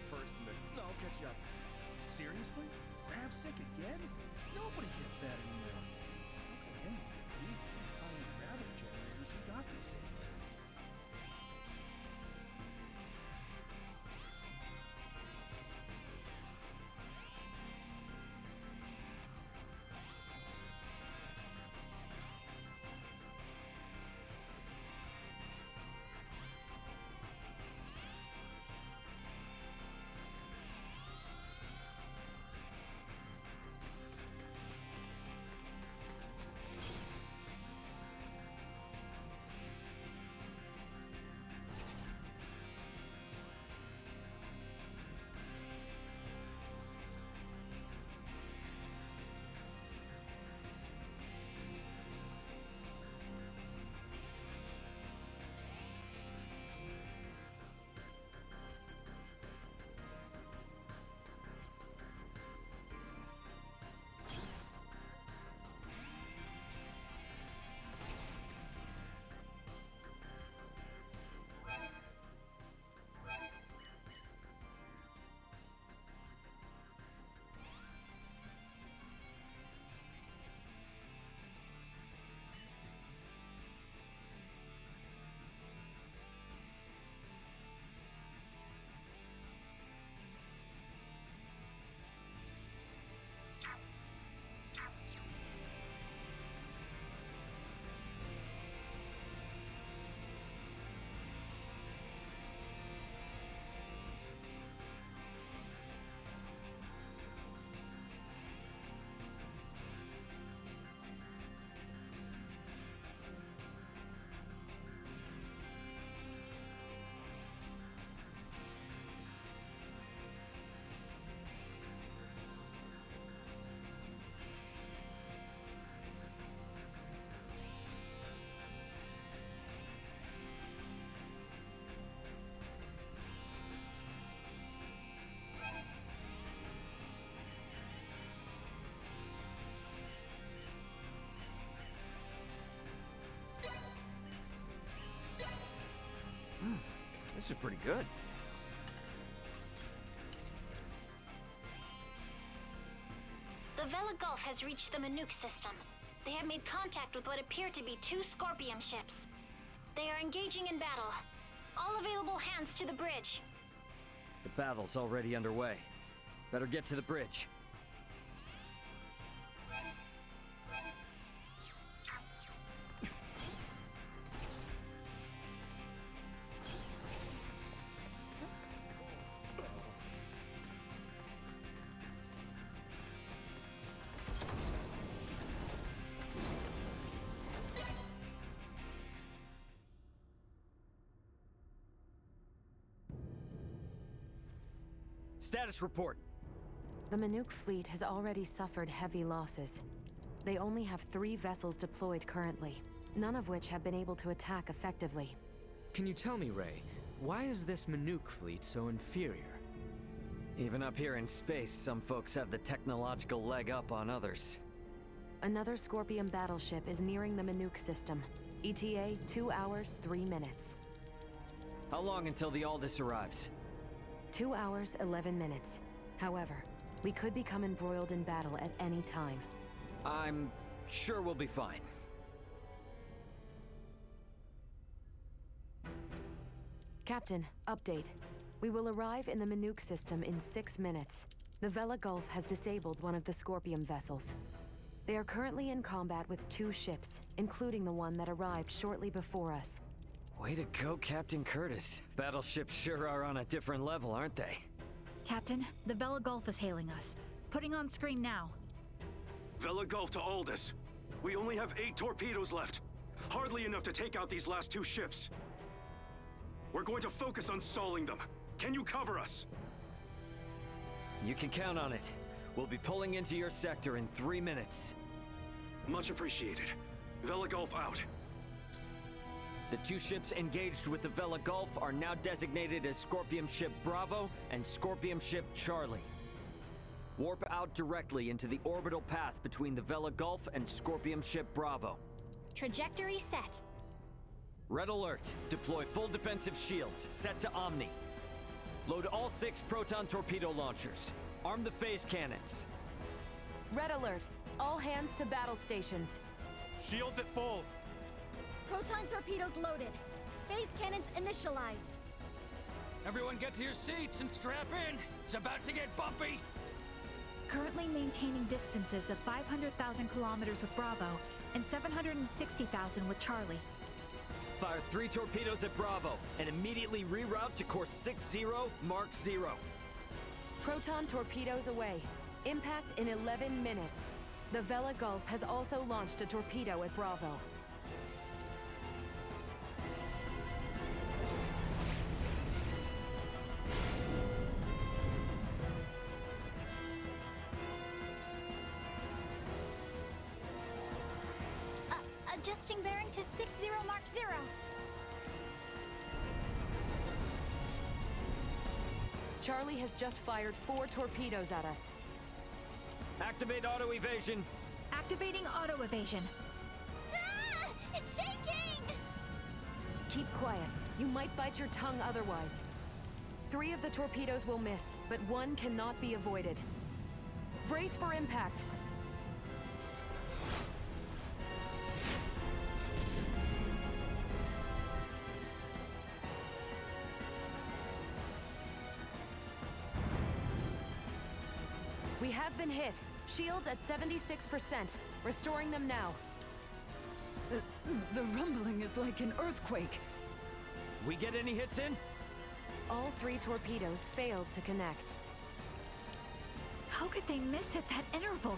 first and then I'll catch up. Seriously? Grav sick again? Nobody gets that anymore. How can anyone get these from the kind of gravity generators we got these days? This is pretty good. The Vela Gulf has reached the Manuk system. They have made contact with what appear to be 2 Scorpium ships. They are engaging in battle. All available hands to the bridge. The battle's already underway. Better get to the bridge. Status report. The Manuk fleet has already suffered heavy losses. They only have 3 vessels deployed currently, none of which have been able to attack effectively. Can you tell me, Ray, why is this Manuk fleet so inferior? Even up here in space, some folks have the technological leg up on others. Another Scorpion battleship is nearing the Manuk system. ETA 2 hours, 3 minutes. How long until the Aldous arrives? 2 hours, 11 minutes. However, we could become embroiled in battle at any time. I'm sure we'll be fine. Captain, update. We will arrive in the Manuk system in 6 minutes. The Vela Gulf has disabled one of the Scorpion vessels. They are currently in combat with 2 ships, including the one that arrived shortly before us. Way to go, Captain Curtis. Battleships sure are on a different level, aren't they? Captain, the Vela Gulf is hailing us. Putting on screen now. Vela Gulf to Aldous. We only have 8 torpedoes left. Hardly enough to take out these last 2 ships. We're going to focus on stalling them. Can you cover us? You can count on it. We'll be pulling into your sector in 3 minutes. Much appreciated. Vela Gulf out. The 2 ships engaged with the Vela Gulf are now designated as Scorpion Ship Bravo and Scorpion Ship Charlie. Warp out directly into the orbital path between the Vela Gulf and Scorpion Ship Bravo. Trajectory set. Red alert. Deploy full defensive shields. Set to Omni. Load all 6 proton torpedo launchers. Arm the phase cannons. Red alert. All hands to battle stations. Shields at full. Proton torpedoes loaded. Phase cannons initialized. Everyone get to your seats and strap in. It's about to get bumpy. Currently maintaining distances of 500,000 kilometers with Bravo and 760,000 with Charlie. Fire 3 torpedoes at Bravo and immediately reroute to course 60 Mark 0. Proton torpedoes away. Impact in 11 minutes. The Vela Gulf has also launched a torpedo at Bravo. Adjusting bearing to 60 Mark 0. Charlie has just fired 4 torpedoes at us. Activate auto evasion. Activating auto evasion. Ah! It's shaking! Keep quiet. You might bite your tongue otherwise. 3 of the torpedoes will miss, but 1 cannot be avoided. Brace for impact. We have been hit. Shields at 76%. Restoring them now. The rumbling is like an earthquake. We get any hits in? All 3 torpedoes failed to connect. How could they miss at that interval?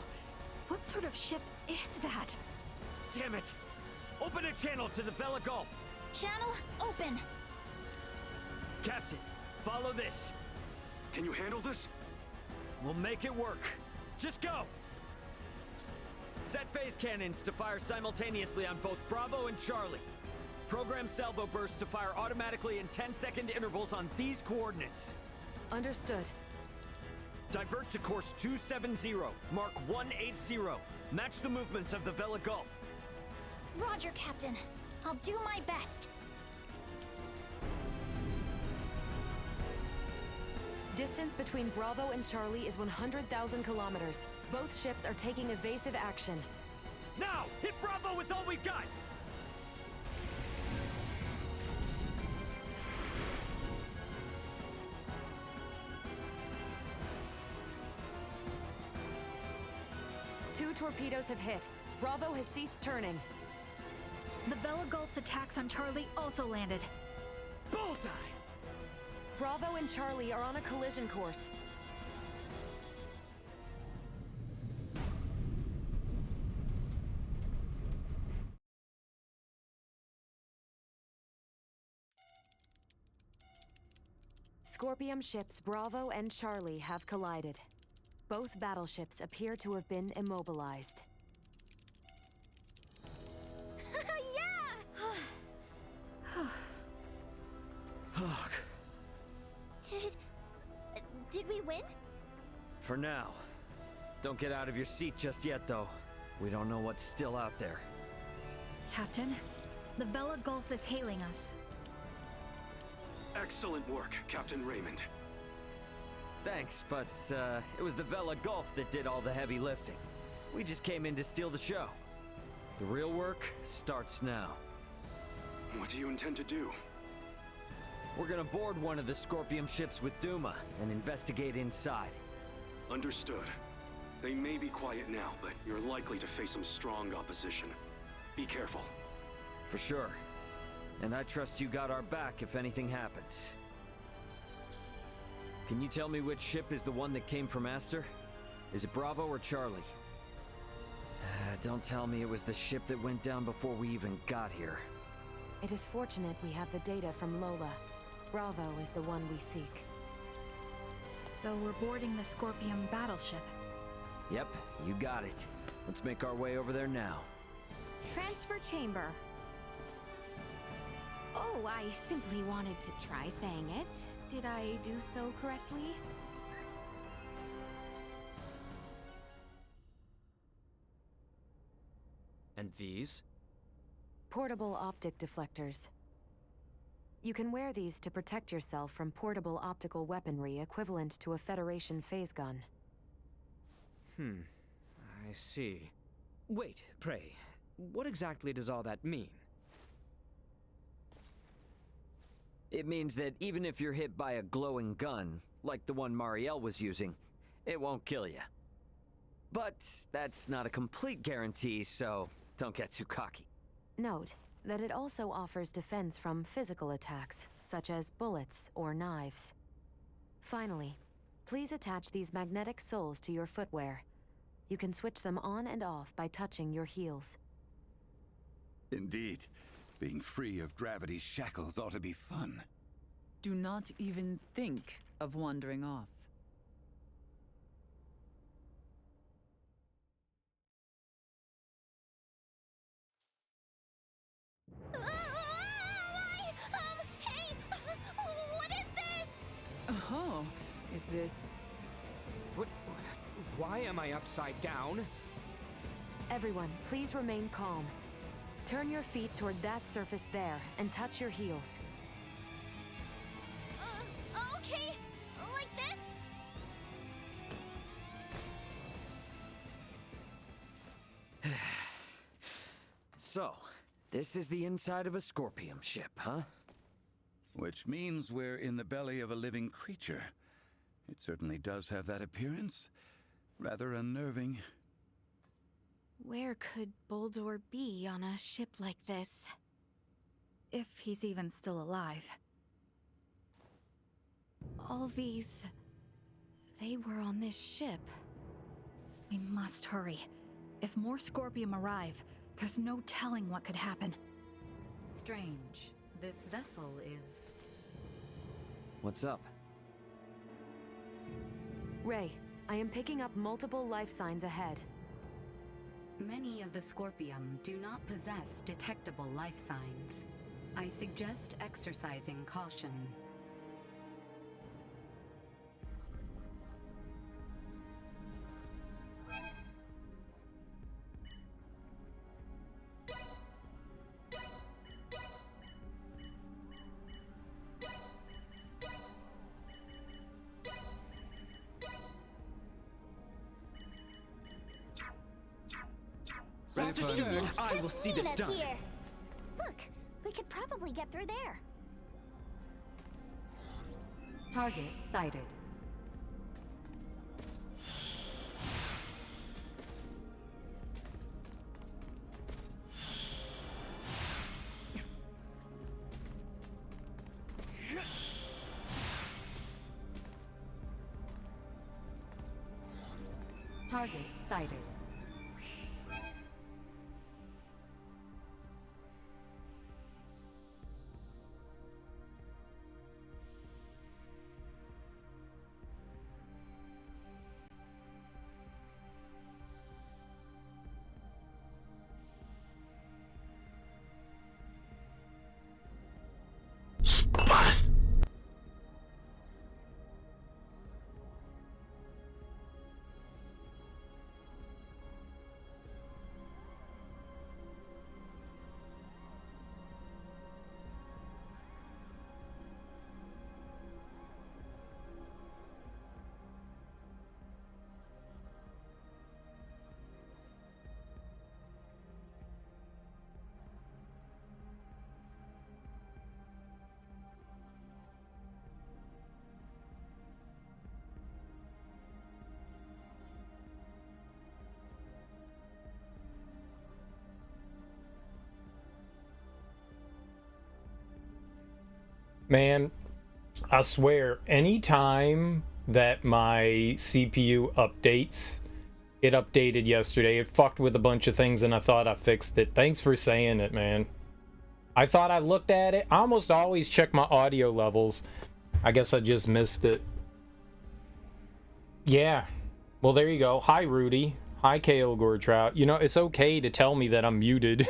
What sort of ship is that? Damn it! Open a channel to the Vela Gulf. Channel open. Captain, follow this. Can you handle this? We'll make it work. Just go! Set phase cannons to fire simultaneously on both Bravo and Charlie. Program salvo bursts to fire automatically in 10-second intervals on these coordinates. Understood. Divert to course 270, Mark 180. Match the movements of the Vela Gulf. Roger, Captain. I'll do my best. Distance between Bravo and Charlie is 100,000 kilometers. Both ships are taking evasive action. Now, hit Bravo with all we've got! Two torpedoes have hit. Bravo has ceased turning. The Vela Gulf's attacks on Charlie also landed. Bullseye! Bravo and Charlie are on a collision course. Scorpium ships Bravo and Charlie have collided. Both battleships appear to have been immobilized. Yeah! Ugh. Did we win? For now. Don't get out of your seat just yet, though. We don't know what's still out there. Captain, the Vela Gulf is hailing us. Excellent work, Captain Raymond. Thanks, but it was the Vela Gulf that did all the heavy lifting. We just came in to steal the show. The real work starts now. What do you intend to do? We're gonna board one of the Scorpium ships with Duma and investigate inside. Understood. They may be quiet now, but you're likely to face some strong opposition. Be careful. For sure. And I trust you got our back if anything happens. Can you tell me which ship is the one that came from Aster? Is it Bravo or Charlie? Don't tell me it was the ship that went down before we even got here. It is fortunate we have the data from Lola. Bravo is the one we seek. So we're boarding the Scorpium battleship. Yep, you got it. Let's make our way over there now. Transfer chamber. Oh, I simply wanted to try saying it. Did I do so correctly? And these? Portable optic deflectors. You can wear these to protect yourself from portable optical weaponry equivalent to a Federation phase gun. I see. Wait, Prey, what exactly does all that mean? It means that even if you're hit by a glowing gun, like the one Marielle was using, it won't kill you. But that's not a complete guarantee, so don't get too cocky. Note that it also offers defense from physical attacks, such as bullets or knives. Finally, please attach these magnetic soles to your footwear. You can switch them on and off by touching your heels. Indeed. Being free of gravity's shackles ought to be fun. Do not even think of wandering off. Hey! What is this? Oh, is this... What? Why am I upside down? Everyone, please remain calm. Turn your feet toward that surface there and touch your heels. Okay. Like this? So, this is the inside of a Scorpium ship, huh? Which means we're in the belly of a living creature. It certainly does have that appearance. Rather unnerving. Where could Boldor be on a ship like this? If he's even still alive. All these... they were on this ship. We must hurry. If more Scorpium arrive, there's no telling what could happen. Strange. This vessel is... What's up? Ray, I am picking up multiple life signs ahead. Many of the Scorpium do not possess detectable life signs. I suggest exercising caution. Rest assured, I will see this done. Here. Look, we could probably get through there. Target sighted. Target sighted. Man, I swear, anytime that my CPU updates, it updated yesterday, it fucked with a bunch of things and I thought I fixed it. Thanks for saying it, man. I thought I looked at it. I almost always check my audio levels. I guess I just missed it. Yeah. Well, there you go. Hi, Rudy. Hi, Kale Gortrout. You know, it's okay to tell me that I'm muted.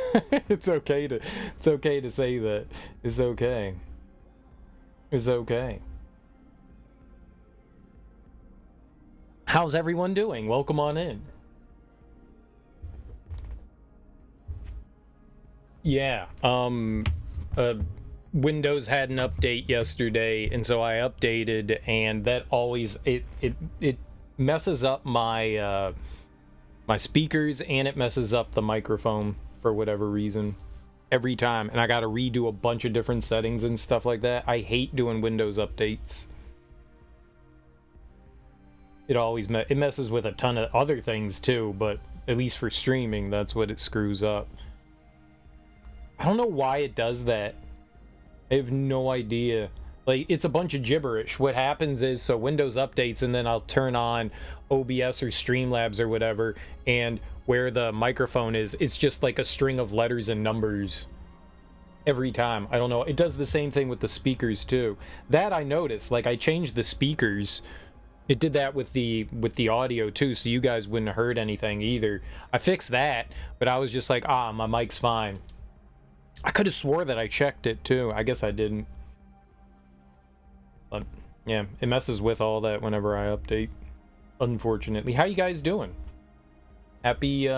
It's okay to say that. It's okay. It's okay. How's everyone doing? Welcome on in. Yeah, Windows had an update yesterday, and so I updated, and that always it messes up my my speakers, and it messes up the microphone for whatever reason every time, and I got to redo a bunch of different settings and stuff like that. I hate doing Windows updates. It always it messes with a ton of other things too, but at least for streaming, that's what it screws up. I don't know why it does that. I have no idea. Like, it's a bunch of gibberish. What happens is, so Windows updates, and then I'll turn on OBS or Streamlabs or whatever, and where the microphone is, it's just like a string of letters and numbers every time. I don't know. It does the same thing with the speakers too. That I noticed. Like, I changed the speakers. It did that with the audio too, so you guys wouldn't have heard anything either. I fixed that, but I was just like, my mic's fine. I could have swore that I checked it too. I guess I didn't. But yeah, it messes with all that whenever I update, unfortunately. How you guys doing? Happy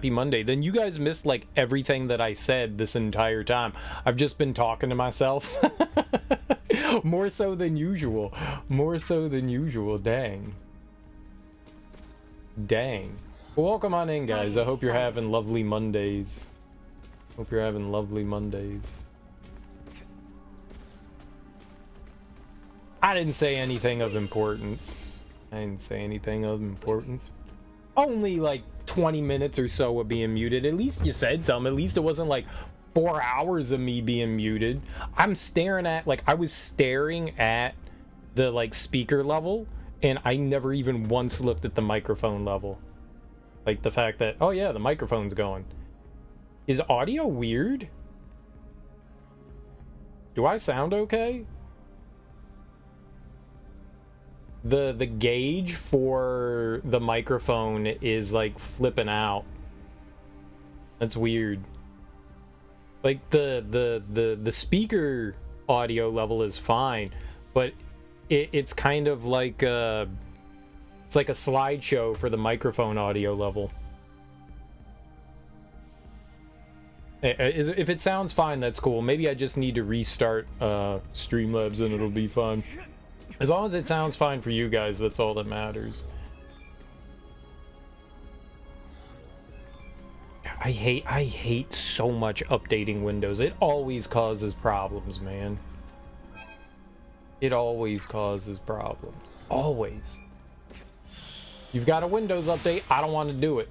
Monday. Then you guys missed like everything that I said this entire time. I've just been talking to myself. More so than usual. More so than usual. Dang. Dang. Well, welcome on in, guys. I hope you're having lovely Mondays. Hope you're having lovely Mondays. I didn't say anything of importance. I didn't say anything of importance. Only like 20 minutes or so of being muted. At least you said something. At least it wasn't like 4 hours of me being muted. I'm staring at, like, I was staring at the, like, speaker level, and I never even once looked at the microphone level. Like, the fact that, oh yeah, the microphone's going. Is audio weird? Do I sound okay? The gauge for the microphone is, like, flipping out. That's weird. Like, the speaker audio level is fine, but it's kind of like it's like a slideshow for the microphone audio level. If it sounds fine, that's cool. Maybe I just need to restart Streamlabs and it'll be fine. As long as it sounds fine for you guys, that's all that matters. I hate so much updating Windows. It always causes problems, man. It always causes problems. Always. You've got a Windows update. I don't want to do it.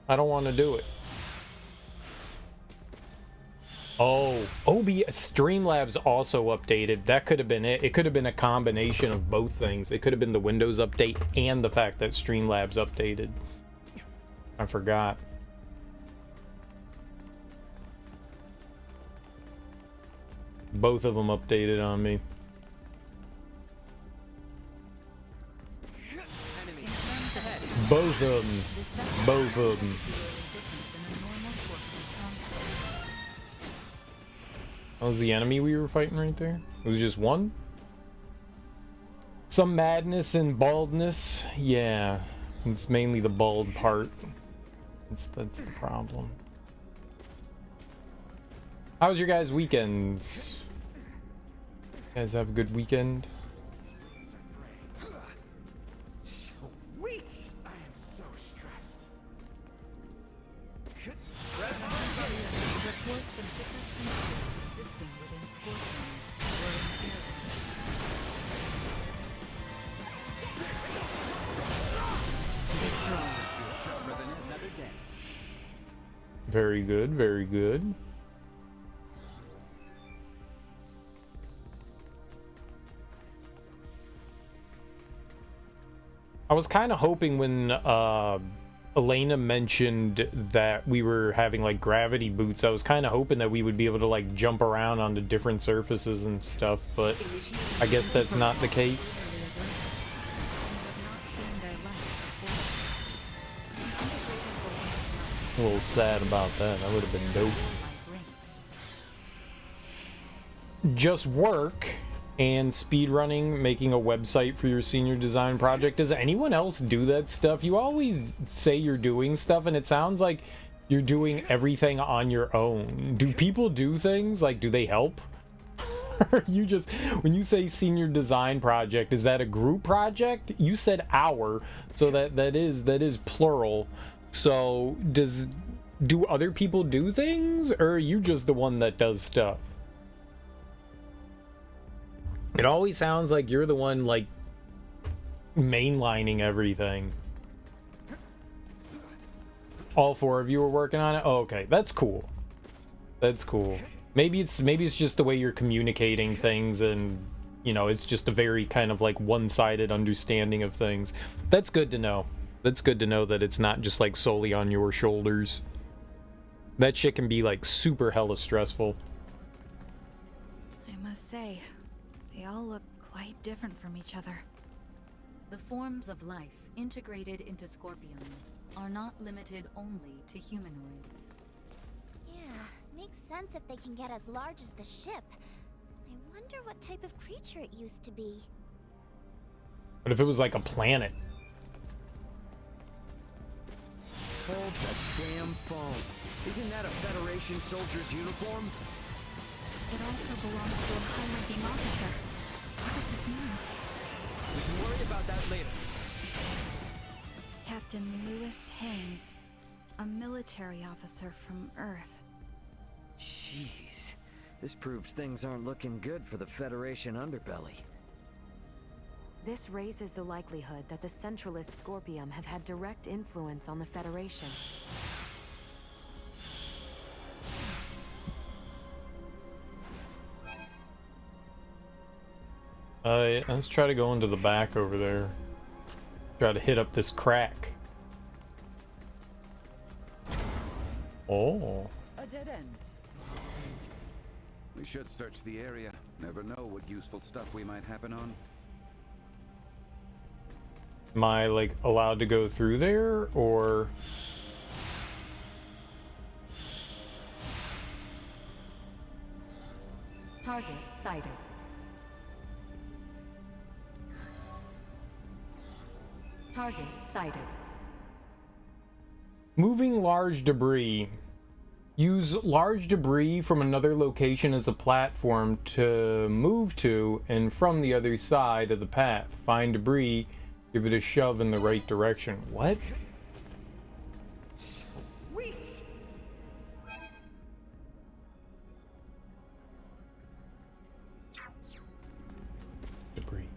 I don't want to do it. Oh, OBS Streamlabs also updated. That could have been it. It could have been a combination of both things. It could have been the Windows update and the fact that Streamlabs updated. I forgot. Both of them updated on me. Both of them. Both of them. That was the enemy we were fighting right there? It was just one? Some madness and baldness. Yeah. It's mainly the bald part. That's the problem. How was your guys' weekends? You guys have a good weekend? Sweet! I am so stressed. Reports of different incidents existing within Scorpion were Destroyed. Very good, very good. I was kind of hoping when Elena mentioned that we were having like gravity boots, I was kind of hoping that we would be able to like jump around onto different surfaces and stuff, but I guess that's not the case. A little sad about that. That would have been dope. Just work and speedrunning, making a website for your senior design project. Does anyone else do that stuff? You always say you're doing stuff and it sounds like you're doing everything on your own. Do people do things? Like, do they help? You just, when you say senior design project, is that a group project? You said our, so that is plural. So do other people do things, or are you just the one that does stuff? It always sounds like you're the one, like, mainlining everything. All four of you were working on it? Oh, okay, that's cool. That's cool. Maybe it's just the way you're communicating things, and, you know, it's just a very kind of like one-sided understanding of things. That's good to know. That's good to know that it's not just like solely on your shoulders. That shit can be like super hella stressful. I must say, they all look quite different from each other. The forms of life integrated into Scorpium are not limited only to humanoids. Yeah, makes sense if they can get as large as the ship. I wonder what type of creature it used to be. But if it was like a planet? Hold the damn phone. Isn't that a Federation soldier's uniform? It also belongs to a high-ranking officer. What does this mean? We can worry about that later. Captain Lewis Haynes, a military officer from Earth. Jeez, this proves things aren't looking good for the Federation underbelly. This raises the likelihood that the Centralist Scorpium have had direct influence on the Federation. Let's try to go into the back over there. Try to hit up this crack. Oh. A dead end. We should search the area. Never know what useful stuff we might happen on. Am I, like, allowed to go through there, or...? Target sighted. Target sighted. Moving large debris. Use large debris from another location as a platform to move to and from the other side of the path. Find debris, give it a shove in the right direction. What? Sweet! Debris.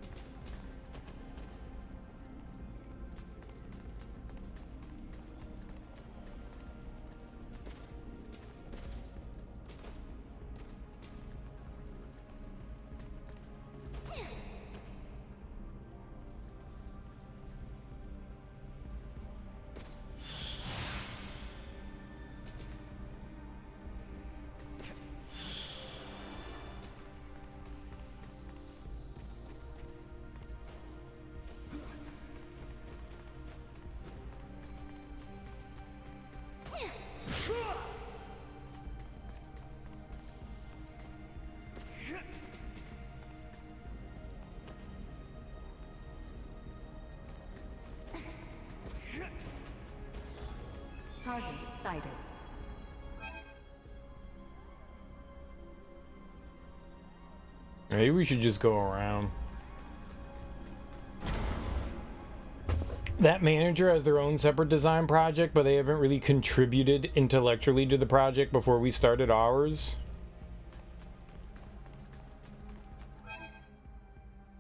Target sighted. Maybe we should just go around. That manager has their own separate design project, but they haven't really contributed intellectually to the project before we started ours.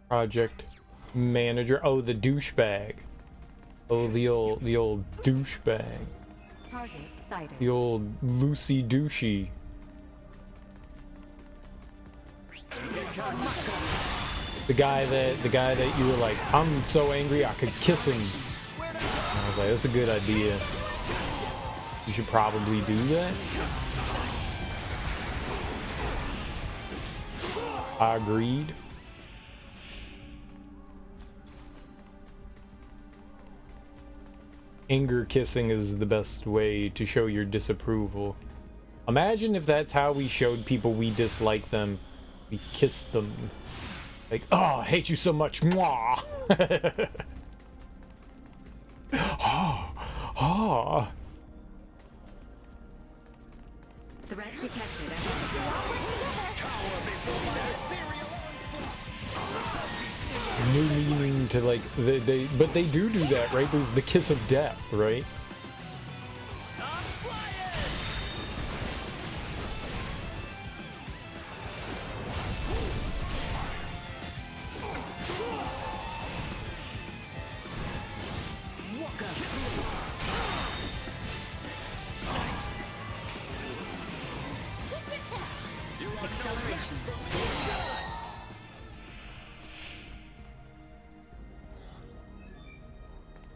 Project manager. Oh, the douchebag. Oh, the old douchebag. Target sighted. The old Lucy douchey. The guy that you were like, I'm so angry I could kiss him. I was like, that's a good idea. You should probably do that. I agreed. Anger kissing is the best way to show your disapproval. Imagine if that's how we showed people we dislike them. We kissed them. Like, oh, I hate you so much. Mwah. Oh. Threat detected. no meaning to like but they do that, right? There's the kiss of death, right?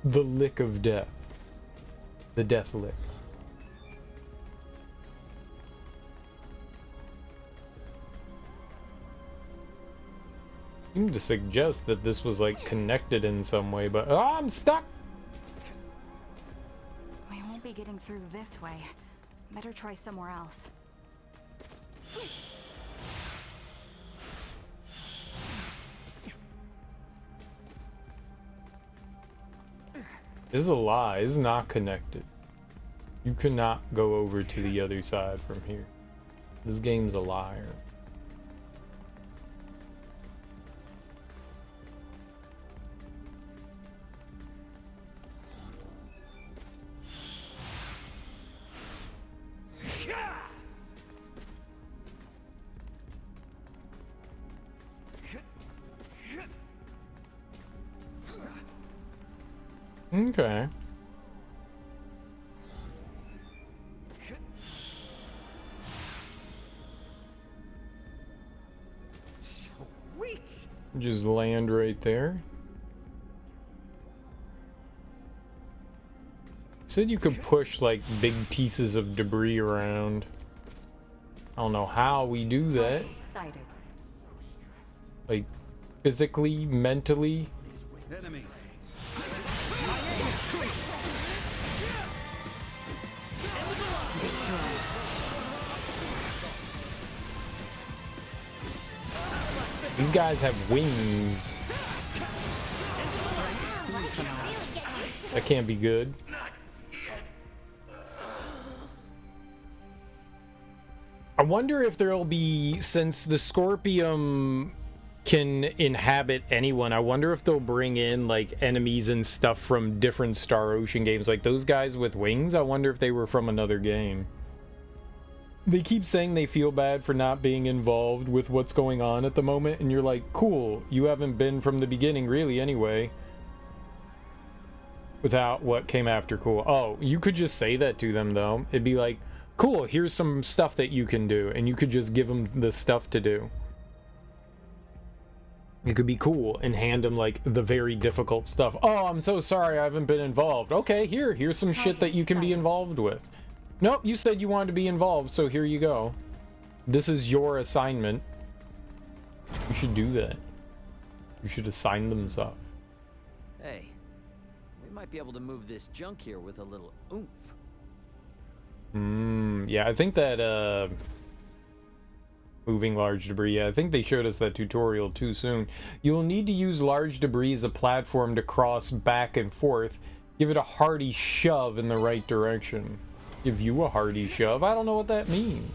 The lick of death. The death lick. Seemed to suggest that this was like connected in some way, but I'm stuck. We won't be getting through this way. Better try somewhere else. This is a lie. It's not connected. You cannot go over to the other side from here. This game's a liar. Okay. Sweet. Just land right there. Said you could push like big pieces of debris around. I don't know how we do that. Like physically, mentally. Enemies. These guys have wings. That can't be good. I wonder if there'll be, since the Scorpium can inhabit anyone, I wonder if they'll bring in like enemies and stuff from different Star Ocean games. Like those guys with wings, I wonder if they were from another game. They keep saying they feel bad for not being involved with what's going on at the moment, and you're like, cool, you haven't been from the beginning really anyway. Without what came after cool. Oh, you could just say that to them though. It'd be like, cool, here's some stuff that you can do, and you could just give them the stuff to do. It could be cool and hand them like the very difficult stuff. Oh, I'm so sorry I haven't been involved. Okay, here's some shit that you can be involved with. Nope, you said you wanted to be involved, so here you go. This is your assignment. You should do that. You should assign them stuff. Hey, we might be able to move this junk here with a little oomph. Yeah, I think that, moving large debris, yeah, I think they showed us that tutorial too soon. You'll need to use large debris as a platform to cross back and forth. Give it a hearty shove in the right direction. Give you a hearty shove? I don't know what that means.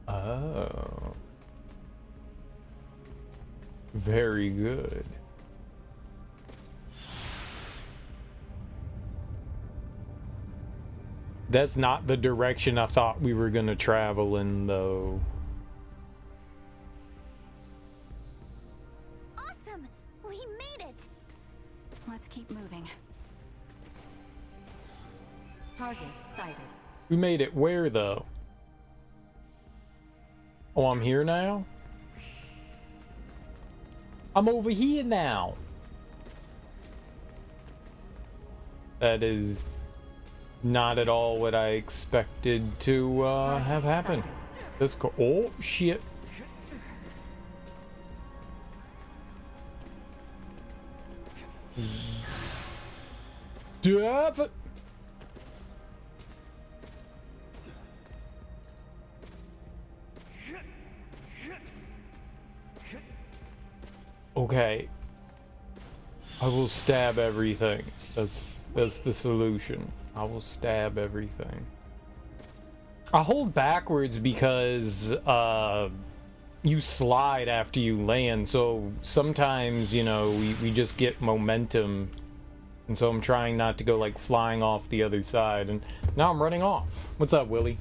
Oh. Very good. That's not the direction I thought we were gonna travel in, though. Awesome! We made it! Let's keep moving. Target sighted. We made it where, though? Oh, I'm here now? I'm over here now! That is not at all what I expected to have happen. Let's go. Oh, shit. Death! Okay. I will stab everything. That's the solution. I will stab everything. I hold backwards because you slide after you land, so sometimes, you know, we just get momentum, and so I'm trying not to go like flying off the other side, and now I'm running off. What's up, Willie?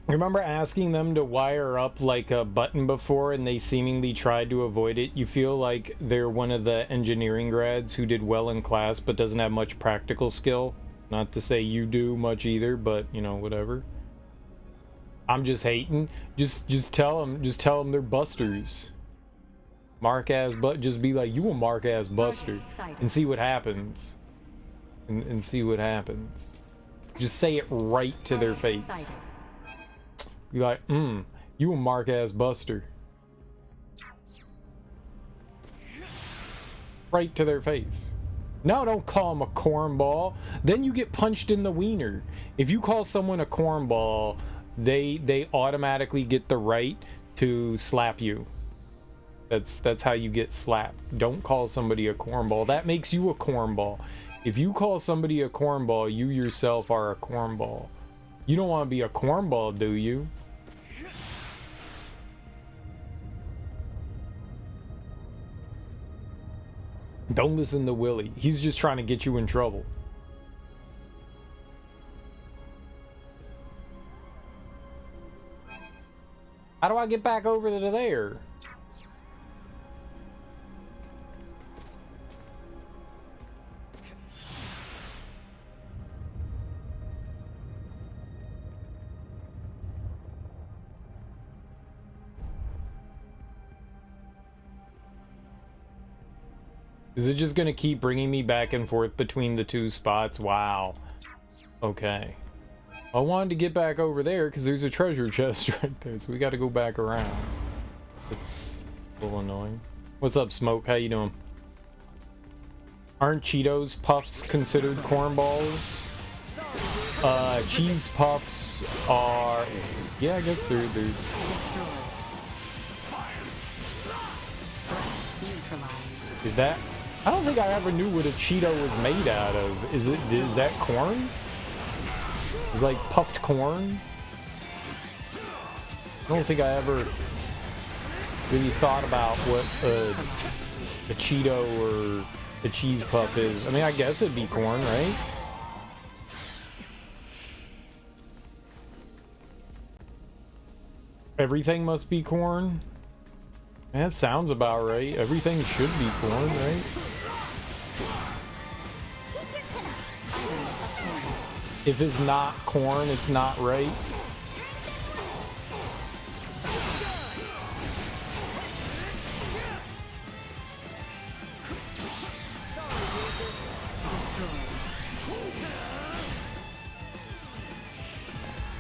Remember asking them to wire up like a button before and they seemingly tried to avoid it? You feel like they're one of the engineering grads who did well in class but doesn't have much practical skill. Not to say you do much either, but you know, whatever. I'm just hating. Just tell them they're busters. Mark ass just be like, you a mark ass buster, and see what happens. And see what happens. Just say it right to their face. Be like, you a mark ass buster. Right to their face. No, don't call them a cornball. Then you get punched in the wiener. If you call someone a cornball, they automatically get the right to slap you. That's how you get slapped. Don't call somebody a cornball. That makes you a cornball. If you call somebody a cornball, you yourself are a cornball. You don't want to be a cornball, do you? Don't listen to Willie. He's just trying to get you in trouble. How do I get back over to there? Is it just gonna keep bringing me back and forth between the two spots? Wow. Okay. I wanted to get back over there because there's a treasure chest right there, so we got to go back around. It's a little annoying. What's up, Smoke? How you doing? Aren't Cheetos Puffs considered cornballs? Cheese Puffs are... Yeah, I guess they're... Is that... I don't think I ever knew what a Cheeto was made out of. Is that corn? Is it like puffed corn? I don't think I ever really thought about what a Cheeto or a cheese puff is. I mean, I guess it'd be corn, right? Everything must be corn? That sounds about right. Everything should be corn, right? If it's not corn, it's not right.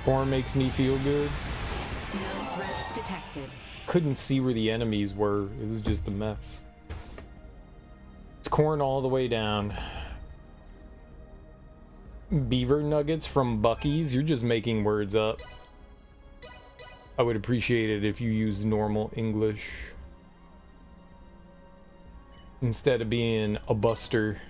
Corn makes me feel good. No threats detected. Couldn't see where the enemies were. This is just a mess. It's corn all the way down. Beaver nuggets from Buc-ee's? You're just making words up. I would appreciate it if you used normal English instead of being a buster.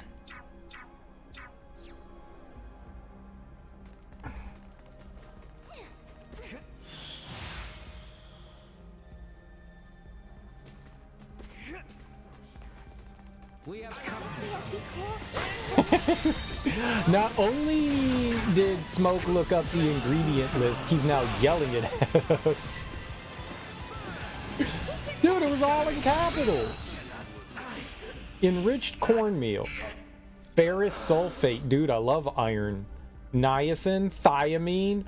We have Not only did Smoke look up the ingredient list, he's now yelling it at us. Dude, it was all in capitals. Enriched cornmeal. Ferrous sulfate. Dude, I love iron. Niacin, thiamine,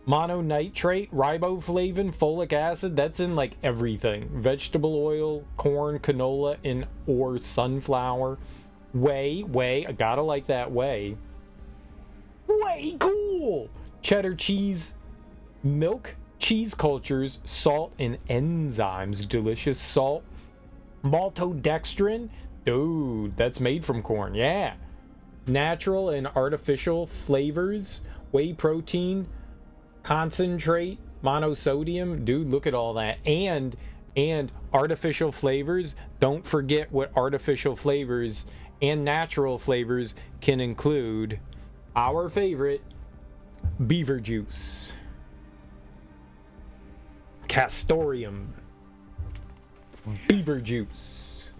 mononitrate, riboflavin, folic acid. That's in like everything. Vegetable oil, corn, canola, and or sunflower. Whey, I gotta like that whey. Whey, cool! Cheddar cheese, milk, cheese cultures, salt, and enzymes. Delicious salt. Maltodextrin, dude, that's made from corn, yeah. Natural and artificial flavors, whey protein, concentrate, monosodium, dude, look at all that. And And artificial flavors, don't forget what artificial flavors and natural flavors can include. Our favorite, beaver juice, castorium, beaver juice.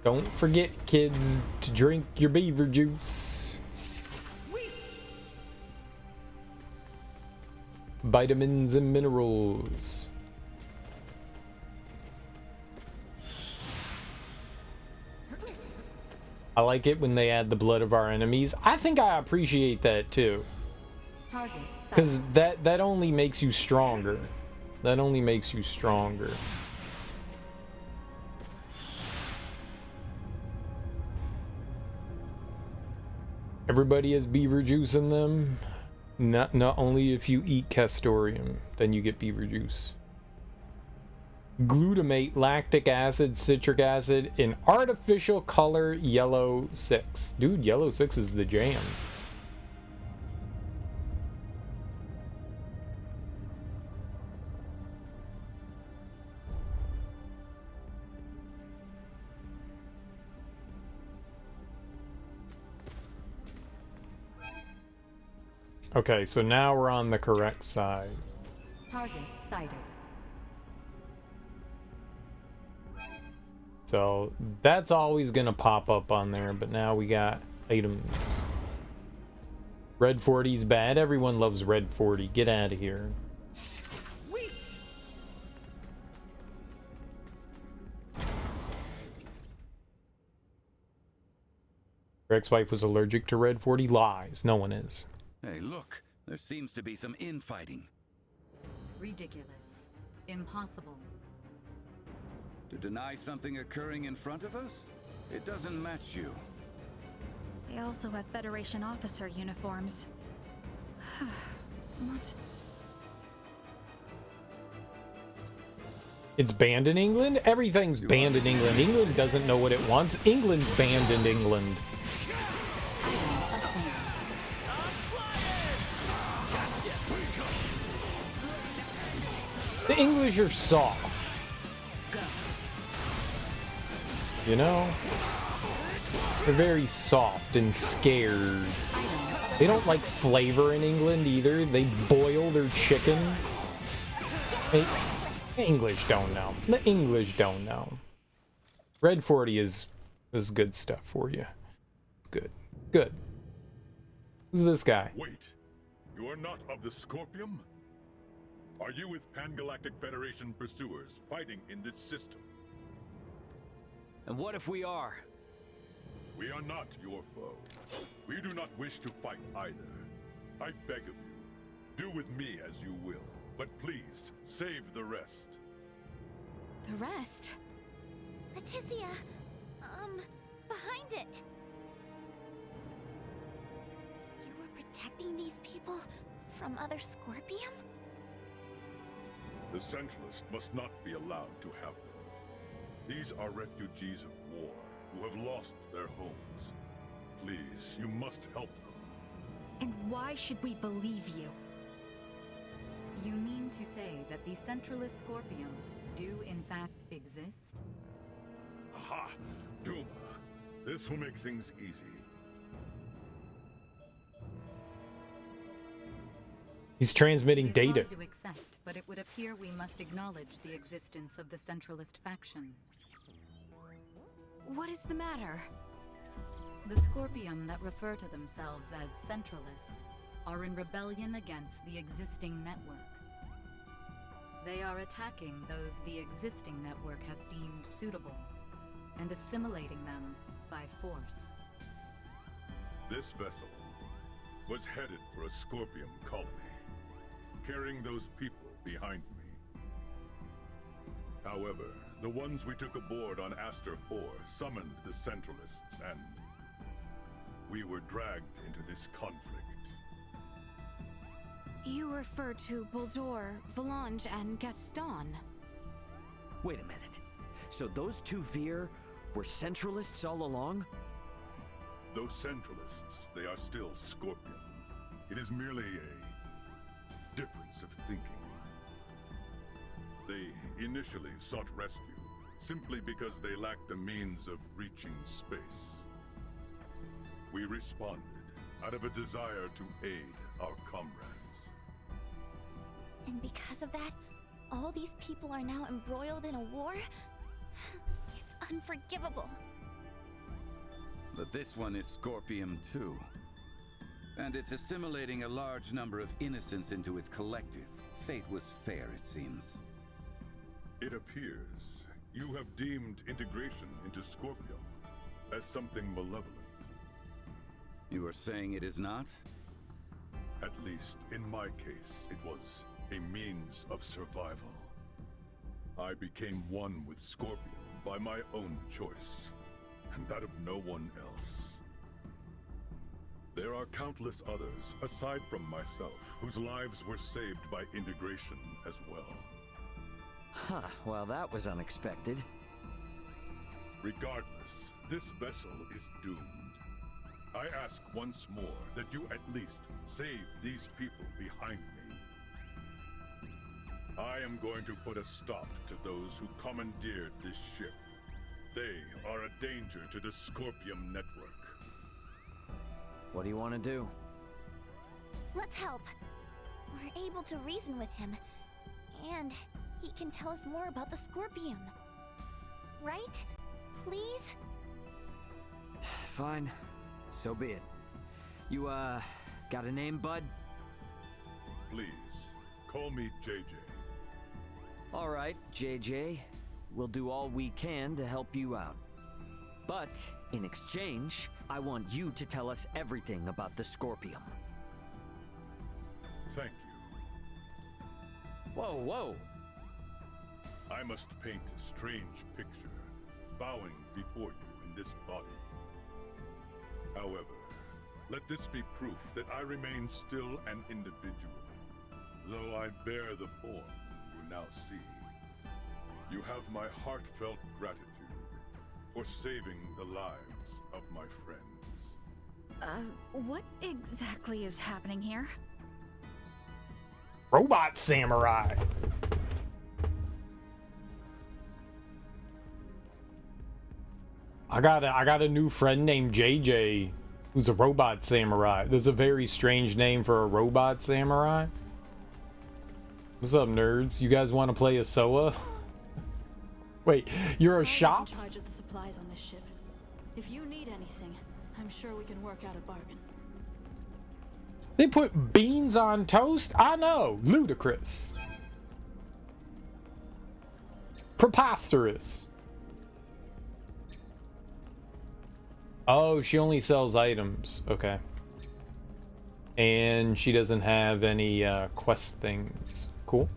Don't forget, kids, to drink your beaver juice. Sweet. Vitamins and minerals. I like it when they add the blood of our enemies. I think I appreciate that too. Because that only makes you stronger. That only makes you stronger. Everybody has beaver juice in them. Not only if you eat castorium, then you get beaver juice. Glutamate, lactic acid, citric acid, and artificial color yellow 6. Dude, yellow 6 is the jam. Okay, so now we're on the correct side. Target sighted. So that's always gonna pop up on there, but now we got items. Red 40's bad. Everyone loves Red 40. Get out of here. Sweet. Your ex-wife was allergic to Red 40. Lies. No one is. Hey, look. There seems to be some infighting. Ridiculous. Impossible. To deny something occurring in front of us? It doesn't match you. They also have Federation officer uniforms. What? It's banned in England? Everything's banned in England. England doesn't know what it wants. England's banned in England. The English are soft. You know? They're very soft and scared. They don't like flavor in England either. They boil their chicken. The English don't know. The English don't know. Red 40 is good stuff for you. It's good. Good. Who's this guy? Wait. You are not of the Scorpium? Are you with Pan-Galactic Federation pursuers fighting in this system? And what if we are? We are not your foe. We do not wish to fight either. I beg of you, do with me as you will, but please save the rest. The rest? Leticia, behind it. You were protecting these people from other Scorpium? The Centralists must not be allowed to have them. These are refugees of war who have lost their homes. Please, you must help them. And why should we believe you? You mean to say that the Centralist Scorpium do in fact exist? Aha! Duma! This will make things easy. He's transmitting It is data. hard to accept, but it would appear we must acknowledge the existence of the Centralist faction. What is the matter? The Scorpium that refer to themselves as Centralists are in rebellion against the existing network. They are attacking those the existing network has deemed suitable and assimilating them by force. This vessel was headed for a Scorpium colony, carrying those people behind me. However, the ones we took aboard on Aster 4 summoned the Centralists, and we were dragged into this conflict. You refer to Buldur, Volange, and Gaston. Wait a minute. So those two Veer were Centralists all along? Those Centralists, they are still Scorpion. It is merely a difference of thinking. They initially sought rescue simply because they lacked the means of reaching space. We responded out of a desire to aid our comrades. And because of that, all these people are now embroiled in a war? It's unforgivable. But this one is Scorpium too. And it's assimilating a large number of innocents into its collective. Fate was fair, it seems. It appears you have deemed integration into Scorpium as something malevolent. You are saying it is not? At least in my case, it was a means of survival. I became one with Scorpion by my own choice, and that of no one else. There are countless others, aside from myself, whose lives were saved by integration as well. Huh, well that was unexpected. Regardless, this vessel is doomed. I ask once more that you at least save these people behind me. I am going to put a stop to those who commandeered this ship. They are a danger to the Scorpium network. What do you want to do? Let's help. We're able to reason with him. And he can tell us more about the Scorpium. Right? Please? Fine. So be it. You, got a name, bud? Please, call me JJ. Alright, JJ. We'll do all we can to help you out. But, in exchange, I want you to tell us everything about the Scorpium. Thank you. Whoa, whoa! I must paint a strange picture, bowing before you in this body. However, let this be proof that I remain still an individual, though I bear the form you now see. You have my heartfelt gratitude for saving the lives of my friends. What exactly is happening here? Robot Samurai. I got a new friend named JJ who's a robot samurai. That's a very strange name for a robot samurai. What's up, nerds? You guys want to play a SOA? Wait, you're a shop? I'm in charge of the supplies on this ship. If you need anything, I'm sure we can work out a bargain. They put beans on toast? I know. Ludicrous. Preposterous. Oh, she only sells items. Okay. And she doesn't have any quest things. Cool.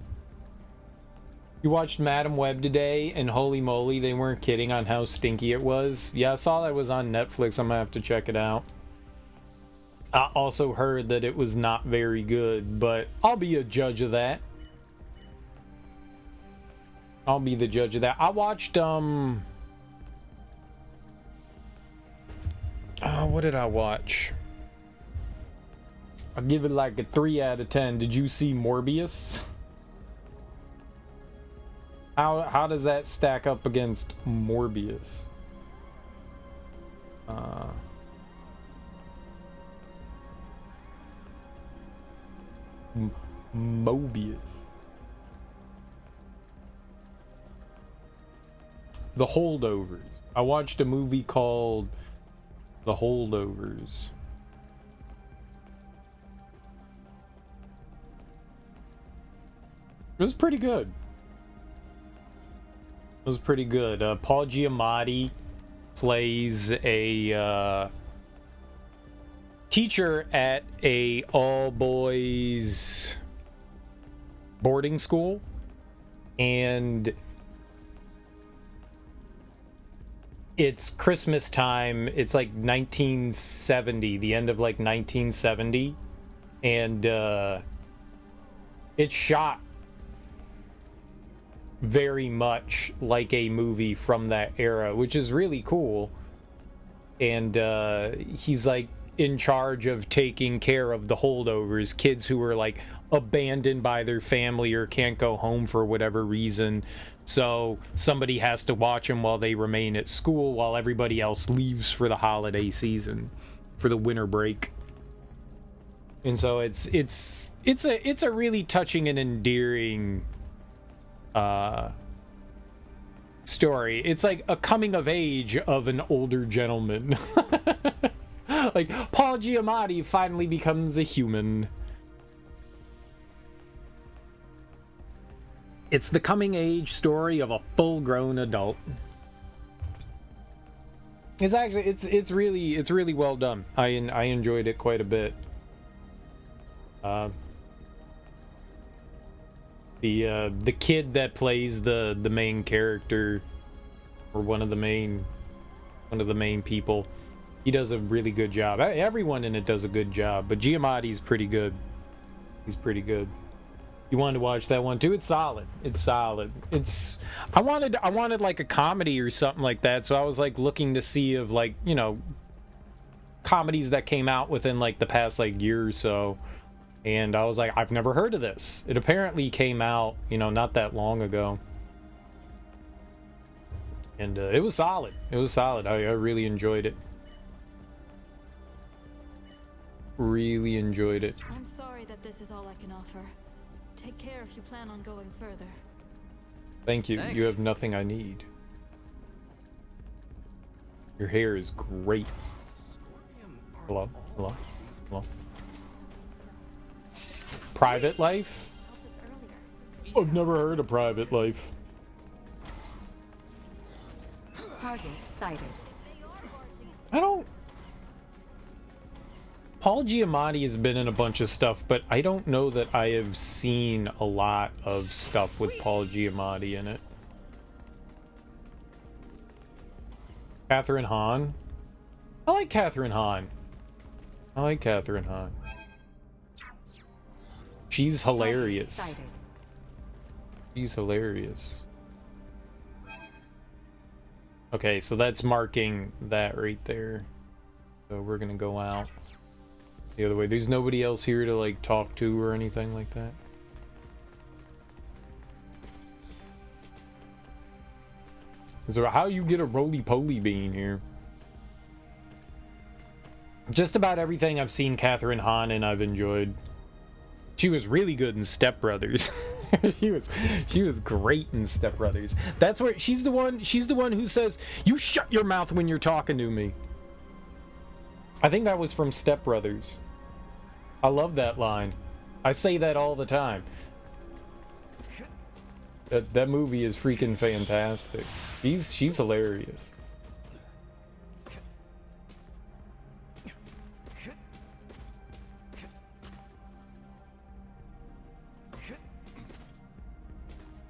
You watched Madam Web today, and holy moly, they weren't kidding on how stinky it was. Yeah, I saw that was on Netflix. I'm gonna have to check it out. I also heard that it was not very good, but I'll be a judge of that. I'll be the judge of that. I watched, what did I watch? I'll give it like a 3 out of 10. Did you see Morbius? How does that stack up against Morbius? Mobius. The Holdovers. I watched a movie called The Holdovers. It was pretty good. It was pretty good. Paul Giamatti plays a teacher at a all-boys boarding school, and it's Christmas time. It's like 1970, the end of like 1970, and it's shot very much like a movie from that era, which is really cool. And he's like in charge of taking care of the holdovers, kids who were like abandoned by their family or can't go home for whatever reason. So somebody has to watch them while they remain at school while everybody else leaves for the holiday season, for the winter break. And so it's a really touching and endearing story. It's like a coming of age of an older gentleman. Like Paul Giamatti finally becomes a human. It's the coming age story of a full-grown adult. It's actually it's really well done. I enjoyed it quite a bit. The kid that plays the main character, or one of the main people, he does a really good job. Everyone in it does a good job, but Giamatti's pretty good. He's pretty good. You wanted to watch that one too? It's solid. It's solid. I wanted like a comedy or something like that, so I was like looking to see if like, you know, comedies that came out within like the past like year or so. And I was like, I've never heard of this. It apparently came out, you know, not that long ago. And it was solid. It was solid. I really enjoyed it. Really enjoyed it. I'm sorry that this is all I can offer. Take care if you plan on going further. Thank you. Thanks. You have nothing I need. Your hair is great. Hello? Hello? Hello? Private Life? I've never heard of Private Life. Target sighted. I don't... Paul Giamatti has been in a bunch of stuff, but I don't know that I have seen a lot of stuff with Paul Giamatti in it. Catherine Hahn? I like Catherine Hahn. I like Catherine Hahn. She's hilarious. She's hilarious. Okay, so that's marking that right there. So we're gonna go out the other way. There's nobody else here to like talk to or anything like that. So how you get a roly-poly bean here? Just about everything I've seen Catherine Hahn in I've enjoyed. She was really good in Step Brothers. she was great in Step Brothers. That's where she's the one who says, "You shut your mouth when you're talking to me." I think that was from Step Brothers. I love that line. I say that all the time. That movie is freaking fantastic. She's hilarious.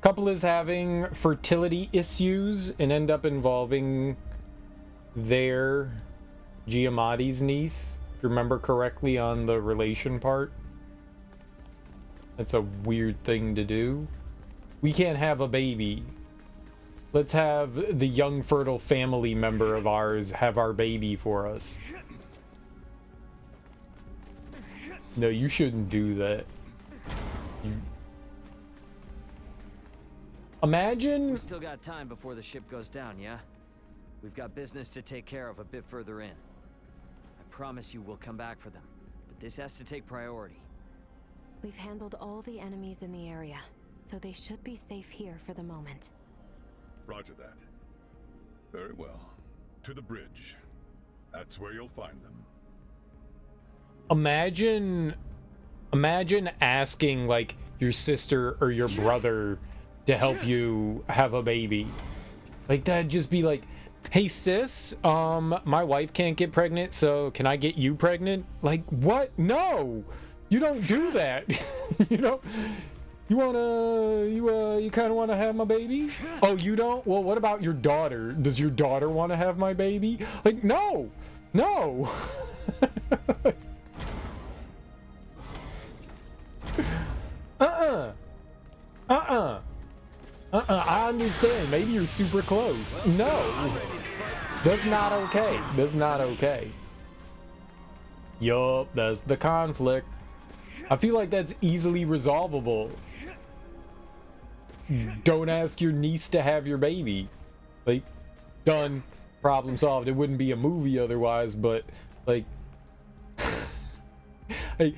Couple is having fertility issues and end up involving their Giamatti's niece, if you remember correctly on the relation part. That's a weird thing to do. We can't have a baby. Let's have the young fertile family member of ours have our baby for us. No, you shouldn't do that. Imagine... We still got time before the ship goes down, yeah? We've got business to take care of a bit further in. I promise you we'll come back for them, but this has to take priority. We've handled all the enemies in the area, so they should be safe here for the moment. Roger that. Very well. To the bridge. That's where you'll find them. Imagine asking, like, your sister or your brother to help you have a baby. Like, that'd just be like, "Hey sis, my wife can't get pregnant, so can I get you pregnant?" Like, what? No! You don't do that. You know? You kind of want to have my baby? Oh, you don't? Well, what about your daughter? Does your daughter want to have my baby? Like, no! No! I understand. Maybe you're super close. No. That's not okay. That's not okay. Yup, that's the conflict. I feel like that's easily resolvable. Don't ask your niece to have your baby. Like, done. Problem solved. It wouldn't be a movie otherwise, but, like... Hey,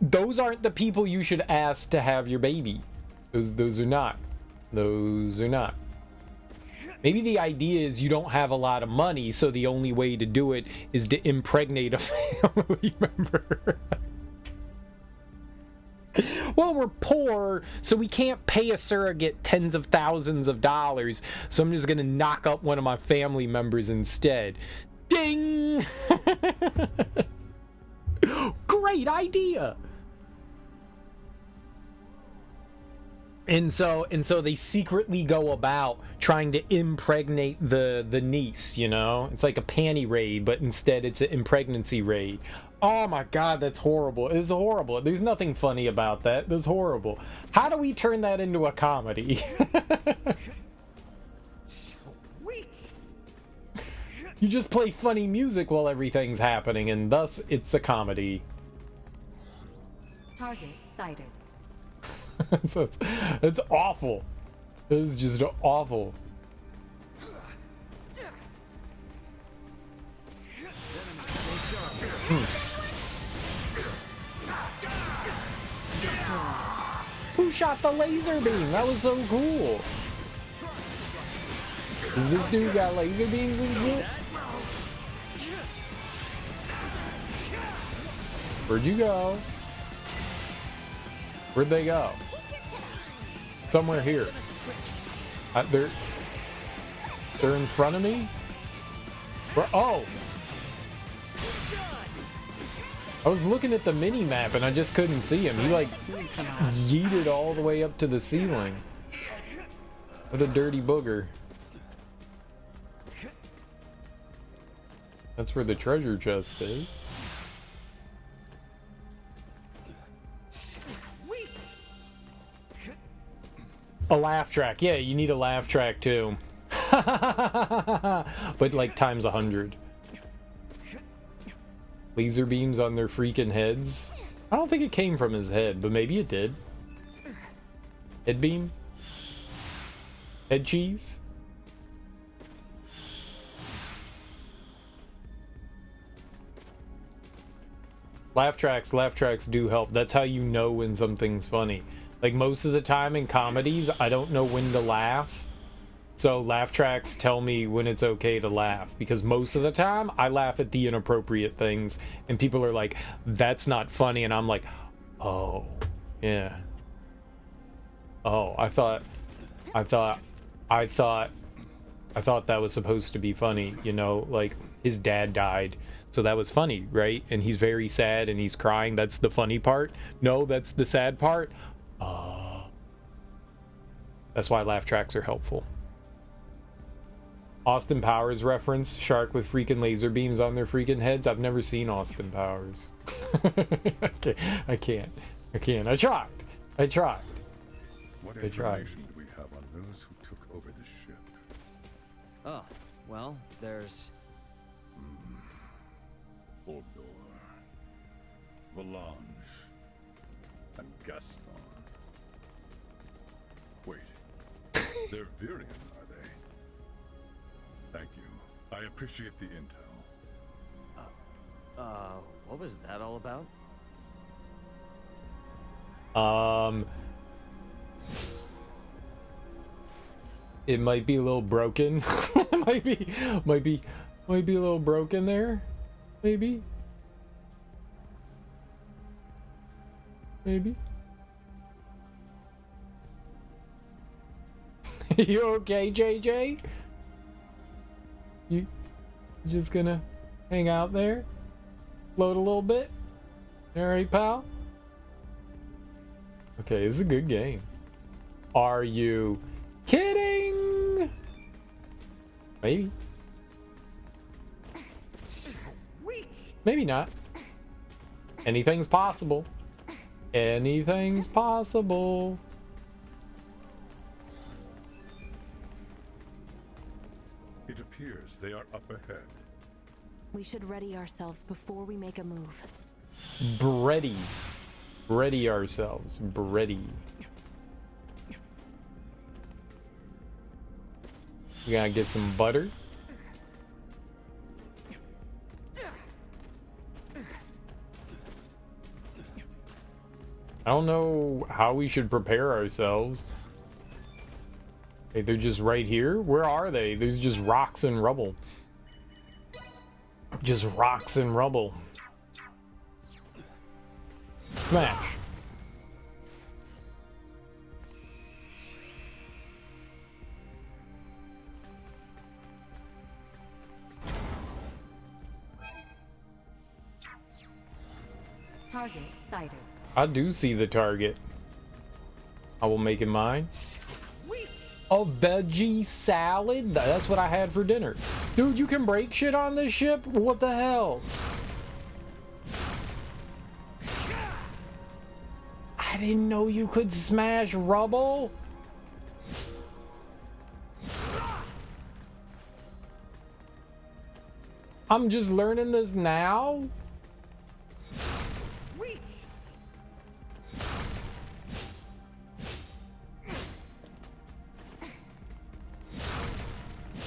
those aren't the people you should ask to have your baby. Those are not. Those are not. Maybe the idea is you don't have a lot of money, so the only way to do it is to impregnate a family member. Well, we're poor, so we can't pay a surrogate tens of thousands of dollars, so I'm just gonna knock up one of my family members instead. Ding! Great idea! And so they secretly go about trying to impregnate the niece, you know? It's like a panty raid, but instead it's an impregnancy raid. Oh my god, that's horrible. It's horrible. There's nothing funny about that. That's horrible. How do we turn that into a comedy? Sweet. You just play funny music while everything's happening, and thus it's a comedy. Target sighted. It's awful. It's just awful. Who shot the laser beam? That was so cool. Does this dude got laser beams and shit? Where'd you go? Where'd they go? Somewhere here. They're in front of me? Oh! I was looking at the mini-map and I just couldn't see him. He like yeeted all the way up to the ceiling. What a dirty booger. That's where the treasure chest is. A laugh track. Yeah, you need a laugh track too. But like times 100. Laser beams on their freaking heads. I don't think it came from his head, but maybe it did. Head beam? Head cheese? Laugh tracks do help. That's how you know when something's funny. Like most of the time in comedies, I don't know when to laugh. So laugh tracks tell me when it's okay to laugh, because most of the time I laugh at the inappropriate things and people are like, that's not funny, and I'm like, oh, yeah. Oh, I thought that was supposed to be funny, you know, like his dad died. So that was funny, right? And he's very sad and he's crying. That's the funny part. No, that's the sad part. That's why laugh tracks are helpful. Austin Powers reference, shark with freaking laser beams on their freaking heads. I've never seen Austin Powers. I can't. I tried. What information do we have on those who took over the ship? Oh, well, there's... Hodor, Valange, and Gaston. Wait, they're Virion, are they? Thank you. I appreciate the intel. What was that all about? It might be a little broken. might be a little broken there. Maybe. You okay, JJ? You just gonna hang out there? Float a little bit? Alright, pal? Okay, this is a good game. Are you kidding? Maybe. Sweet. Maybe not. Anything's possible. Anything's possible. It appears they are up ahead. We should ready ourselves before we make a move. Ready. Ready ourselves. Ready. We gotta get some butter. I don't know how we should prepare ourselves. Hey, they're just right here? Where are they? There's just rocks and rubble. Just rocks and rubble. Smash. Target sighted. I do see the target. I will make it mine. A veggie salad? That's what I had for dinner. Dude, you can break shit on this ship? What the hell? I didn't know you could smash rubble. I'm just learning this now?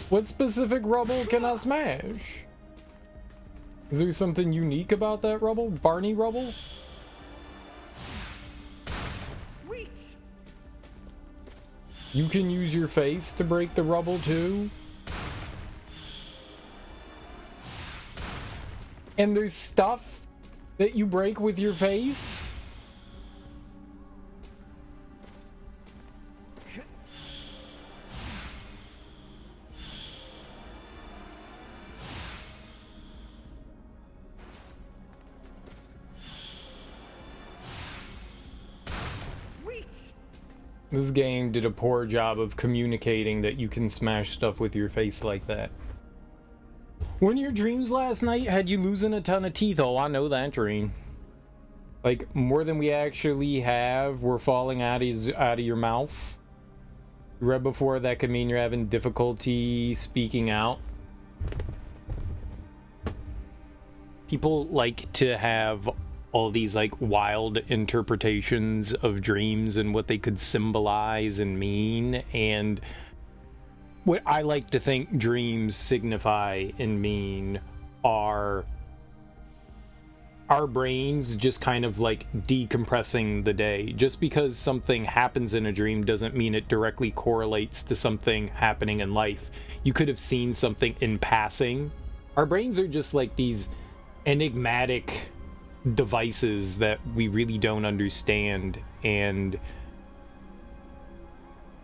What specific rubble can I smash? Is there something unique about that rubble? Barney rubble? You can use your face to break the rubble too? And there's stuff that you break with your face? This game did a poor job of communicating that you can smash stuff with your face like that. One of your dreams last night had you losing a ton of teeth. Oh, I know that dream. Like, more than we actually have were falling out of your mouth. You read before that could mean you're having difficulty speaking out. People like to have all these like wild interpretations of dreams and what they could symbolize and mean, and what I like to think dreams signify and mean are our brains just kind of like decompressing the day. Just because something happens in a dream doesn't mean it directly correlates to something happening in life. You could have seen something in passing. Our brains are just like these enigmatic devices that we really don't understand, and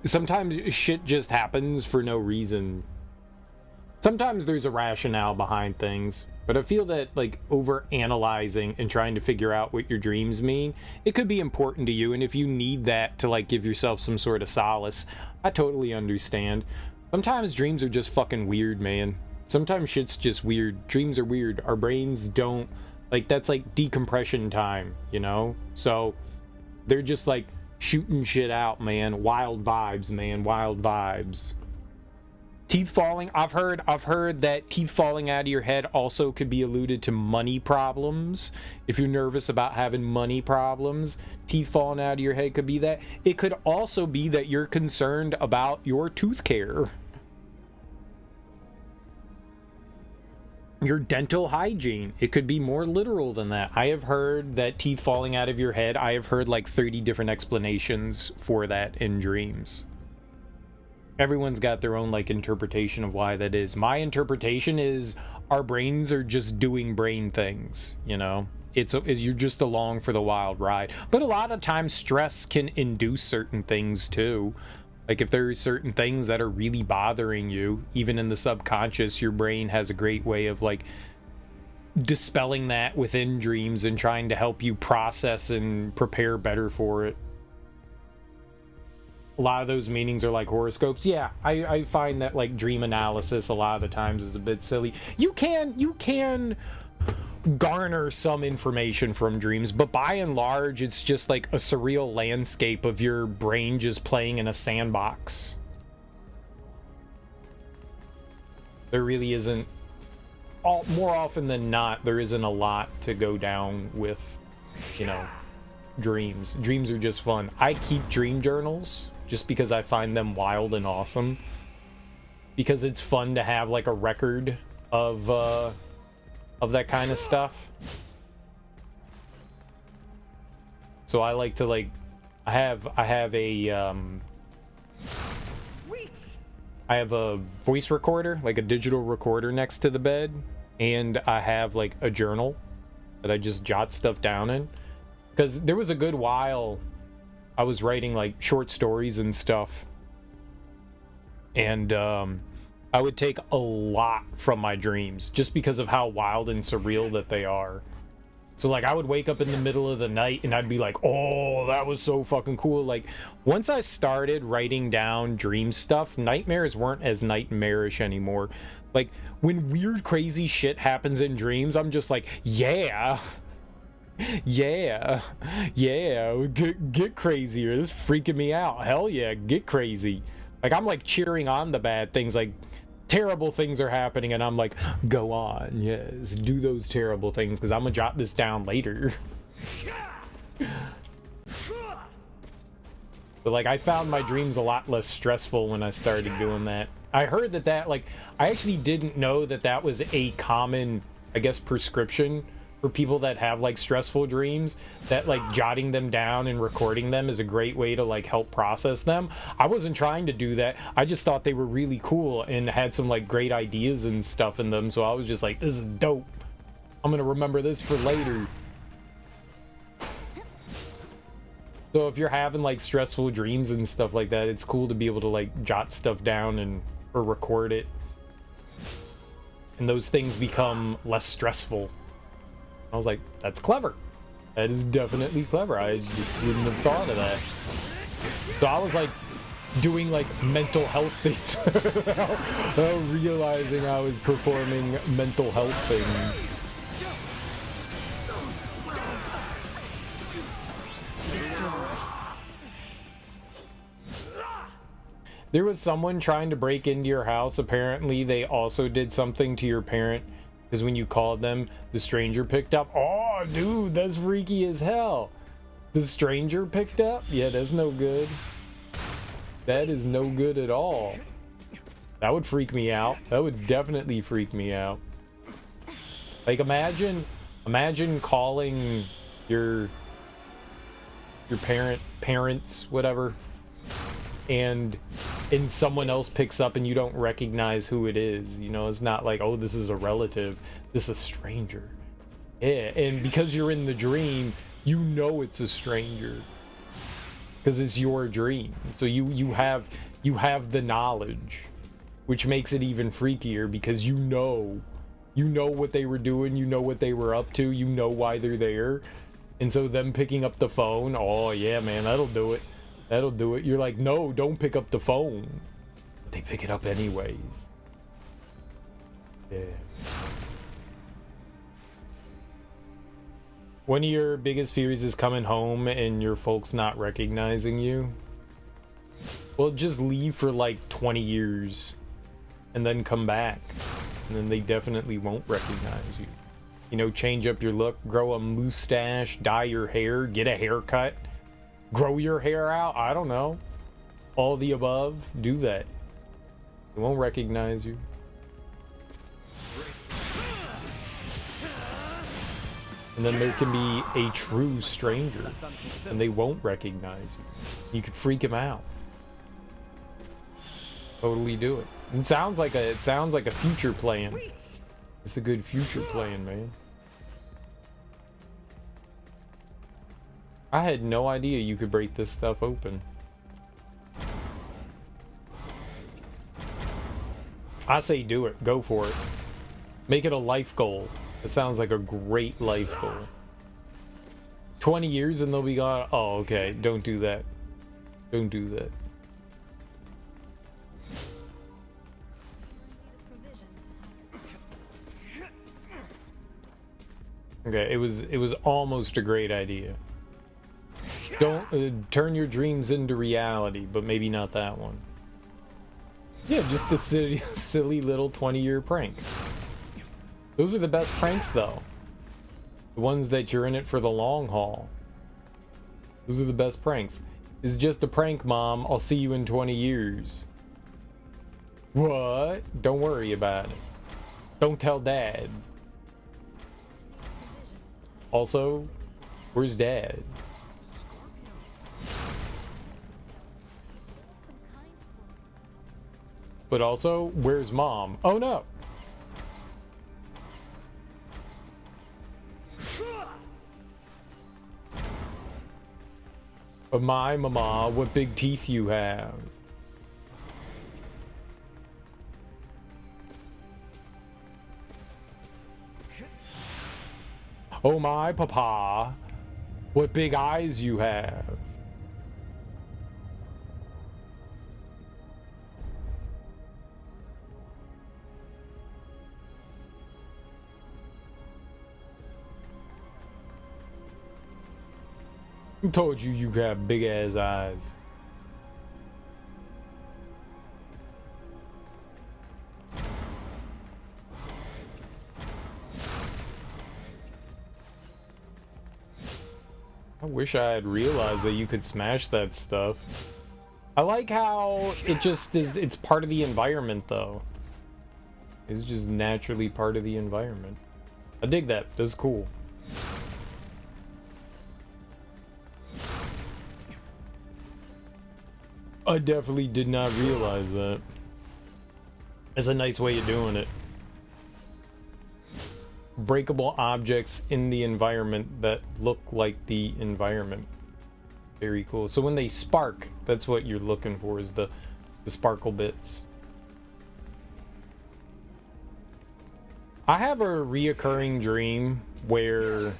sometimes shit just happens for no reason. Sometimes there's a rationale behind things, but I feel that like over analyzing and trying to figure out what your dreams mean, it could be important to you, and if you need that to like give yourself some sort of solace, I totally understand. Sometimes dreams are just fucking weird, man. Sometimes shit's just weird. Dreams are weird. Our brains don't like, that's like decompression time, you know? So they're just like shooting shit out, man. Wild vibes, man. Wild vibes. Teeth falling. I've heard that teeth falling out of your head also could be alluded to money problems. If you're nervous about having money problems, teeth falling out of your head could be that. It could also be that you're concerned about your tooth care. Your dental hygiene. It could be more literal than that. I have heard that teeth falling out of your head, I have heard like 30 different explanations for that in dreams. Everyone's got their own like interpretation of why that is. My interpretation is our brains are just doing brain things, you know? You're just along for the wild ride. But a lot of times stress can induce certain things too. Like if there are certain things that are really bothering you, even in the subconscious, your brain has a great way of like dispelling that within dreams and trying to help you process and prepare better for it. A lot of those meanings are like horoscopes. Yeah, I find that like dream analysis a lot of the times is a bit silly. You can garner some information from dreams, but by and large it's just like a surreal landscape of your brain just playing in a sandbox. There really isn't more often than not, there isn't a lot to go down with, you know, dreams. Dreams are just fun. I keep dream journals just because I find them wild and awesome. Because it's fun to have like a record of that kind of stuff. So I like to like, I have a voice recorder, like a digital recorder next to the bed, and I have like a journal that I just jot stuff down in. Because there was a good while I was writing like short stories and stuff, and I would take a lot from my dreams just because of how wild and surreal that they are. So like I would wake up in the middle of the night and I'd be like, oh, that was so fucking cool. Like once I started writing down dream stuff, nightmares weren't as nightmarish anymore. Like when weird crazy shit happens in dreams, I'm just like, yeah, get crazier. This is freaking me out. Hell yeah, get crazy. Like I'm like cheering on the bad things, like terrible things are happening and I'm like, go on, yes, do those terrible things because I'm gonna jot this down later. But like I found my dreams a lot less stressful when I started doing that. I heard that like I actually didn't know that was a common, I guess, prescription for people that have like stressful dreams, that like jotting them down and recording them is a great way to like help process them. I wasn't trying to do that. I just thought they were really cool and had some like great ideas and stuff in them. So I was just like, this is dope. I'm gonna remember this for later. So if you're having like stressful dreams and stuff like that, it's cool to be able to like jot stuff down and or record it. And those things become less stressful. I was like, that's clever. That is definitely clever. I wouldn't have thought of that. So I was like doing like mental health things without realizing I was performing mental health things. There was someone trying to break into your house. Apparently they also did something to your parent. Because when you called them, the stranger picked up. Oh, dude, that's freaky as hell. The stranger picked up? Yeah, that's no good. That is no good at all. That would freak me out. That would definitely freak me out. Like, imagine calling your parents, whatever, and someone else picks up and you don't recognize who it is. You know, it's not like, oh, this is a relative, this is a stranger. Yeah, and because you're in the dream, you know it's a stranger because it's your dream. So you have the knowledge, which makes it even freakier because you know what they were doing, you know what they were up to, you know why they're there. And so them picking up the phone, oh yeah, man, that'll do it. That'll do it. You're like, no, don't pick up the phone. But they pick it up anyways. Yeah. One of your biggest fears is coming home and your folks not recognizing you. Well, just leave for like 20 years and then come back. And then they definitely won't recognize you. You know, change up your look, grow a mustache, dye your hair, get a haircut. Grow your hair out. I don't know. All the above. Do that. They won't recognize you. And then there can be a true stranger, and they won't recognize you. You could freak them out. Totally do it. It sounds like a future plan. It's a good future plan, man. I had no idea you could break this stuff open. I say do it. Go for it. Make it a life goal. It sounds like a great life goal. 20 years and they'll be gone. Oh, okay. Don't do that. Don't do that. Okay, it was almost a great idea. Don't turn your dreams into reality, but maybe not that one. Yeah, just the silly little 20-year prank. Those are the best pranks, though. The ones that you're in it for the long haul. Those are the best pranks. It's just a prank, Mom. I'll see you in 20 years. What? Don't worry about it. Don't tell Dad. Also, where's Dad? But also, where's Mom? Oh no! But my mama, what big teeth you have. Oh my papa, what big eyes you have. Who told you you got big ass eyes? I wish I had realized that you could smash that stuff. I like how it just is, it's part of the environment though. It's just naturally part of the environment. I dig that. That's cool. I definitely did not realize that. It's a nice way of doing it. Breakable objects in the environment that look like the environment. Very cool. So when they spark, that's what you're looking for, is the sparkle bits. I have a reoccurring dream where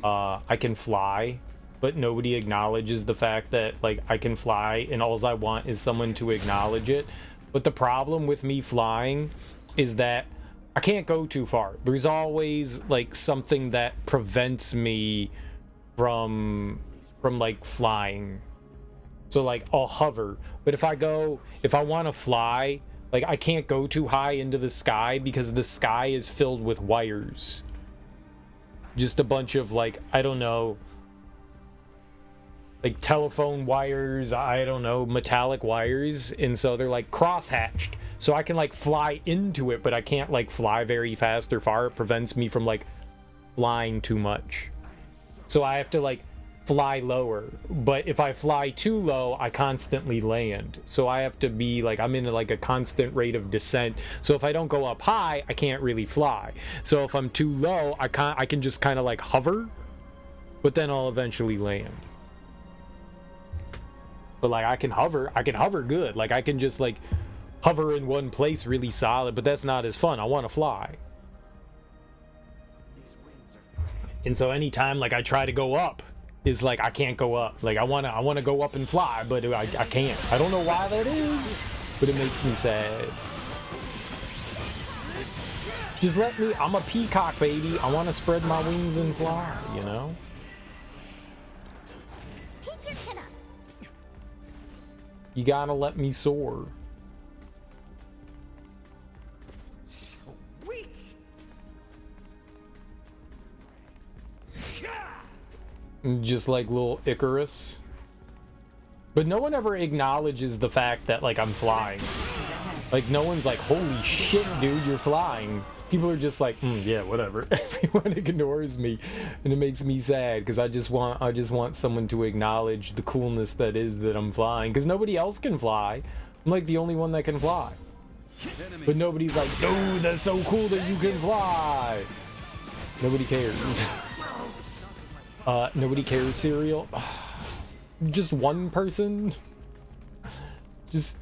I can fly, but nobody acknowledges the fact that like I can fly, and all I want is someone to acknowledge it. But the problem with me flying is that I can't go too far. There's always like something that prevents me from like flying. So like I'll hover, but if I want to fly, like I can't go too high into the sky because the sky is filled with wires. Just a bunch of like, I don't know, like telephone wires, I don't know, metallic wires, and so they're like cross-hatched. So I can like fly into it, but I can't like fly very fast or far. It prevents me from like flying too much. So I have to like fly lower, but if I fly too low, I constantly land. So I have to be like, I'm in like a constant rate of descent. So if I don't go up high, I can't really fly. So if I'm too low, I can just kind of like hover, but then I'll eventually land. But like I can hover good. Like I can just like hover in one place really solid, but that's not as fun. I want to fly. And so anytime like I try to go up, is like I can't go up. Like I want to go up and fly, but I can't. I don't know why that is, but it makes me sad. Just let me, I'm a peacock, baby. I want to spread my wings and fly, you know? You gotta let me soar. Sweet. Just like little Icarus. But no one ever acknowledges the fact that like I'm flying. Like no one's like, holy shit, dude, you're flying. People are just like, yeah, whatever. Everyone ignores me, and it makes me sad because I just want someone to acknowledge the coolness that is that I'm flying, because nobody else can fly. I'm like the only one that can fly. But nobody's like, dude, that's so cool that you can fly. Nobody cares. Nobody cares, Serial. Just one person. Just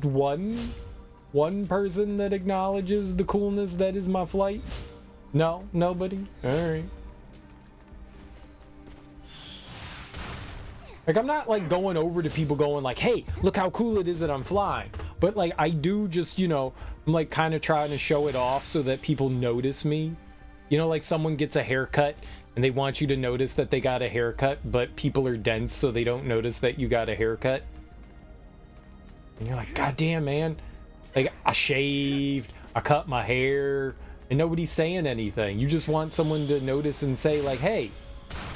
one person that acknowledges the coolness that is my flight? No, nobody. All right. Like I'm not like going over to people going like, hey, look how cool it is that I'm flying. But like I do just, you know, I'm like kind of trying to show it off so that people notice me. You know, like someone gets a haircut and they want you to notice that they got a haircut, but people are dense so they don't notice that you got a haircut. And you're like, God damn, man. Like I shaved, I cut my hair, And nobody's saying anything. You just want someone to notice and say, like, hey,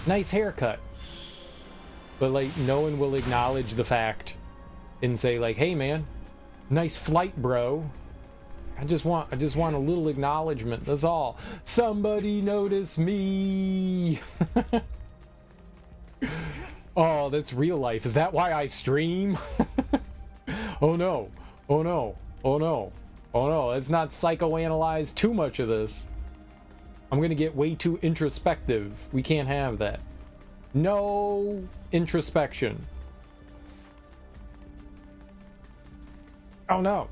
nice haircut. But, like, no one will acknowledge the fact and say, like, hey, man, nice flight, bro. I just want a little acknowledgement. That's all. Somebody notice me. Oh, that's real life. Is that why I stream? Oh no. Oh no. Oh no. Oh no. Let's not psychoanalyze too much of this. I'm gonna get way too introspective. We can't have that. No introspection. Oh no.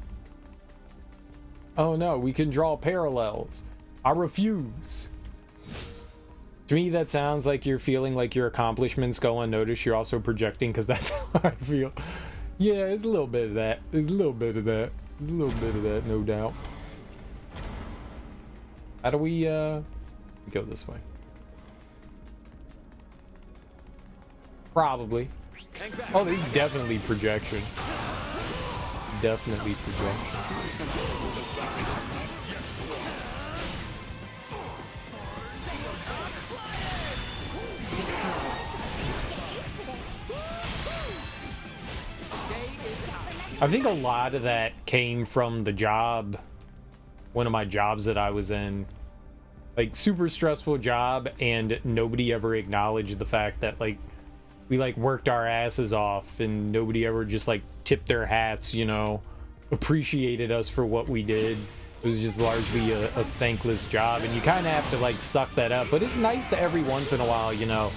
Oh no, we can draw parallels. I refuse. To me, that sounds like you're feeling like your accomplishments go unnoticed. You're also projecting, because that's how I feel. Yeah, it's a little bit of that. There's a little bit of that. There's a little bit of that, no doubt. How do we go this way? Probably. Oh, this is definitely projection. Definitely projection. I think a lot of that came from the job, one of my jobs that I was in. Like, super stressful job, and nobody ever acknowledged the fact that, like, we, like, worked our asses off, and nobody ever just, like, tipped their hats, you know, appreciated us for what we did. It was just largely a thankless job, and you kind of have to, like, suck that up. But it's nice to every once in a while, you know,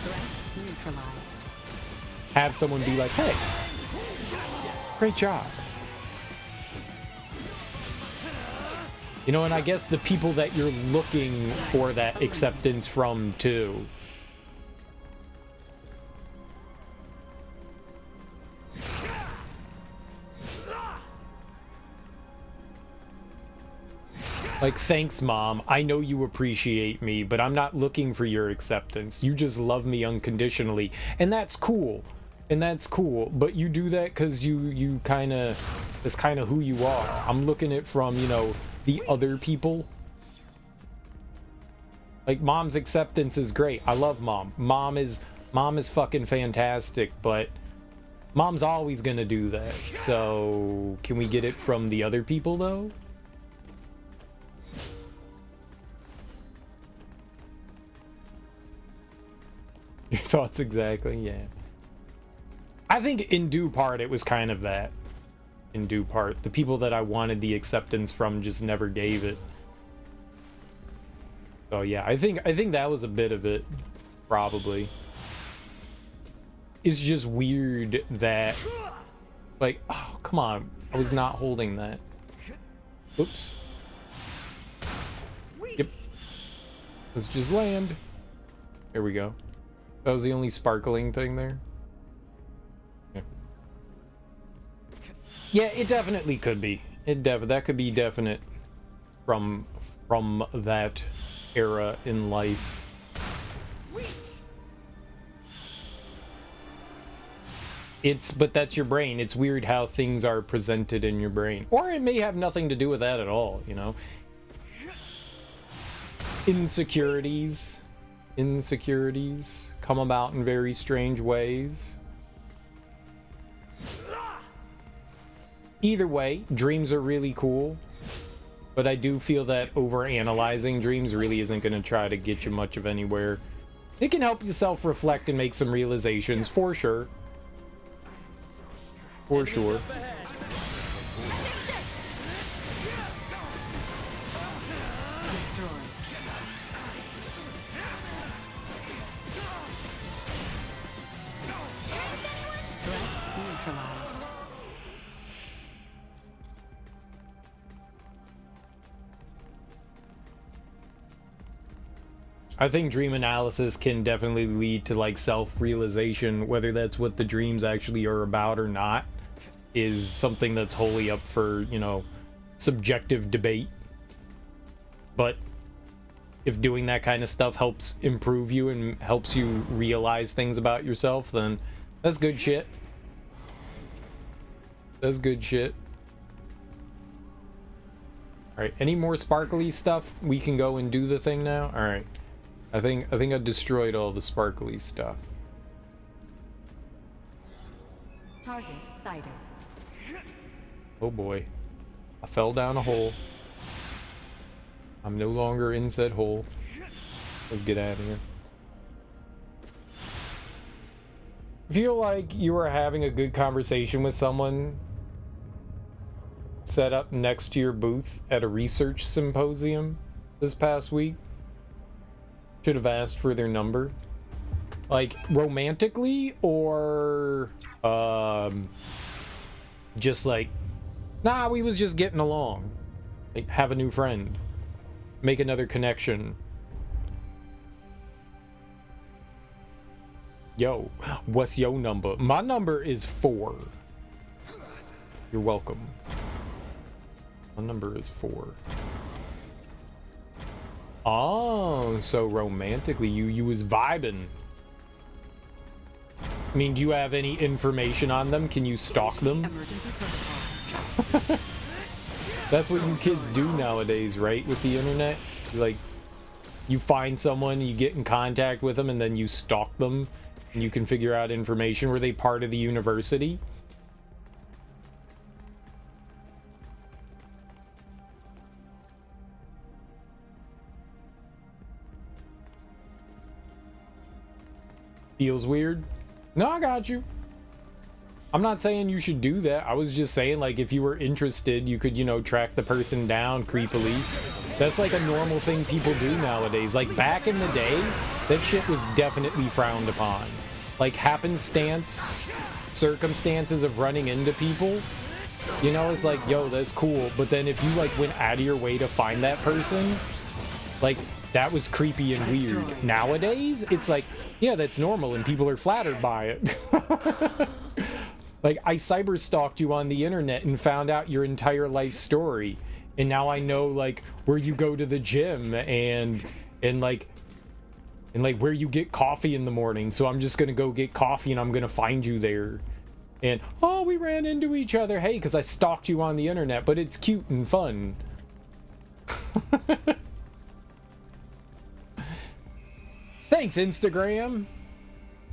have someone be like, hey, great job. You know, and I guess the people that you're looking for that acceptance from, too. Like, thanks, Mom. I know you appreciate me, but I'm not looking for your acceptance. You just love me unconditionally. And that's cool. And that's cool. But you do that because you kind of... That's kind of who you are. I'm looking at it from, you know, the other people. Like, Mom's acceptance is great. I love Mom. Mom is fucking fantastic, but Mom's always gonna do that. So, can we get it from the other people, though? Your thoughts exactly, yeah. I think in due part it was kind of that. In due part. The people that I wanted the acceptance from just never gave it. So yeah, I think that was a bit of it. Probably. It's just weird that, like, oh, come on. I was not holding that. Oops. Yep. Let's just land. There we go. That was the only sparkling thing there. Yeah, it definitely could be. That could be definite from that era in life. But that's your brain. It's weird how things are presented in your brain. Or it may have nothing to do with that at all, you know? Insecurities come about in very strange ways. Either way, dreams are really cool, but I do feel that over-analyzing dreams really isn't going to try to get you much of anywhere. It can help you self-reflect and make some realizations, for sure. For sure. I think dream analysis can definitely lead to, like, self-realization. Whether that's what the dreams actually are about or not is something that's wholly up for, you know, subjective debate. But if doing that kind of stuff helps improve you and helps you realize things about yourself, then that's good shit. That's good shit. Alright, any more sparkly stuff? We can go and do the thing now? Alright. I think I destroyed all the sparkly stuff. Target sighted. Oh boy. I fell down a hole. I'm no longer in said hole. Let's get out of here. Feel like you were having a good conversation with someone set up next to your booth at a research symposium this past week? Should have asked for their number. Like, romantically, or just like, nah, we was just getting along. Like, have a new friend. Make another connection. Yo, what's your number? My number is 4. You're welcome. My number is 4. Oh, so romantically, you was vibing. I mean, do you have any information on them? Can you stalk them? That's what you kids do nowadays, right? With the internet? Like, you find someone, you get in contact with them, and then you stalk them, and you can figure out information. Were they part of the university? Feels weird? No, I got you. I'm not saying you should do that. I was just saying, like, if you were interested, you could, you know, track the person down creepily. That's like a normal thing people do nowadays. Like, back in the day, that shit was definitely frowned upon. Like, happenstance, circumstances of running into people, you know, it's like, yo, that's cool. But then if you, like, went out of your way to find that person, like, that was creepy and weird. Nowadays, it's like, yeah, that's normal, and people are flattered by it. Like, I cyber stalked you on the internet and found out your entire life story, and now I know, like, where you go to the gym and like where you get coffee in the morning. So I'm just gonna go get coffee and I'm gonna find you there. And oh, we ran into each other. Hey, because I stalked you on the internet, but it's cute and fun. Thanks, Instagram,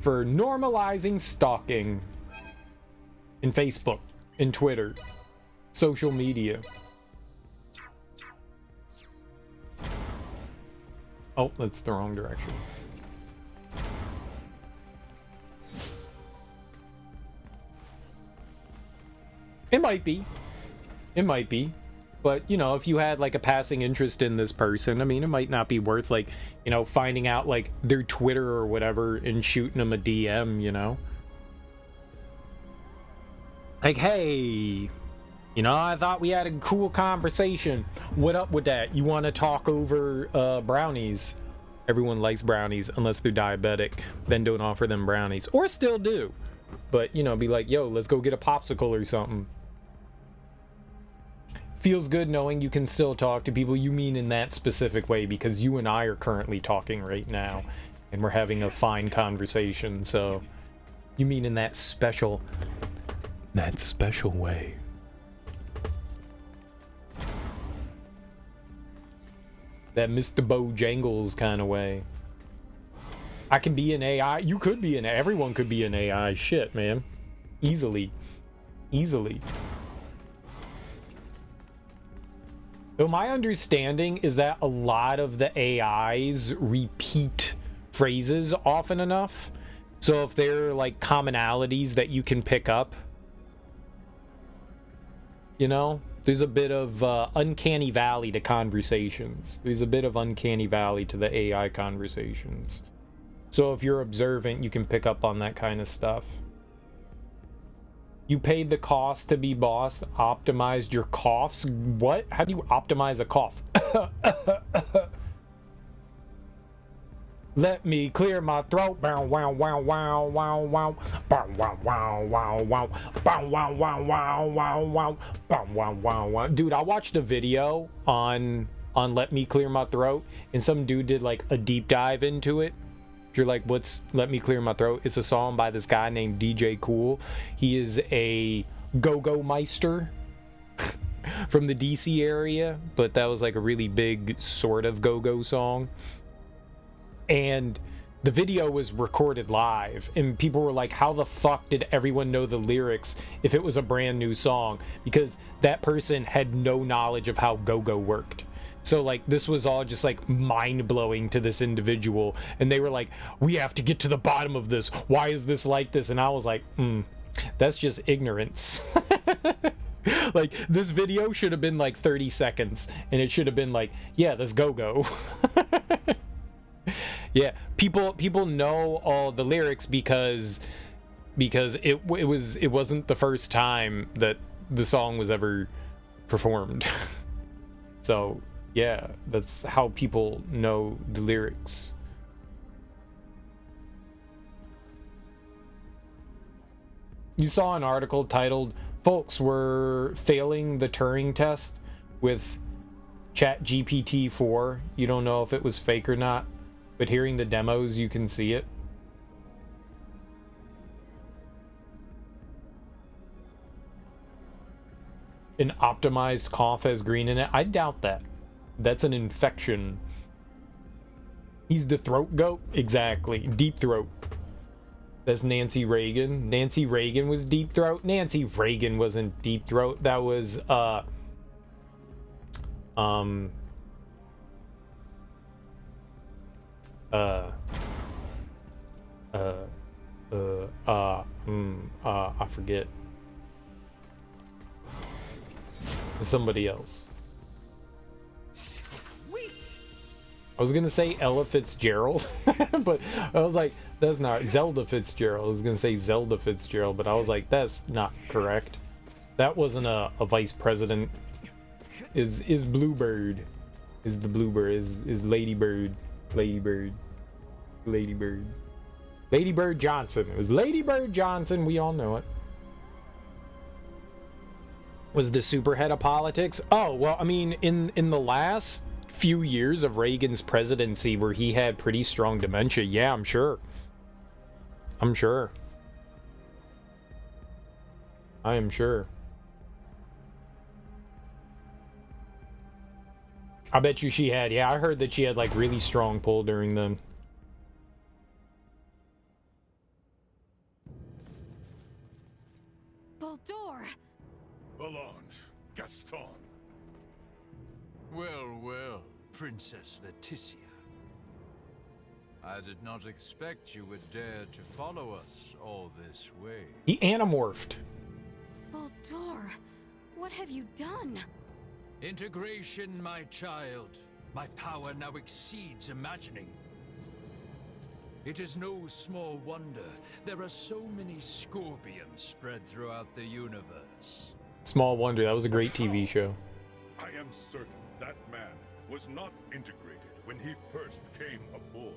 for normalizing stalking in Facebook, in Twitter, social media. Oh, that's the wrong direction. It might be. It might be. But, you know, if you had, like, a passing interest in this person, I mean, it might not be worth, like, you know, finding out, like, their Twitter or whatever and shooting them a DM, you know? Like, hey, you know, I thought we had a cool conversation. What up with that? You want to talk over brownies? Everyone likes brownies unless they're diabetic. Then don't offer them brownies. Or still do. But, you know, be like, yo, let's go get a popsicle or something. Feels good knowing you can still talk to people you mean in that specific way, because you and I are currently talking right now and we're having a fine conversation. So you mean in that special way. That Mr. Bojangles kind of way. I can be an AI. You could be an. Everyone could be an AI. Shit, man. Easily. Though my understanding is that a lot of the AIs repeat phrases often enough. So if there are, like, commonalities that you can pick up, you know, there's a bit of uncanny valley to conversations. There's a bit of uncanny valley to the AI conversations. So if you're observant, you can pick up on that kind of stuff. You paid the cost to be boss, optimized your coughs. What? How do you optimize a cough? Let me clear my throat. Bow wow wow wow wow wow. Bow wow wow wow wow. Bow wow wow wow wow wow. Bow wow wow wow. Dude, I watched a video on Let Me Clear My Throat, and some dude did, like, a deep dive into it. If you're like, what's Let Me Clear My Throat? It's a song by this guy named DJ Cool. He is a go-go meister. from the DC area, but that was like a really big sort of go-go song. And the video was recorded live, and people were like, how the fuck did everyone know the lyrics if it was a brand new song? Because that person had no knowledge of how go-go worked. So like this was all just like mind-blowing to this individual, and they were like, we have to get to the bottom of this. Why is this like this? And I was like, that's just ignorance. Like, this video should have been like 30 seconds, and it should have been like, yeah, this go-go. Yeah, people know all the lyrics because it wasn't the first time that the song was ever performed. So yeah, that's how people know the lyrics. You saw an article titled, "Folks, we're failing the Turing test with ChatGPT 4. You don't know if it was fake or not, but hearing the demos, you can see it." An optimized cough has green in it. I doubt that. That's an infection. He's the throat goat? Exactly. Deep throat. That's Nancy Reagan. Nancy Reagan was deep throat. Nancy Reagan wasn't deep throat. That was I forget. Somebody else. Sweet. I was gonna say Ella Fitzgerald, but I was like, that's not Zelda Fitzgerald. I was gonna say Zelda Fitzgerald, but I was like, that's not correct. That wasn't a vice president. Is Bluebird? Is the Bluebird? Is Ladybird? Ladybird Johnson. It was Lady Bird Johnson. We all know it. Was the superhead of politics? Oh, well, I mean, in the last few years of Reagan's presidency where he had pretty strong dementia, yeah, I'm sure. I am sure. I bet you she had. Yeah, I heard that she had like really strong pull during them. Baldur! Belange, Gaston. Well, well, Princess Leticia. I did not expect you would dare to follow us all this way. He anamorphed. Baldur, what have you done? Integration, my child. My power now exceeds imagining. It is no small wonder there are so many Scorpions spread throughout the universe. Small wonder, that was a great TV show. I am certain that man was not integrated when he first came aboard.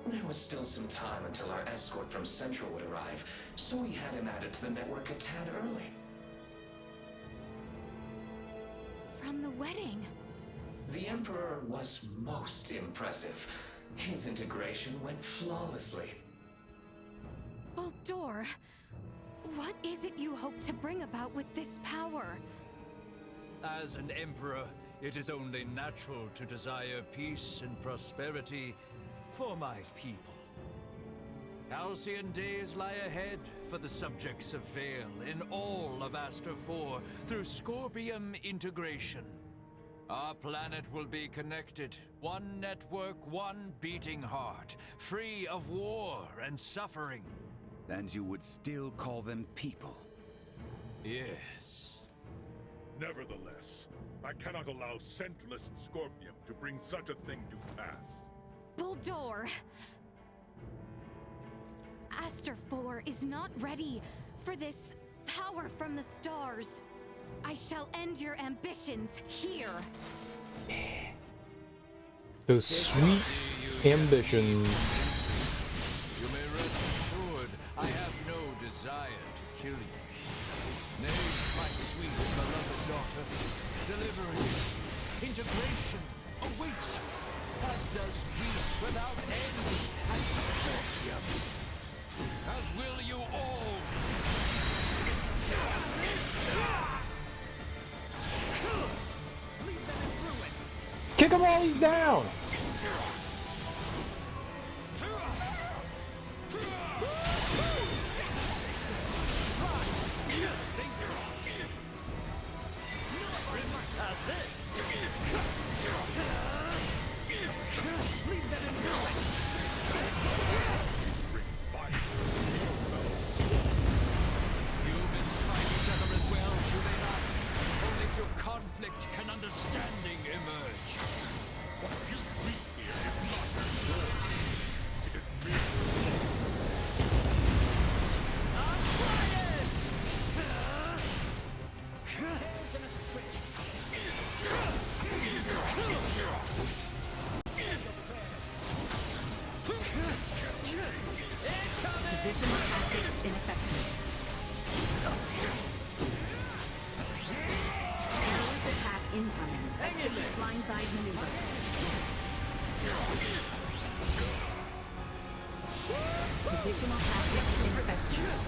There was still some time until our escort from Central would arrive, so we had him added to the network a tad early. From the wedding. The Emperor was most impressive. His integration went flawlessly. Baldur, what is it you hope to bring about with this power? As an emperor, it is only natural to desire peace and prosperity for my people. Halcyon days lie ahead for the subjects of Vale in all of Aster 4 through Scorpium integration. Our planet will be connected, one network, one beating heart, free of war and suffering. And you would still call them people? Yes. Nevertheless, I cannot allow Centralist Scorpium to bring such a thing to pass. Baldur! Aster 4 is not ready for this power from the stars. I shall end your ambitions here. Those sweet ambitions. You may rest assured, I have no desire to kill you. Nay, my sweet beloved daughter, deliverance, integration awaits you, as does peace without end at Scorpium. As will you all. kick him while he's down. Conflict can understanding emerge. What you read here is not your word. It is me. I'm quiet! Positional tactics ineffective. Attack incoming. Execute blindside maneuver. Positional tactics ineffective.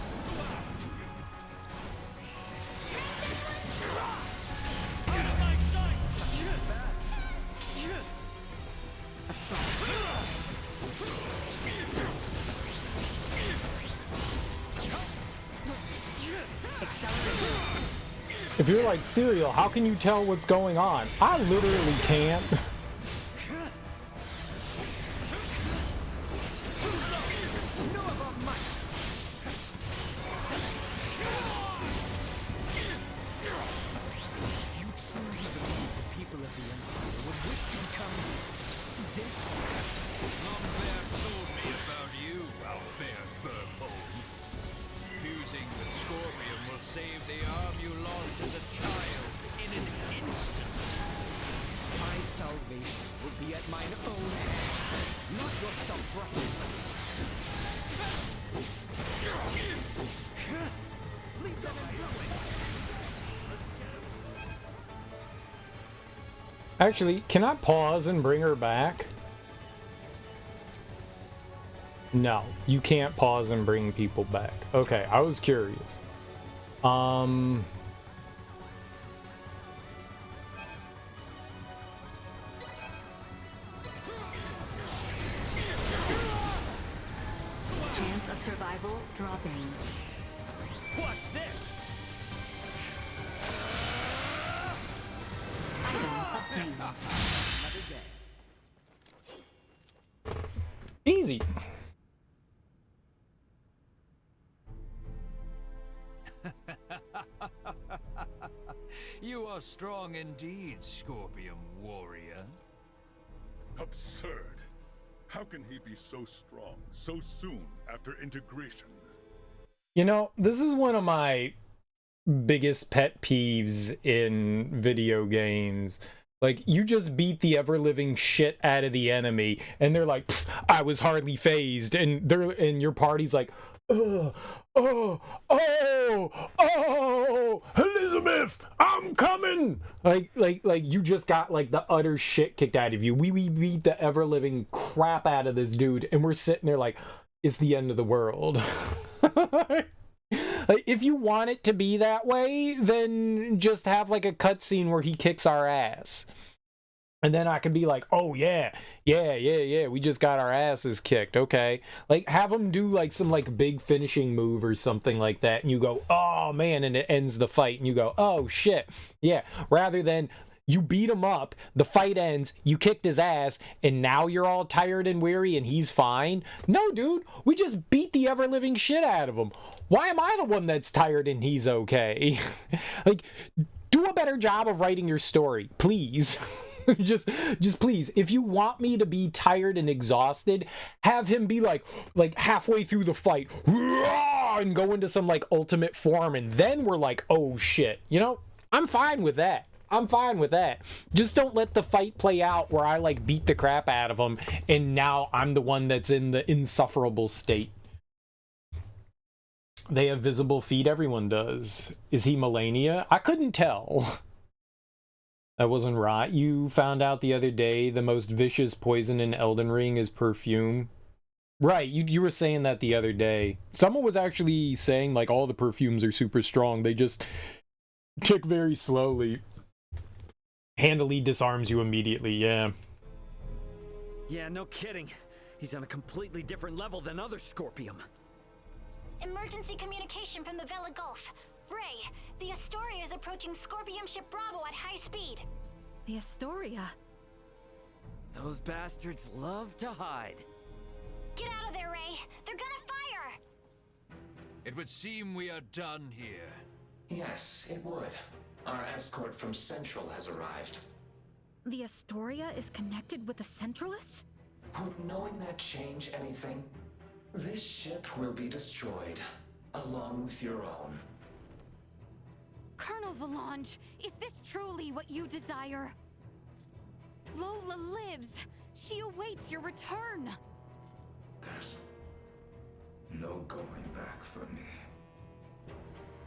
Out of my sight! If you're like Serial, how can you tell what's going on? I literally can't. Actually, can I pause and bring her back? No, you can't pause and bring people back. Okay, I was curious. Chance of survival dropping. What's this? Another day. Easy. You are strong indeed, Scorpion Warrior. Absurd. How can he be so strong so soon after integration? You know, this is one of my biggest pet peeves in video games. Like, you just beat the ever-living shit out of the enemy, and they're like, I was hardly phased, and your party's like, oh, Elizabeth, I'm coming. Like you just got like the utter shit kicked out of you. We beat the ever-living crap out of this dude, and we're sitting there like, it's the end of the world. Like, if you want it to be that way, then just have like a cutscene where he kicks our ass. And then I can be like, oh yeah, we just got our asses kicked, okay? Like, have him do like some like big finishing move or something like that, and you go, oh man, and it ends the fight, and you go, oh shit, yeah. Rather than you beat him up, the fight ends, you kicked his ass, and now you're all tired and weary and he's fine. No, dude, we just beat the ever-living shit out of him. Why am I the one that's tired and he's okay? Like, do a better job of writing your story, please. just please, if you want me to be tired and exhausted, have him be like halfway through the fight and go into some like ultimate form, and then we're like, oh shit, you know, I'm fine with that. Just don't let the fight play out where I like beat the crap out of him and now I'm the one that's in the insufferable state. They have visible feet, everyone does. Is he Melania? I couldn't tell. That wasn't right. You found out the other day the most vicious poison in Elden Ring is perfume. Right, you were saying that the other day. Someone was actually saying like all the perfumes are super strong. They just tick very slowly. handily disarms you immediately, yeah. Yeah, no kidding. He's on a completely different level than other Scorpium. Emergency communication from the Vela Gulf. Ray, the Astoria is approaching Scorpium ship Bravo at high speed. The Astoria? Those bastards love to hide. Get out of there, Ray. They're gonna fire! It would seem we are done here. Yes, it would. Our escort from Central has arrived. The Astoria is connected with the Centralists? Would knowing that change anything? This ship will be destroyed, along with your own. Colonel Valange, is this truly what you desire? Lola lives. She awaits your return. There's no going back for me.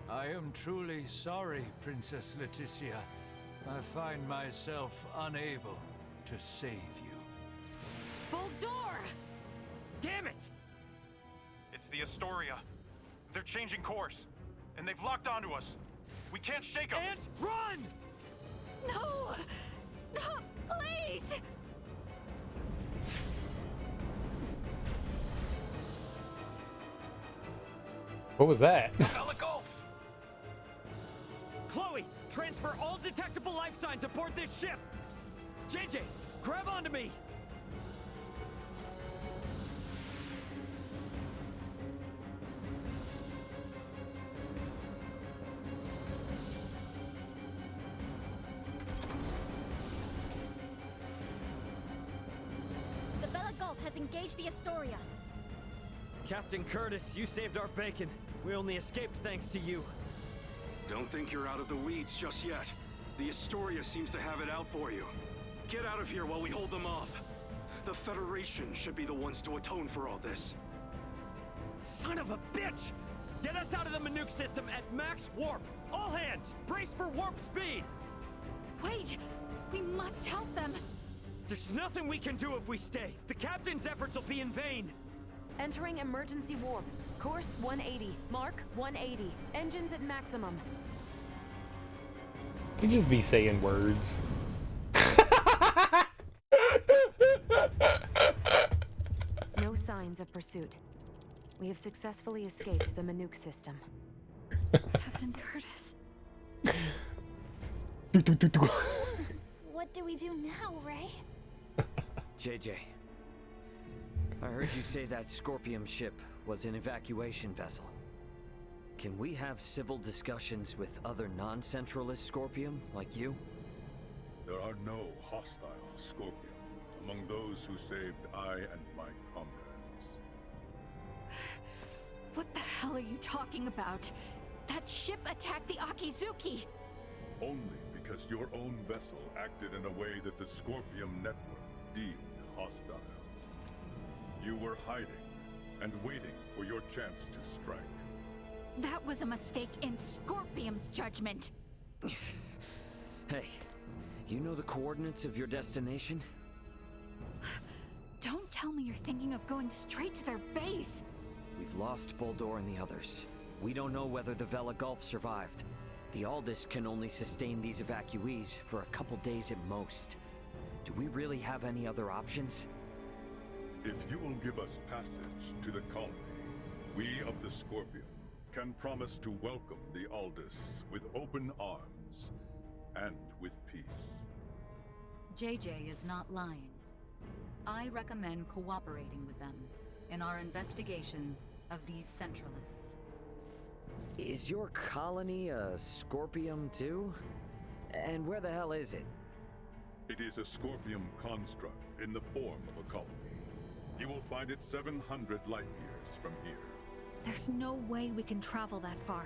I am truly sorry, Princess Leticia. I find myself unable to save you. Boldor! Damn it! It's the Astoria. They're changing course, and they've locked onto us. We can't shake them. And run! No! Stop, please! What was that? Vela Gulf! Chloe, transfer all detectable life signs aboard this ship! JJ, grab onto me! The Vela Gulf has engaged the Astoria. Captain Curtis, you saved our bacon. We only escaped thanks to you. Don't think you're out of the weeds just yet. The Astoria seems to have it out for you. Get out of here while we hold them off. The Federation should be the ones to atone for all this. Son of a bitch! Get us out of the Manuke system at max warp! All hands, brace for warp speed! Wait! We must help them! There's nothing we can do if we stay. The captain's efforts will be in vain. Entering emergency warp. Course 180. Mark 180. Engines at maximum. You just be saying words. No signs of pursuit. We have successfully escaped the Manuke system. Captain Curtis. What do we do now, Ray? JJ, I heard you say that Scorpium ship was an evacuation vessel. Can we have civil discussions with other non-Centralist Scorpium, like you? There are no hostile Scorpium among those who saved I and my comrades. What the hell are you talking about? That ship attacked the Akizuki! Only because your own vessel acted in a way that the Scorpium network deemed hostile. You were hiding and waiting for your chance to strike. That was a mistake in Scorpium's judgment. Hey, you know the coordinates of your destination? Don't tell me you're thinking of going straight to their base. We've lost Boldor and the others. We don't know whether the Vela Gulf survived. The Aldous can only sustain these evacuees for a couple days at most. Do we really have any other options? If you will give us passage to the colony, we of the Scorpion can promise to welcome the Aldous with open arms and with peace. JJ is not lying. I recommend cooperating with them in our investigation of these Centralists. Is your colony a Scorpium too? And where the hell is it? It is a Scorpium construct in the form of a colony. You will find it 700 light years from here. There's no way we can travel that far.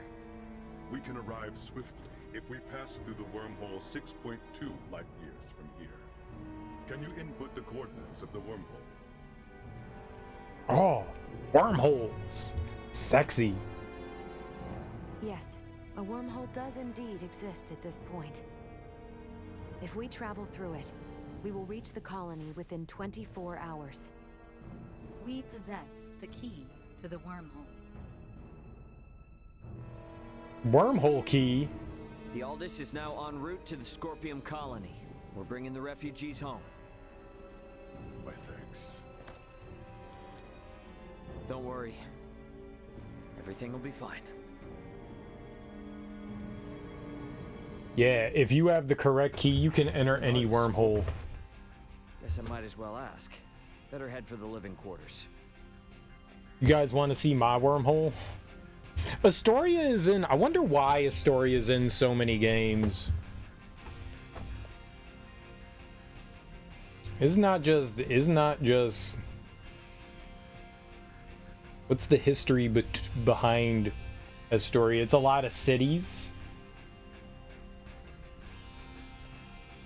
We can arrive swiftly if we pass through the wormhole 6.2 light years from here. Can you input the coordinates of the wormhole? Oh, wormholes. Sexy. Yes, a wormhole does indeed exist at this point. If we travel through it, we will reach the colony within 24 hours. We possess the key to the wormhole. Wormhole key? The Aldous is now en route to the Scorpium colony. We're bringing the refugees home. My thanks. Don't worry. Everything will be fine. Yeah, if you have the correct key, you can enter any wormhole. Guess I might as well ask. Better head for the living quarters. You guys want to see my wormhole? Astoria is in... I wonder why Astoria is in so many games. It's not just... What's the history behind Astoria? It's a lot of cities.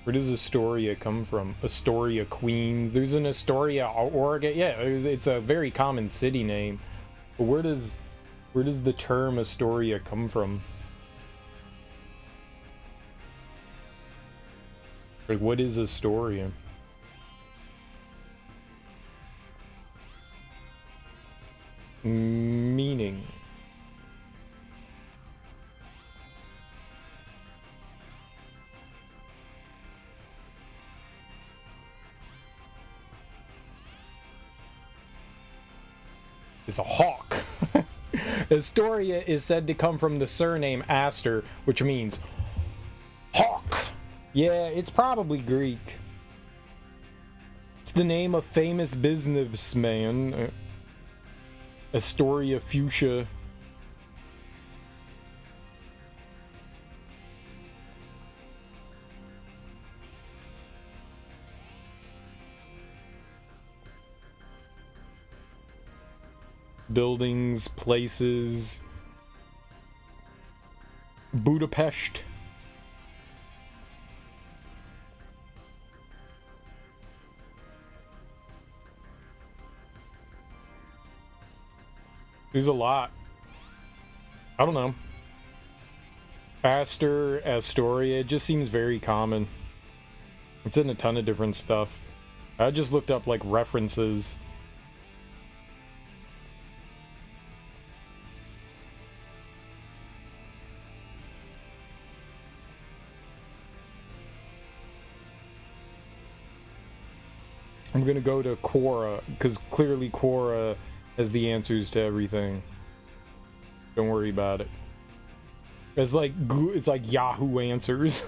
Where does Astoria come from? Astoria, Queens. There's an Astoria, Oregon. Yeah, it's a very common city name. But where does the term Astoria come from? Like, what is Astoria? Meaning. Is a hawk. Astoria is said to come from the surname Astor, which means hawk. Yeah, it's probably Greek. It's the name of famous businessman Astoria Fuchsia. Buildings, places. Budapest. There's a lot. I don't know. Astor, Astoria, it just seems very common. It's in a ton of different stuff. I just looked up like references. I'm gonna go to Quora, because clearly Quora has the answers to everything. Don't worry about it. It's like Yahoo Answers.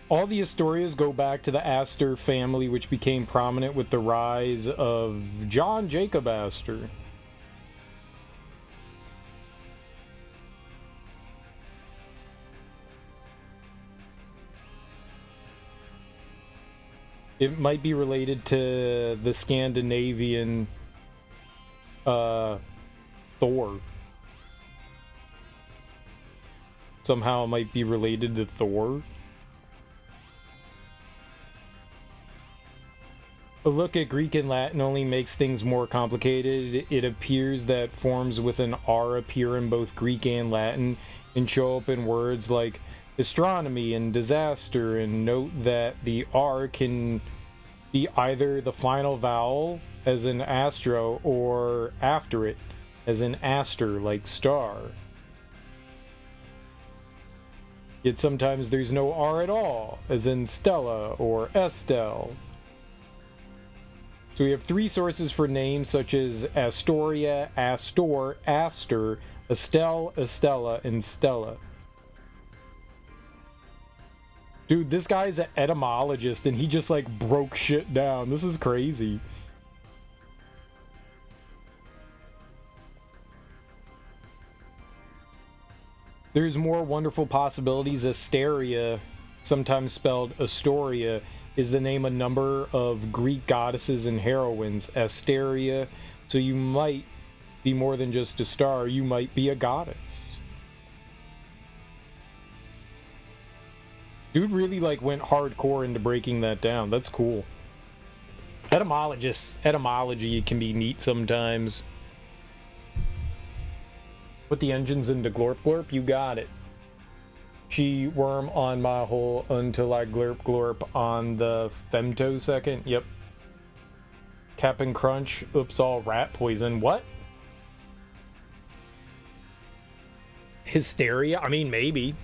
All the Astorias go back to the Astor family, which became prominent with the rise of John Jacob Astor. It might be related to the Scandinavian Thor. Somehow it might be related to Thor. A look at Greek and Latin only makes things more complicated. It appears that forms with an R appear in both Greek and Latin and show up in words like astronomy and disaster, and note that the R can be either the final vowel, as in astro, or after it, as in aster, like star. Yet sometimes there's no R at all, as in Stella or Estelle. So we have three sources for names such as Astoria, Astor, Aster, Estelle, Estella, and Stella. Dude, this guy's an etymologist and he just like broke shit down. This is crazy. There's more wonderful possibilities. Asteria, sometimes spelled Astoria, is the name of a number of Greek goddesses and heroines. Asteria, so you might be more than just a star, you might be a goddess. Dude really like went hardcore into breaking that down. That's cool. Etymology can be neat sometimes. Put the engines into Glorp Glorp, you got it. crunchy worm on my hole until I glurp glorp on the femtosecond. Yep. Cap'n Crunch. Oops, all rat poison. What? Hysteria? I mean, maybe.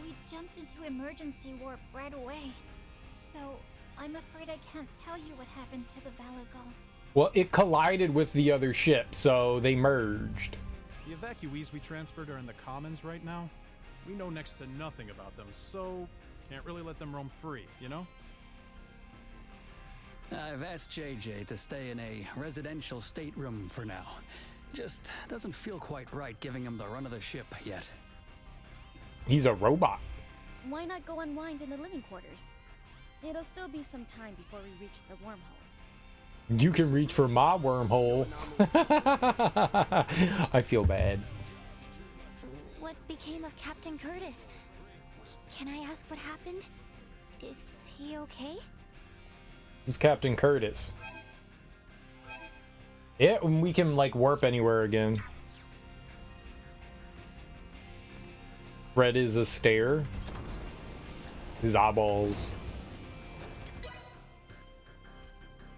We jumped into emergency warp right away. So, I'm afraid I can't tell you what happened to the Valagolf. Well, it collided with the other ship, so they merged. The evacuees we transferred are in the Commons right now. We know next to nothing about them, so can't really let them roam free, you know? I've asked JJ to stay in a residential stateroom for now. Just doesn't feel quite right giving him the run of the ship yet. He's a robot. Why not go unwind in the living quarters? It'll still be some time before we reach the wormhole. You can reach for my wormhole. I feel bad. What became of Captain Curtis? Can I ask what happened? Is he okay? Who's Captain Curtis? Yeah, we can like warp anywhere again. Red is a stare. His eyeballs.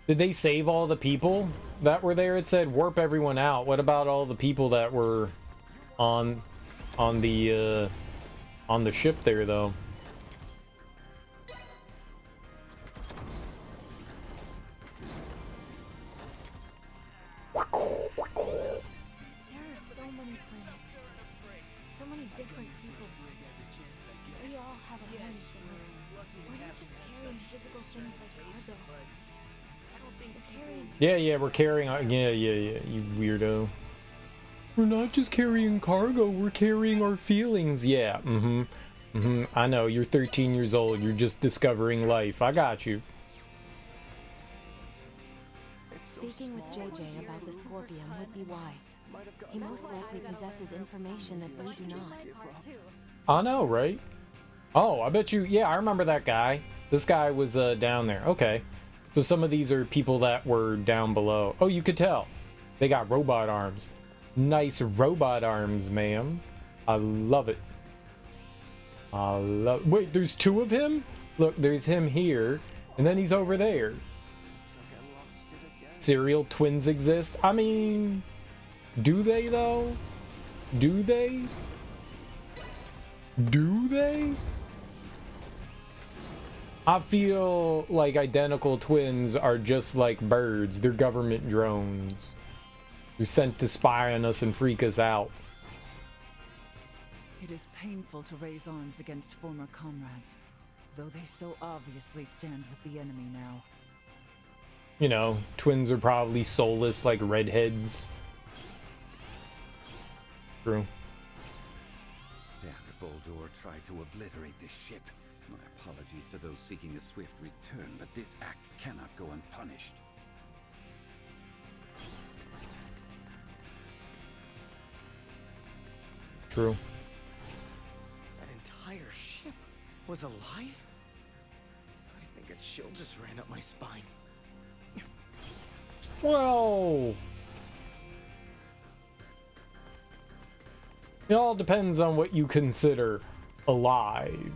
Did they save all the people that were there? It said warp everyone out. What about all the people that were on the ship there though? There are so many planets. So many different people. We all have a home somewhere. We're not just carrying physical things like cargo. Yeah, we're carrying. Yeah, you weirdo. We're not just carrying cargo. We're carrying our feelings. Yeah. I know. You're 13 years old. You're just discovering life. I got you. Speaking with JJ about the Scorpion would be wise. He most likely possesses information that we do not. I know, right? Oh, I bet you. Yeah, I remember that guy. This guy was down there. Okay. So some of these are people that were down below. Oh, you could tell. They got robot arms. Nice robot arms, ma'am. I love it. Wait, there's two of him? Look, there's him here, and then he's over there. Serial twins exist? I mean, do they though? Do they? Do they? I feel like identical twins are just like birds. They're government drones. They're sent to spy on us and freak us out. It is painful to raise arms against former comrades, though they so obviously stand with the enemy now. You know, twins are probably soulless like redheads. True. Damn, the Boldor tried to obliterate this ship. My apologies to those seeking a swift return, but this act cannot go unpunished. True. That entire ship was alive? I think a chill just ran up my spine. Whoa! It all depends on what you consider alive.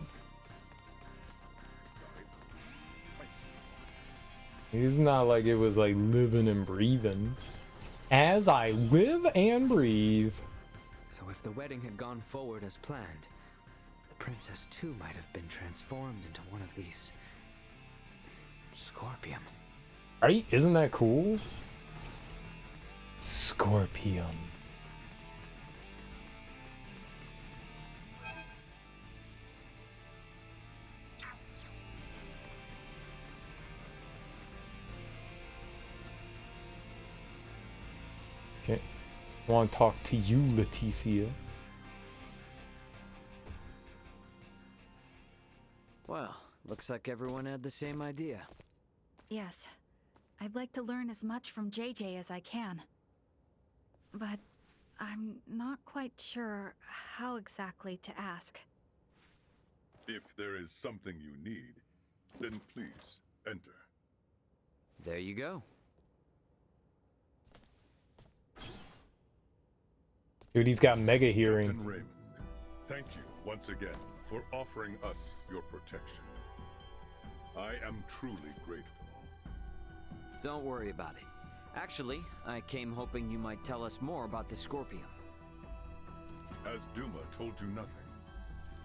It's not like it was like living and breathing. As I live and breathe. So if the wedding had gone forward as planned, the princess too might have been transformed into one of these Scorpium. Right? Isn't that cool? Scorpium. Okay. I want to talk to you, Leticia. Well, looks like everyone had the same idea. Yes. I'd like to learn as much from JJ as I can. But I'm not quite sure how exactly to ask. If there is something you need, Then please, enter. There you go. Dude, he's got mega hearing. Captain Raymond, thank you once again for offering us your protection. I am truly grateful. Don't worry about it. Actually, I came hoping you might tell us more about the Scorpium. Has Duma told you nothing?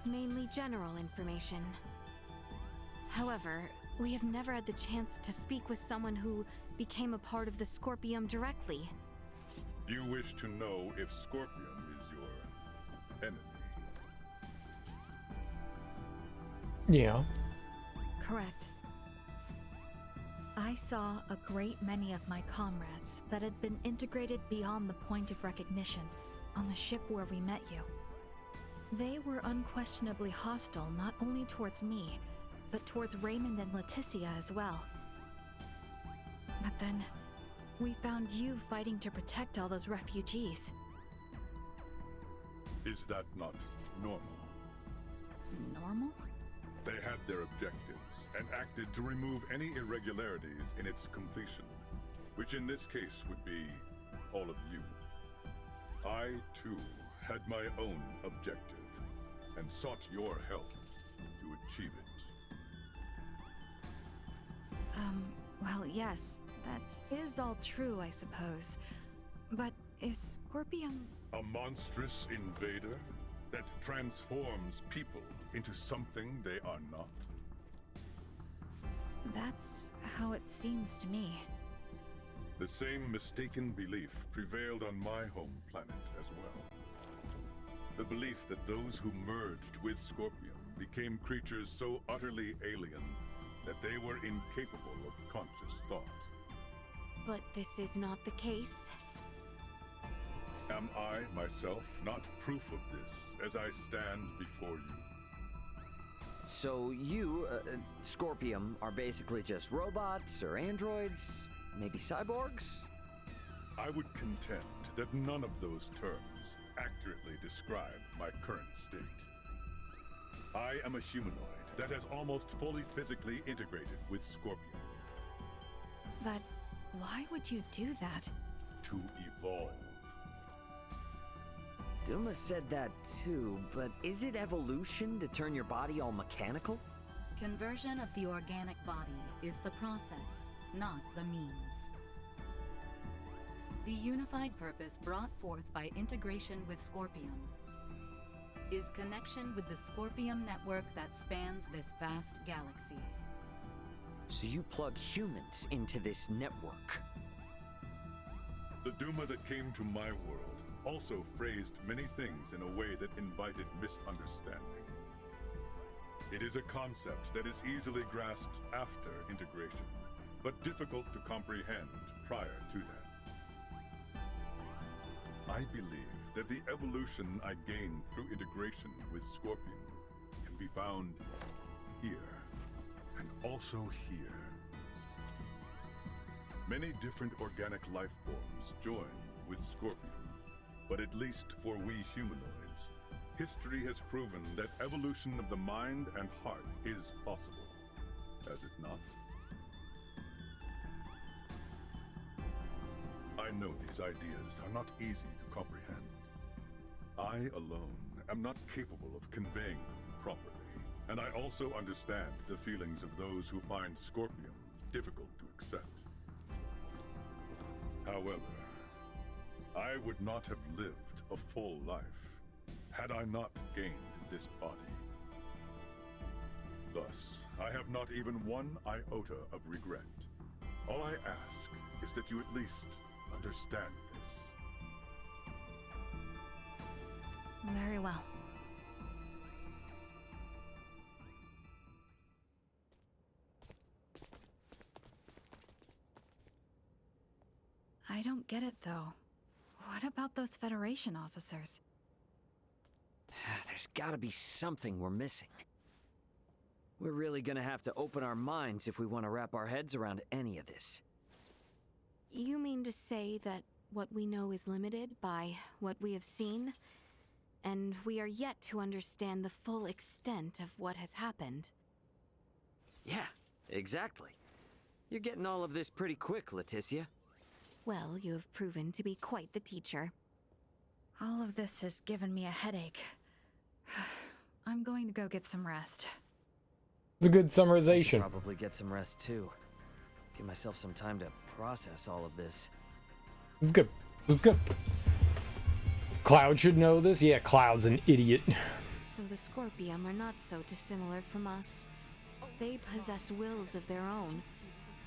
Mainly general information. However, we have never had the chance to speak with someone who became a part of the Scorpium directly. You wish to know if Scorpium is your enemy? Yeah. Correct. I saw a great many of my comrades that had been integrated beyond the point of recognition on the ship where we met you. They were unquestionably hostile not only towards me, but towards Raymond and Leticia as well. But then, we found you fighting to protect all those refugees. Is that not normal? Normal? They had their objectives and acted to remove any irregularities in its completion, which in this case would be all of you. I, too, had my own objective and sought your help to achieve it. Well, yes, that is all true, I suppose. But is Scorpium... A monstrous invader that transforms people into something they are not? That's how it seems to me. The same mistaken belief prevailed on my home planet as well. The belief that those who merged with Scorpium became creatures so utterly alien that they were incapable of conscious thought. But this is not the case. Am I, myself, not proof of this as I stand before you? So you, Scorpium, are basically just robots or androids? Maybe cyborgs? I would contend that none of those terms accurately describe my current state. I am a humanoid that has almost fully physically integrated with Scorpium. But why would you do that? To evolve. Duma said that too, but is it evolution to turn your body all mechanical? Conversion of the organic body is the process, not the means. The unified purpose brought forth by integration with Scorpium is connection with the Scorpium network that spans this vast galaxy. So you plug humans into this network? The Duma that came to my world also phrased many things in a way that invited misunderstanding. It is a concept that is easily grasped after integration, but difficult to comprehend prior to that. I believe that the evolution I gained through integration with Scorpion can be found here, and also here. Many different organic life forms join with Scorpion. But at least for we humanoids, history has proven that evolution of the mind and heart is possible. Has it not? I know these ideas are not easy to comprehend. I alone am not capable of conveying them properly, and I also understand the feelings of those who find Scorpium difficult to accept. However, I would not have lived a full life had I not gained this body. Thus, I have not even one iota of regret. All I ask is that you at least understand this. Very well. I don't get it, though. What about those Federation officers? There's gotta be something we're missing. We're really gonna have to open our minds if we want to wrap our heads around any of this. You mean to say that what we know is limited by what we have seen, and we are yet to understand the full extent of what has happened? Yeah, Exactly. You're getting all of this pretty quick, Leticia. Well, you have proven to be quite the teacher. All of this has given me a headache. I'm going to go get some rest. It's a good I should summarization. probably get some rest too. Give myself some time to process all of this. It was good. It was good. Cloud should know this. Yeah, Cloud's an idiot. So the Scorpium are not so dissimilar from us. They possess wills of their own,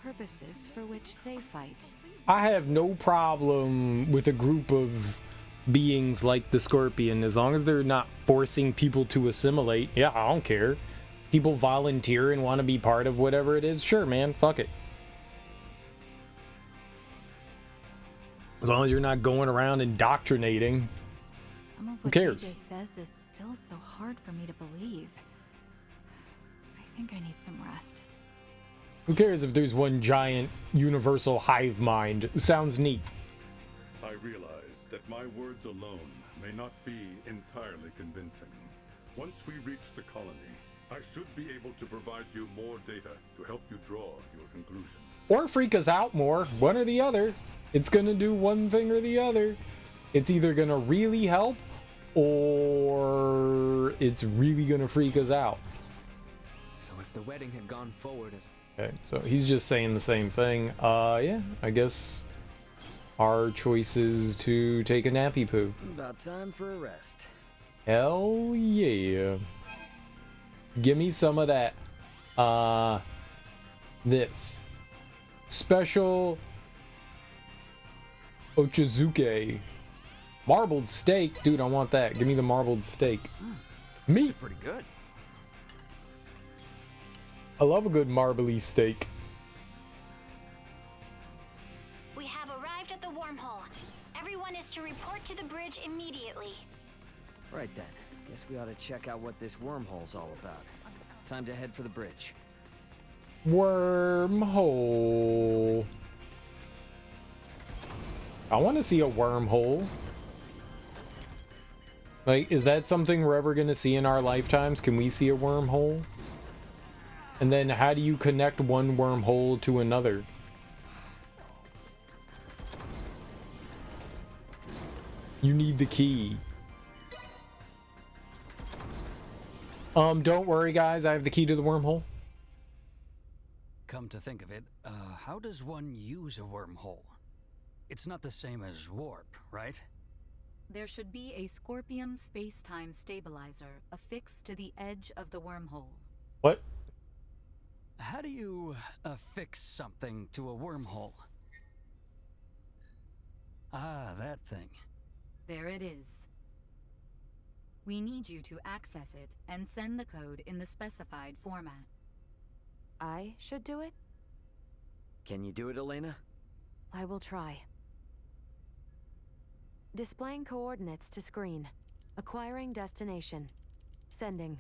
purposes for which they fight. I have no problem with a group of beings like the Scorpion as long as they're not forcing people to assimilate. Yeah, I don't care. People volunteer and want to be part of whatever it is. Sure, man. Fuck it. As long as you're not going around indoctrinating. Some of Who what cares? JJ says is still so hard for me to believe. I think I need some rest. Who cares if there's one giant universal hive mind? Sounds neat. I realize that my words alone may not be entirely convincing. Once we reach the colony, I should be able to provide you more data to help you draw your conclusions. Or freak us out more. One or the other. It's gonna do one thing or the other. It's either gonna really help or it's really gonna freak us out. So if the wedding had gone forward as... Okay, so he's just saying the same thing. Yeah, I guess our choice is to take a nappy poo. About time for a rest. Hell yeah. Give me some of that. This. Special Ochazuke. Marbled steak. Dude, I want that. Give me the marbled steak. Meat. Pretty good. I love a good marbly steak. We have arrived at the wormhole. Everyone is to report to the bridge immediately. Right then. Guess we ought to check out what this wormhole's all about. Time to head for the bridge. Wormhole. I want to see a wormhole. Like, is that something we're ever going to see in our lifetimes? Can we see a wormhole? And then how do you connect one wormhole to another? You need the key. Don't worry, guys. I have the key to the wormhole. Come to think of it, how does one use a wormhole? It's not the same as warp, right? There should be a Scorpium space-time stabilizer affixed to the edge of the wormhole. What? How do you affix something to a wormhole? Ah, that thing. There it is. We need you to access it and send the code in the specified format. I should do it? Can you do it, Elena? I will try. Displaying coordinates to screen. Acquiring destination. Sending.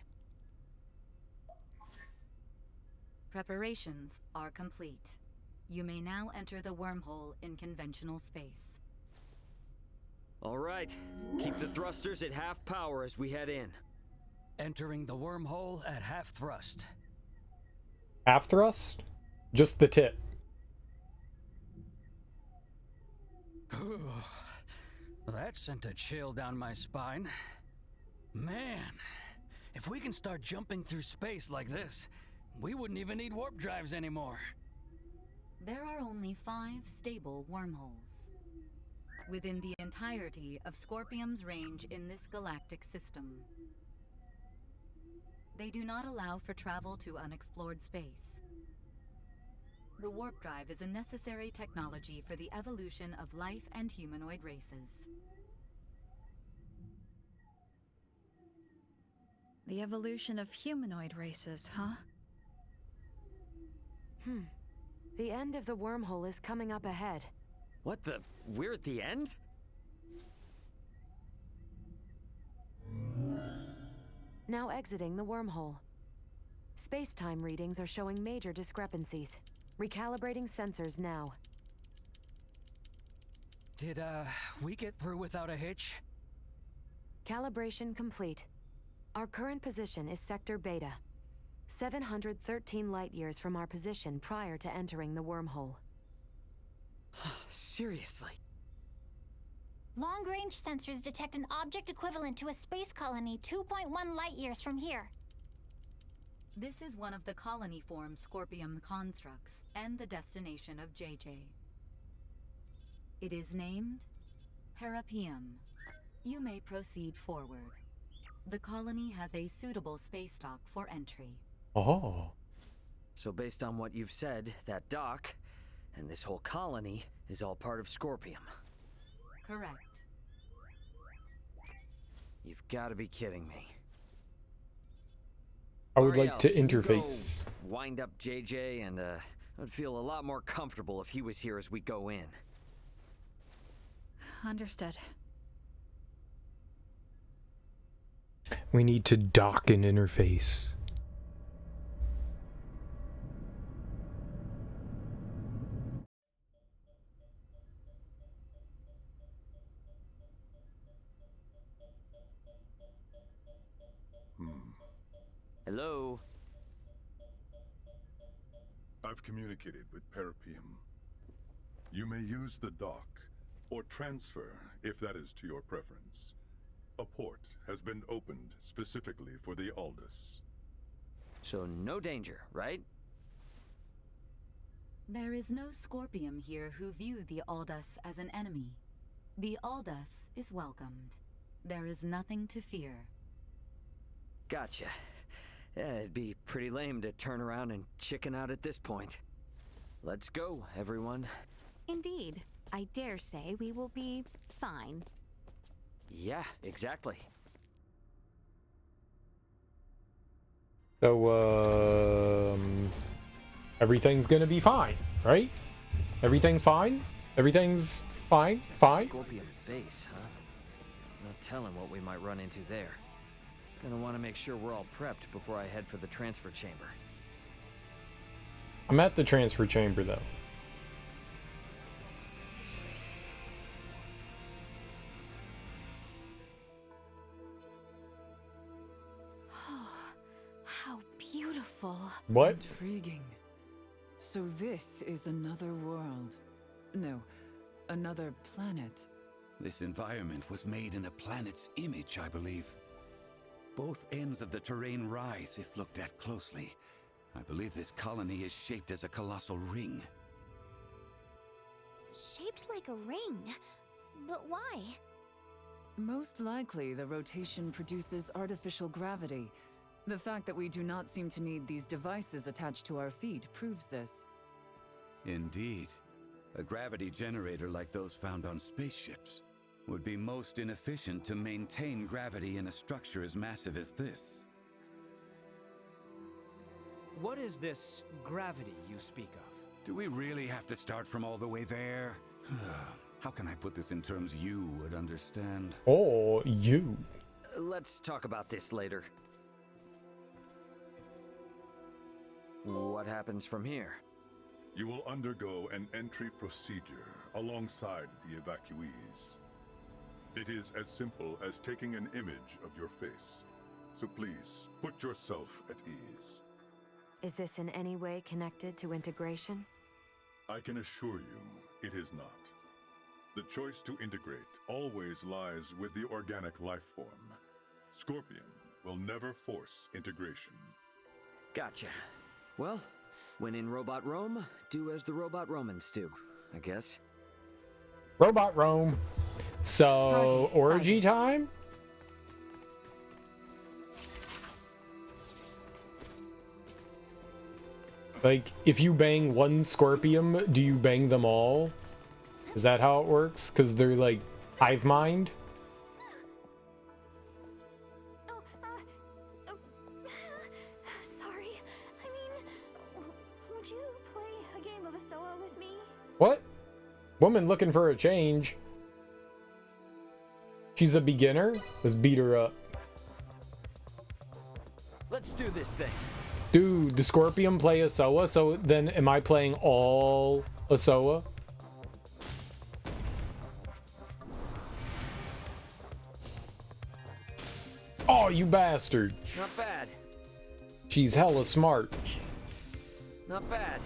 Preparations are complete. You may now enter the wormhole in conventional space. All right. Keep the thrusters at half power as we head in. Entering the wormhole at half thrust. Half thrust? Just the tip. That sent a chill down my spine. Man, if we can start jumping through space like this, we wouldn't even need warp drives anymore. There are only 5 stable wormholes within the entirety of Scorpium's range in this galactic system. They do not allow for travel to unexplored space. The warp drive is a necessary technology for the evolution of life and humanoid races. The evolution of humanoid races, huh? The end of the wormhole is coming up ahead. What the? We're at the end? Now exiting the wormhole. Space-time readings are showing major discrepancies. Recalibrating sensors now. Did, we get through without a hitch? Calibration complete. Our current position is Sector Beta. 713 light-years from our position prior to entering the wormhole. Seriously? Long-range sensors detect an object equivalent to a space colony 2.1 light-years from here. This is one of the colony-form Scorpium constructs and the destination of JJ. It is named Parapium. You may proceed forward. The colony has a suitable space dock for entry. Oh. So based on what you've said, that dock and this whole colony is all part of Scorpium. Correct. You've got to be kidding me. I would like Ariel, to can you interface. go wind up JJ, and I'd feel a lot more comfortable if he was here as we go in. Understood. We need to dock an interface. Hello? I've communicated with Parapium. You may use the dock, or transfer, if that is to your preference. A port has been opened specifically for the Aldous. So no danger, right? There is no Scorpium here who view the Aldous as an enemy. The Aldous is welcomed. There is nothing to fear. Gotcha. Yeah, it'd be pretty lame to turn around and chicken out at this point. Let's go, everyone. Indeed. I dare say we will be fine. Yeah, exactly. So, everything's gonna be fine, right? Everything's fine? Everything's fine? Fine? Scorpium base, huh? No telling what we might run into there. Gonna want to make sure we're all prepped before I head for the transfer chamber. I'm at the transfer chamber, though. Oh, how beautiful. What? Intriguing. So this is another world. No, another planet. This environment was made in a planet's image, I believe. Both ends of the terrain rise if looked at closely. I believe this colony is shaped as a colossal ring. Shaped like a ring? But why? Most likely, the rotation produces artificial gravity. The fact that we do not seem to need these devices attached to our feet proves this. Indeed. A gravity generator like those found on spaceships would be most inefficient to maintain gravity in a structure as massive as this. What is this gravity you speak of? Do we really have to start from all the way there? How can I put this in terms you would understand? Oh, you. Let's talk about this later. What happens from here? You will undergo an entry procedure alongside the evacuees. It is as simple as taking an image of your face. So please, put yourself at ease. Is this in any way connected to integration? I can assure you, it is not. The choice to integrate always lies with the organic life form. Scorpion will never force integration. Gotcha. Well, when in Robot Rome, do as the Robot Romans do, I guess. Robot Rome. So, orgy time? Like, if you bang one Scorpium, do you bang them all? Is that how it works? Because they're like hive mind? Sorry. I mean, would you play a game of Asoa with me? What? Woman looking for a change. She's a beginner? Let's beat her up. Let's do this thing. Dude, the Scorpion play Asoa, so then am I playing all Asoa? Oh, you bastard. Not bad. She's hella smart. Not bad.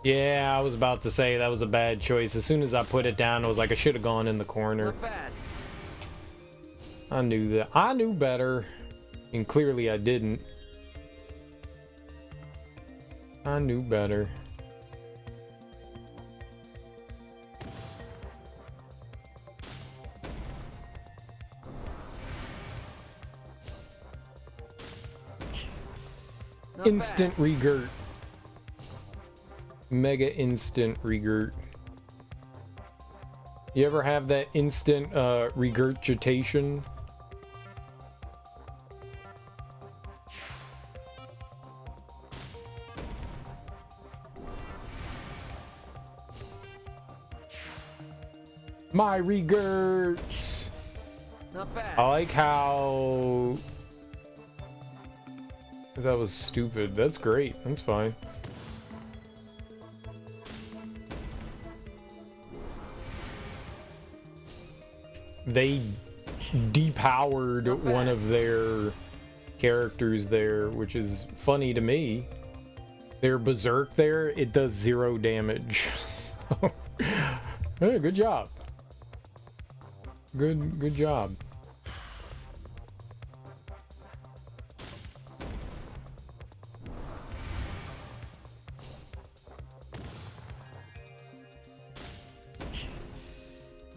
Yeah, I was about to say that was a bad choice. As soon as I put it down, I was like, I should have gone in the corner. Not bad. I knew that. I knew better. And clearly I didn't. I knew better. Instant regurt. Mega instant regurt. You ever have that instant regurgitation? My regurts. Not bad. I like how that was stupid. That's great. That's fine. They depowered one of their characters there, which is funny to me. Their berserk there, it does 0 damage. So, hey, good job. Good job.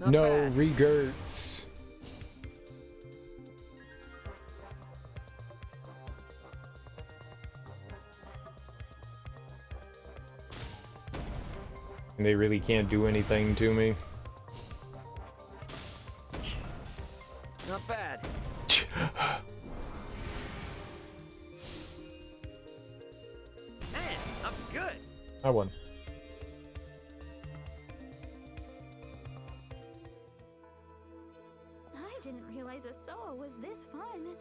No regurts. And they really can't do anything to me. Not bad. Man, I'm good. I won. I didn't realize Asoa was this fun.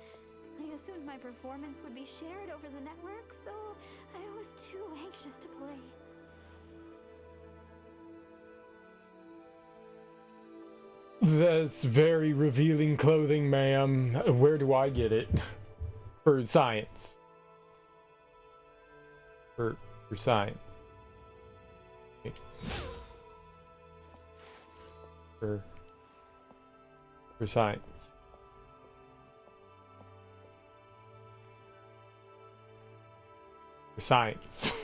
I assumed my performance would be shared over the network, so I was too anxious to play. That's very revealing clothing, ma'am. Where do I get it? For science. For science. For science. For science.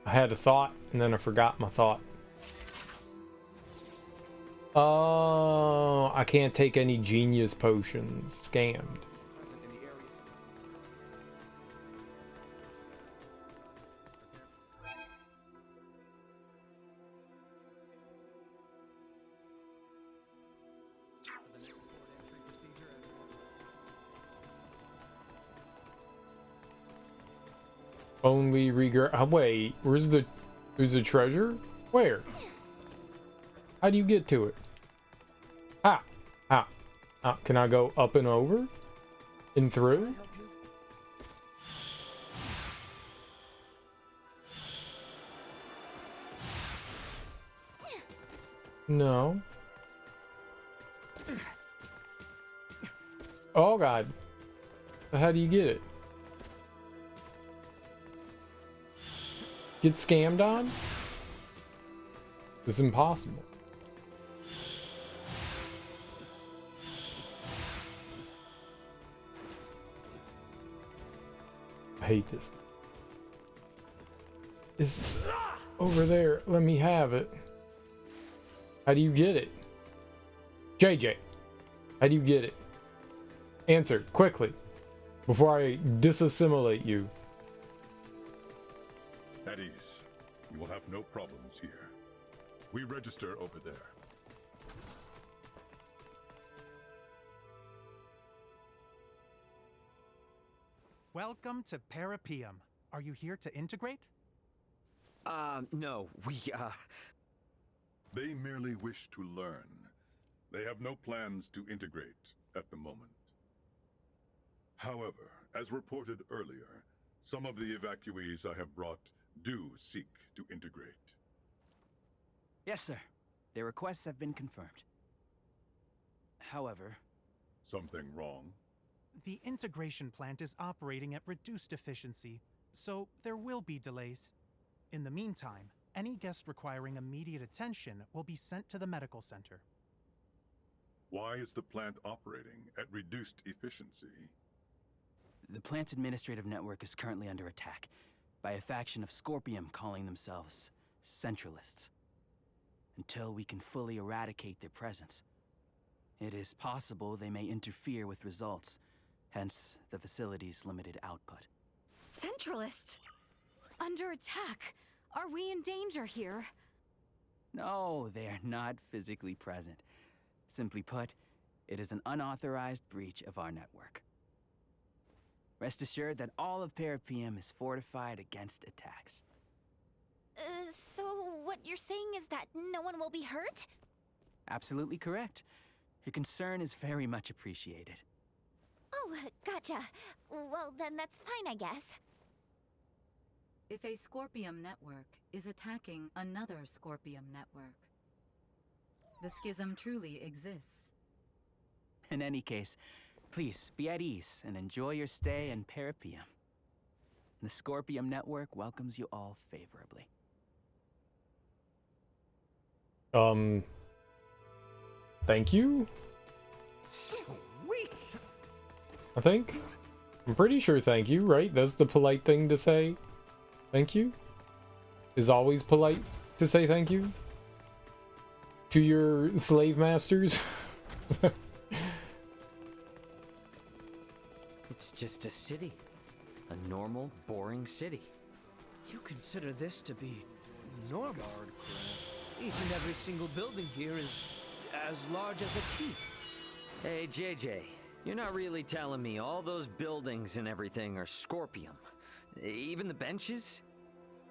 I had a thought, and then I forgot my thought. Oh, I can't take any genius potions. Scammed. Only regret. Oh, wait, where's the treasure? Where? How do you get to it? Ah, can I go up and over? And through? No. Oh God. So how do you get it? Get scammed on? It's impossible. I hate this. It's over there. Let me have it. How do you get it? JJ, how do you get it? Answer quickly before I disassimilate you. At ease. You will have no problems here. We register over there. Welcome to Parapium. Are you here to integrate? No, They merely wish to learn. They have no plans to integrate at the moment. However, as reported earlier, some of the evacuees I have brought do seek to integrate. Yes, sir. Their requests have been confirmed. However... Something wrong? The integration plant is operating at reduced efficiency, so there will be delays. In the meantime, any guest requiring immediate attention will be sent to the medical center. Why is the plant operating at reduced efficiency? The plant's administrative network is currently under attack by a faction of Scorpium calling themselves Centralists. Until we can fully eradicate their presence, it is possible they may interfere with results, hence the facility's limited output. Centralists? Under attack? Are we in danger here? No, they are not physically present. Simply put, it is an unauthorized breach of our network. Rest assured that all of Parapium is fortified against attacks. So what you're saying is that no one will be hurt? Absolutely correct. Your concern is very much appreciated. Oh, gotcha. Well, then that's fine, I guess. If a Scorpium network is attacking another Scorpium network, the schism truly exists. In any case, please be at ease and enjoy your stay in Parapium. The Scorpium network welcomes you all favorably. Thank you? Sweet! I think. I'm pretty sure thank you, right? That's the polite thing to say. Thank you? Is always polite to say thank you? To your slave masters? It's just a city. A normal, boring city. You consider this to be normal? Each and every single building here is as large as a keep. Hey, JJ, you're not really telling me all those buildings and everything are Scorpium? Even the benches?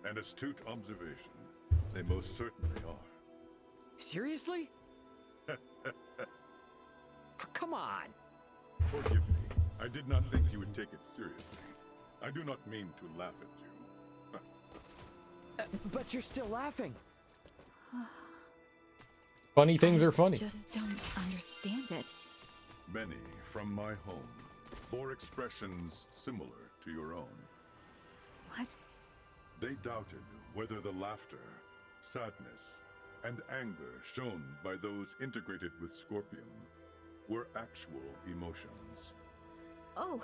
An astute observation. They most certainly are. Seriously? Oh, come on. Forgive me. I did not think you would take it seriously. I do not mean to laugh at you. But you're still laughing. Funny things are funny. Just don't understand it. Many from my home bore expressions similar to your own. What? They doubted whether the laughter, sadness, and anger shown by those integrated with Scorpium were actual emotions. Oh,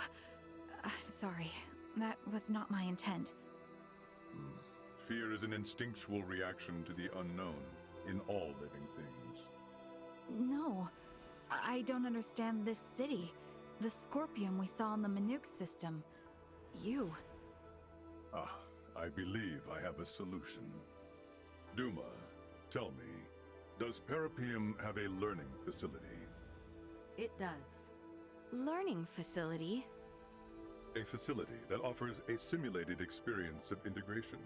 I'm sorry. That was not my intent. Fear is an instinctual reaction to the unknown in all living things. No, I don't understand this city. The Scorpium we saw in the Manuk system. You. Ah, I believe I have a solution. Duma, tell me, does Parapium have a learning facility? It does. Learning facility? A facility that offers a simulated experience of integration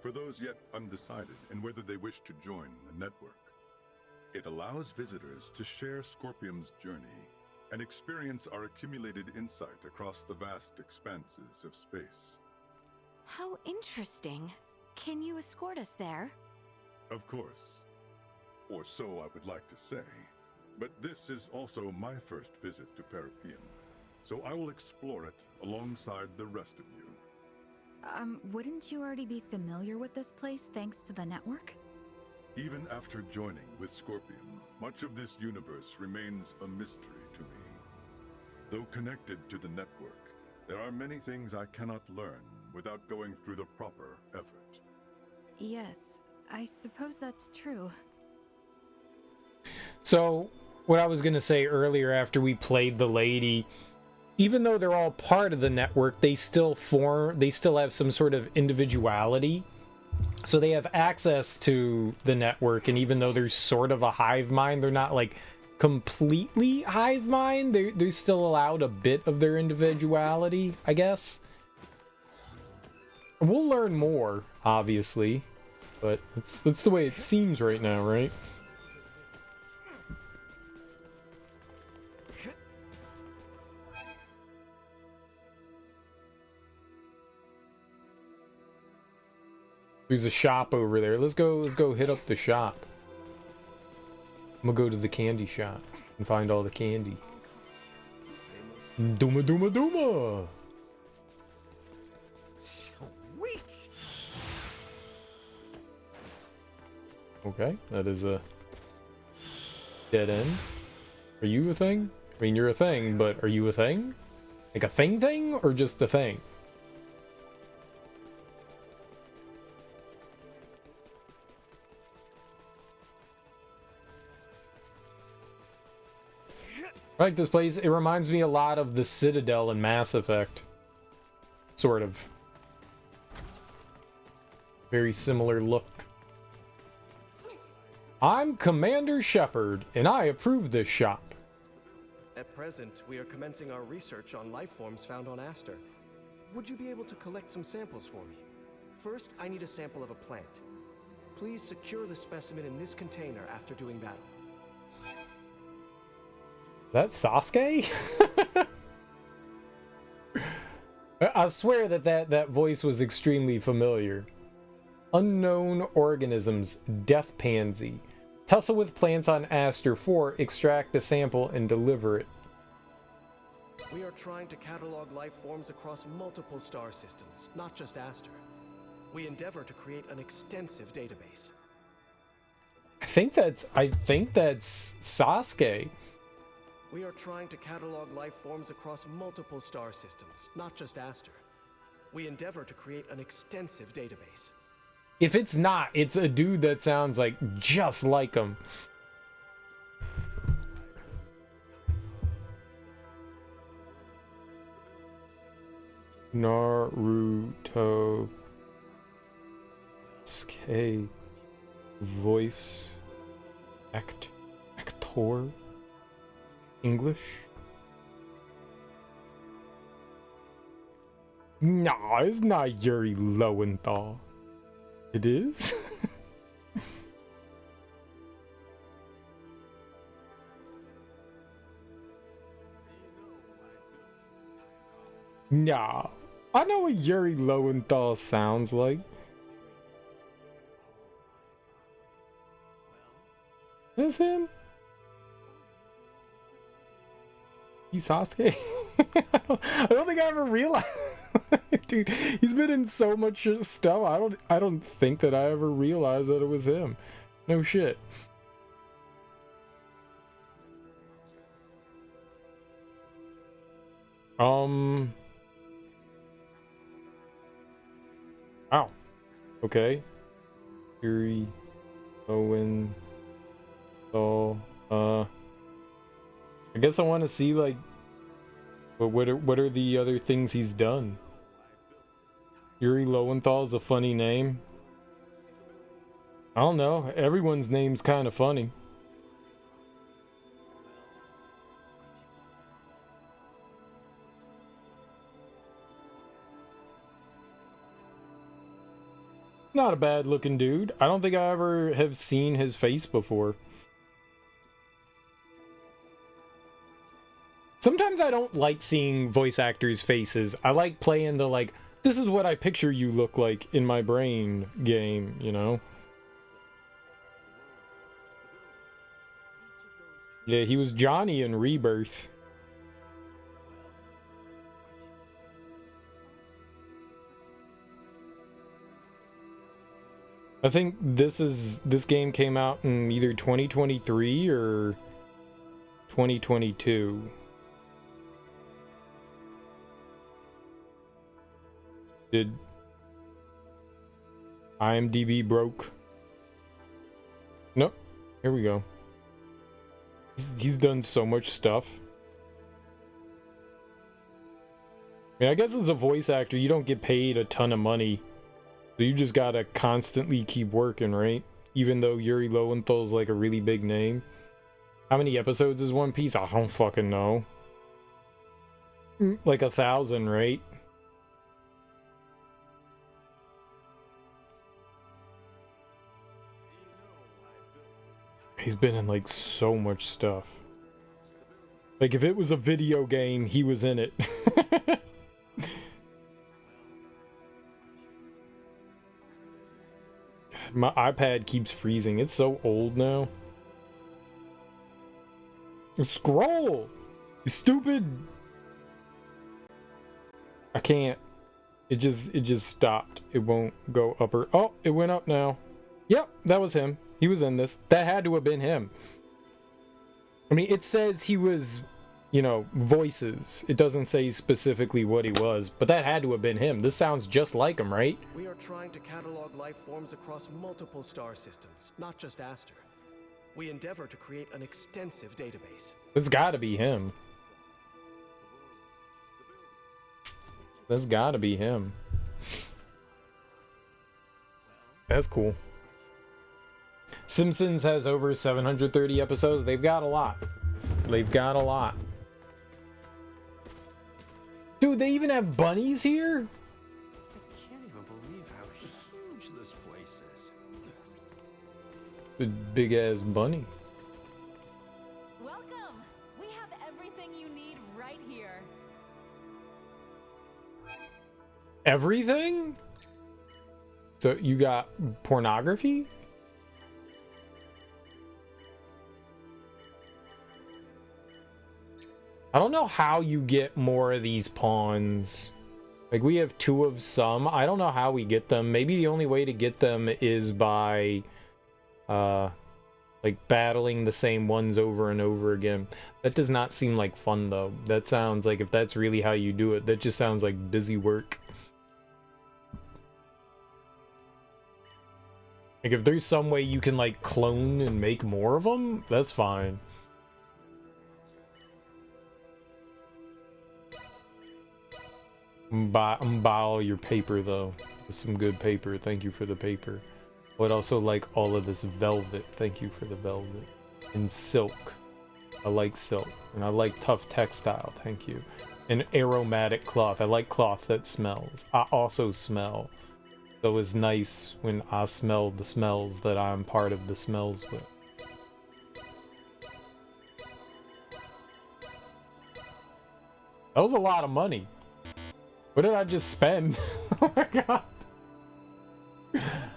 for those yet undecided in whether they wish to join the network. It allows visitors to share Scorpium's journey and experience our accumulated insight across the vast expanses of space. How interesting. Can you escort us there? Of course. Or so I would like to say. But this is also my first visit to Parapium, so I will explore it alongside the rest of you. Wouldn't you already be familiar with this place thanks to the network? Even after joining with Scorpium, much of this universe remains a mystery to me. Though connected to the network, there are many things I cannot learn without going through the proper effort. Yes, I suppose that's true. So, what I was going to say earlier after we played the lady, even though they're all part of the network, they still have some sort of individuality. So they have access to the network, and even though there's sort of a hive mind, they're not like completely hive mind. They're still allowed a bit of their individuality, I guess. We'll learn more, obviously, but that's the way it seems right now, right? There's a shop over there. Let's go hit up the shop. I'm gonna go to the candy shop and find all the candy. Dooma dooma dooma! Sweet! Okay, that is a dead end. Are you a thing? I mean, you're a thing, but are you a thing? Like a thing or just the thing? I like this place. It reminds me a lot of the Citadel in Mass Effect. Sort of. Very similar look. I'm Commander Shepard, and I approve this shop. At present, we are commencing our research on life forms found on Aster. Would you be able to collect some samples for me? First, I need a sample of a plant. Please secure the specimen in this container after doing battle. That Sasuke? I swear that voice was extremely familiar. Unknown organisms, death pansy. Tussle with plants on Aster 4, extract a sample and deliver it. We are trying to catalog life forms across multiple star systems, not just Aster. We endeavor to create an extensive database. I think that's Sasuke. We are trying to catalog life forms across multiple star systems, not just Aster. We endeavor to create an extensive database. If it's not, it's a dude that sounds like just like him. Naruto. Sasuke. Voice. Actor. English? Nah, it's not Yuri Lowenthal. It is? Nah, I know what Yuri Lowenthal sounds like. That's him? He's Sasuke? I don't think I ever realized. Dude, he's been in so much stuff. I don't think that I ever realized that it was him. No shit. Wow. Okay. Yuri Lowenthal. I guess I want to see, like, what are the other things he's done? Yuri Lowenthal is a funny name. I don't know. Everyone's name's kind of funny. Not a bad looking dude. I don't think I ever have seen his face before. Sometimes I don't like seeing voice actors' faces. I like playing the, like, this is what I picture you look like in my brain game, you know? Yeah, he was Johnny in Rebirth. I think this game came out in either 2023 or 2022. Did IMDb broke? Nope. Here we go. He's done so much stuff. I mean, I guess as a voice actor, you don't get paid a ton of money. So you just gotta constantly keep working, right? Even though Yuri Lowenthal's like a really big name. How many episodes is One Piece? I don't fucking know. Like 1,000, right? He's been in like so much stuff. Like if it was a video game, he was in it. My iPad keeps freezing. It's so old now. Scroll! You stupid! I can't. It just stopped. It won't go up or... Oh, it went up now. Yep, that was him. He was in this. That had to have been him. I mean, it says he was, you know, voices. It doesn't say specifically what he was, but that had to have been him. This sounds just like him, right? We are trying to catalog life forms across multiple star systems, not just Aster. We endeavor to create an extensive database. It's gotta be him. That's gotta be him. That's cool. Simpsons has over 730 episodes. They've got a lot. They've got a lot. Dude, they even have bunnies here? I can't even believe how huge this place is. The big ass bunny. Welcome. We have everything you need right here. Everything? So you got pornography? I don't know how you get more of these pawns. Like, we have 2 of some. I don't know how we get them. Maybe the only way to get them is by, like, battling the same ones over and over again. That does not seem like fun, though. That sounds like, if that's really how you do it, that just sounds like busy work. Like, if there's some way you can, like, clone and make more of them, that's fine. Buy all your paper, though. It's some good paper. Thank you for the paper. I would also like all of this velvet. Thank you for the velvet. And silk. I like silk. And I like tough textile. Thank you. And aromatic cloth. I like cloth that smells. I also smell. So it's nice when I smell the smells that I'm part of the smells with. That was a lot of money. What did I just spend? Oh my god.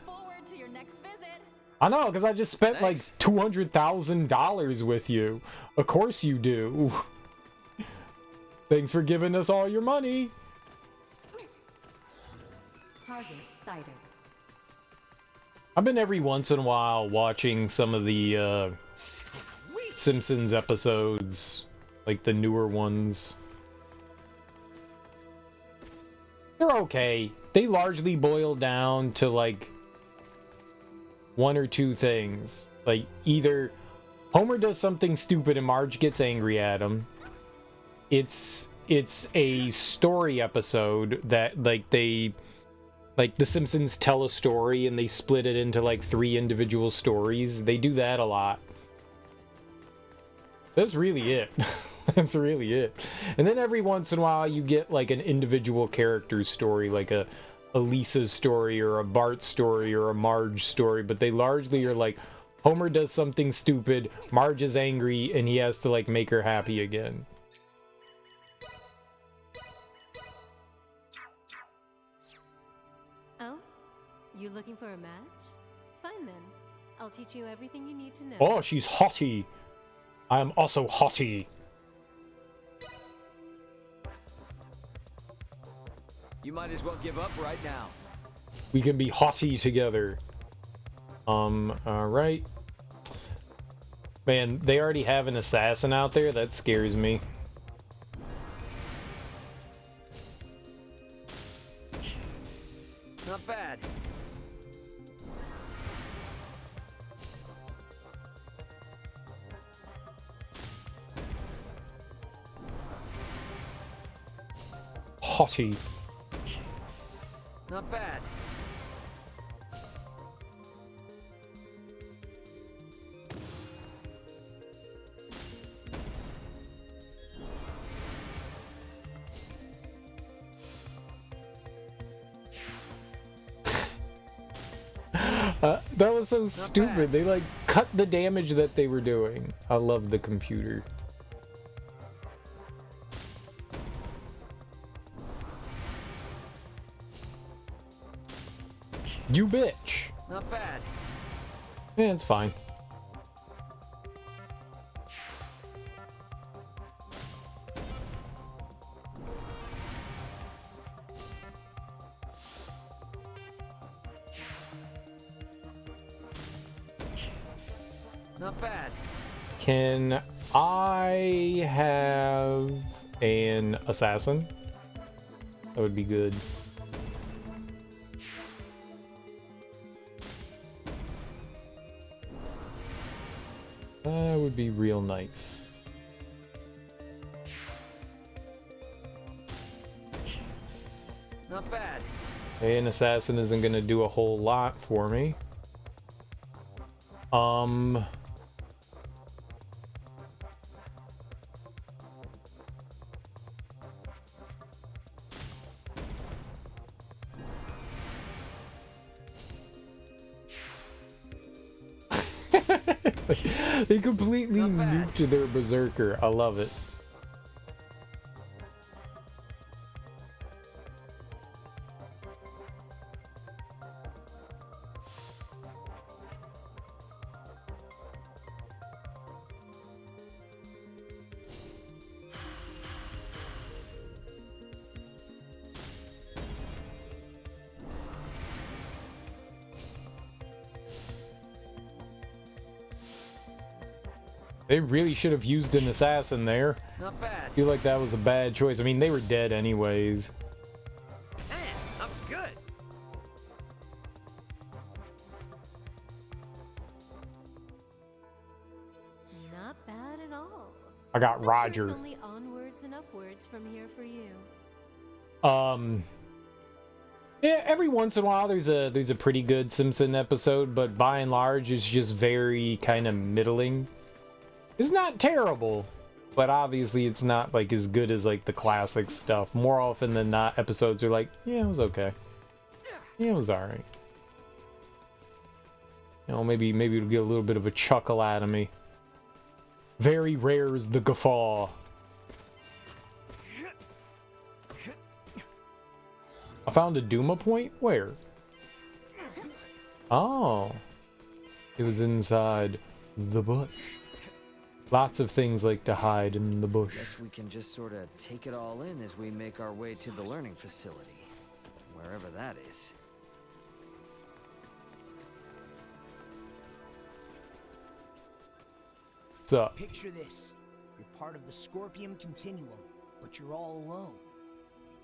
Forward to your next visit. I know, because I just spent like $200,000 with you. Of course you do. Thanks for giving us all your money. Target sighted. I've been every once in a while watching some of the Simpsons episodes, like the newer ones. They're okay. They largely boil down to like 1 or 2 things. Like, either Homer does something stupid and Marge gets angry at him. It's a story episode that like the Simpsons tell a story and they split it into like 3 individual stories. They do that a lot. That's really it. That's really it. And then every once in a while you get like an individual character story, like a Lisa's story or a Bart story or a Marge story, but they largely are like Homer does something stupid, Marge is angry, and he has to like make her happy again. Oh? You looking for a match? Fine then. I'll teach you everything you need to know. Oh, she's hottie. I am also hottie. You might as well give up right now. We can be hottie together. Alright. Man, they already have an assassin out there? That scares me. Not bad. Hottie. Not bad. That was so stupid. They like cut the damage that they were doing. I love the computer. You bitch. Not bad. Yeah, it's fine. Not bad. Can I have an assassin? That would be good. That would be real nice. Not bad. Okay, an assassin isn't gonna do a whole lot for me. They completely nuked their berserker. I love it. They really should have used an assassin there. Not bad. I feel like that was a bad choice. I mean, they were dead anyways. Man, I'm good. Not bad at all. I got I'm Roger. Sure it's only onwards and upwards from here for you. Yeah, every once in a while there's a pretty good Simpson episode, but by and large it's just very kind of middling. It's not terrible, but obviously it's not like as good as like the classic stuff. More often than not, episodes are like, yeah, it was okay. Yeah, it was alright. You know, maybe it'll get a little bit of a chuckle out of me. Very rare is the guffaw. I found a Duma point? Where? Oh. It was inside the bush. Lots of things like to hide in the bush. Guess we can just sort of take it all in as we make our way to the learning facility. Wherever that is. What's up? Picture this. You're part of the Scorpium Continuum, but you're all alone.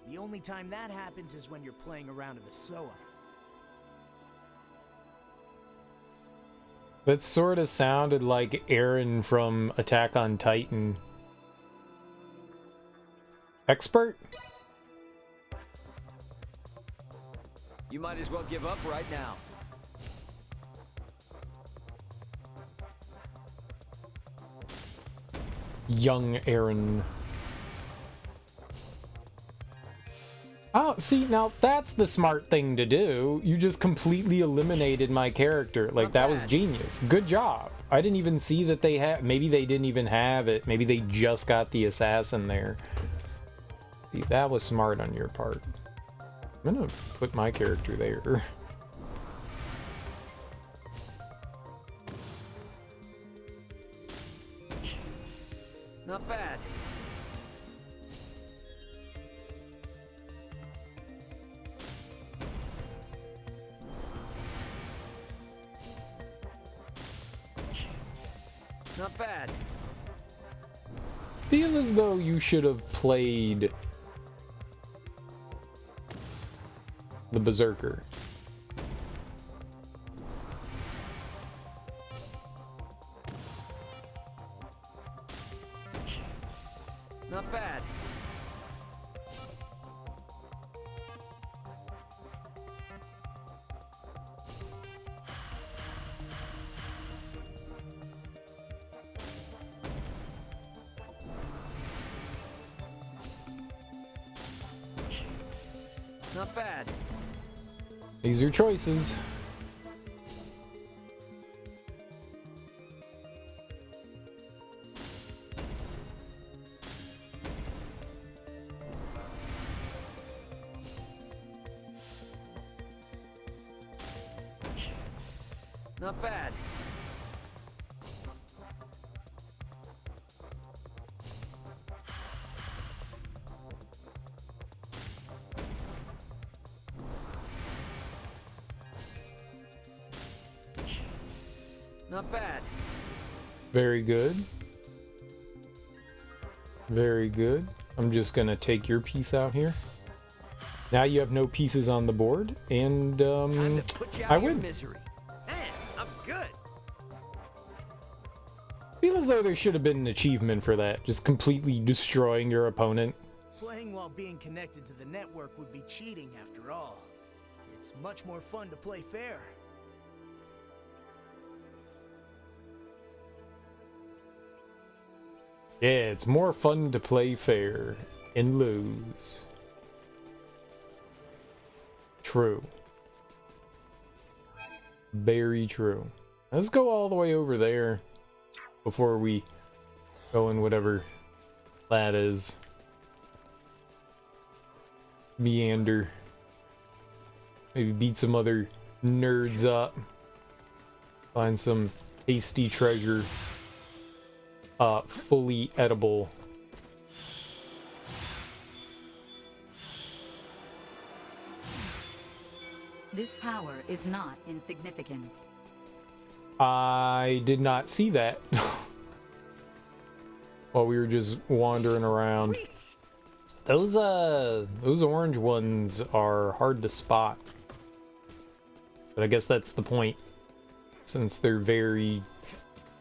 The only time that happens is when you're playing around with a SOA. That sort of sounded like Aaron from Attack on Titan. Expert? You might as well give up right now. Young Aaron. Oh, see, now that's the smart thing to do. You just completely eliminated my character. Like, that was genius. Good job. I didn't even see that they had... Maybe they didn't even have it. Maybe they just got the assassin there. See, that was smart on your part. I'm gonna put my character there. Not bad. Not bad. Feel as though you should have played the Berserker. Not bad. Not bad. These are choices. Not bad. Not bad. Very good. Very good. I'm just gonna take your piece out here. Now you have no pieces on the board, and I win. Misery. Man, I'm good. Feel as though there should have been an achievement for that, just completely destroying your opponent. Playing while being connected to the network would be cheating after all. It's much more fun to play fair. Yeah, it's more fun to play fair and lose. True. Very true. Let's go all the way over there before we go in whatever that is. Meander. Maybe beat some other nerds up. Find some tasty treasure. Fully edible. This power is not insignificant. I did not see that while we were just wandering around. Those orange ones are hard to spot. But I guess that's the point, since they're very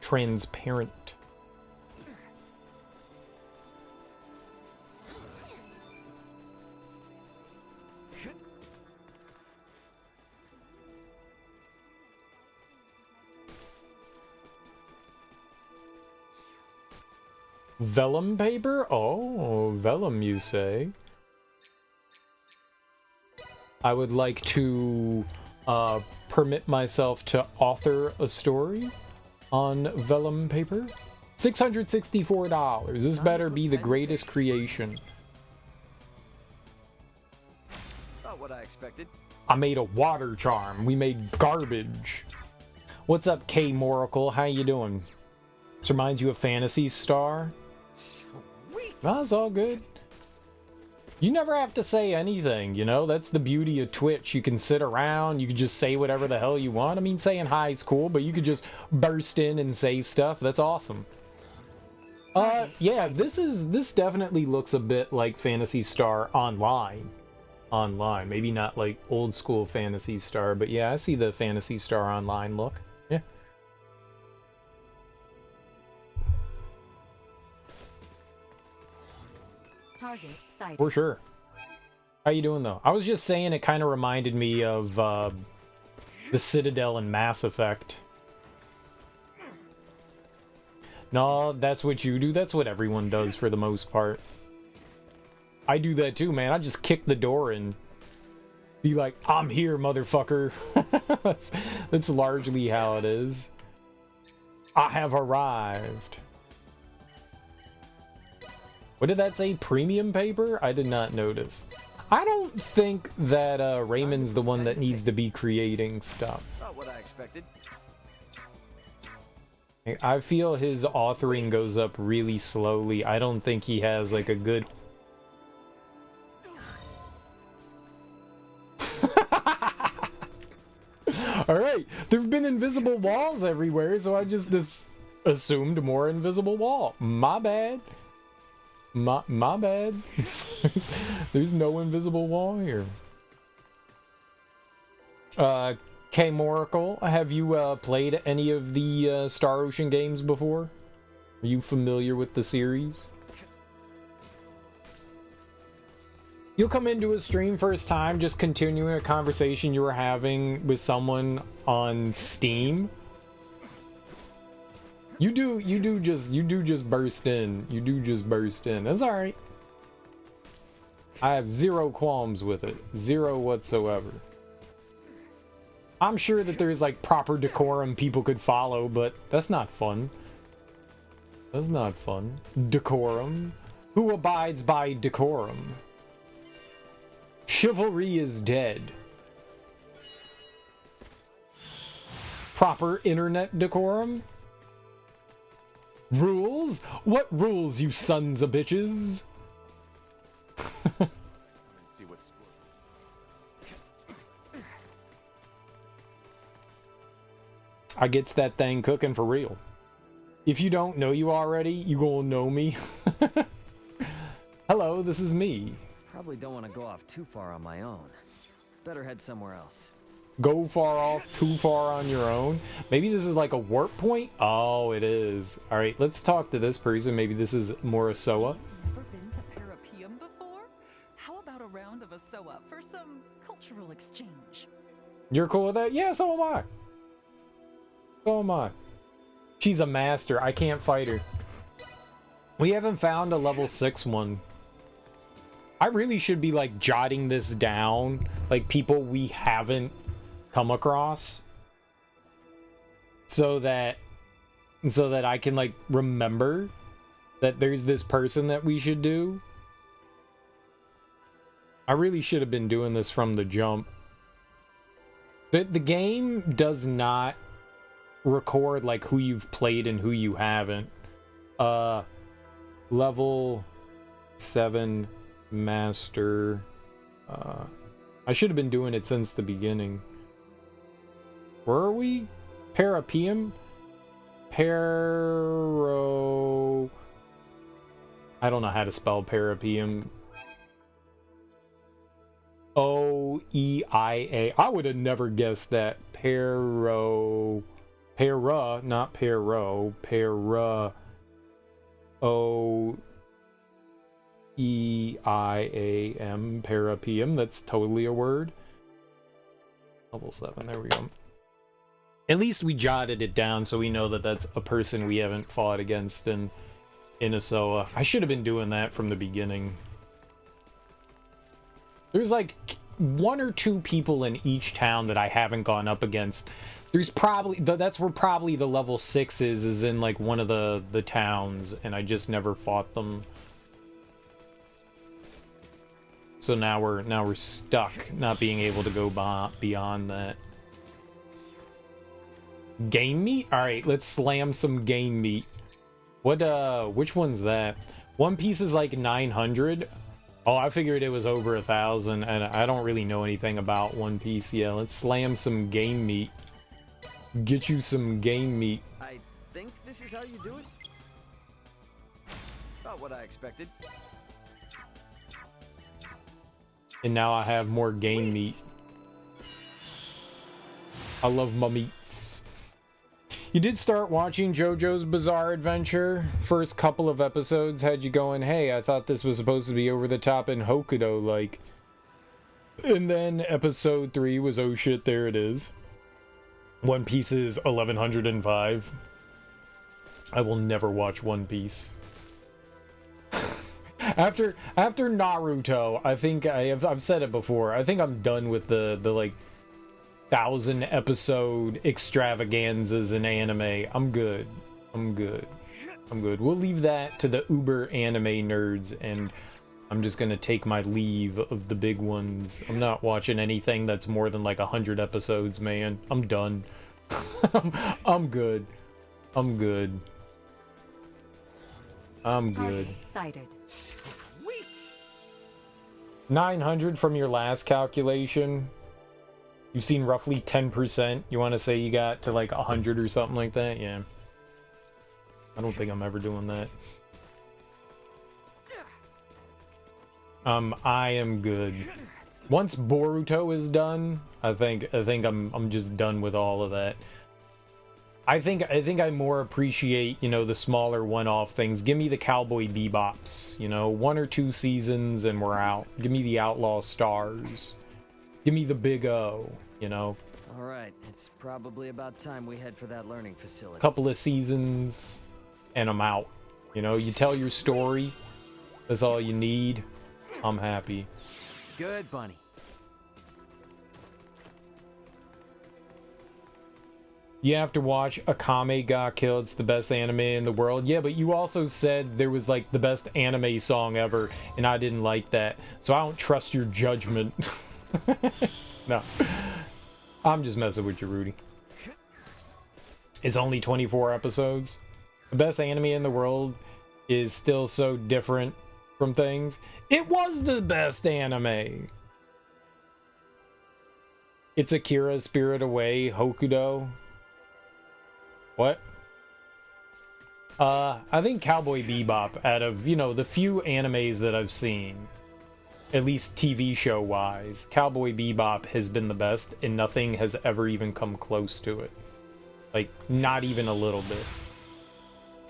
transparent. Vellum paper? Oh, vellum, you say? I would like to permit myself to author a story on vellum paper. $664. This better be the greatest creation. Not what I expected. I made a water charm. We made garbage. What's up, K Moracle? How you doing? This reminds you of Phantasy Star? Sweet. No, it's all good. You never have to say anything, you know? That's the beauty of Twitch. You can sit around, you can just say whatever the hell you want. I mean, saying hi is cool, but you could just burst in and say stuff. That's awesome. Yeah, this definitely looks a bit like Phantasy Star online. Maybe not like old school Phantasy Star, but yeah, I see the Phantasy Star online look. Yeah. Target sighted. For sure. How you doing though? I was just saying it kind of reminded me of the Citadel in Mass Effect. No, that's what you do. That's what everyone does for the most part. I do that too, man. I just kick the door and be like, I'm here, motherfucker. That's largely how it is. I have arrived. What did that say? Premium paper? I did not notice. I don't think that Raymond's the one that needs to be creating stuff. Not what I expected. I feel his authoring goes up really slowly. I don't think he has like a good... Alright, there've been invisible walls everywhere, so I just assumed more invisible wall. My bad. My bad. There's no invisible wall here. K Moracle, have you played any of the Star Ocean games before? Are you familiar with the series? You'll come into a stream first time just continuing a conversation you were having with someone on Steam. You do just burst in. You do just burst in. That's alright. I have zero qualms with it. Zero whatsoever. I'm sure that there's like proper decorum people could follow, but that's not fun. That's not fun. Decorum? Who abides by decorum? Chivalry is dead. proper internet decorum. Rules? What rules, you sons of bitches? I gets that thing cooking for real. If you don't know you already, you gonna know me. Hello, this is me. Probably don't want to go off too far on my own. Better head somewhere else. Go far off, too far on your own? Maybe this is like a warp point? Oh, it is. Alright, let's talk to this person. Maybe this is Morisoa. Never been to Parapium before? How about a round of Asoa for some cultural exchange? You're cool with that? Yeah, so am I. So am I. She's a master. I can't fight her. We haven't found a level 6 one. I really should be like jotting this down. Like people we haven't come across. So that I can like remember that there's this person that we should do. I really should have been doing this from the jump. The game does not record like who you've played and who you haven't. Level 7 master. I should have been doing it since the beginning. Where are we? Parapium? Pero... I don't know how to spell Parapium. O-E-I-A. I would have never guessed that. Para, not Pero. Para. O-E-I-A-M. Parapium. That's totally a word. Level 7. There we go. At least we jotted it down so we know that that's a person we haven't fought against in Asoa. I should have been doing that from the beginning. There's like 1 or 2 people in each town that I haven't gone up against. There's probably that's where probably the level 6 is in like one of the towns, and I just never fought them. So now we're stuck, not being able to go beyond that. Game meat? All right, let's slam some game meat. What which one's that? One Piece is like 900. Oh, I figured it was over 1,000, and I don't really know anything about One Piece. Yeah, let's slam some game meat. Get you some game meat. I think this is how you do it. Not what I expected. And now I have more game meat. I love my meats. You did start watching JoJo's Bizarre Adventure. First couple of episodes had you going, hey, I thought this was supposed to be over the top and Hokuto-like. And then episode 3 was, oh shit, there it is. One Piece is 1105. I will never watch One Piece. After Naruto, I think I've said it before. I think I'm done with the like 1,000 episode extravaganzas in anime. I'm good. We'll leave that to the uber anime nerds, and I'm just gonna take my leave of the big ones. I'm not watching anything that's more than like 100 episodes, man. I'm done. I'm good. I'm good. Sighted. Sweet. 900 from your last calculation. You've seen roughly 10%. You want to say you got to like 100 or something like that? Yeah. I don't think I'm ever doing that. I am good. Once Boruto is done, I think I'm just done with all of that. I think I more appreciate, you know, the smaller one-off things. Give me the Cowboy Bebops, you know, 1 or 2 seasons and we're out. Give me the Outlaw Stars. Give me the Big O, you know. All right, it's probably about time we head for that learning facility. Couple of seasons and I'm out. You know, you tell your story. That's all you need. I'm happy. Good, Bunny. You have to watch Akame ga Kill. It's the best anime in the world. Yeah, but you also said there was like the best anime song ever, and I didn't like that. So I don't trust your judgment. No. I'm just messing with you, Rudy. is only 24 episodes. The best anime in the world is still so different from things. It was the best anime. It's Akira, Spirit Away, Hokuto. What? I think Cowboy Bebop, out of, you know, the few animes that I've seen, at least TV show wise, Cowboy Bebop has been the best, and nothing has ever even come close to it. Like, not even a little bit.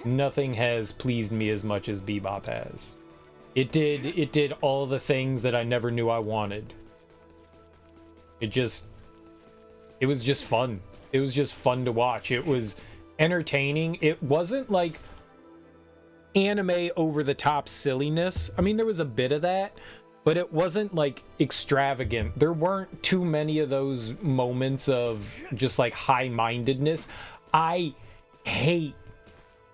Nothing has pleased me as much as Bebop has. It did all the things that I never knew I wanted. It was just fun. It was just fun to watch. It was entertaining. It wasn't like anime over the top silliness. I mean, there was a bit of that, but it wasn't like extravagant. There weren't too many of those moments of just like high-mindedness. I hate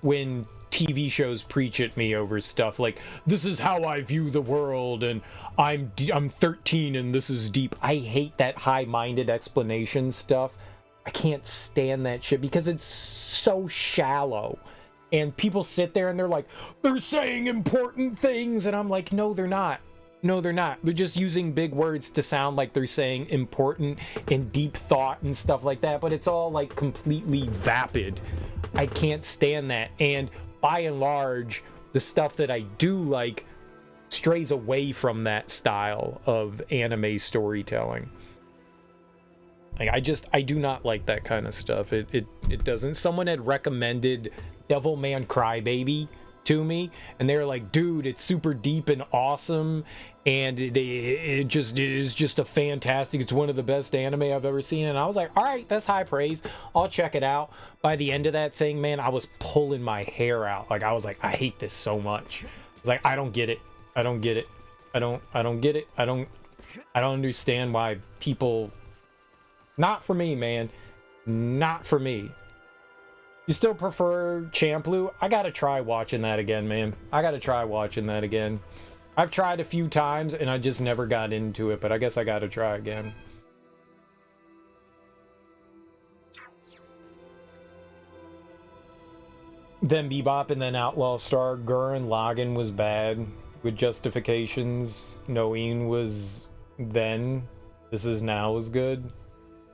when TV shows preach at me over stuff like, this is how I view the world, and I'm 13 and this is deep. I hate that high-minded explanation stuff. I can't stand that shit because it's so shallow. And people sit there and they're like, they're saying important things, and I'm like, no, they're not. No, they're not. They're just using big words to sound like they're saying important and deep thought and stuff like that, but it's all like completely vapid. I can't stand that. And by and large, the stuff that I do like strays away from that style of anime storytelling. Like, I do not like that kind of stuff. It doesn't. Someone had recommended Devilman Crybaby to me, and they were like, dude, it's super deep and awesome, and it is just a fantastic, it's one of the best anime I've ever seen. And I was like, all right, that's high praise, I'll check it out. By the end of that thing, man, I was pulling my hair out. Like, I was like, I hate this so much. I was like, I don't get it. I don't get it. I don't get it. I don't understand why people... Not for me, man. Not for me. You still prefer Champloo? I gotta try watching that again, man. I gotta try watching that again. I've tried a few times and I just never got into it, but I guess I gotta try again. Then Bebop and then Outlaw Star. Gurren Lagann was bad with justifications. Noin was then. This Is Now was good.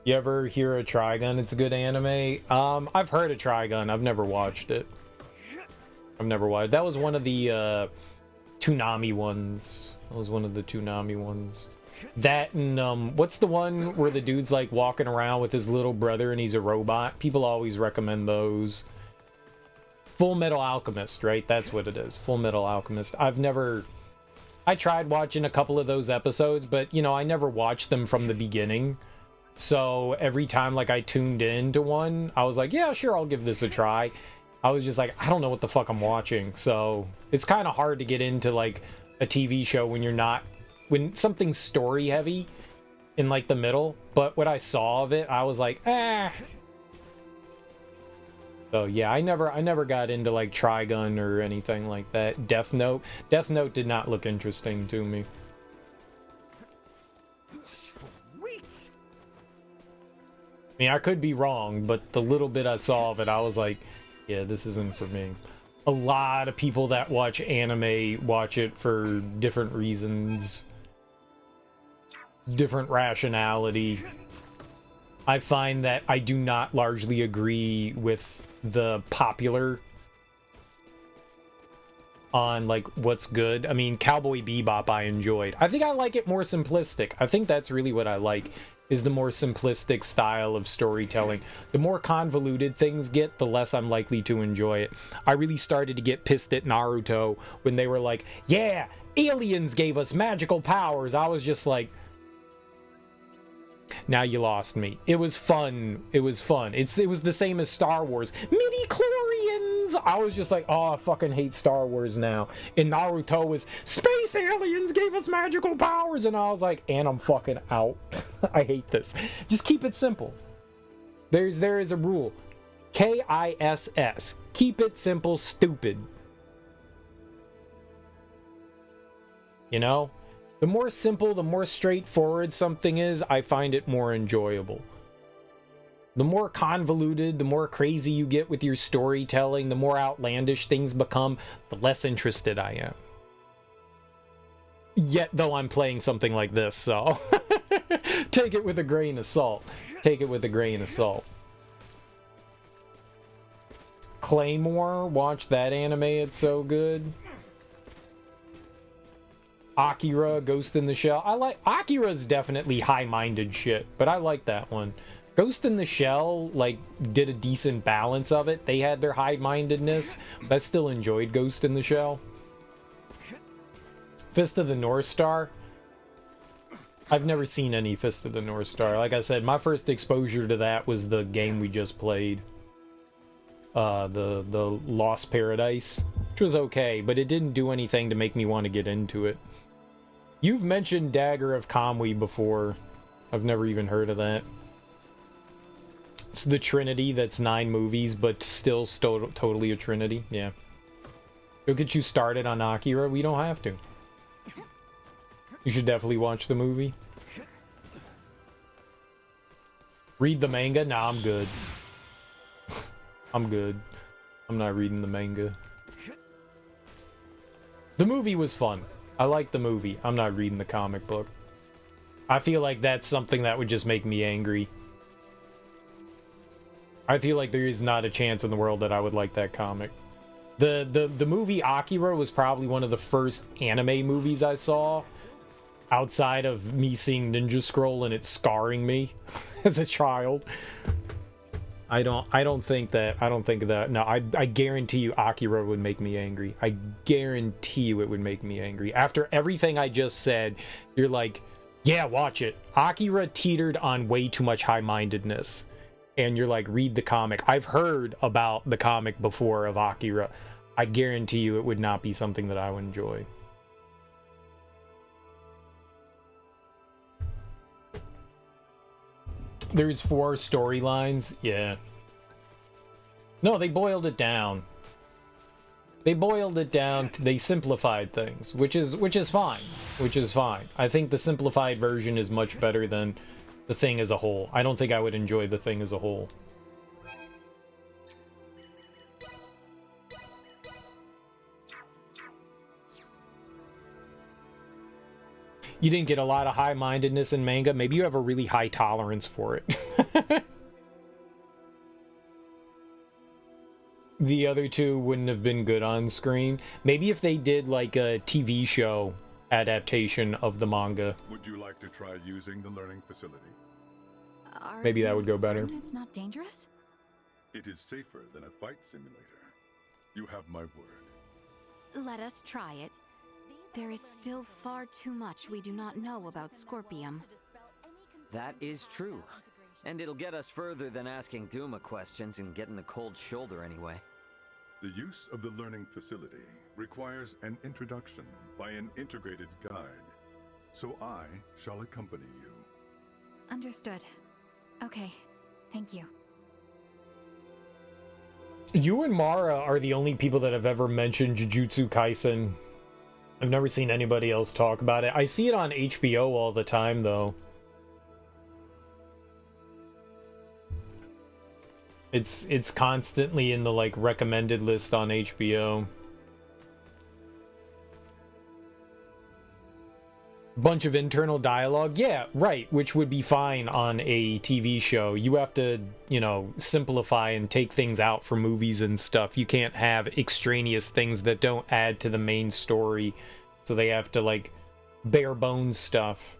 You ever hear of Trigun? It's a good anime. I've heard of Trigun. I've never watched it. I've never watched it. That was one of the Toonami ones. That was one of the Toonami ones. That and what's the one where the dude's like walking around with his little brother and he's a robot? People always recommend those. Full Metal Alchemist, right? That's what it is. Full Metal Alchemist. I tried watching a couple of those episodes, but you know, I never watched them from the beginning. So every time like I tuned into one, I was like, yeah, sure, I'll give this a try. I was just like, I don't know what the fuck I'm watching. So it's kind of hard to get into like a TV show when something's story heavy in like the middle. But what I saw of it, I was like, eh. So yeah, I never got into like Trigun or anything like that. Death Note did not look interesting to me. I mean, I could be wrong, but the little bit I saw of it, I was like, yeah, this isn't for me. A lot of people that watch anime watch it for different reasons. Different rationality. I find that I do not largely agree with the popular on, like, what's good. I mean, Cowboy Bebop I enjoyed. I think I like it more simplistic. I think that's really what I like. Is the more simplistic style of storytelling. The more convoluted things get, the less I'm likely to enjoy it. I really started to get pissed at Naruto when they were like, yeah, aliens gave us magical powers. I was just like, now you lost me. It was fun. It was fun. It was the same as Star Wars. Midi-chlorians! I was just like, oh, I fucking hate Star Wars now. And Naruto was, space aliens gave us magical powers! And I was like, and I'm fucking out. I hate this. Just keep it simple. There is a rule. KISS. Keep it simple, stupid. You know? The more simple, the more straightforward something is, I find it more enjoyable. The more convoluted, the more crazy you get with your storytelling, the more outlandish things become, the less interested I am. Yet, though, I'm playing something like this, so take it with a grain of salt. Take it with a grain of salt. Claymore, watch that anime, it's so good. Akira, Ghost in the Shell. Akira's definitely high-minded shit, but I like that one. Ghost in the Shell, like, did a decent balance of it. They had their high-mindedness, but I still enjoyed Ghost in the Shell. Fist of the North Star. I've never seen any Fist of the North Star. Like I said, my first exposure to that was the game we just played. The Lost Paradise, which was okay, but it didn't do anything to make me want to get into it. You've mentioned Dagger of Kamui before. I've never even heard of that. It's the Trinity that's 9 movies, but still totally a Trinity. Yeah. It'll get you started on Akira. We don't have to. You should definitely watch the movie. Read the manga? Nah, I'm good. I'm good. I'm not reading the manga. The movie was fun. I liked the movie. I'm not reading the comic book. I feel like that's something that would just make me angry. I feel like there is not a chance in the world that I would like that comic. The movie Akira was probably one of the first anime movies I saw outside of me seeing Ninja Scroll and it scarring me as a child. I don't think that. No, I guarantee you Akira would make me angry. I guarantee you it would make me angry. After everything I just said, you're like, yeah, watch it. Akira teetered on way too much high-mindedness. And you're like, read the comic. I've heard about the comic before of Akira. I guarantee you it would not be something that I would enjoy. There's 4 storylines. Yeah. No, they boiled it down. They boiled it down. They simplified things, which is fine. Which is fine. I think the simplified version is much better than the thing as a whole. I don't think I would enjoy the thing as a whole. You didn't get a lot of high-mindedness in manga. Maybe you have a really high tolerance for it. The other 2 wouldn't have been good on screen. Maybe if they did like a TV show adaptation of the manga. Would you like to try using the learning facility? Maybe that would go better. It's not dangerous? It is safer than a fight simulator. You have my word. Let us try it. There is still far too much we do not know about Scorpium. That is true. And it'll get us further than asking Duma questions and getting the cold shoulder anyway. The use of the learning facility requires an introduction by an integrated guide. So I shall accompany you. Understood. Okay, thank you. You and Mara are the only people that have ever mentioned Jujutsu Kaisen. I've never seen anybody else talk about it. I see it on HBO all the time, though. It's constantly in the, like, recommended list on HBO. Bunch of internal dialogue, yeah, right, which would be fine on a TV show. You have to, you know, simplify and take things out for movies and stuff. You can't have extraneous things that don't add to the main story, so they have to, like, bare bones stuff.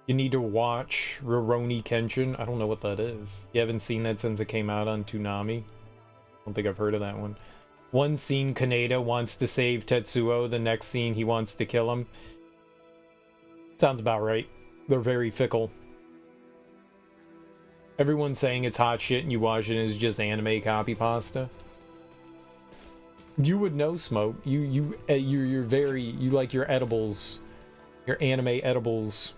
You need to watch Rurouni Kenshin. I don't know what that is. You haven't seen that since it came out on Toonami? I don't think I've heard of that one. One scene, Kaneda wants to save Tetsuo. The next scene, he wants to kill him. Sounds about right. They're very fickle. Everyone's saying it's hot shit and you watch it and it's just anime copy pasta. You would know, Smoke. You're very, you like your edibles. Your anime edibles.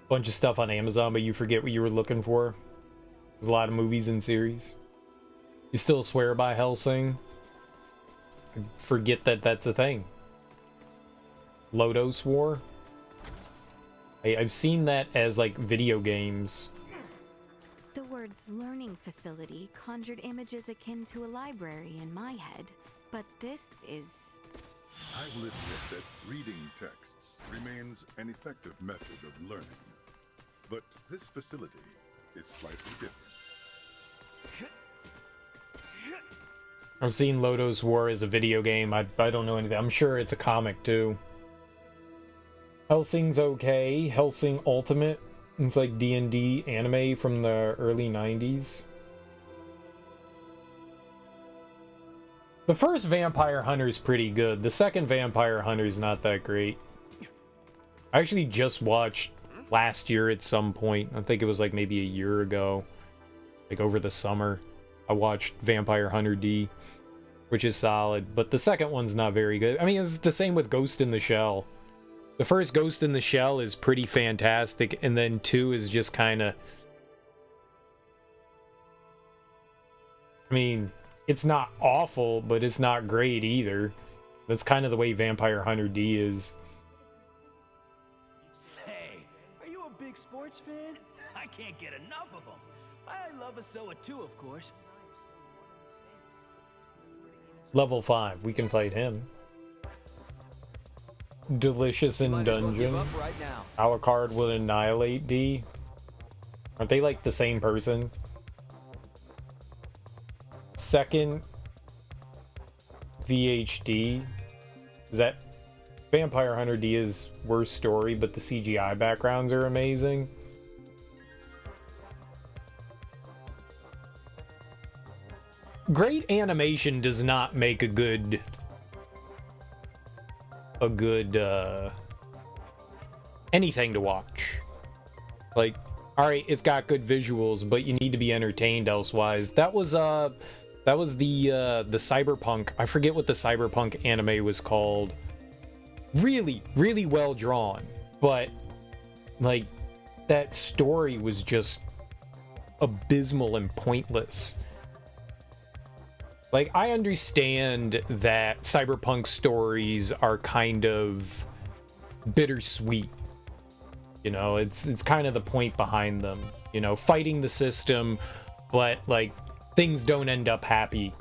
Bunch of stuff on Amazon, but you forget what you were looking for. There's a lot of movies and series. You still swear by Hellsing. Forget that that's a thing. Lodos War. I've seen that as like video games. words learning facility conjured images akin to a library in my head, but this is... I will admit that reading texts remains an effective method of learning. But this facility is slightly different. I've seen Lodoss War as a video game. I don't know anything. I'm sure it's a comic too. Hellsing's okay. Hellsing Ultimate. It's like D&D anime from the early 90s. The first Vampire Hunter's pretty good. The second Vampire Hunter's not that great. I actually just watched last year at some point. I think it was like maybe a year ago. Like over the summer. I watched Vampire Hunter D, which is solid. But the second one's not very good. I mean, it's the same with Ghost in the Shell. The first Ghost in the Shell is pretty fantastic, and then 2 is just kind of... I mean, it's not awful, but it's not great either. That's kind of the way Vampire Hunter D is. Say, are you a big sports fan? I can't get enough of them. I love Asoa too, of course. Level 5, we can fight him. Delicious in Dungeon. Right now. Alucard will annihilate D. Aren't they like the same person? Second VHD. Is that Vampire Hunter D is worst story, but the CGI backgrounds are amazing. Great animation does not make a good anything to watch. Like, all right, it's got good visuals, but you need to be entertained elsewise. That was the Cyberpunk. I forget what the Cyberpunk anime was called. Really, really well drawn, but like that story was just abysmal and pointless. Like, I understand that cyberpunk stories are kind of bittersweet. You know, it's kind of the point behind them. You know, fighting the system, but like things don't end up happy.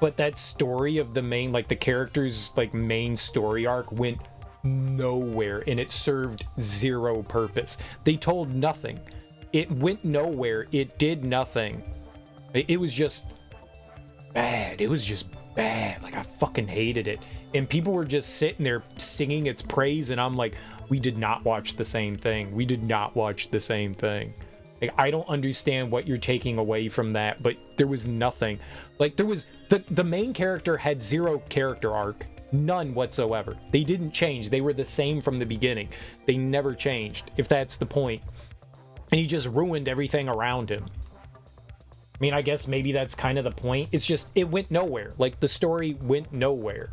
But that story of the main, like the character's like main story arc went nowhere, and it served zero purpose. They told nothing. It went nowhere. It did nothing. It was just bad. It was just bad. Like, I fucking hated it. And people were just sitting there singing its praise, and I'm like, we did not watch the same thing. We did not watch the same thing. Like, I don't understand what you're taking away from that, but there was nothing. Like, there was the main character had zero character arc. None whatsoever. They didn't change. They were the same from the beginning. They never changed, if that's the point. And he just ruined everything around him. I mean, I guess maybe that's kind of the point. It's just, it went nowhere. Like, the story went nowhere.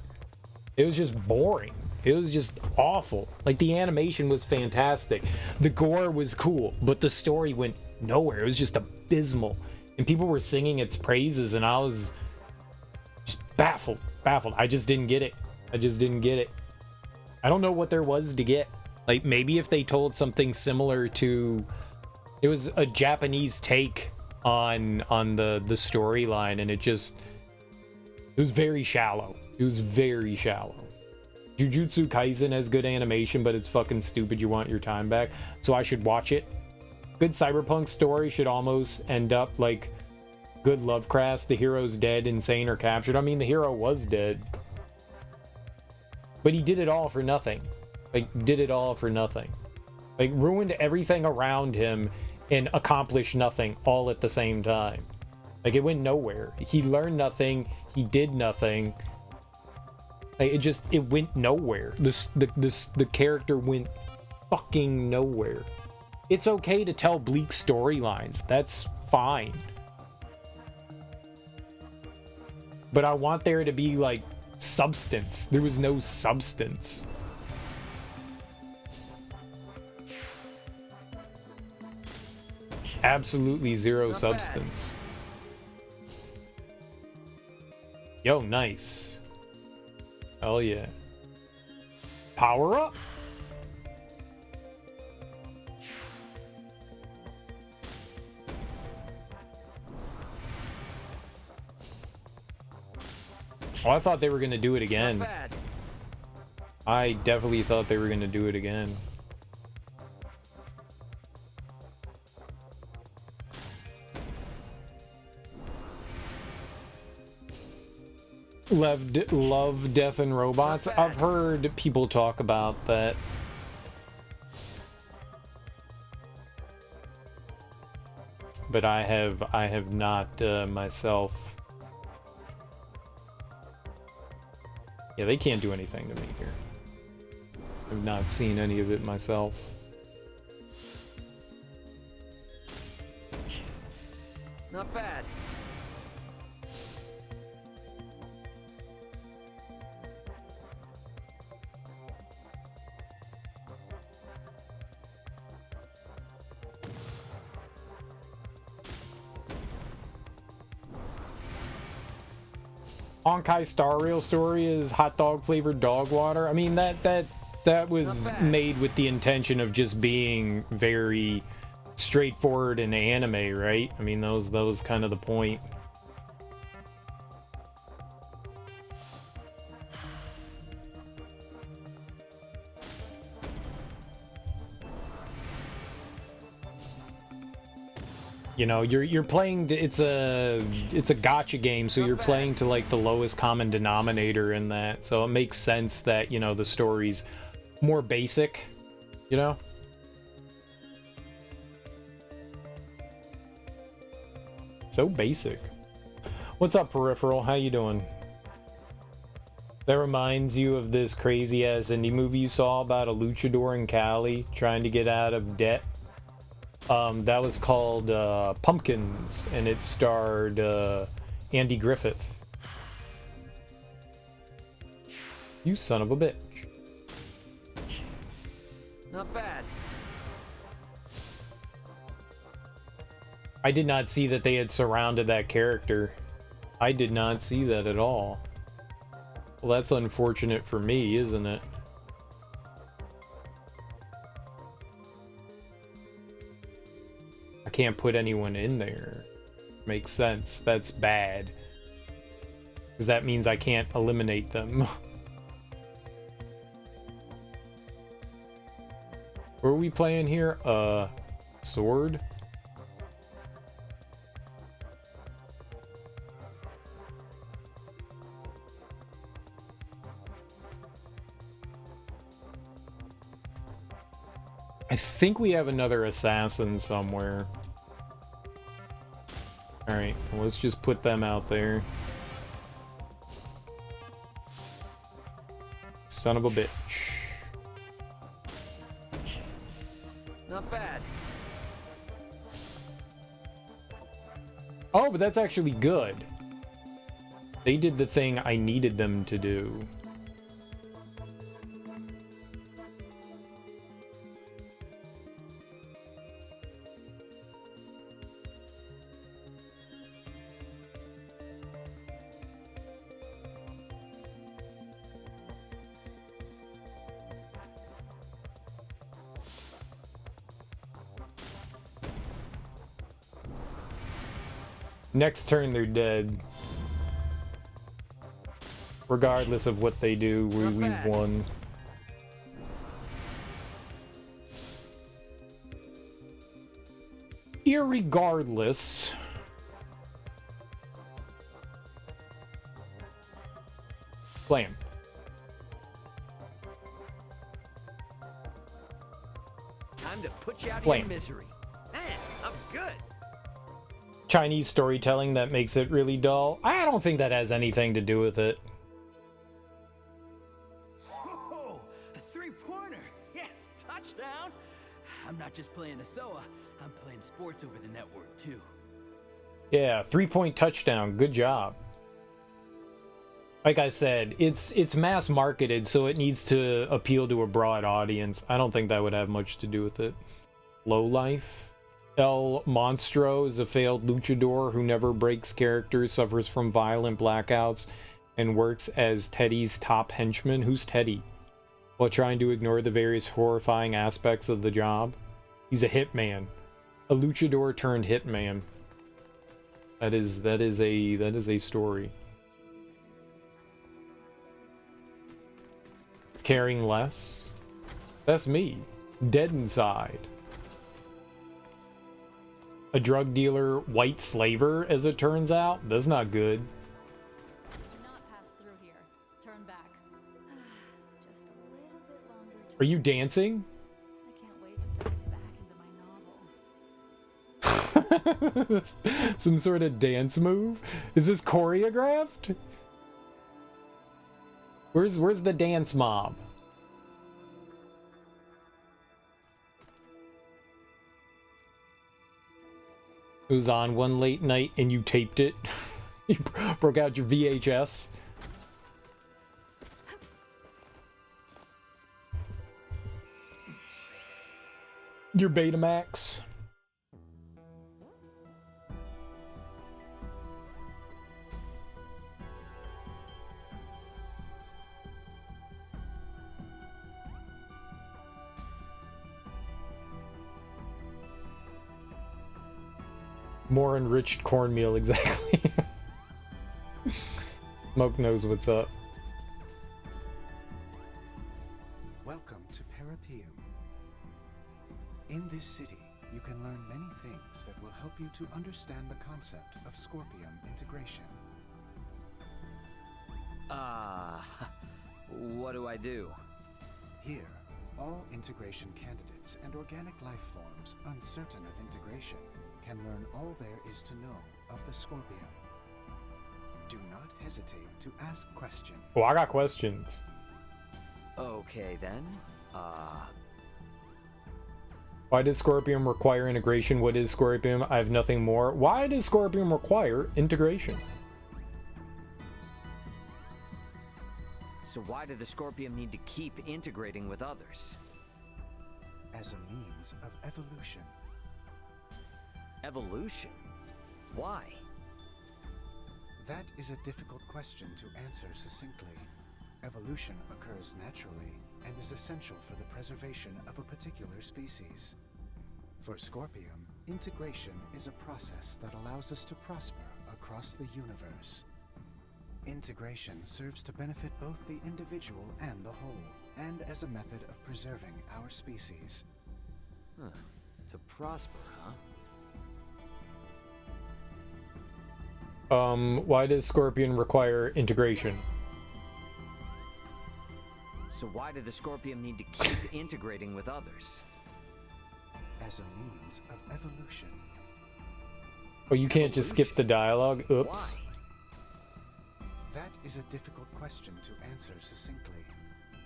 It was just boring. It was just awful. Like, the animation was fantastic. The gore was cool, but the story went nowhere. It was just abysmal. And people were singing its praises, and I was just baffled. I just didn't get it. I just didn't get it. I don't know what there was to get. Like, maybe if they told something similar to... It was a Japanese take on the storyline, and it was very shallow. It was very shallow. Jujutsu Kaisen has good animation, but it's fucking stupid. You want your time back, so I should watch it. Good cyberpunk story should almost end up like good Lovecraft. The hero's dead, insane, or captured. I mean, the hero was dead, but he did it all for nothing. Like, did it all for nothing. Like, ruined everything around him and accomplished nothing all at the same time. Like, it went nowhere. He learned nothing. He did nothing. Like, it went nowhere. The character went fucking nowhere. It's okay to tell bleak storylines. That's fine. But I want there to be, like, substance. There was no substance. Absolutely zero substance. Yo, nice. Hell yeah. Power up! match. Oh, I thought they were gonna do it again. Not bad. I definitely thought they were gonna do it again. Love, Death, and Robots. I've heard people talk about that. But I have not myself. Yeah, they can't do anything to me here. I've not seen any of it myself. Not bad. Honkai Star Rail story is hot dog flavored dog water. I mean that was made with the intention of just being very straightforward in anime, right? I mean that was kind of the point. You know, you're playing. It's a gacha game, so you're playing to like the lowest common denominator in that. So it makes sense that, you know, the story's more basic. You know. So basic. What's up, Peripheral? How you doing? That reminds you of this crazy ass indie movie you saw about a luchador in Cali trying to get out of debt. That was called Pumpkins, and it starred Andy Griffith. You son of a bitch. Not bad. I did not see that they had surrounded that character. I did not see that at all. Well, that's unfortunate for me, isn't it? I can't put anyone in there. Makes sense. That's bad. Because that means I can't eliminate them. What are we playing here? Sword? I think we have another assassin somewhere. Alright, well, let's just put them out there. Son of a bitch. Not bad. Oh, but that's actually good. They did the thing I needed them to do. Next turn, they're dead. Regardless of what they do, we've won. Irregardless. Play him. Time to put you out of Flame. your misery. Man, I'm good. Chinese storytelling that makes it really dull. I don't think that has anything to do with it. Whoa! A three-pointer! Yes, touchdown! I'm not just playing a SOA, I'm playing sports over the network too. Yeah, 3-point touchdown. Good job. Like I said, it's mass marketed, so it needs to appeal to a broad audience. I don't think that would have much to do with it. Low life. El Monstro is a failed luchador who never breaks character, suffers from violent blackouts, and works as Teddy's top henchman. Who's Teddy? While trying to ignore the various horrifying aspects of the job. He's a hitman. A luchador turned hitman. That is a story. caring less. That's me. Dead inside. A drug dealer, white slaver, as it turns out. That's not good. Do not pass through here. Turn back. Just a little bit longer. Are you dancing? I can't wait to dive back into my novel. Some sort of dance move? Is this choreographed? Where's the dance mob? It was on one late night and you taped it. You broke out your VHS. Your Betamax. More enriched cornmeal, exactly. Smoke knows what's up. Welcome to Parapeum. In this city, you can learn many things that will help you to understand the concept of Scorpium integration. What do I do? Here, all integration candidates and organic life forms uncertain of integration can learn all there is to know of the Scorpium. Do not hesitate to ask questions. Oh, I got questions. Okay then. Why does Scorpium require integration? What is Scorpium? I have nothing more. Why does Scorpium require integration? So why did the Scorpium need to keep integrating with others? As a means of evolution. Evolution? Why? That is a difficult question to answer succinctly. Evolution occurs naturally and is essential for the preservation of a particular species. For Scorpium, integration is a process that allows us to prosper across the universe. Integration serves to benefit both the individual and the whole, and as a method of preserving our species. To prosper, huh? Why does Scorpion require integration? So why did the Scorpium need to keep integrating with others? As a means of evolution. Oh, you can't just skip the dialogue? Oops. Why? That is a difficult question to answer succinctly.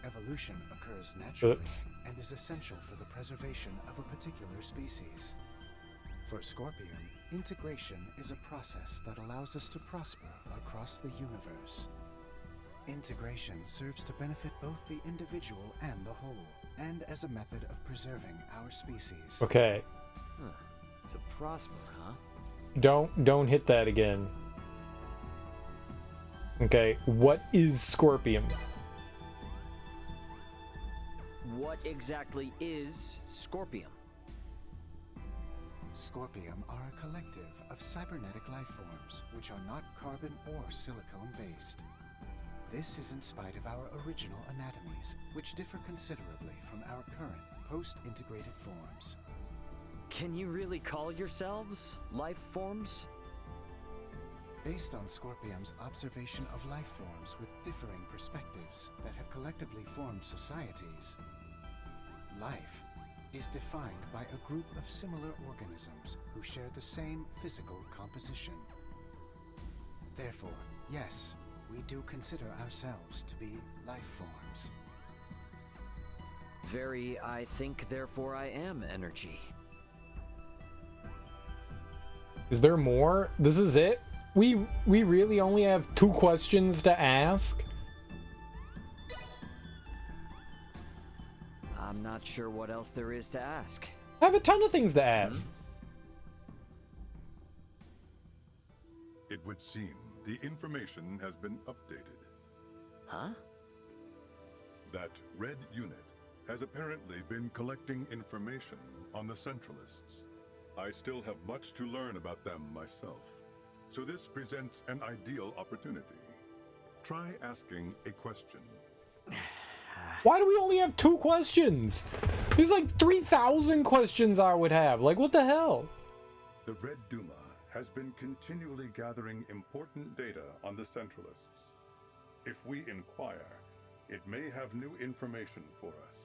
Evolution occurs naturally and is essential for the preservation of a particular species. For Scorpion, integration is a process that allows us to prosper across the universe. Integration serves to benefit both the individual and the whole, and as a method of preserving our species. Okay. To prosper, huh? Don't hit that again. Okay, what is Scorpium? What exactly is Scorpium? Scorpium are a collective of cybernetic life forms which are not carbon or silicone based. This is in spite of our original anatomies, which differ considerably from our current post-integrated forms. Can you really call yourselves life forms? Based on Scorpium's observation of life forms with differing perspectives that have collectively formed societies, life is defined by a group of similar organisms who share the same physical composition. Therefore, yes, we do consider ourselves to be life forms. Very, I think, therefore I am energy. Is there more? This is it? We really only have 2 questions to ask? I'm not sure what else there is to ask. I have a ton of things to ask. It would seem the information has been updated. Huh? That red unit has apparently been collecting information on the Centralists. I still have much to learn about them myself, so this presents an ideal opportunity. Try asking a question. Why do we only have 2 questions? There's like 3,000 questions I would have. Like, what the hell? The Red Duma has been continually gathering important data on the Centralists. If we inquire, it may have new information for us.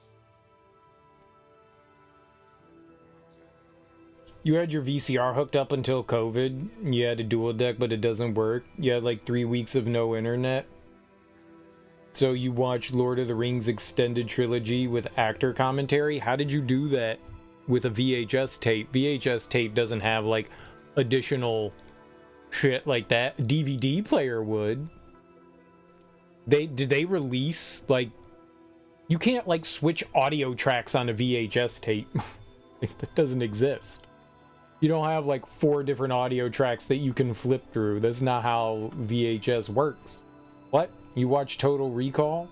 You had your VCR hooked up until COVID. You had a dual deck, but it doesn't work. You had like 3 weeks of no internet. So you watched Lord of the Rings extended trilogy with actor commentary. How did you do that with a VHS tape? VHS tape doesn't have like additional shit like that. DVD player would. Did they release like, you can't like switch audio tracks on a VHS tape. That doesn't exist. You don't have like 4 different audio tracks that you can flip through. That's not how VHS works. What? You watch Total Recall?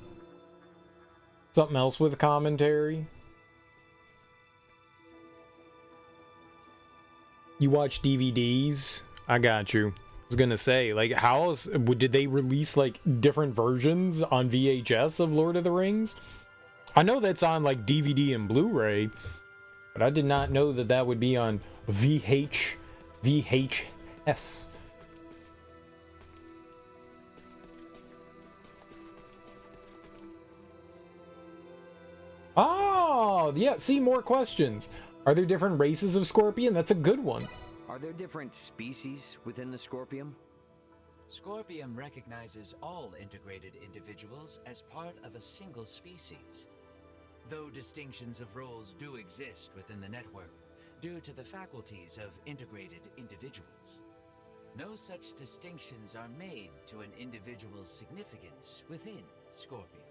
Something else with commentary? You watch DVDs? I got you. I was gonna say, like, how else did they release like different versions on VHS of Lord of the Rings? I know that's on like DVD and Blu-ray, but I did not know that that would be on VHS. Oh, yeah, see, more questions. Are there different races of Scorpion? That's a good one. Are there different species within the Scorpium? Scorpium recognizes all integrated individuals as part of a single species. Though distinctions of roles do exist within the network, due to the faculties of integrated individuals, no such distinctions are made to an individual's significance within Scorpion.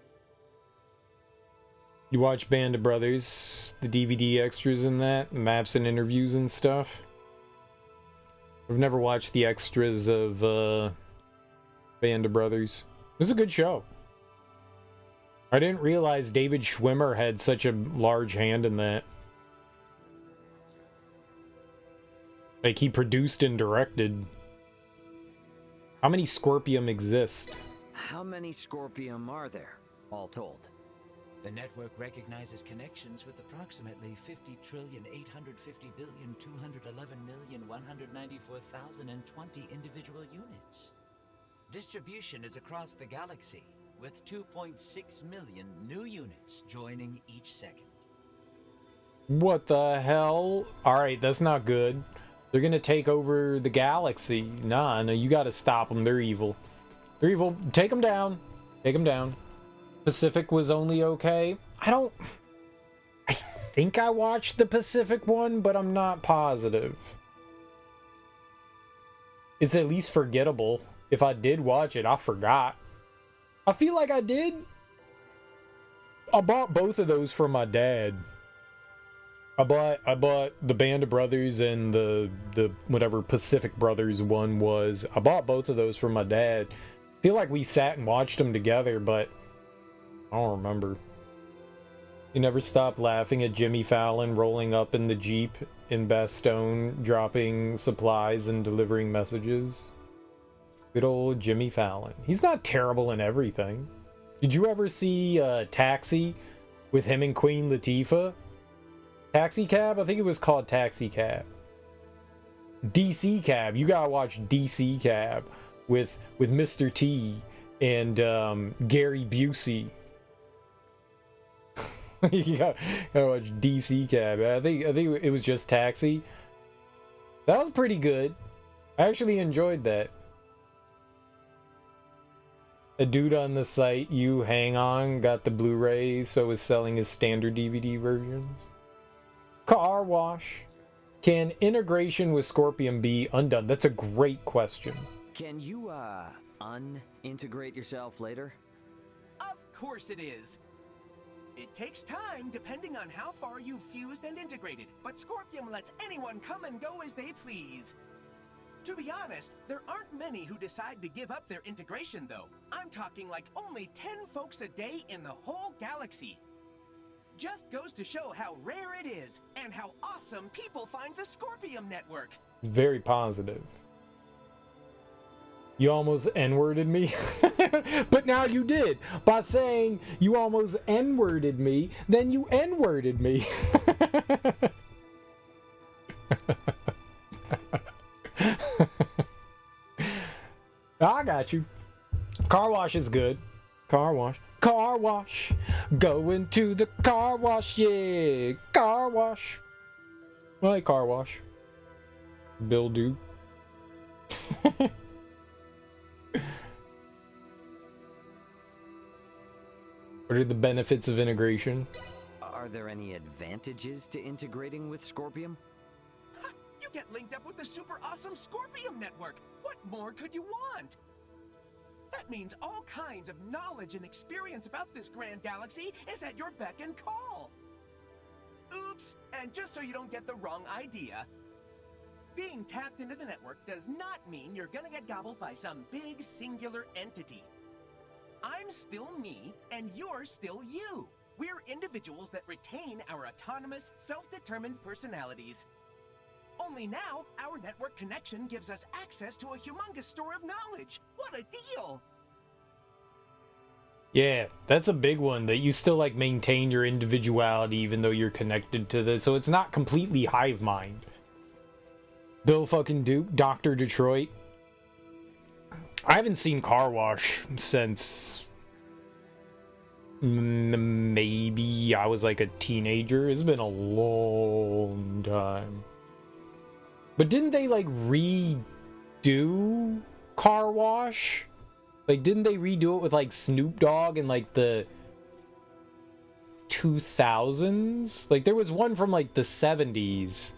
You watch Band of Brothers, the DVD extras in that, maps and interviews and stuff? I've never watched the extras of Band of Brothers. It was a good show. I didn't realize David Schwimmer had such a large hand in that. Like, he produced and directed. How many Scorpium exist? How many Scorpium are there, all told? The network recognizes connections with approximately 50,850,211,194,020 individual units. Distribution is across the galaxy, with 2.6 million new units joining each second. What the hell? Alright, that's not good. They're gonna take over the galaxy. Nah, no, you gotta stop them. They're evil. They're evil. Take them down. Take them down. Pacific was only okay. I think I watched the Pacific one, but I'm not positive. It's at least forgettable. If I did watch it, I forgot. I feel like I did. I bought both of those for my dad. I bought the Band of Brothers and the whatever Pacific Brothers one was. I bought both of those for my dad. I feel like we sat and watched them together, but I don't remember. You never stopped laughing at Jimmy Fallon rolling up in the Jeep in Bastogne, dropping supplies and delivering messages. Good old Jimmy Fallon. He's not terrible in everything. Did you ever see Taxi with him and Queen Latifah? Taxi Cab? I think it was called Taxi Cab. DC Cab. You gotta watch DC Cab with Mr. T and Gary Busey. You gotta watch DC Cab. I think it was just Taxi. That was pretty good. I actually enjoyed that. A dude on the site you hang on got the Blu-ray, so is selling his standard DVD versions. Car wash. Can integration with Scorpium be undone? That's a great question. Can you unintegrate yourself later? Of course it is. It takes time depending on how far you've fused and integrated, but Scorpium lets anyone come and go as they please. To be honest, there aren't many who decide to give up their integration though. I'm talking like only 10 folks a day in the whole galaxy. Just goes to show how rare it is, and how awesome people find the Scorpium network. Very positive. You almost N-worded me. But now you did. By saying you almost N-worded me, then you N-worded me. I got you. Car wash is good. Car wash. Car wash. Going to the car wash, yeah. Car wash. I like car wash. Bill do. What are the benefits of integration? Are there any advantages to integrating with Scorpium? You get linked up with the super awesome Scorpium network. What more could you want? That means all kinds of knowledge and experience about this grand galaxy is at your beck and call. Oops, and just so you don't get the wrong idea, being tapped into the network does not mean you're gonna get gobbled by some big singular entity. I'm still me, and you're still you. We're individuals that retain our autonomous, self-determined personalities. Only now, our network connection gives us access to a humongous store of knowledge. What a deal! Yeah, that's a big one, that you still like maintain your individuality even though you're connected to this, so it's not completely hive mind. Bill fucking Duke, Dr. Detroit. I haven't seen Car Wash since maybe I was like a teenager. It's been a long time. But didn't they like redo Car Wash? Like, didn't they redo it with like Snoop Dogg in like the 2000s? Like, there was one from like the 70s,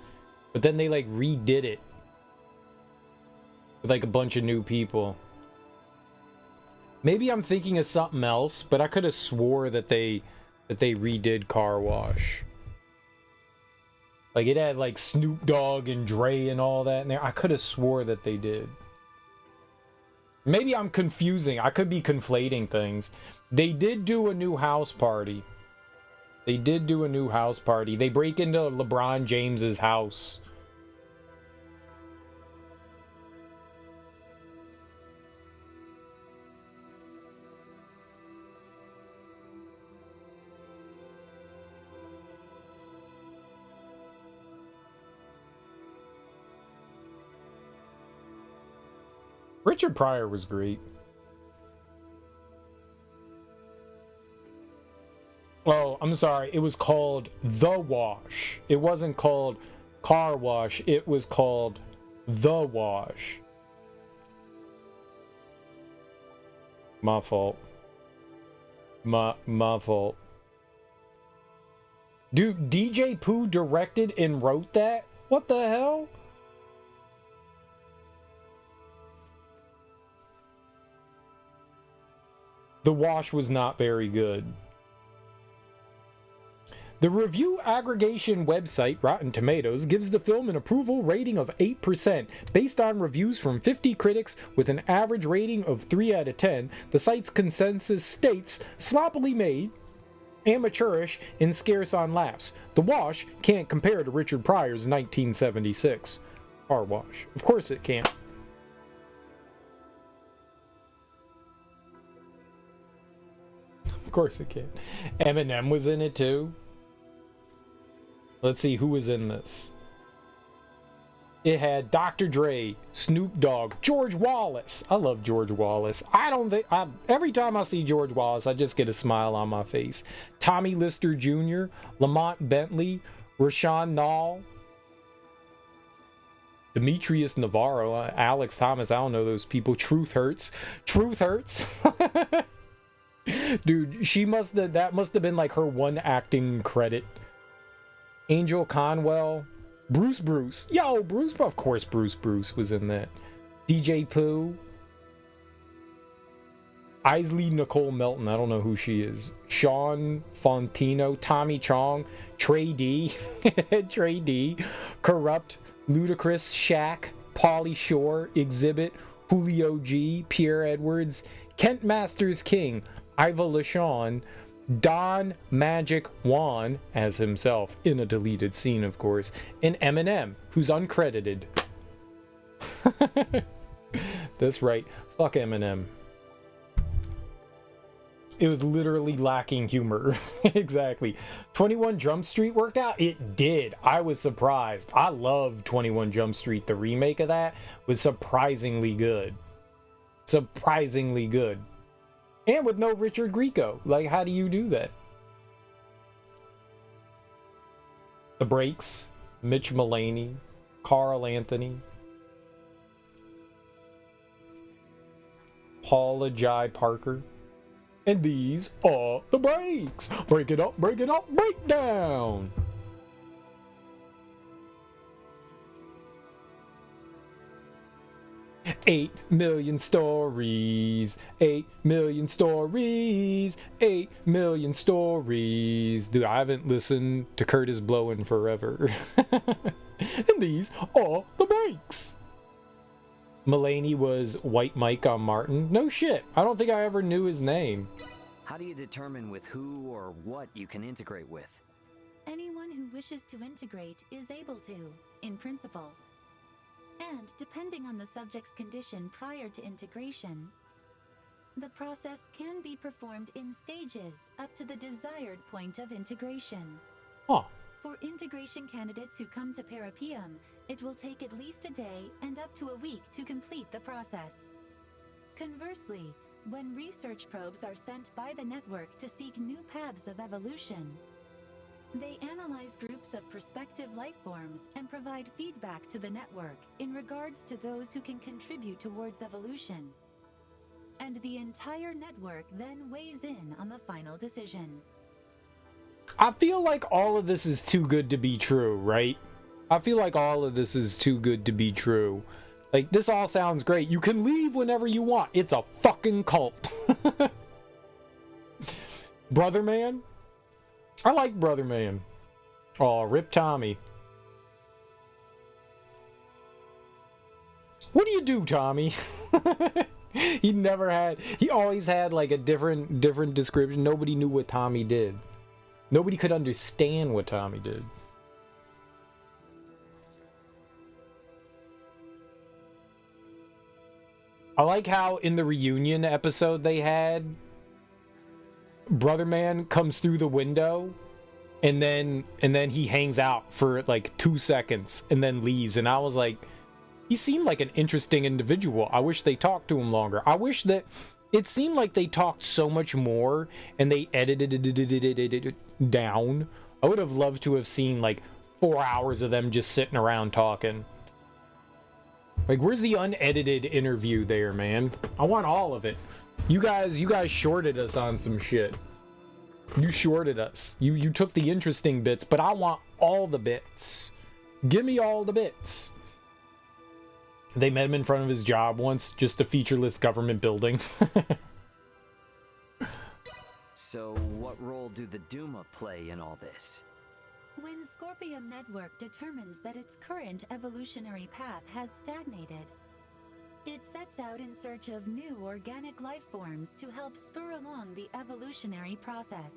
but then they like redid it with like a bunch of new people. Maybe I'm thinking of something else, but I could have swore that they redid Car Wash. Like, it had like Snoop Dogg and Dre and all that in there. I could have swore that they did. Maybe I'm confusing. I could be conflating things. They did do a new house party. They did do a new house party. They break into LeBron James's house. Richard Pryor was great. Oh, I'm sorry. It was called The Wash. It wasn't called Car Wash. It was called The Wash. My fault. My fault. Dude, DJ Pooh directed and wrote that? What the hell? The Wash was not very good. The review aggregation website Rotten Tomatoes gives the film an approval rating of 8%. Based on reviews from 50 critics with an average rating of 3 out of 10, the site's consensus states, sloppily made, amateurish, and scarce on laughs. The Wash can't compare to Richard Pryor's 1976. Car Wash. Of course it can't. Of course it can. Eminem was in it too. Let's see who was in this. It had Dr. Dre, Snoop Dogg, George Wallace. I love George Wallace. Every time I see George Wallace, I just get a smile on my face. Tommy Lister Jr., Lamont Bentley, Rashawn Nall, Demetrius Navarro, Alex Thomas. I don't know those people. Truth Hurts. Truth Hurts. Dude, that must have been like her one acting credit. Angel Conwell, Bruce. Yo, Bruce, of course Bruce was in that. DJ Pooh, Isley Nicole Melton, I don't know who she is. Sean Fontino, Tommy Chong, Trey D, Corrupt, Ludacris, Shaq, Pauly Shore, Exhibit, Julio G, Pierre Edwards, Kent Masters King, Iva LaShawn, Don Magic Juan as himself in a deleted scene, of course, and Eminem, who's uncredited. That's right. Fuck Eminem. It was literally lacking humor. Exactly. 21 Jump Street worked out? It did. I was surprised. I love 21 Jump Street. The remake of that was surprisingly good. Surprisingly good. And with no Richard Grieco. Like, how do you do that? The Breaks, Mitch Mulaney, Carl Anthony, Paula Jai Parker. And these are the breaks. Break it up, break down. Eight million stories, 8 million stories, 8 million stories. Dude, I haven't listened to Curtis Blow in forever. And these are the breaks. Mulaney was White Mike on Martin. No shit. I don't think I ever knew his name. How do you determine with who or what you can integrate with? Anyone who wishes to integrate is able to, in principle. And depending on the subject's condition prior to integration, the process can be performed in stages up to the desired point of integration. Huh. For integration candidates who come to Parapium, it will take at least a day and up to a week to complete the process. Conversely, when research probes are sent by the network to seek new paths of evolution, they analyze groups of prospective lifeforms and provide feedback to the network in regards to those who can contribute towards evolution. And the entire network then weighs in on the final decision. I feel like all of this is too good to be true, right? I feel like all of this is too good to be true. Like, this all sounds great. You can leave whenever you want. It's a fucking cult. Brother Man? I like Brother Man. Oh, rip Tommy. What do you do, Tommy? He always had like a different description. Nobody knew what Tommy did. Nobody could understand what Tommy did. I like how in the reunion episode they had, Brother Man comes through the window and then he hangs out for like 2 seconds and then leaves, and I was like, he seemed like an interesting individual. I wish they talked to him longer. I wish that it seemed like they talked so much more and they edited it down. I would have loved to have seen like 4 hours of them just sitting around talking. Like, where's the unedited interview there, man? I want all of it. You guys shorted us on some shit. You shorted us. You took the interesting bits, but I want all the bits. Give me all the bits. They met him in front of his job once, just a featureless government building. So, what role do the Duma play in all this? When Scorpium Network determines that its current evolutionary path has stagnated, it sets out in search of new organic life forms to help spur along the evolutionary process.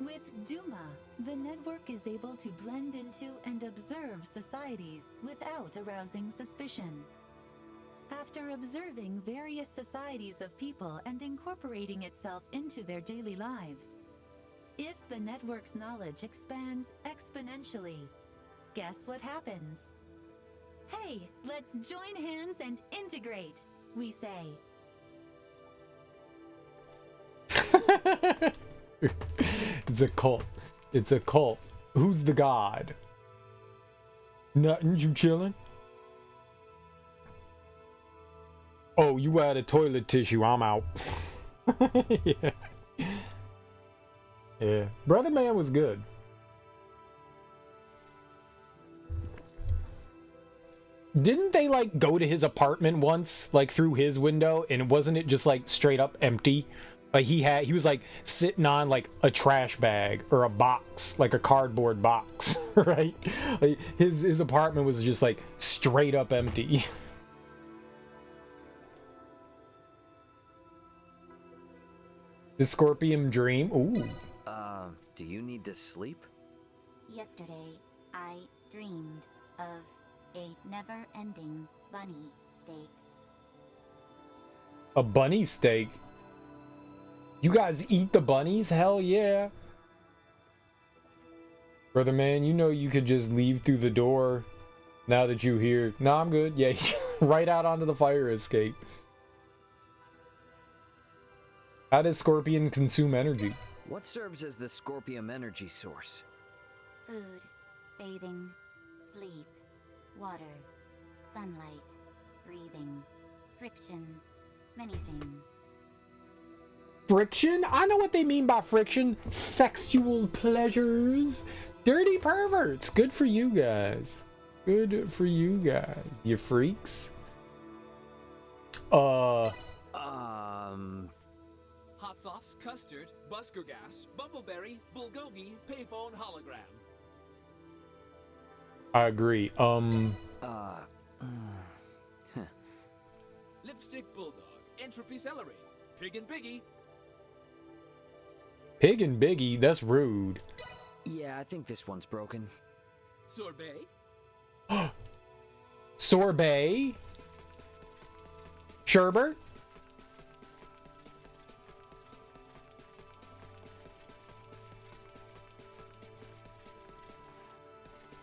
With Duma, the network is able to blend into and observe societies without arousing suspicion. After observing various societies of people and incorporating itself into their daily lives, if the network's knowledge expands exponentially, guess what happens? Hey, let's join hands and integrate, we say. It's a cult. It's a cult. Who's the god? Nothing, you chillin'? Oh, you out of toilet tissue, I'm out. Yeah. Yeah. Brother Man was good. Didn't they like go to his apartment once, like through his window, and wasn't it just like straight up empty? Like he was like sitting on like a trash bag or a box, like a cardboard box, right? Like his apartment was just like straight up empty. The Scorpion dream. Ooh. Do you need to sleep? Yesterday, I dreamed of a never-ending bunny steak. A bunny steak? You guys eat the bunnies? Hell yeah. Brother man, you know you could just leave through the door now that you're here. Nah, I'm good. Yeah, right out onto the fire escape. How does Scorpion consume energy? What serves as the Scorpium energy source? Food, bathing, sleep, water, sunlight, breathing, friction, many things. Friction? I know what they mean by friction. Sexual pleasures. Dirty perverts. Good for you guys. Good for you guys. You freaks. Hot sauce, custard, busker gas, bumbleberry, bulgogi, payphone, hologram. I agree. Lipstick bulldog, entropy celery, pig and piggy. Pig and Biggie? That's rude. Yeah, I think this one's broken. Sorbet. Sorbet? Sherbert?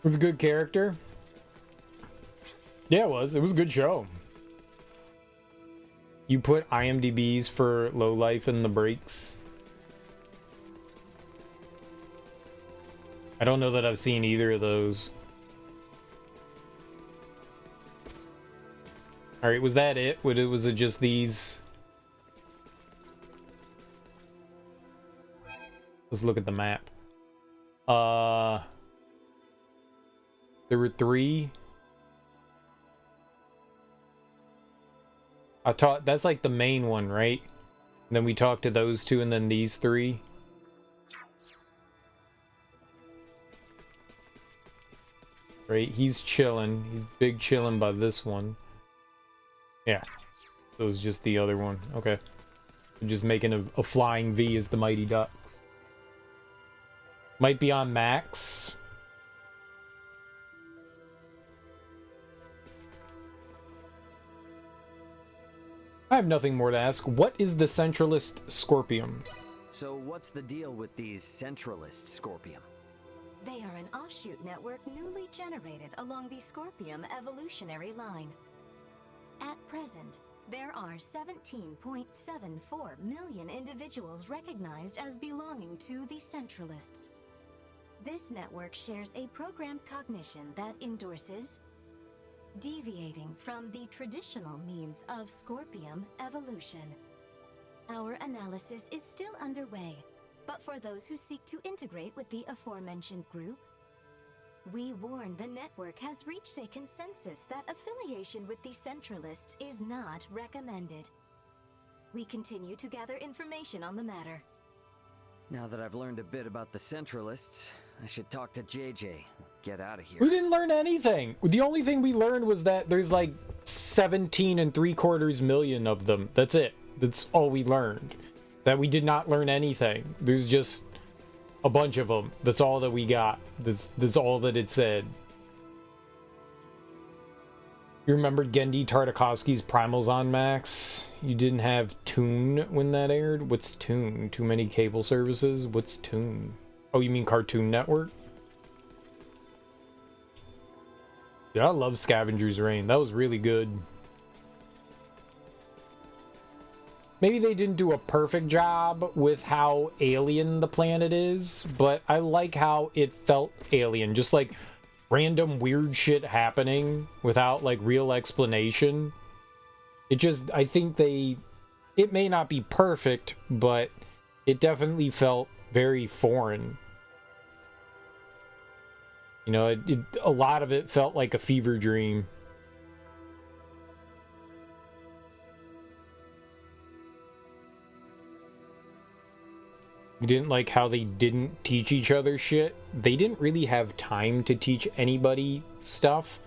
Was a good character. Yeah, it was. It was a good show. You put IMDb's for Low Life in the breaks. I don't know that I've seen either of those. Alright, was that it? Was it just these? Let's look at the map. There were 3. That's like the main one, right? And then we talked to those 2 and then these 3. Right, he's chilling. He's big chilling by this one. Yeah. So it was just the other one. Okay. We're just making a flying V as the Mighty Ducks. Might be on Max. I have nothing more to ask. What is the Centralist Scorpium? So what's the deal with these Centralist Scorpium? They are an offshoot network newly generated along the Scorpium evolutionary line. At present, there are 17.74 million individuals recognized as belonging to the Centralists. This network shares a programmed cognition that endorses deviating from the traditional means of Scorpium evolution. Our analysis is still underway, but for those who seek to integrate with the aforementioned group, we warn the network has reached a consensus that affiliation with the Centralists is not recommended. We continue to gather information on the matter. Now that I've learned a bit about the Centralists, I should talk to JJ. Get out of here. We didn't learn anything. The only thing we learned was that there's like 17.75 million of them. That's it. That's all we learned. That we did not learn anything. There's just a bunch of them. That's all that we got. That's all that it said. You remember Gendy Tartakovsky's Primals on Max? You didn't have Toon when that aired? What's Toon? Too many cable services? What's Toon? Oh, you mean Cartoon Network? Yeah, I love Scavenger's Reign. That was really good. Maybe they didn't do a perfect job with how alien the planet is, but I like how it felt alien. Just like random weird shit happening without like real explanation. I think it may not be perfect, but it definitely felt very foreign. You know, a lot of it felt like a fever dream. You didn't like how they didn't teach each other shit? They didn't really have time to teach anybody stuff.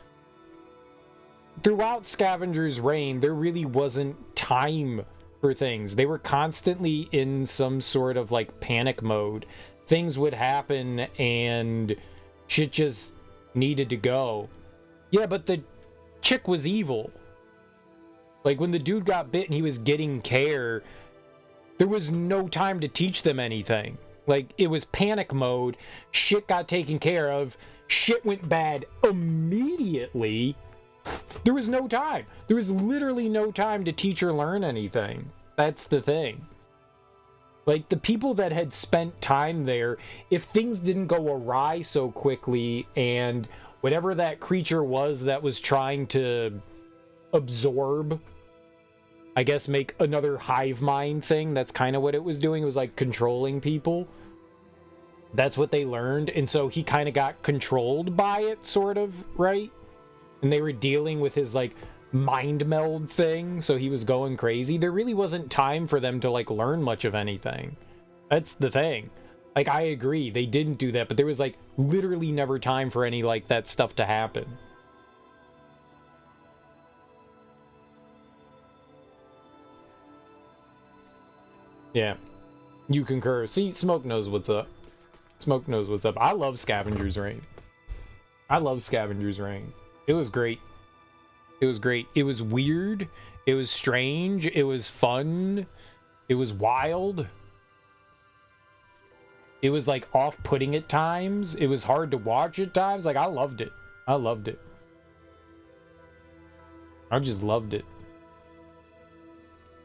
Throughout Scavenger's Reign, there really wasn't time for things. They were constantly in some sort of like panic mode. Things would happen and shit just needed to go. Yeah, but the chick was evil. Like, when the dude got bit and he was getting care, there was no time to teach them anything. Like, it was panic mode. Shit got taken care of. Shit went bad immediately. There was no time. There was literally no time to teach or learn anything. That's the thing. Like, the people that had spent time there, if things didn't go awry so quickly, and whatever that creature was that was trying to absorb, I guess, make another hive mind thing, that's kind of what it was doing. It was like controlling people. That's what they learned. And so he kind of got controlled by it, sort of, right? And they were dealing with his, like, mind meld thing, so he was going crazy. There really wasn't time for them to, like, learn much of anything. That's the thing. Like, I agree, they didn't do that, but there was, like, literally never time for any, like, that stuff to happen. Yeah. You concur. See, Smoke knows what's up. Smoke knows what's up. I love Scavenger's Reign. I love Scavenger's Reign. It was great. It was great. It was weird. It was strange. It was fun. It was wild. It was, like, off-putting at times. It was hard to watch at times. Like, I loved it. I loved it. I just loved it.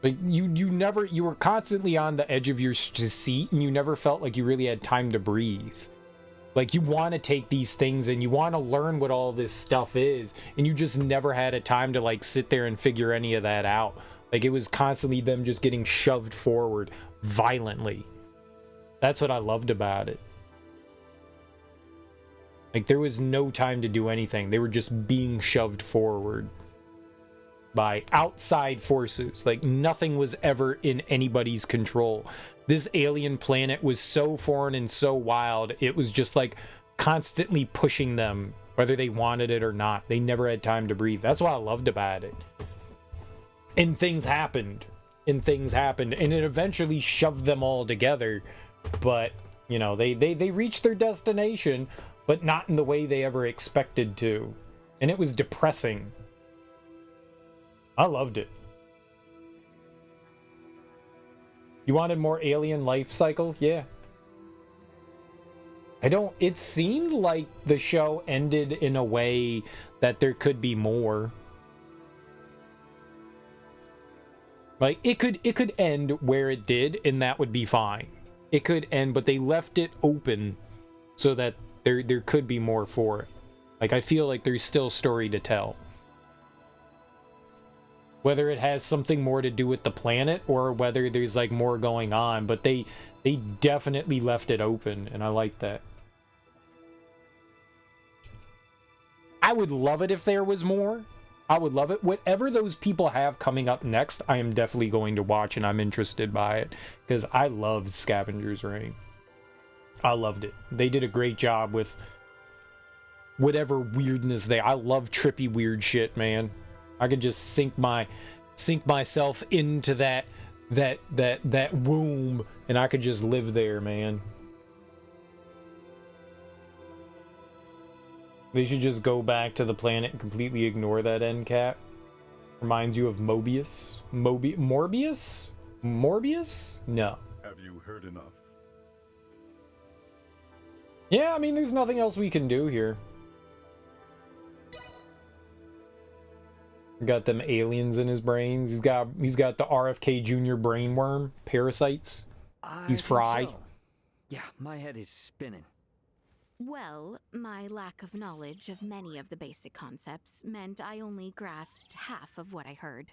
Like, you were constantly on the edge of your seat, and you never felt like you really had time to breathe. Like, you want to take these things and you want to learn what all this stuff is, and you just never had a time to, like, sit there and figure any of that out. Like, it was constantly them just getting shoved forward violently. That's what I loved about it. Like, there was no time to do anything. They were just being shoved forward by outside forces. Like, nothing was ever in anybody's control. This alien planet was so foreign and so wild, it was just, like, constantly pushing them, whether they wanted it or not. They never had time to breathe. That's what I loved about it. And things happened. And it eventually shoved them all together. But, you know, they reached their destination, but not in the way they ever expected to. And it was depressing. I loved it. You wanted more alien life cycle? Yeah. It seemed like the show ended in a way that there could be more. Like, it could end where it did, and that would be fine. It could end, but they left it open so that there could be more for it. Like, I feel like there's still story to tell. Whether it has something more to do with the planet or whether there's, like, more going on, but they definitely left it open, and I like that. I would love it if there was more. I would love it. Whatever those people have coming up next, I am definitely going to watch, and I'm interested by it, because I loved Scavenger's Reign. I loved it. They did a great job with whatever weirdness I love trippy weird shit, man. I could just sink myself into that womb, and I could just live there, man. They should just go back to the planet and completely ignore that end cap. Reminds you of Mobius? Morbius? Morbius? No. Have you heard enough? Yeah, I mean, there's nothing else we can do here. Got them aliens in his brains. He's got the RFK Jr. brainworm parasites. He's Fry. So. Yeah, my head is spinning. Well, my lack of knowledge of many of the basic concepts meant I only grasped half of what I heard.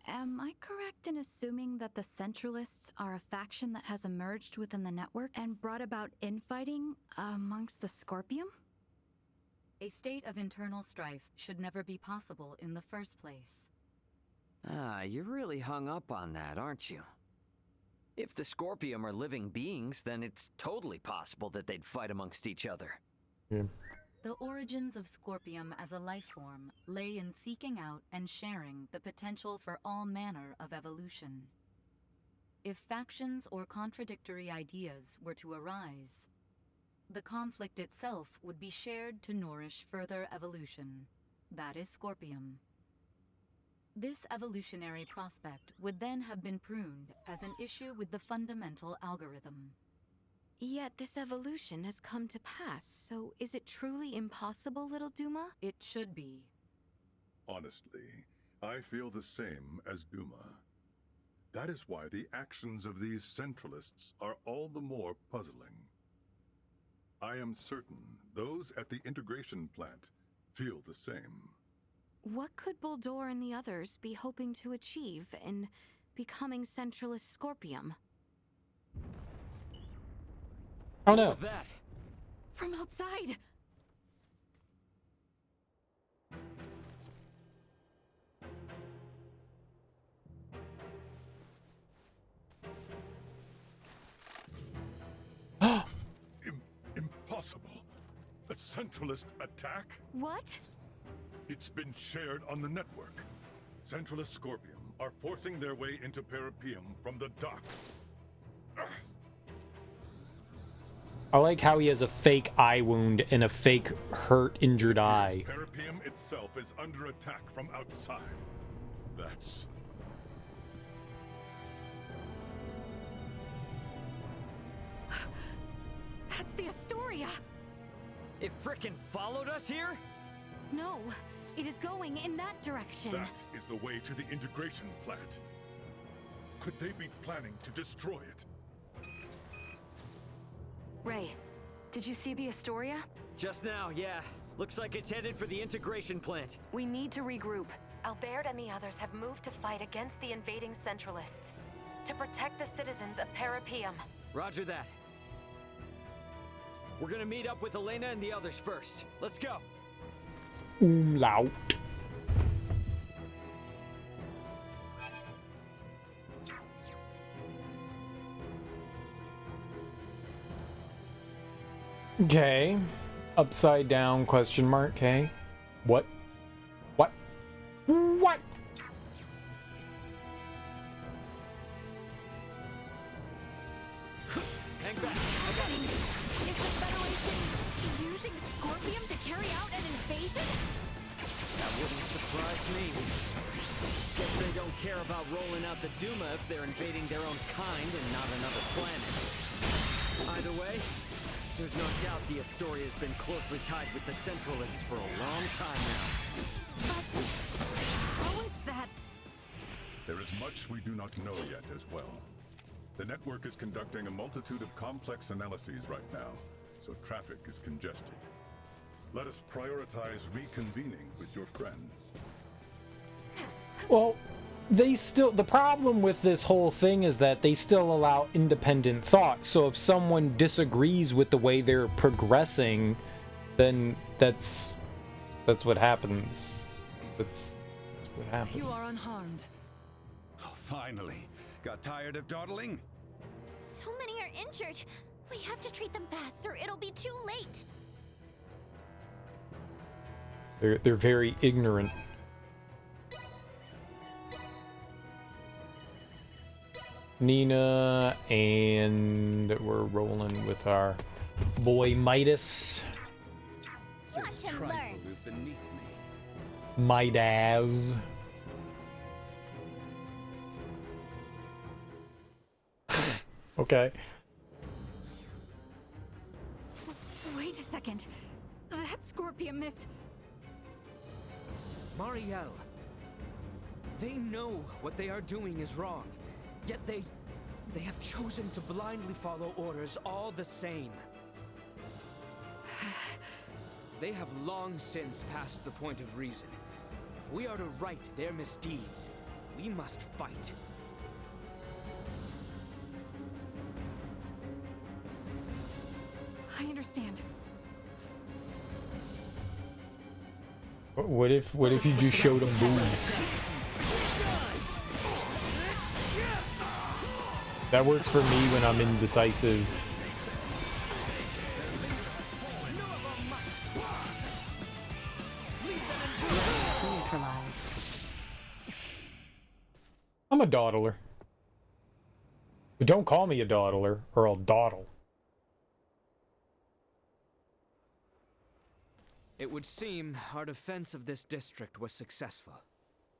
Am I correct in assuming that the Centralists are a faction that has emerged within the network and brought about infighting amongst the Scorpium? A state of internal strife should never be possible in the first place. You're really hung up on that, aren't you? If the Scorpium are living beings, then it's totally possible that they'd fight amongst each other. Yeah. The origins of Scorpium as a life form lay in seeking out and sharing the potential for all manner of evolution. If factions or contradictory ideas were to arise, the conflict itself would be shared to nourish further evolution. That is Scorpium. This evolutionary prospect would then have been pruned as an issue with the fundamental algorithm. Yet this evolution has come to pass, so is it truly impossible, little Duma? It should be. Honestly, I feel the same as Duma. That is why the actions of these Centralists are all the more puzzling. I am certain those at the integration plant feel the same. What could Bulldor and the others be hoping to achieve in becoming Centralist Scorpium? Oh no. What was that? From outside! Impossible. A Centralist attack? What? It's been shared on the network. Centralist Scorpium are forcing their way into Parapium from the dock. I like how he has a fake eye wound and a fake hurt, injured eye. Parapium itself is under attack from outside. That's... That's the Astoria! It frickin' followed us here? No, it is going in that direction. That is the way to the integration plant. Could they be planning to destroy it? Ray, did you see the Astoria? Just now, yeah. Looks like it's headed for the integration plant. We need to regroup. Albert and the others have moved to fight against the invading Centralists. To protect the citizens of Parapium. Roger that. We're gonna meet up with Elena and the others first. Let's go. Umlaut. Okay. Upside down question mark, okay. What? What? What? Hang back. I got it. Is the Federation using Scorpium to carry out an invasion? That wouldn't surprise me. Guess they don't care about rolling out the Duma if they're invading their own kind and not another planet. Either way, there's no doubt the Astoria has been closely tied with the Centralists for a long time now. But how is that? There is much we do not know yet as well. The network is conducting a multitude of complex analyses right now, so traffic is congested. Let us prioritize reconvening with your friends. Well, they still, the problem with this whole thing is that they still allow independent thought. So if someone disagrees with the way they're progressing, then that's what happens. That's what happens. You are unharmed. Oh, finally. Got tired of dawdling? So many are injured. We have to treat them fast or it'll be too late. They're very ignorant. Nina, and we're rolling with our boy Midas. This trifle is beneath me. Midas. Okay. Wait a second. That Scorpium is... Marielle. They know what they are doing is wrong. Yet they have chosen to blindly follow orders all the same. They have long since passed the point of reason. If we are to right their misdeeds, we must fight. I understand. What if you just showed them boobs? That works for me when I'm indecisive. Neutralized. I'm a dawdler. But don't call me a dawdler, or I'll dawdle. It would seem our defense of this district was successful.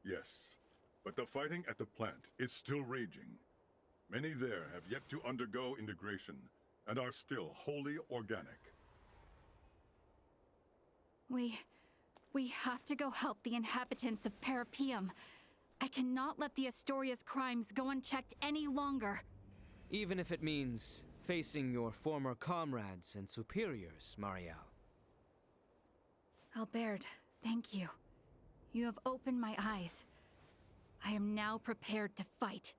Yes, But the fighting at the plant is still raging. Many there have yet to undergo integration and are still wholly organic. We have to go help the inhabitants of Parapium. I cannot let the Astoria's crimes go unchecked any longer. Even if it means facing your former comrades and superiors, Marielle. Albert, thank you. You have opened my eyes. I am now prepared to fight.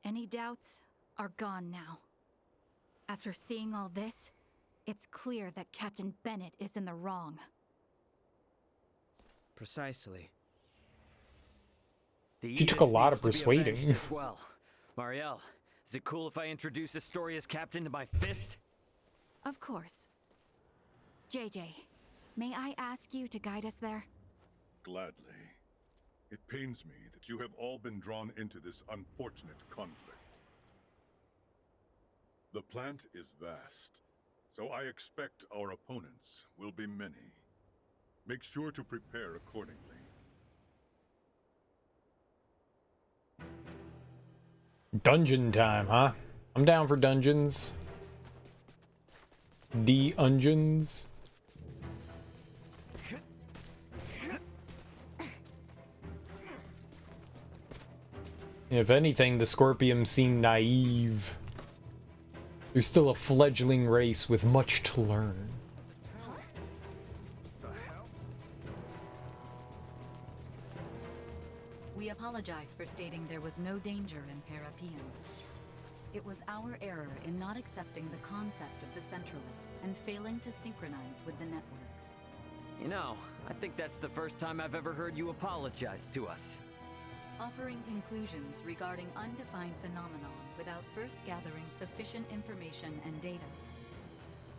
Any doubts are gone now. After seeing all this, it's clear that Captain Bennett is in the wrong. Precisely. She took a lot of persuading. As well. Marielle, is it cool if I introduce Astoria's captain to my fist? Of course. JJ, may I ask you to guide us there? Gladly. It pains me that you have all been drawn into this unfortunate conflict. The plant is vast, so I expect our opponents will be many. Make sure to prepare accordingly. Dungeon time, huh? I'm down for dungeons. D-ungeons. If anything, the Scorpions seem naive. They're still a fledgling race with much to learn. We apologize for stating there was no danger in Parapium. It was our error in not accepting the concept of the Centralists and failing to synchronize with the network. You know, I think that's the first time I've ever heard you apologize to us. Offering conclusions regarding undefined phenomenon without first gathering sufficient information and data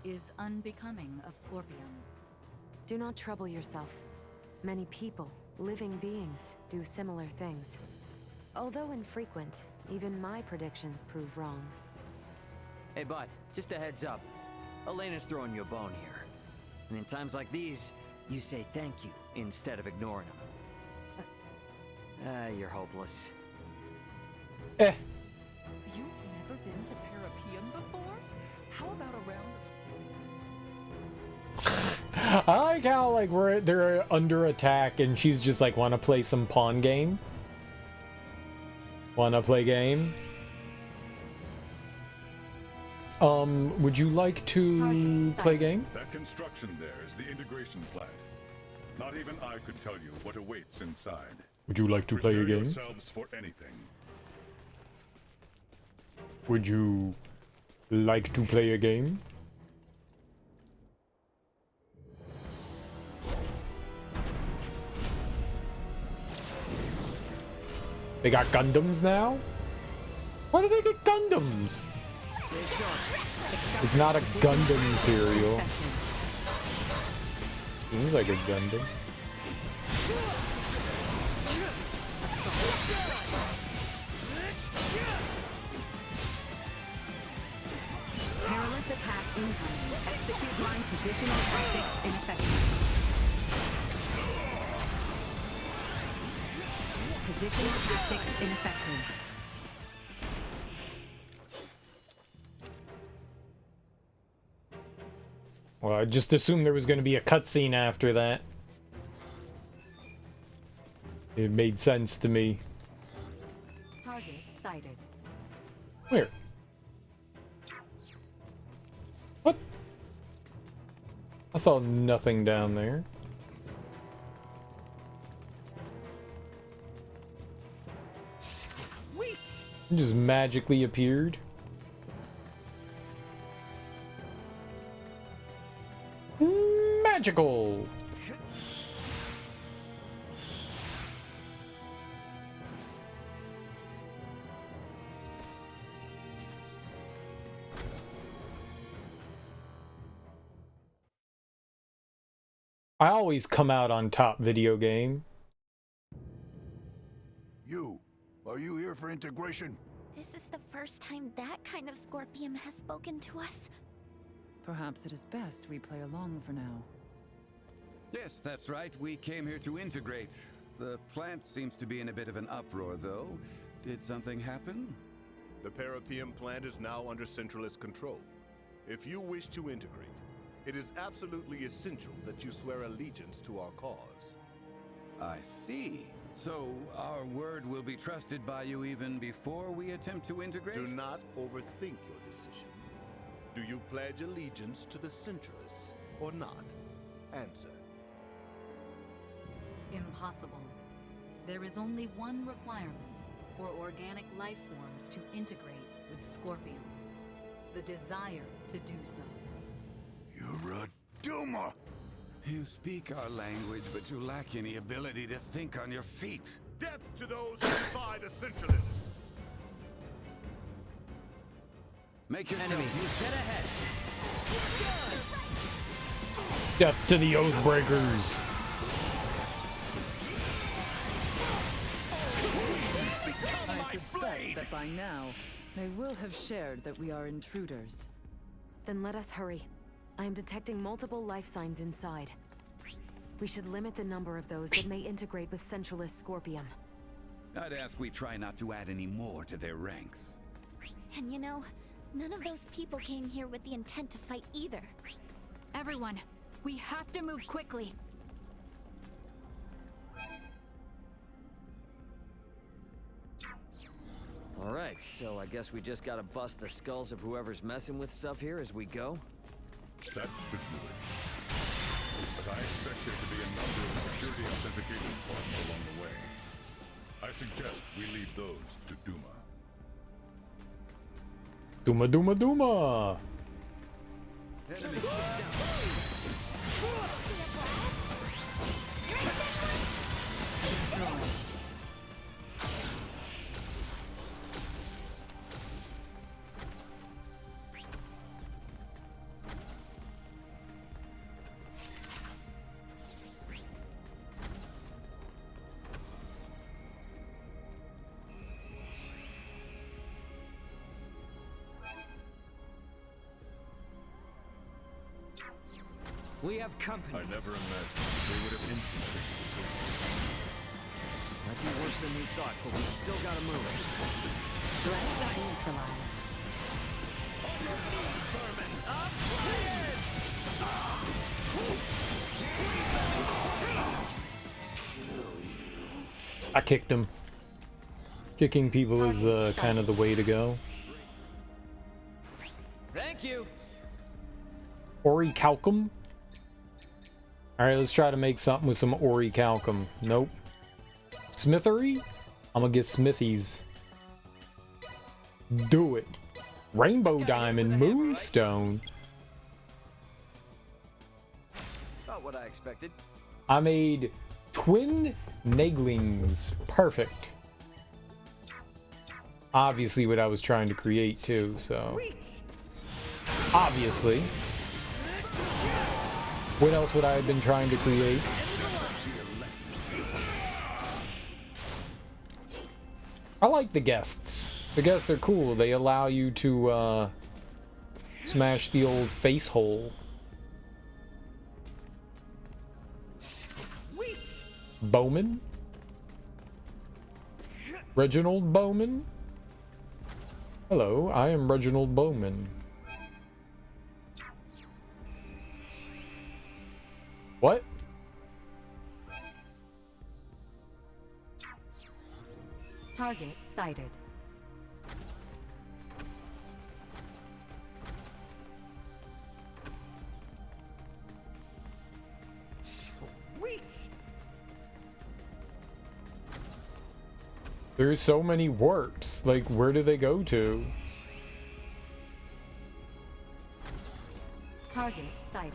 is unbecoming of Scorpion. Do not trouble yourself. Many people, living beings, do similar things. Although infrequent, even my predictions prove wrong. Hey, bud, just a heads up. Elena's throwing you a bone here. And in times like these, you say thank you instead of ignoring them. You're hopeless. You've never been to Parapium before? How about a round of... I like how they're under attack and she's just like, wanna play some pawn game? Wanna play game? Would you like to play game? That construction there is the integration plant. Not even I could tell you what awaits inside. Would you like to play a game? Yourselves for anything. Would you like to play a game? They got Gundams now? Why do they get Gundams? It's not a Gundam cereal. Seems like a Gundam. Perilous attack incoming. Execute line positional tactics ineffective. Positional tactics ineffective. Well, I just assumed there was going to be a cutscene after that. It made sense to me. Target sighted. Where? What? I saw nothing down there. Sweet. It just magically appeared. Magical! I always come out on top, video game. Are you here for integration? This is the first time that kind of Scorpium has spoken to us. Perhaps it is best we play along for now. Yes, that's right. We came here to integrate. The plant seems to be in a bit of an uproar, though. Did something happen? The Parapium plant is now under Centralist control. If you wish to integrate, it is absolutely essential that you swear allegiance to our cause. I see. So, our word will be trusted by you even before we attempt to integrate? Do not overthink your decision. Do you pledge allegiance to the Centralists or not? Answer. Impossible. There is only one requirement for organic life forms to integrate with Scorpium. The desire to do so. You're a Duma! You speak our language, but you lack any ability to think on your feet. Death to those who defy the Centralists! Make yourself Enemies dead ahead. Death to the Oathbreakers. I suspect that by now, they will have shared that we are intruders. Then let us hurry. I am detecting multiple life signs inside. We should limit the number of those that may integrate with Centralist Scorpium. I'd ask we try not to add any more to their ranks. And you know, none of those people came here with the intent to fight either. Everyone, we have to move quickly. Alright, so I guess we just gotta bust the skulls of whoever's messing with stuff here as we go? That should do it. But I expect there to be a number of security authentication points along the way. I suggest we leave those to Duma. Duma Duma Duma! We have company. I never imagined they would have infiltrated so Might be worse than we thought, but we still gotta move. Threat neutralized. I kicked him. Kicking people is kind of the way to go. Thank you. Orichalcum? Alright, let's try to make something with some orichalcum. Nope. Smithery? I'm gonna get smithies. Do it. Rainbow diamond, moonstone. Not what I expected. I made twin naglings. Perfect. Obviously what I was trying to create too, so. Obviously. What else would I have been trying to create? I like the guests. The guests are cool. They allow you to smash the old face hole. Bowman? Reginald Bowman? Hello, I am Reginald Bowman. What? Target sighted. Sweet. There's so many warps. Like, where do they go to? Target sighted.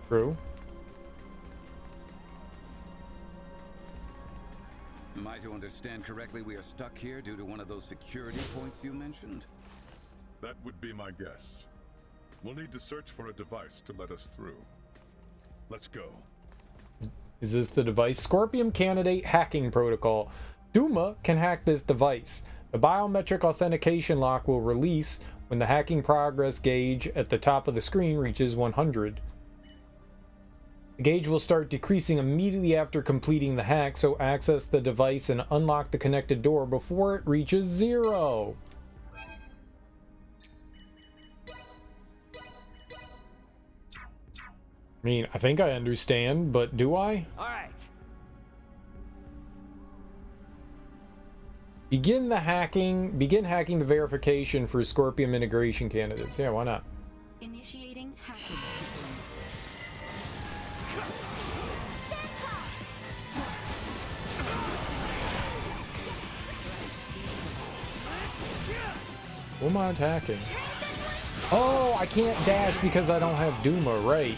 True. Am I to understand correctly we are stuck here due to one of those security points you mentioned? That would be my guess. We'll need to search for a device to let us through. Let's go. Is this the device? Scorpium candidate hacking protocol. Duma can hack this device. The biometric authentication lock will release when the hacking progress gauge at the top of the screen reaches 100. The gauge will start decreasing immediately after completing the hack, so access the device and unlock the connected door before it reaches 0. I mean, I think I understand, but do I? All right. Begin hacking the verification for Scorpium integration candidates. Yeah, why not? Initiating hacking sequence. Who am I attacking? Oh, I can't dash because I don't have Duma, right?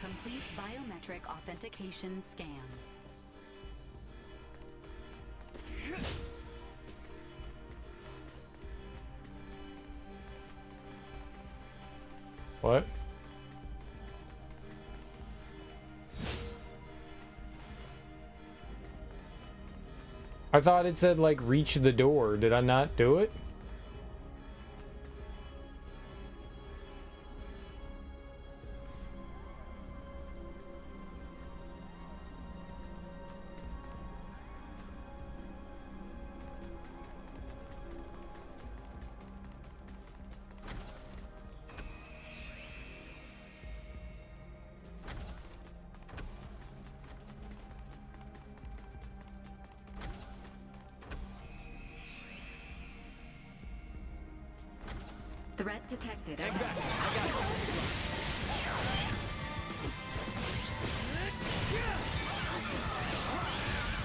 Complete biometric authentication scan. What? I thought it said, like, reach the door. Did I not do it? Threat detected. Hang back. I got this.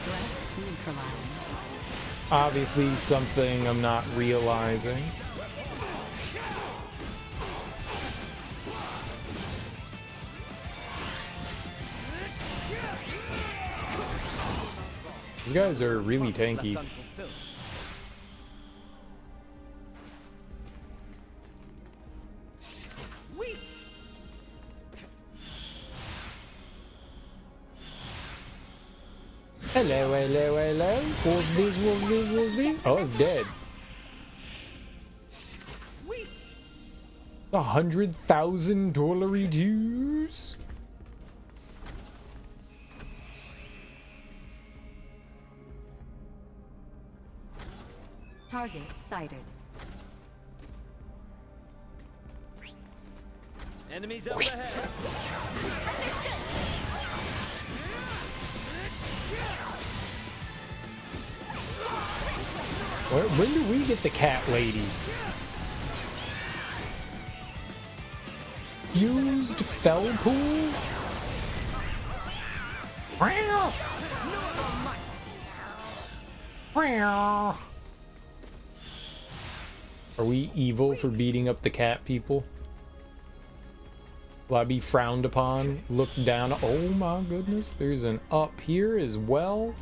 Threat neutralized. Obviously something I'm not realizing. These guys are really tanky. Hello, hello, hello. What's this? What's this? What's this? Oh, it's dead. $100,000 dues. Target sighted. Enemies up ahead. When do we get the cat lady? Used Felpool? Are we evil for beating up the cat people? Will I be frowned upon? Looked down? Oh my goodness, there's an up here as well.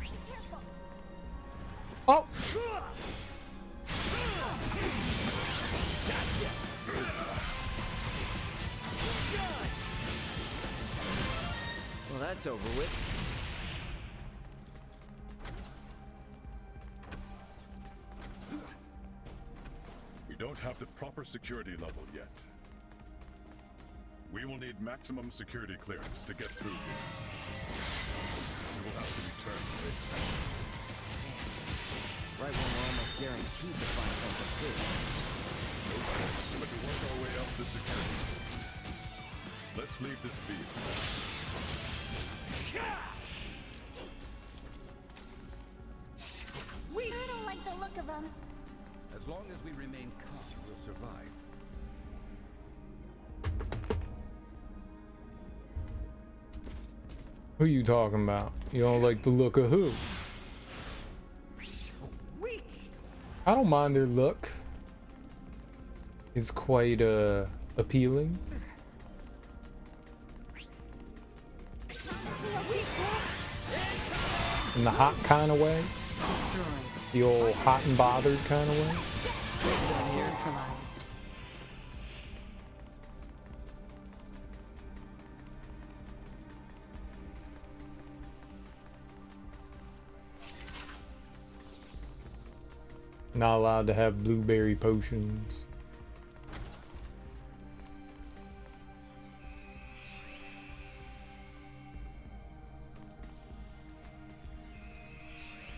Oh! Well, that's over with. We don't have the proper security level yet. We will need maximum security clearance to get through here. We will have to return later. Right when we're almost guaranteed to find something too. No choice but to work our way up the security. Let's leave this vehicle. I don't like the look of them. As long as we remain calm, we'll survive. Who you talking about? You don't like the look of who? Sweet. I don't mind their look. It's quite appealing. In the hot kind of way. The old hot and bothered kind of way. Neutralized. Not allowed to have blueberry potions.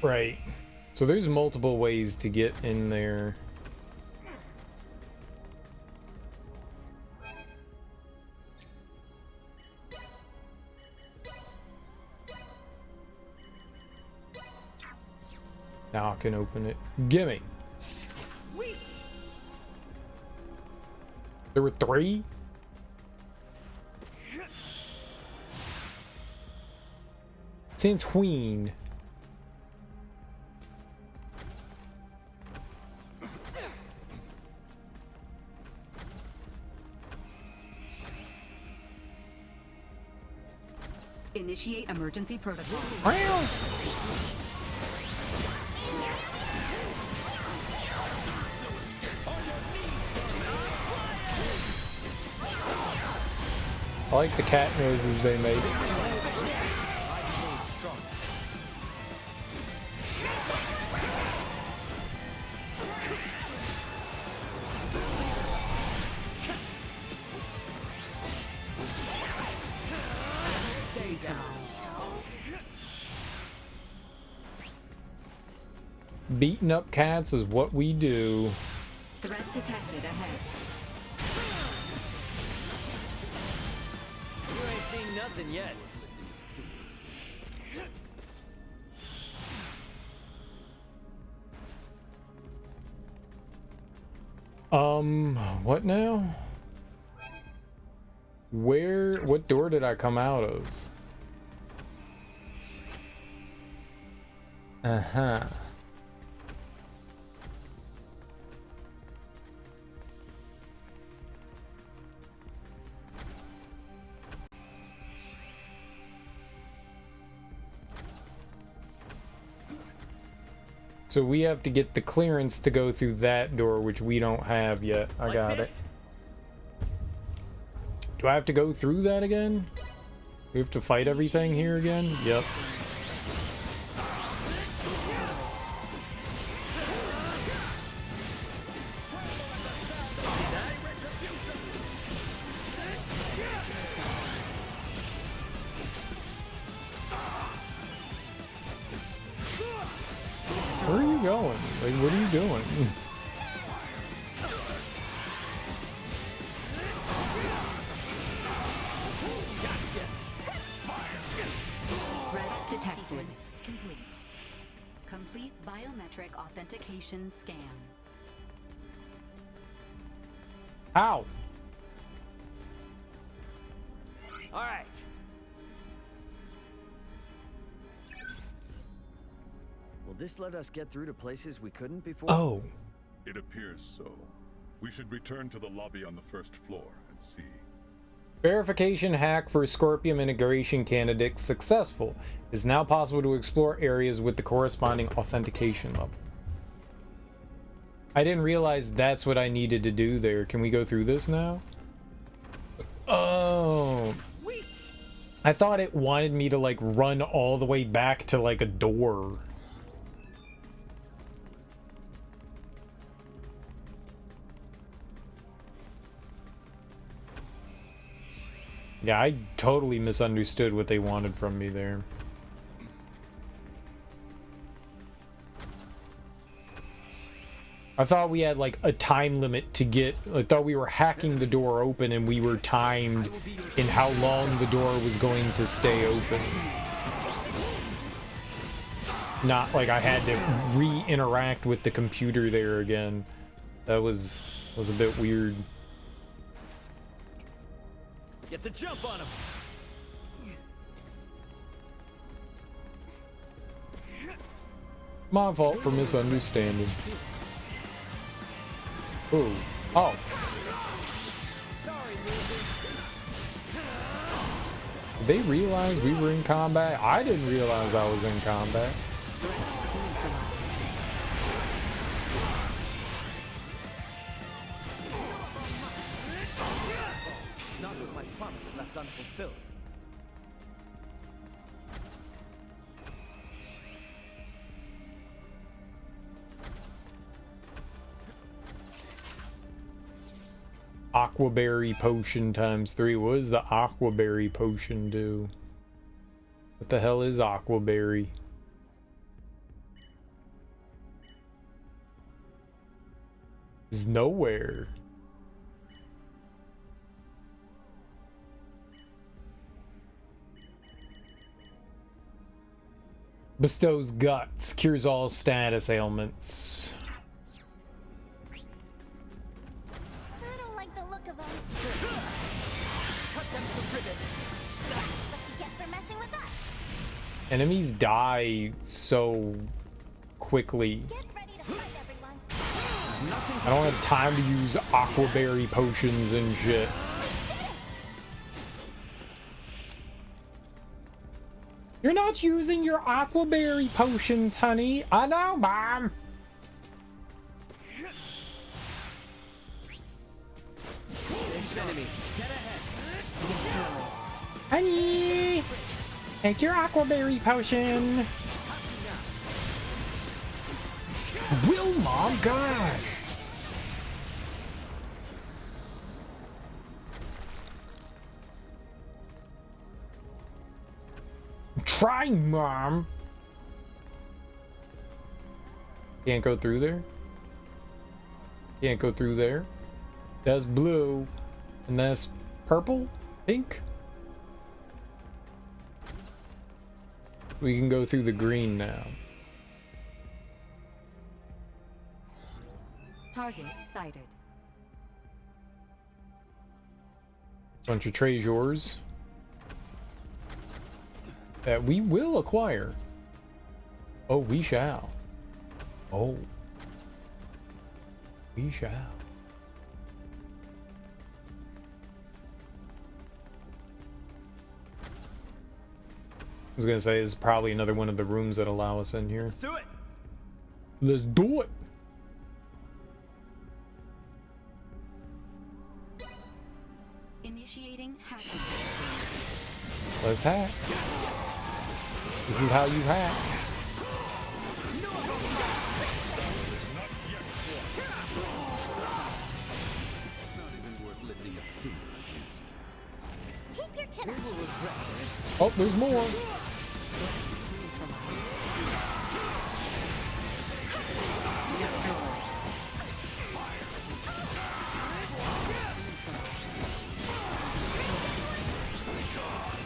Right. So there's multiple ways to get in there. Now I can open it. Gimme. Sweet. There were 3? Tantween. Initiate emergency protocol. I like the cat noises they make. Beating up cats is what we do. Threat detected ahead. You ain't seen nothing yet. What now? What door did I come out of? Uh-huh. So we have to get the clearance to go through that door, which we don't have yet. I got it. Do I have to go through that again? We have to fight everything here again? Yep. Where are you going? Like, what are you doing? Threats detected. Complete. Complete biometric authentication scan. Ow! All right. Will this let us get through to places we couldn't before? Oh. It appears so. We should return to the lobby on the first floor and see. Verification hack for Scorpium integration candidate successful. It is now possible to explore areas with the corresponding authentication level. I didn't realize that's what I needed to do there. Can we go through this now? Oh. I thought it wanted me to like run all the way back to like a door. Yeah, I totally misunderstood what they wanted from me there. I thought we had like a time limit to get, I thought we were hacking the door open and we were timed in how long the door was going to stay open. Not like I had to re-interact with the computer there again. That was a bit weird. Get the jump on him. My fault for misunderstanding. Ooh. Oh. Did they realize we were in combat? I didn't realize I was in combat. Not with my promise left unfulfilled. Aquaberry potion times 3. What does the Aquaberry potion do? What the hell is Aquaberry? Is nowhere. Bestows guts, cures all status ailments. I don't like the look of them. Cut them to ribbons. That's what you get for messing with us. Enemies die so quickly. Get ready to fight, everyone. I don't have time to use Aquaberry potions and shit. You're not using your Aquaberry potions, honey. I know, Mom. Honey, take your Aquaberry potion. Will, Mom, gosh. I'm trying, Mom. Can't go through there. Can't go through there. That's blue. And that's purple? Pink? We can go through the green now. Target sighted. Bunch of treasures that we will acquire. Oh, we shall. Oh, we shall. I was gonna say, this is probably another one of the rooms that allow us in here. Let's do it. Let's do it. Initiating hacking. Let's hack. This is how you hack. Keep your chin up. Oh, there's more.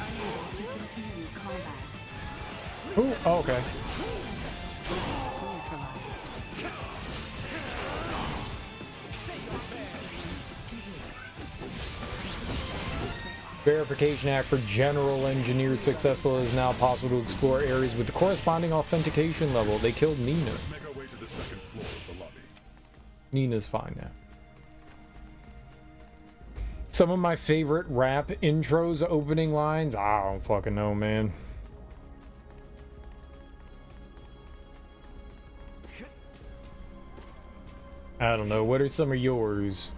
Unable to continue combat. Ooh, oh, okay. Verification Act for General Engineers successful. It is now possible to explore areas with the corresponding authentication level. They killed Nina. Let's make our way to the second floor of the lobby. Nina's fine now. Some of my favorite rap intros, opening lines. I don't fucking know, man. I don't know. What are some of yours?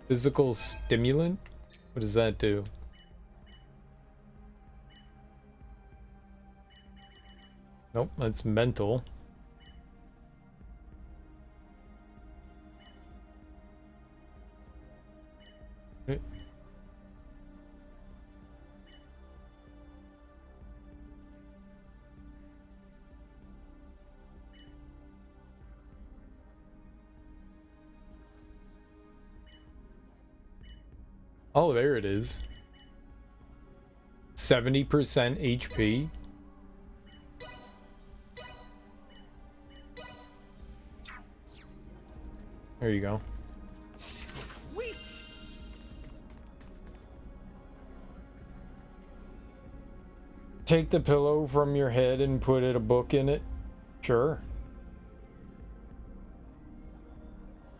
Physical stimulant? What does that do? Nope, that's mental. Okay. Oh, there it is. 70% HP. There you go. Sweet. Take the pillow from your head and put a book in it. Sure.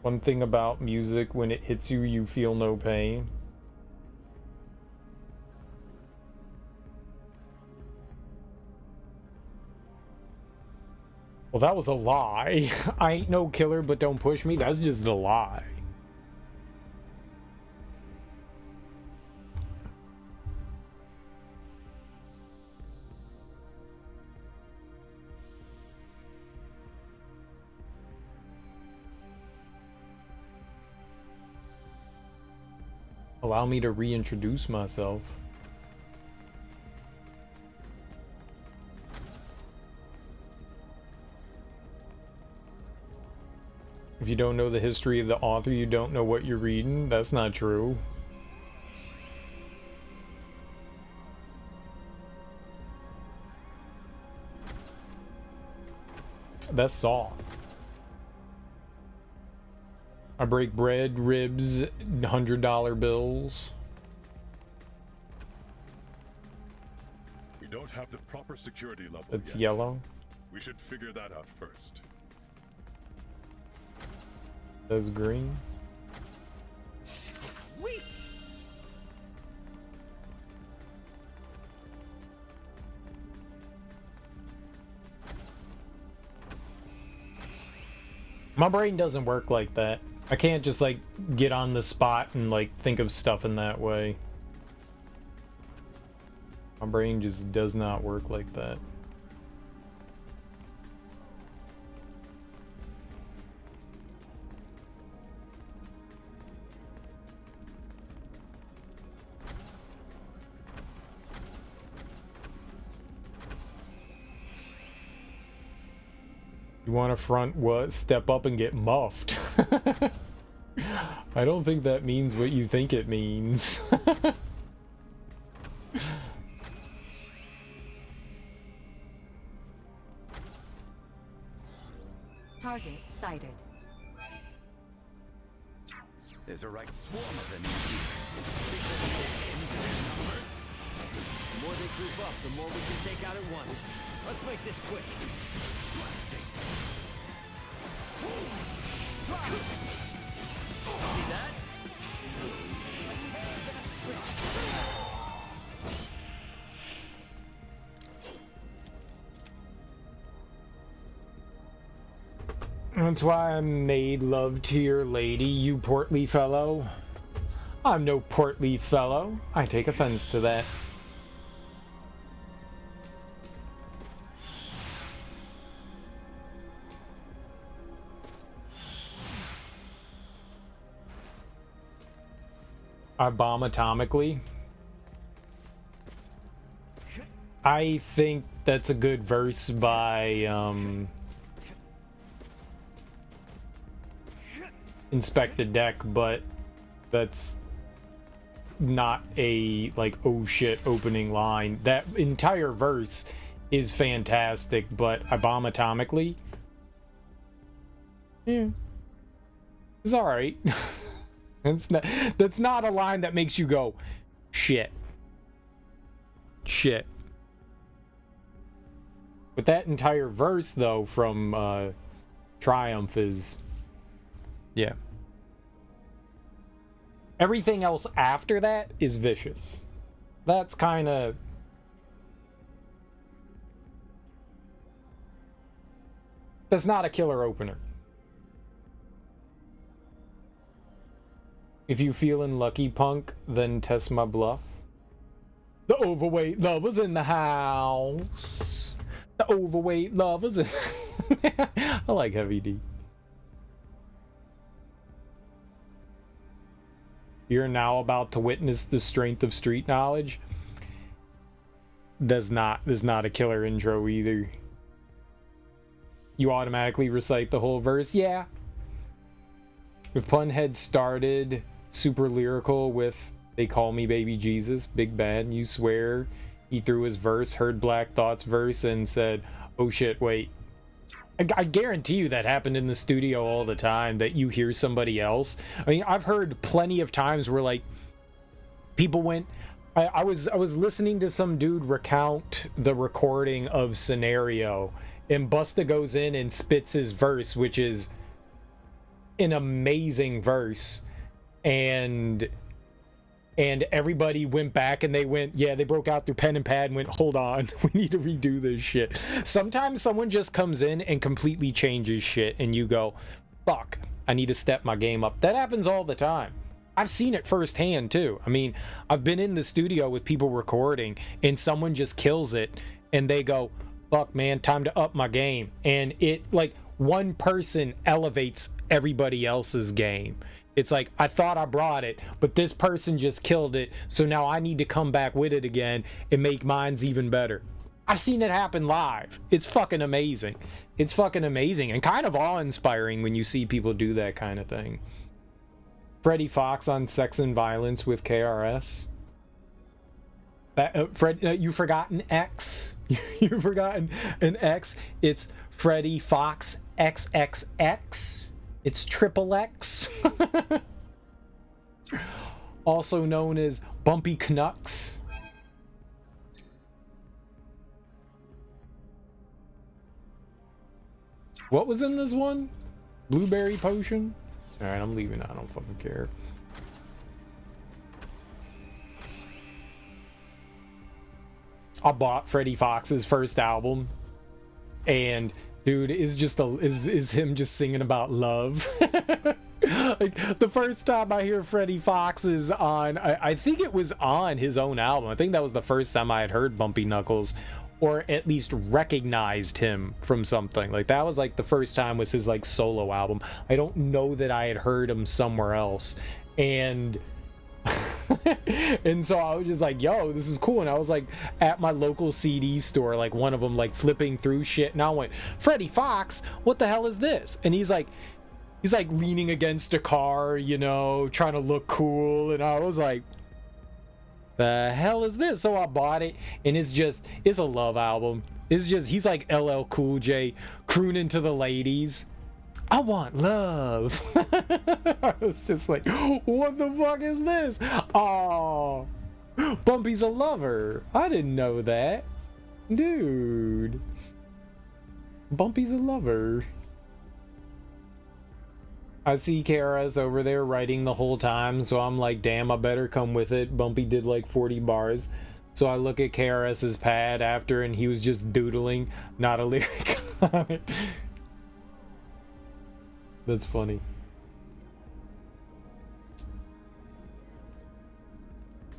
One thing about music, when it hits you, you feel no pain. Well, that was a lie. I ain't no killer, but don't push me. That's just a lie. Allow me to reintroduce myself. If you don't know the history of the author, you don't know what you're reading. That's not true. That's Saw. I break bread, ribs, $100 bills. We don't have the proper security level It's yet. yellow. We should figure that out first. That's green. Sweet! My brain doesn't work like that. I can't just like get on the spot and like think of stuff in that way. My brain just does not work like that. You want to front what? Step up and get muffed. I don't think that means what you think it means. Target sighted. There's a right swarm of them in The more they group up, the more we can take out at once. Let's make this quick. See that? That's why I made love to your lady, you portly fellow. I'm no portly fellow. I take offense to that. I bomb atomically. I think that's a good verse by Inspect the Deck, but that's not a like oh shit opening line. That entire verse is fantastic, but I bomb atomically. Yeah, it's all right. That's not a line that makes you go shit. Shit. But that entire verse though from Triumph is, yeah. Everything else after that is vicious. That's kind of... That's not a killer opener. If you feelin' lucky, punk, then test my bluff. The overweight lover's in the house. The overweight lover's in... I like Heavy D. You're now about to witness the strength of street knowledge. That's not a killer intro either. You automatically recite the whole verse? Yeah. If Punhead started super lyrical with "They call me baby Jesus, big bad," you swear he threw his verse, heard Black Thought's verse, and said, "Oh shit, wait." I guarantee you that happened in the studio all the time, that you hear somebody else. I mean, I've heard plenty of times where like people went... I was listening to some dude recount the recording of Scenario, and Busta goes in and spits his verse, which is an amazing verse, and everybody went back and they went, yeah, they broke out their pen and pad and went, hold on, we need to redo this shit. Sometimes someone just comes in and completely changes shit and you go, fuck, I need to step my game up. That happens all the time. I've seen it firsthand too. I mean, I've been in the studio with people recording and someone just kills it and they go, fuck man, time to up my game. And it, like, one person elevates everybody else's game. It's like, I thought I brought it, but this person just killed it, so now I need to come back with it again and make mine's even better. I've seen it happen live. It's fucking amazing. It's fucking amazing and kind of awe-inspiring when you see people do that kind of thing. Freddie Fox on Sex and Violence with KRS. You forgot an X. You forgotten an X. It's Freddie Fox XXX. It's Triple X. Also known as Bumpy Canucks. What was in this one? Blueberry potion? Alright, I'm leaving. I don't fucking care. I bought Freddie Fox's first album, and dude, is him just singing about love. Like, the first time I hear Freddie Fox is on, I think it was on his own album. I think that was the first time I had heard Bumpy Knuckles, or at least recognized him from something. Like, that was like the first time was his like solo album. I don't know that I had heard him somewhere else, and and so I was just like, yo, this is cool. And I was like at my local CD store, like one of them, like flipping through shit, and I went, Freddie Fox, what the hell is this? And he's like leaning against a car, you know, trying to look cool, and I was like, the hell is this? So I bought it, and it's a love album. It's just, he's like LL Cool J crooning to the ladies. I want love. I was just like, what the fuck is this? Oh, Bumpy's a lover. I didn't know that. Dude. Bumpy's a lover. I see Kara's over there writing the whole time, so I'm like, damn, I better come with it. Bumpy did like 40 bars. So I look at KRS's pad after, and he was just doodling, not a lyric on it. That's funny.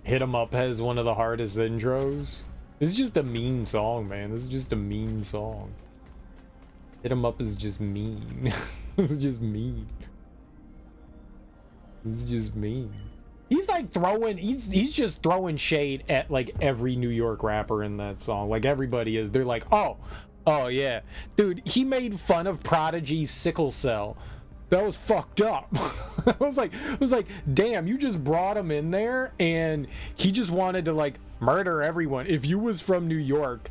Hit 'Em Up has one of the hardest intros. This is just a mean song, man. This is just a mean song. Hit 'Em Up is just mean. It's just mean. It's just mean. He's like throwing, he's just throwing shade at like every New York rapper in that song. Like, everybody is. They're like, oh yeah. Dude, he made fun of Prodigy's sickle cell. That was fucked up. I was like, damn, you just brought him in there and he just wanted to like murder everyone. If you was from New York,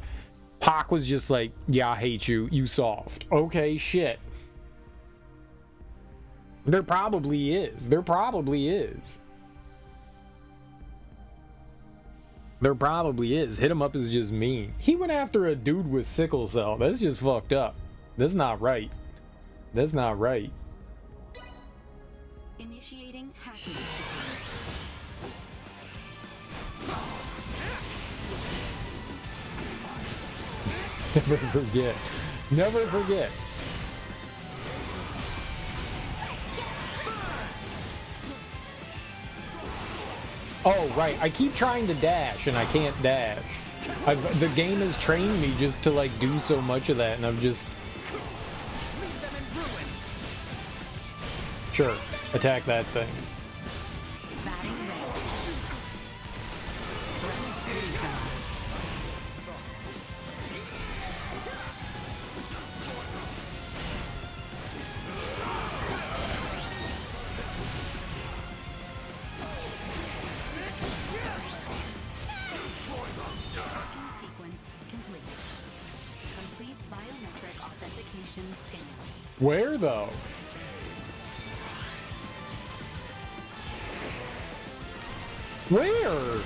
Pac was just like, yeah, I hate you, you soft. Okay, shit. There probably is. There probably is. There probably is. Hit 'Em Up is just mean. He went after a dude with sickle cell. That's just fucked up. That's not right. That's not right. Initiating hacking. Never forget. Never forget. Oh, right. I keep trying to dash, and I can't dash. The game has trained me just to, like, do so much of that, and I'm just... Sure. Attack that thing. Where, though? Where?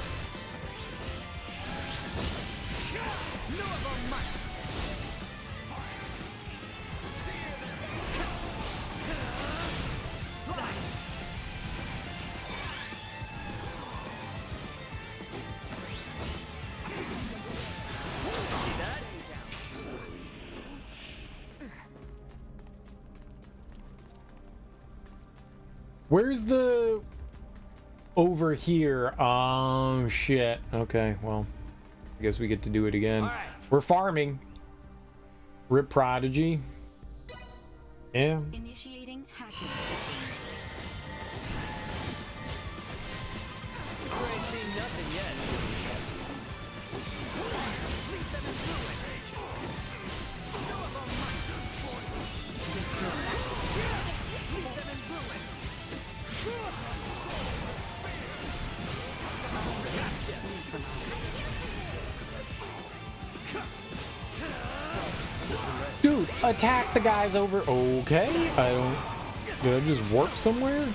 Where's the... Over here. Oh, shit. Okay, well, I guess we get to do it again. Right. We're farming. Rip Prodigy. Yeah. Initiating hacking. dude, attack the guys over. Okay, I don't. Did I just warp somewhere?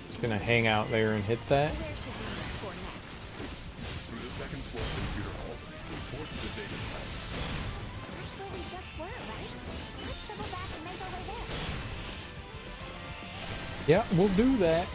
Just gonna hang out there and hit that. Yeah, we'll do that.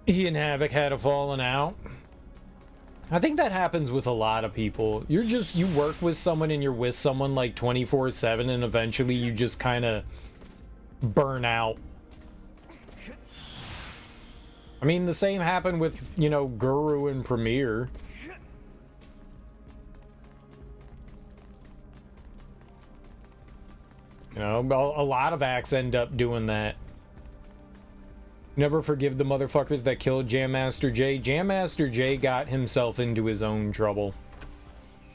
He and Havoc had a falling out. I think that happens with a lot of people. You work with someone and you're with someone like 24/7 and eventually you just kind of burn out. I mean, the same happened with, you know, Guru and Premier. You know, a lot of acts end up doing that. Never forgive the motherfuckers that killed Jam Master Jay. Jam Master Jay got himself into his own trouble.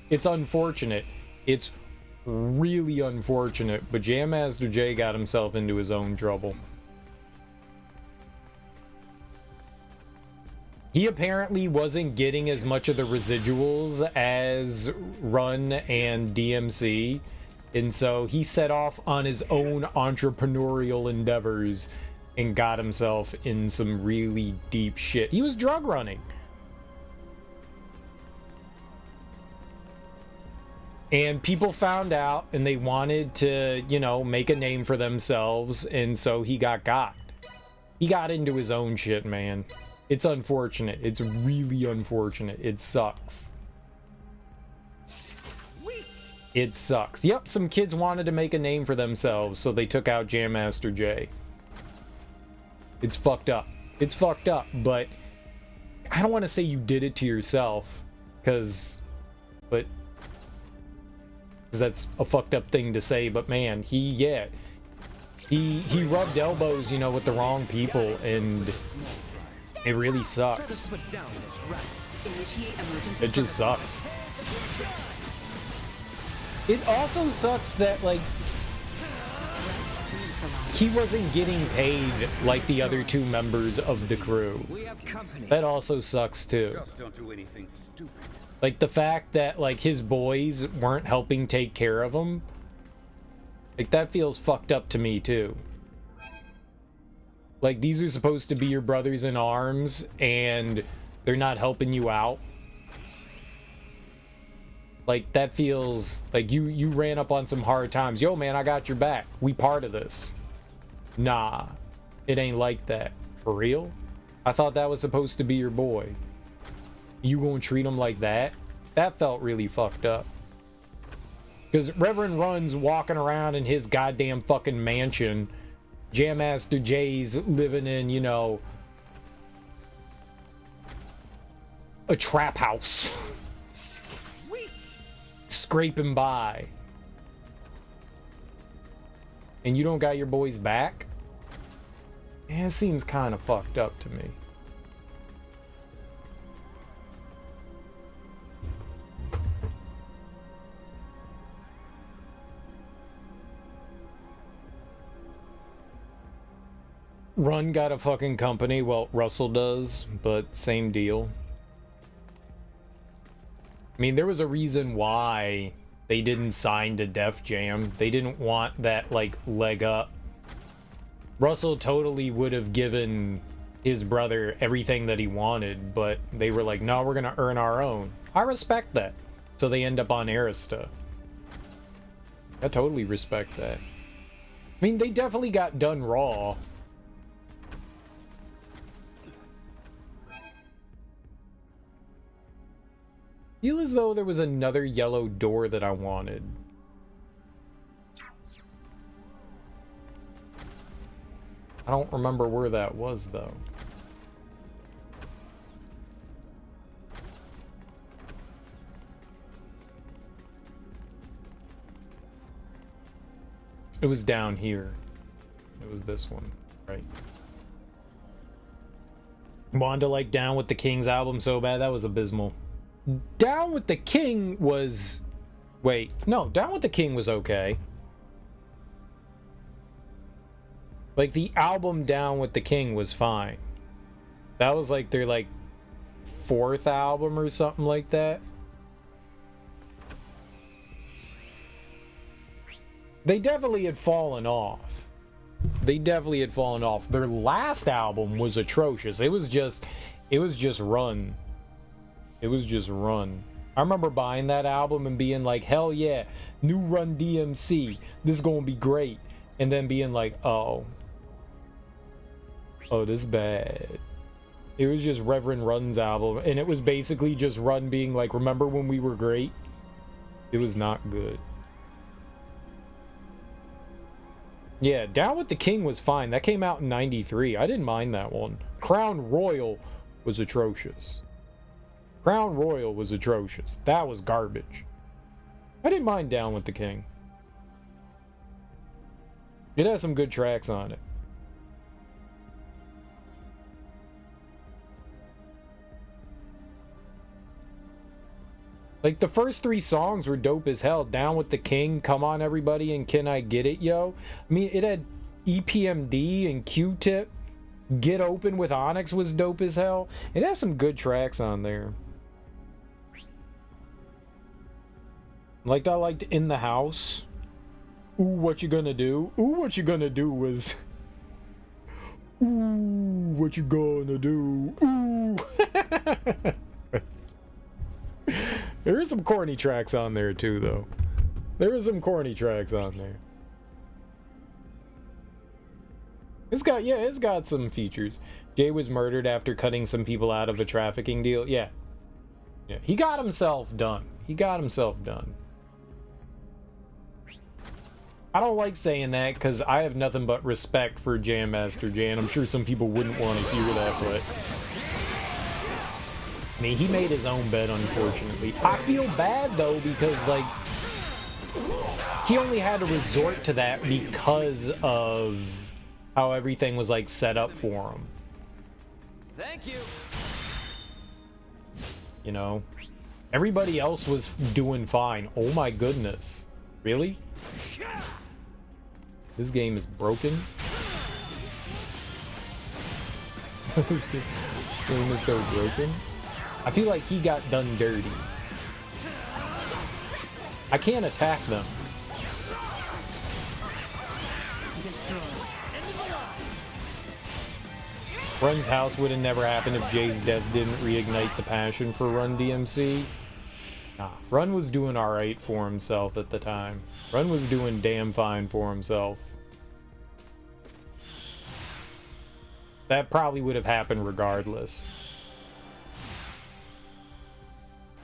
It's unfortunate. It's really unfortunate, but Jam Master Jay got himself into his own trouble. He apparently wasn't getting as much of the residuals as Run and DMC, and so he set off on his own entrepreneurial endeavors and got himself in some really deep shit. He was drug running. And people found out and they wanted to, you know, make a name for themselves, and so he got. He got into his own shit, man. It's unfortunate. It's really unfortunate. It sucks. Sweet. It sucks. Yep, some kids wanted to make a name for themselves, so they took out Jam Master Jay. It's fucked up. It's fucked up, but I don't want to say you did it to yourself, because that's a fucked up thing to say, but man, he rubbed elbows, you know, with the wrong people, and it really sucks. It just sucks. It also sucks that, like, he wasn't getting paid like the other two members of the crew. That also sucks too. Just don't do anything stupid. Like the fact that like his boys weren't helping take care of him. Like that feels fucked up to me too. Like these are supposed to be your brothers in arms and they're not helping you out. Like that feels like you ran up on some hard times. Yo man, I got your back. We part of this. Nah, it ain't like that. For real? I thought that was supposed to be your boy. You gonna treat him like that? That felt really fucked up. Because Reverend Run's walking around in his goddamn fucking mansion. Jam Master Jay's living in, you know, a trap house. Sweet. Scraping by. And you don't got your boys back? Man, it seems kind of fucked up to me. Run got a fucking company. Well, Russell does, but same deal. I mean, there was a reason why they didn't sign to Def Jam. They didn't want that, like, leg up. Russell totally would have given his brother everything that he wanted, but they were like, no, we're gonna earn our own. I respect that. So they end up on Arista. I totally respect that. I mean, they definitely got done raw. Feel as though there was another yellow door that I wanted. I don't remember where that was, though. It was down here. It was this one, right? Wanted to like Down with the King's album so bad. That was abysmal. Down with the King was... Wait, no, Down with the King was okay. Like, the album Down with the King was fine. That was like their, like, 4th album or something like that. They definitely had fallen off. They definitely had fallen off. Their last album was atrocious. It was just Run. It was just Run. I remember buying that album and being like, hell yeah, new Run DMC. This is gonna be great. And then being like, oh, this is bad. It was just Reverend Run's album. And it was basically just Run being like, remember when we were great? It was not good. Yeah, Down with the King was fine. That came out in '93. I didn't mind that one. Crown Royal was atrocious. Crown Royal was atrocious. That was garbage. I didn't mind Down with the King. It has some good tracks on it. Like, the first 3 songs were dope as hell. Down with the King, Come On Everybody, and Can I Get It, Yo? I mean, it had EPMD and Q-Tip. Get Open with Onyx was dope as hell. It has some good tracks on there. Like, I liked In the House. Ooh, What You Gonna Do? Ooh, What You Gonna Do was... Ooh, what you gonna do? Ooh! There are some corny tracks on there too, though. There are some corny tracks on there. It's got some features. Jay was murdered after cutting some people out of a trafficking deal. Yeah. He got himself done. He got himself done. I don't like saying that because I have nothing but respect for Jam Master Jay, and I'm sure some people wouldn't want to hear that, but... I mean, he made his own bed, unfortunately. I feel bad, though, because, like, he only had to resort to that because of how everything was, like, set up for him. Thank you. You know? Everybody else was doing fine. Oh my goodness. Really? This game is broken. This game is so broken. I feel like he got done dirty. I can't attack them. Run's house would have never happened if Jay's death didn't reignite the passion for Run DMC. Nah, Run was doing alright for himself at the time. Run was doing damn fine for himself. That probably would have happened regardless.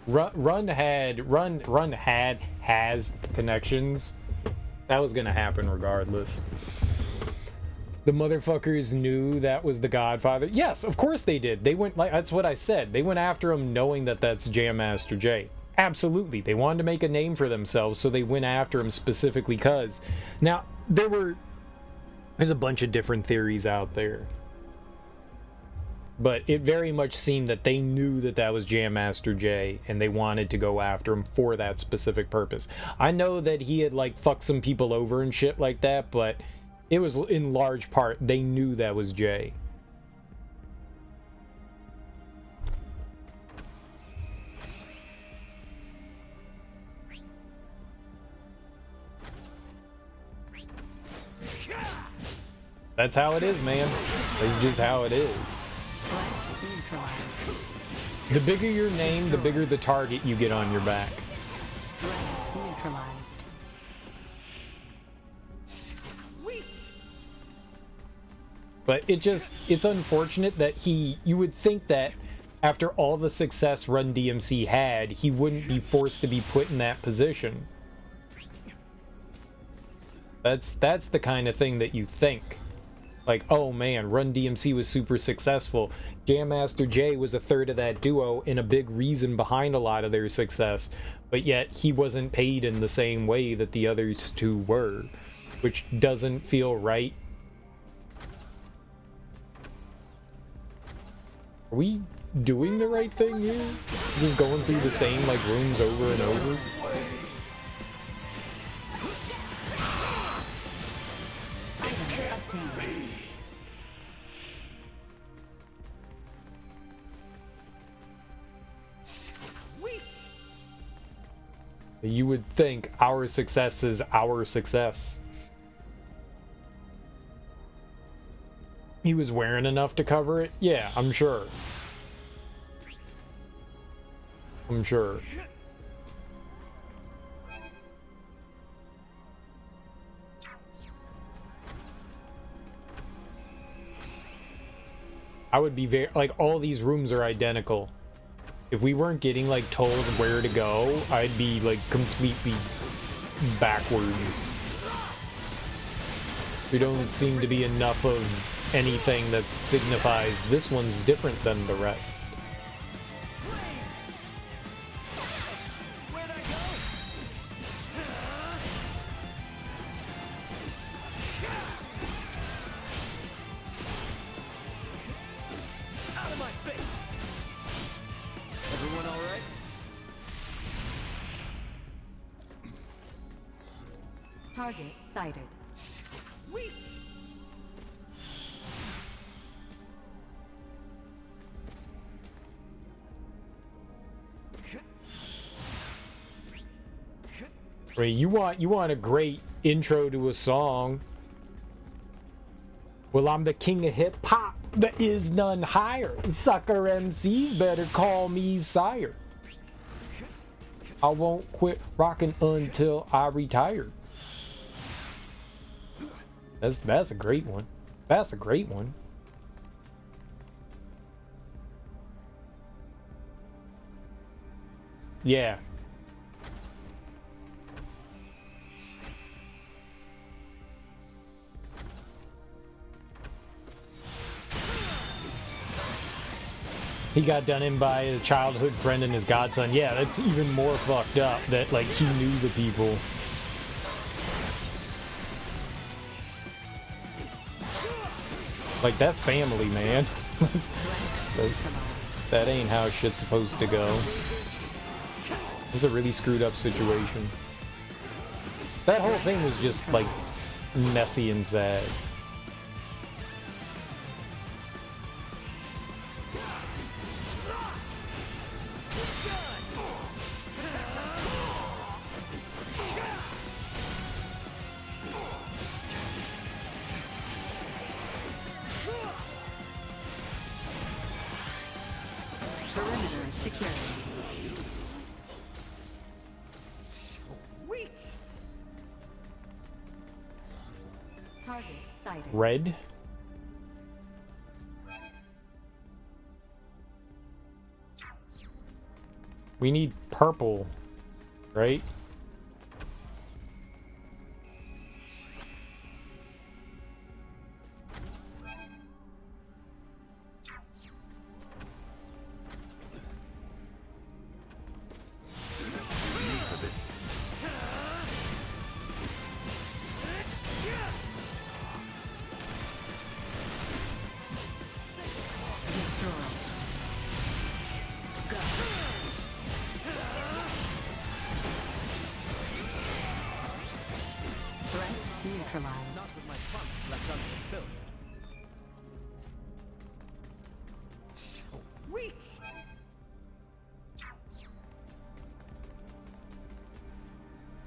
Run has connections. That was gonna happen regardless. The motherfuckers knew that was the Godfather. Yes, of course they did. They went, like, that's what I said. They went after him knowing that that's Jam Master Jay. Absolutely. They wanted to make a name for themselves, so they went after him specifically because. Now, there's a bunch of different theories out there. But it very much seemed that they knew that that was Jam Master Jay, and they wanted to go after him for that specific purpose. I know that he had, like, fucked some people over and shit like that, but it was in large part, they knew that was Jay. That's how it is, man. That's just how it is. The bigger your name, the bigger the target you get on your back. Neutralized. Sweet. But it's unfortunate that you would think that after all the success Run DMC had, he wouldn't be forced to be put in that position. That's the kind of thing that you think. Like, oh man, Run DMC was super successful. Jam Master Jay was a third of that duo and a big reason behind a lot of their success. But yet, he wasn't paid in the same way that the others two were. which doesn't feel right. Are we doing the right thing here? Just going through the same, like, rooms over and over? You would think our success is our success. He was wearing enough to cover it? Yeah, I'm sure. I'm sure. I would be very, like, all these rooms are identical. If we weren't getting, like, told where to go, I'd be, like, completely backwards. There don't seem to be enough of anything that signifies this one's different than the rest. Target sighted. Sweet! Right, you want a great intro to a song. Well, I'm the king of hip hop. There is none higher. Sucker MCs better call me sire. I won't quit rocking until I retire. That's a great one. That's a great one. Yeah. He got done in by a childhood friend and his godson. Yeah, that's even more fucked up that, like, he knew the people. Like, that's family, man. That ain't how shit's supposed to go. This is a really screwed up situation. That whole thing was just, like, messy and sad. Red. We need purple, right?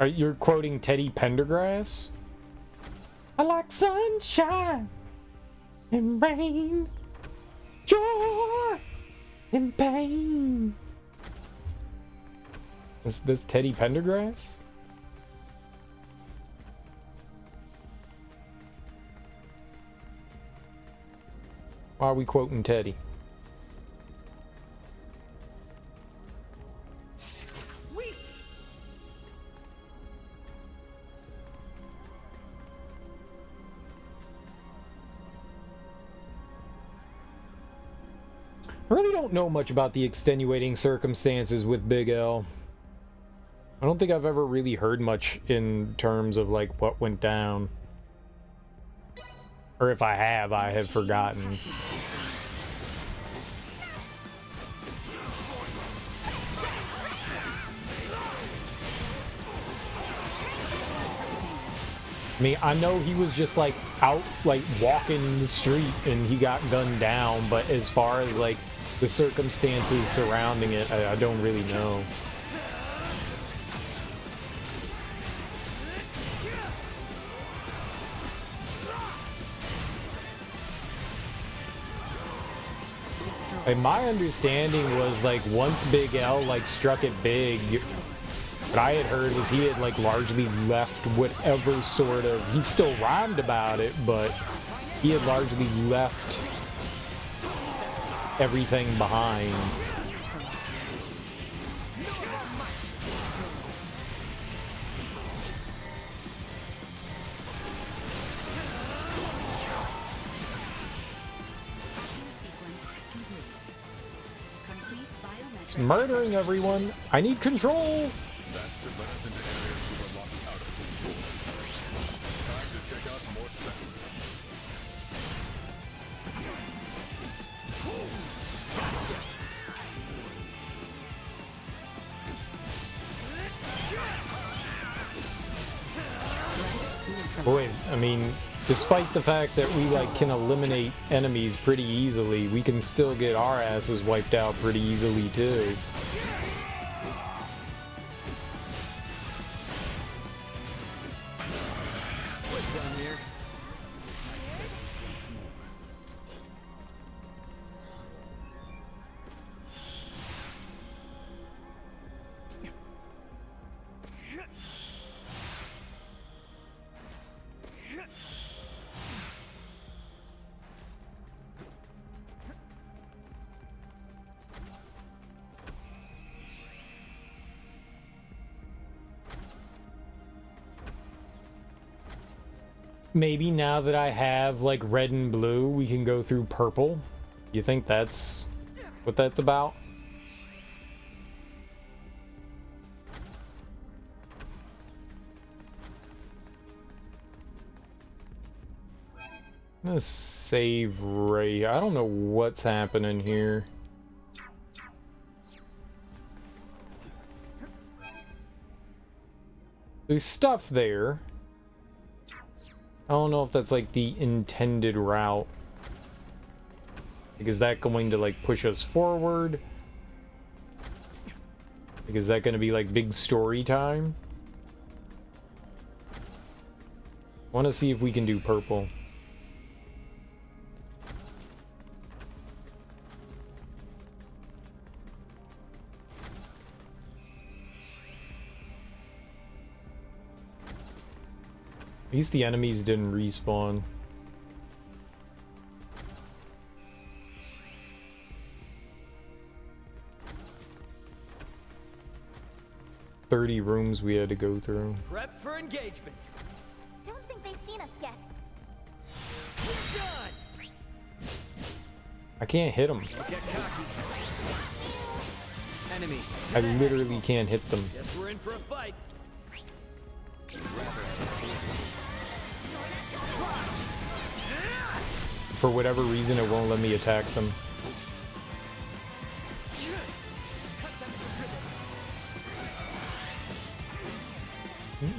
You're quoting Teddy Pendergrass? I like sunshine and rain, joy and pain. Is this Teddy Pendergrass? Why are we quoting Teddy? I really don't know much about the extenuating circumstances with Big L. I don't think I've ever really heard much in terms of, like, what went down. Or if I have forgotten. I mean, I know he was just like out, like walking in the street and he got gunned down, but as far as like the circumstances surrounding it, I don't really know. Like, my understanding was like once Big L like struck it big, what I had heard was he had like largely left whatever sort of, he still rhymed about it, but he had largely left everything behind. It's murdering everyone. I need control. That should let us into areas we were locked out of before. Time to take out more Sentinelists. Boy, I mean, despite the fact that we like can eliminate enemies pretty easily, we can still get our asses wiped out pretty easily too. Maybe now that I have like red and blue, we can go through purple. You think that's what that's about? I'm gonna save Ray. I don't know what's happening here. There's stuff there. I don't know if that's like the intended route. Like, is that going to like push us forward? Like, is that going to be like big story time? I want to see if we can do purple. At least the enemies didn't respawn. "30 rooms we had to go through." Prep for engagement. Don't think they've seen us yet. We're done. I can't hit them. Get cocky. Enemies. I literally can't hit them. Guess we're in for a fight. For whatever reason, it won't let me attack them.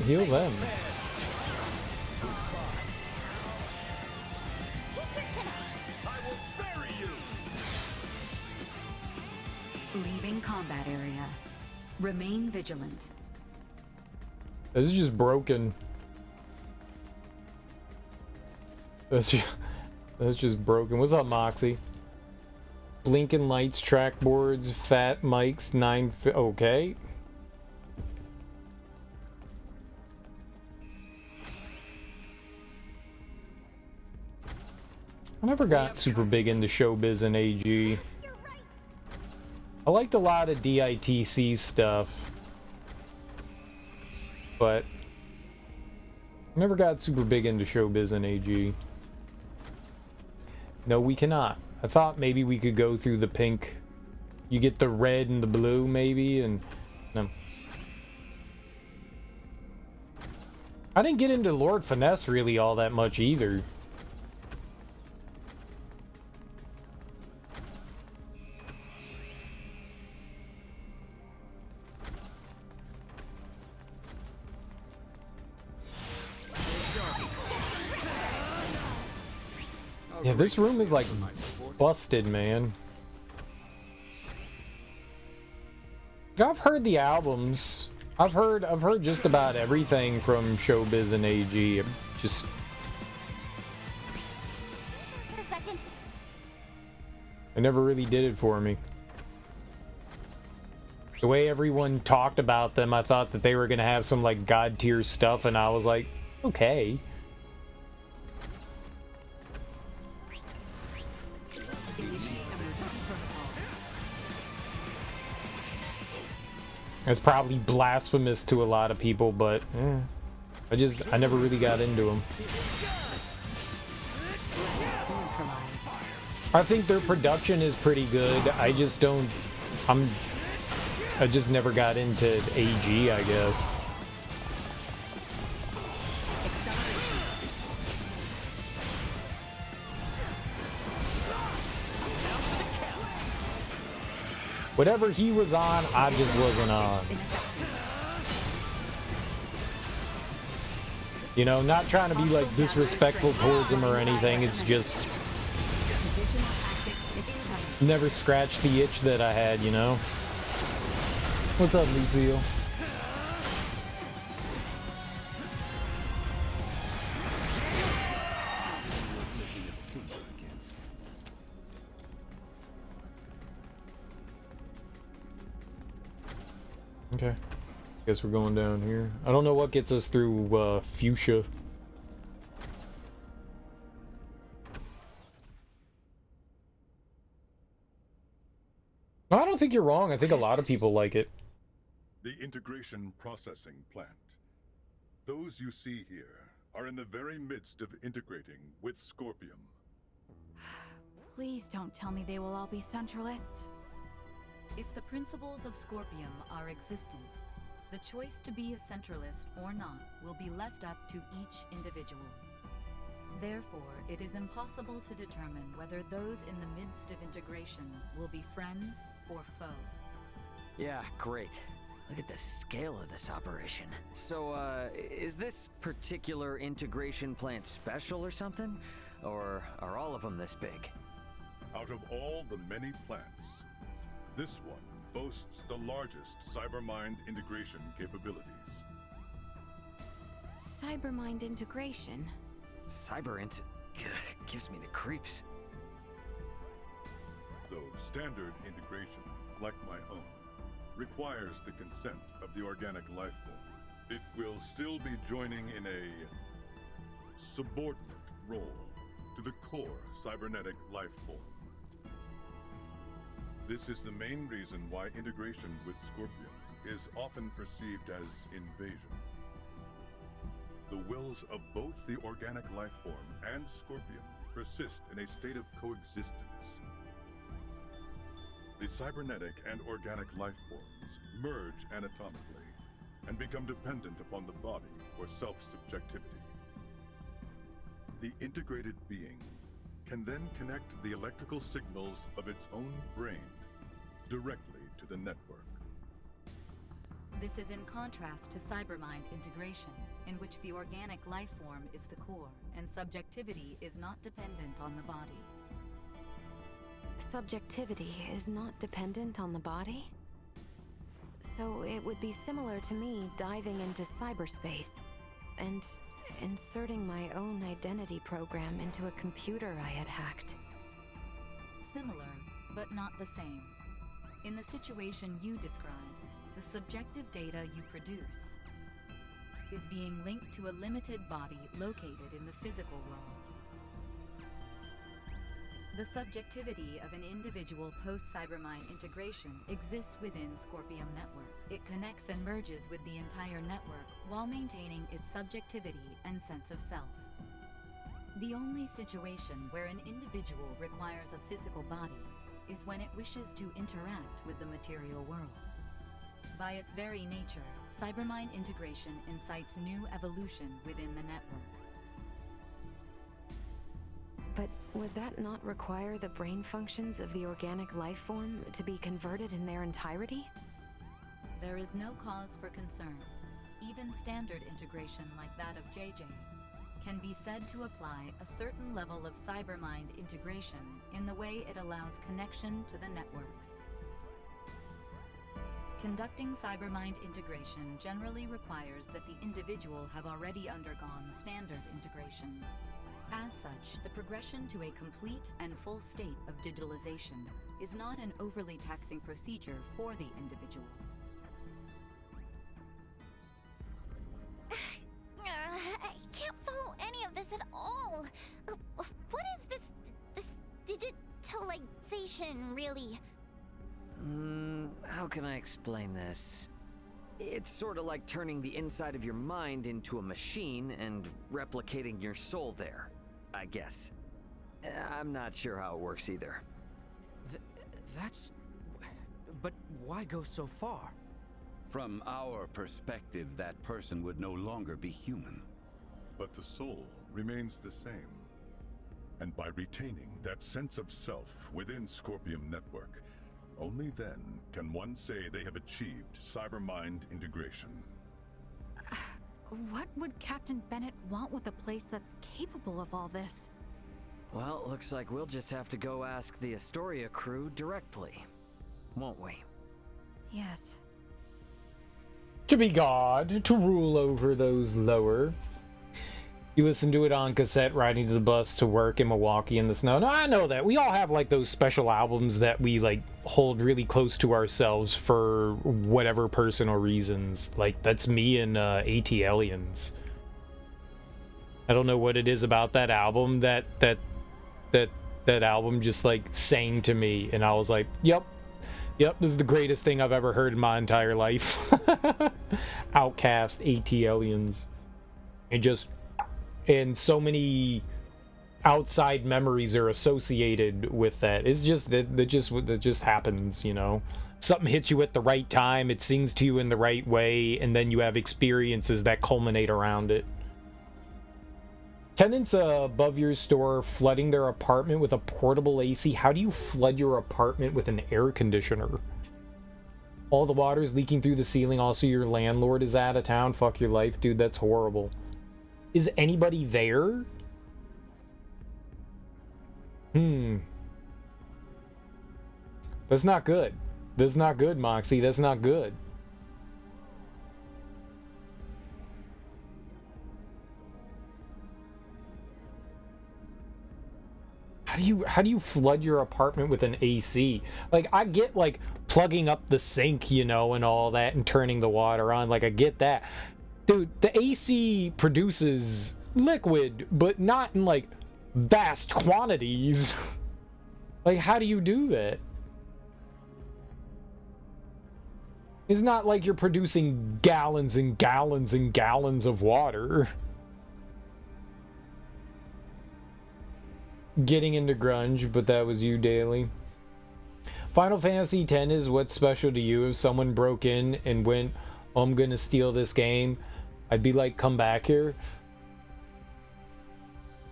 Heal them. Leaving combat area. Remain vigilant. This is just broken. That's just broken. What's up, Moxie? Blinking lights, trackboards, fat mics, 9. Okay. I never got super big into showbiz and AG. I liked a lot of DITC stuff, but I never got super big into showbiz and AG. No, we cannot. I thought maybe we could go through the pink. You get the red and the blue, maybe, and no. I didn't get into Lord Finesse really all that much either. Yeah, this room is like busted, man. I've heard the albums. I've heard just about everything from Showbiz and AG. Just it never really did it for me. The way everyone talked about them, I thought that they were gonna have some like god tier stuff, and I was like, okay. It's probably blasphemous to a lot of people, but I never really got into them. I think their production is pretty good. I just never got into AG, I guess. Whatever he was on, I just wasn't on. You know, not trying to be like disrespectful towards him or anything, it's just never scratched the itch that I had, you know? What's up, Lucille? Okay. Guess we're going down here. I don't know what gets us through Fuchsia. No, I don't think you're wrong. I think a lot of people like it. The integration processing plant. Those you see here are in the very midst of integrating with Scorpium. Please don't tell me they will all be Centralists. If the principles of Scorpium are existent, the choice to be a Centralist or not will be left up to each individual. Therefore, it is impossible to determine whether those in the midst of integration will be friend or foe. Yeah, great. Look at the scale of this operation. So, is this particular integration plant special or something? Or are all of them this big? Out of all the many plants, this one boasts the largest Cybermind integration capabilities. Cybermind integration? Cyberint gives me the creeps. Though standard integration, like my own, requires the consent of the organic life form, it will still be joining in a subordinate role to the core cybernetic life form. This is the main reason why integration with Scorpium is often perceived as invasion. The wills of both the organic life form and Scorpium persist in a state of coexistence. The cybernetic and organic life forms merge anatomically and become dependent upon the body for self-subjectivity. The integrated being can then connect the electrical signals of its own brain directly to the network. This is in contrast to Cybermind integration, in which the organic life form is the core, and subjectivity is not dependent on the body. Subjectivity is not dependent on the body? So it would be similar to me diving into cyberspace and inserting my own identity program into a computer I had hacked. Similar, but not the same. In the situation you describe, the subjective data you produce is being linked to a limited body located in the physical world. The subjectivity of an individual post-Cybermind integration exists within Scorpium Network. It connects and merges with the entire network while maintaining its subjectivity and sense of self. The only situation where an individual requires a physical body is when it wishes to interact with the material world. By its very nature, Cybermind integration incites new evolution within the network. But would that not require the brain functions of the organic life form to be converted in their entirety? There is no cause for concern. Even standard integration like that of JJ can be said to apply a certain level of cybermind integration in the way it allows connection to the network. Conducting cybermind integration generally requires that the individual have already undergone standard integration. As such, the progression to a complete and full state of digitalization is not an overly taxing procedure for the individual. I can't follow any of this at all. What is this digitalization, really? How can I explain this? It's sort of like turning the inside of your mind into a machine and replicating your soul there, I guess. I'm not sure how it works either. But why go so far? From our perspective, that person would no longer be human. But the soul remains the same. And by retaining that sense of self within Scorpium Network, only then can one say they have achieved cybermind integration. What would Captain Bennett want with a place that's capable of all this? Well, looks like we'll just have to go ask the Astoria crew directly, won't we? Yes. To be God, to rule over those lower. You listen to it on cassette riding to the bus to work in Milwaukee in the snow. No, I know that. We all have like those special albums that we like hold really close to ourselves for whatever personal reasons. Like that's me and AT Aliens. I don't know what it is about that album that album just like sang to me, and I was like, yep, this is the greatest thing I've ever heard in my entire life. Outcast, AT Aliens. And so many outside memories are associated with that. It's just that just happens, you know. Something hits you at the right time, it sings to you in the right way, and then you have experiences that culminate around it. Tenants above your store flooding their apartment with a portable AC. How do you flood your apartment with an air conditioner? All the water's leaking through the ceiling. Also, your landlord is out of town. Fuck your life, dude. That's horrible. Is anybody there? That's not good. That's not good, Moxie. That's not good. How do you flood your apartment with an AC? Like, I get like plugging up the sink, you know, and all that and turning the water on. Like, I get that. Dude, the AC produces liquid, but not in like vast quantities. Like, how do you do that? It's not like you're producing gallons and gallons and gallons of water. Getting into grunge, but that was you, Daily. Final Fantasy X is what's special to you. If someone broke in and went, oh, I'm gonna steal this game, I'd be like, come back here.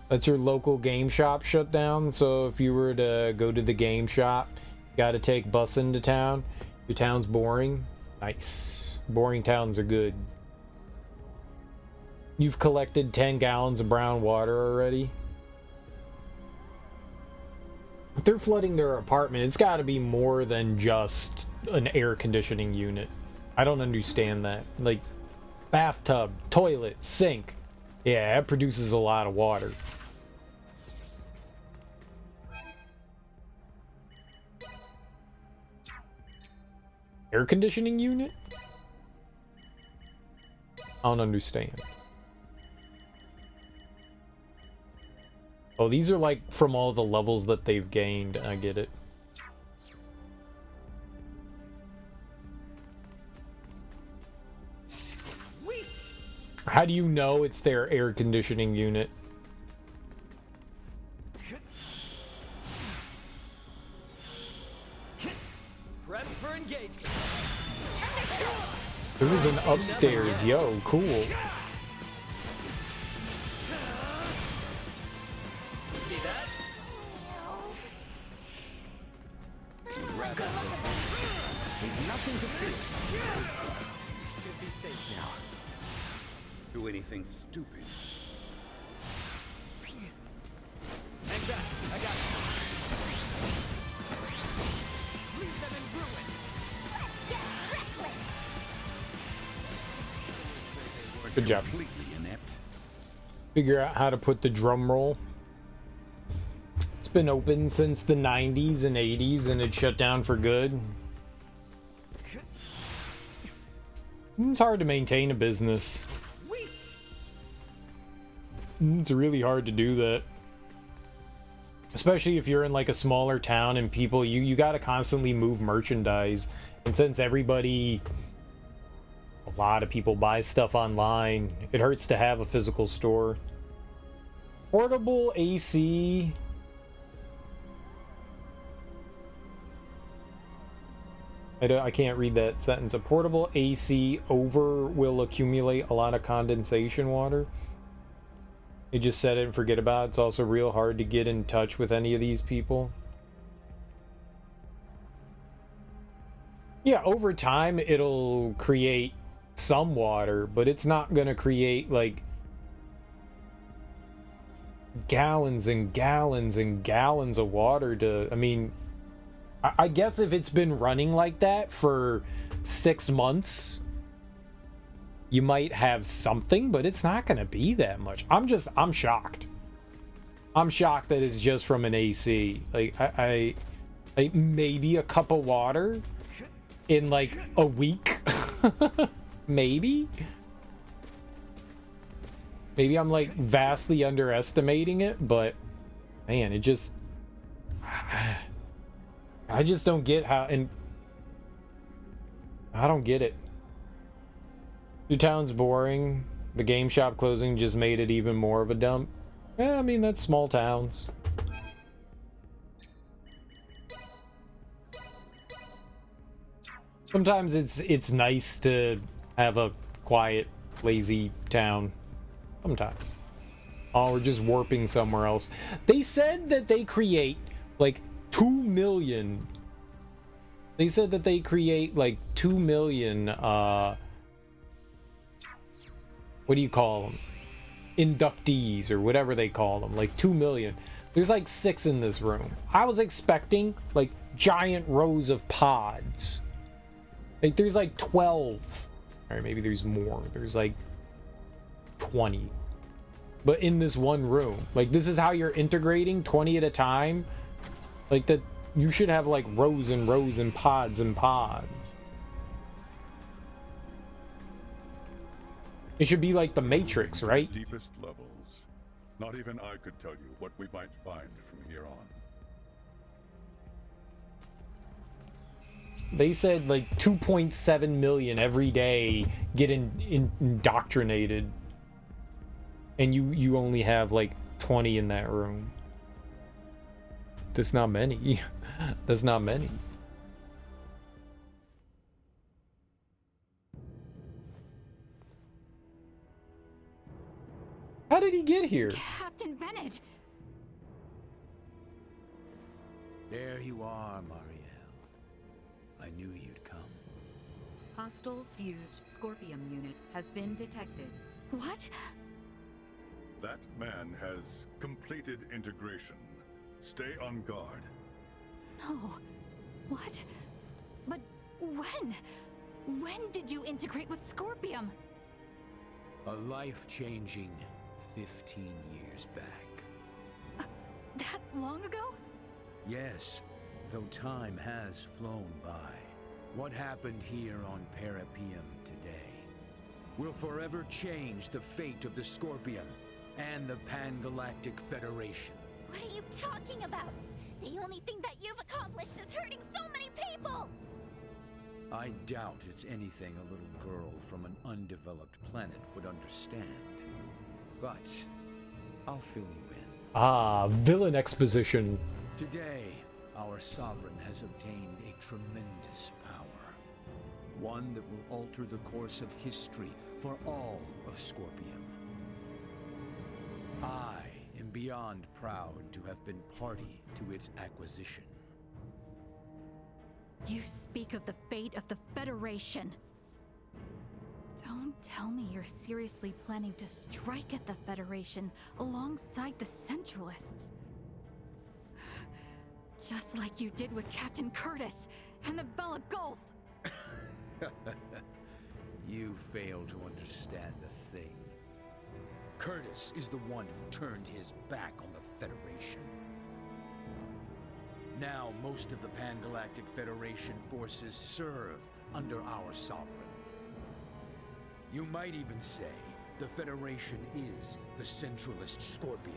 That's your local game shop shut down. So if you were to go to the game shop, you gotta take bus into town. Your town's boring. Nice. Boring towns are good. You've collected 10 gallons of brown water already. If they're flooding their apartment, it's got to be more than just an air conditioning unit. I don't understand that. Like, bathtub, toilet, sink. Yeah, it produces a lot of water. Air conditioning unit? I don't understand. Oh, these are like from all the levels that they've gained. I get it. Sweet. How do you know it's their air conditioning unit? Prep for engagement. There was an upstairs. Yo, cool. See that? We've nothing to fear. Should be safe now. Do anything stupid. Good job. Completely inept. Figure out how to put the drum roll. It's been open since the 90s and 80s and it shut down for good. It's hard to maintain a business. It's really hard to do that. Especially if you're in like a smaller town and people, you gotta constantly move merchandise. And since everybody, a lot of people buy stuff online, it hurts to have a physical store. Portable AC. I can't read that sentence. A portable AC will accumulate a lot of condensation water. You just set it and forget about it. It's also real hard to get in touch with any of these people. Yeah, over time it'll create some water, but it's not gonna create like gallons and gallons and gallons of water to, I mean, I guess if it's been running like that for 6 months, you might have something, but it's not gonna be that much. I'm shocked. I'm shocked that it's just from an AC. Like, I maybe a cup of water in like a week. Maybe I'm like vastly underestimating it, but man, it just, I just don't get how, and I don't get it. Your town's boring. The game shop closing just made it even more of a dump. Yeah, I mean, that's small towns. Sometimes it's nice to have a quiet, lazy town. Sometimes. Oh, we're just warping somewhere else. They said that they create like 2 million. They said that they create like 2 million, what do you call them? Inductees or whatever they call them. Like 2 million. There's like 6 in this room. I was expecting like giant rows of pods. Like there's like 12. Or maybe there's more. There's like 20. But in this one room. Like this is how you're integrating 20 at a time. Like that, you should have like rows and rows and pods and pods. It should be like the Matrix, right? Deepest levels. Not even I could tell you what we might find from here on. They said like 2.7 million every day get indoctrinated. And you only have like 20 in that room. That's not many. That's not many. How did he get here? Captain Bennett! There you are, Marielle. I knew you'd come. Hostile fused Scorpium unit has been detected. What? That man has completed integration. Stay on guard. No. What? But when? When did you integrate with Scorpium? A life-changing 15 years back. That long ago? Yes, though time has flown by. What happened here on Parapium today will forever change the fate of the Scorpium and the Pan-Galactic Federation. What are you talking about? The only thing that you've accomplished is hurting so many people! I doubt it's anything a little girl from an undeveloped planet would understand. But I'll fill you in. Ah, villain exposition. Today, our sovereign has obtained a tremendous power. One that will alter the course of history for all of Scorpium. I am beyond proud to have been party to its acquisition. You speak of the fate of the Federation. Don't tell me you're seriously planning to strike at the Federation alongside the Centralists. Just like you did with Captain Curtis and the Bella Gulf. You fail to understand a thing. Curtis is the one who turned his back on the Federation. Now most of the Pan-Galactic Federation forces serve under our Sovereign. You might even say the Federation is the Centralist Scorpion.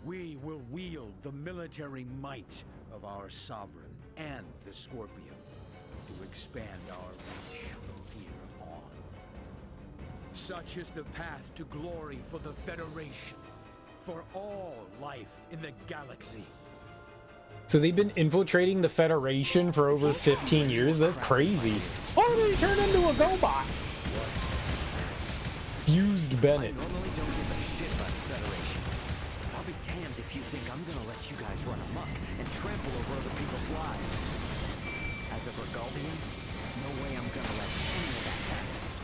We will wield the military might of our Sovereign and the Scorpion to expand our reach from here on. Such is the path to glory for the Federation, for all life in the galaxy. So they've been infiltrating the Federation for over 15 years? That's crazy. Oh, they turned into a GoBot! Fused Bennett. I normally don't give a shit about the Federation. But I'll be damned if you think I'm gonna let you guys run amok and trample over other people's lives. As a Vergaldian, no way I'm gonna let any of that happen.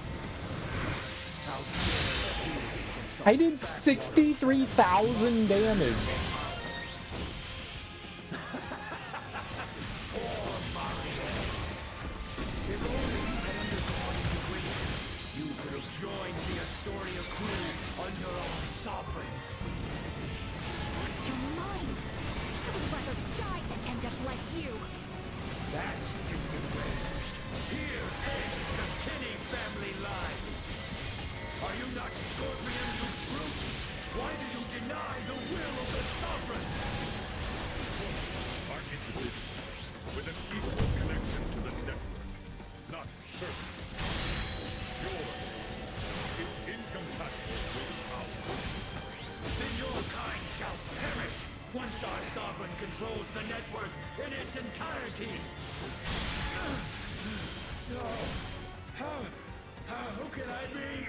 I did 63,000 damage. You could have joined the Astoria crew on your own Sovereign. Lost your mind! I would rather die than end up like you! That is the way. Here ends the Kinney family line. Are you not Scorpion, you brute? Why do you deny the will of the Sovereign? Are individuals with an equal connection to the network, not servants. Yours is incompatible with ours. Then your kind shall perish once our Sovereign controls the network in its entirety. No. How can I be?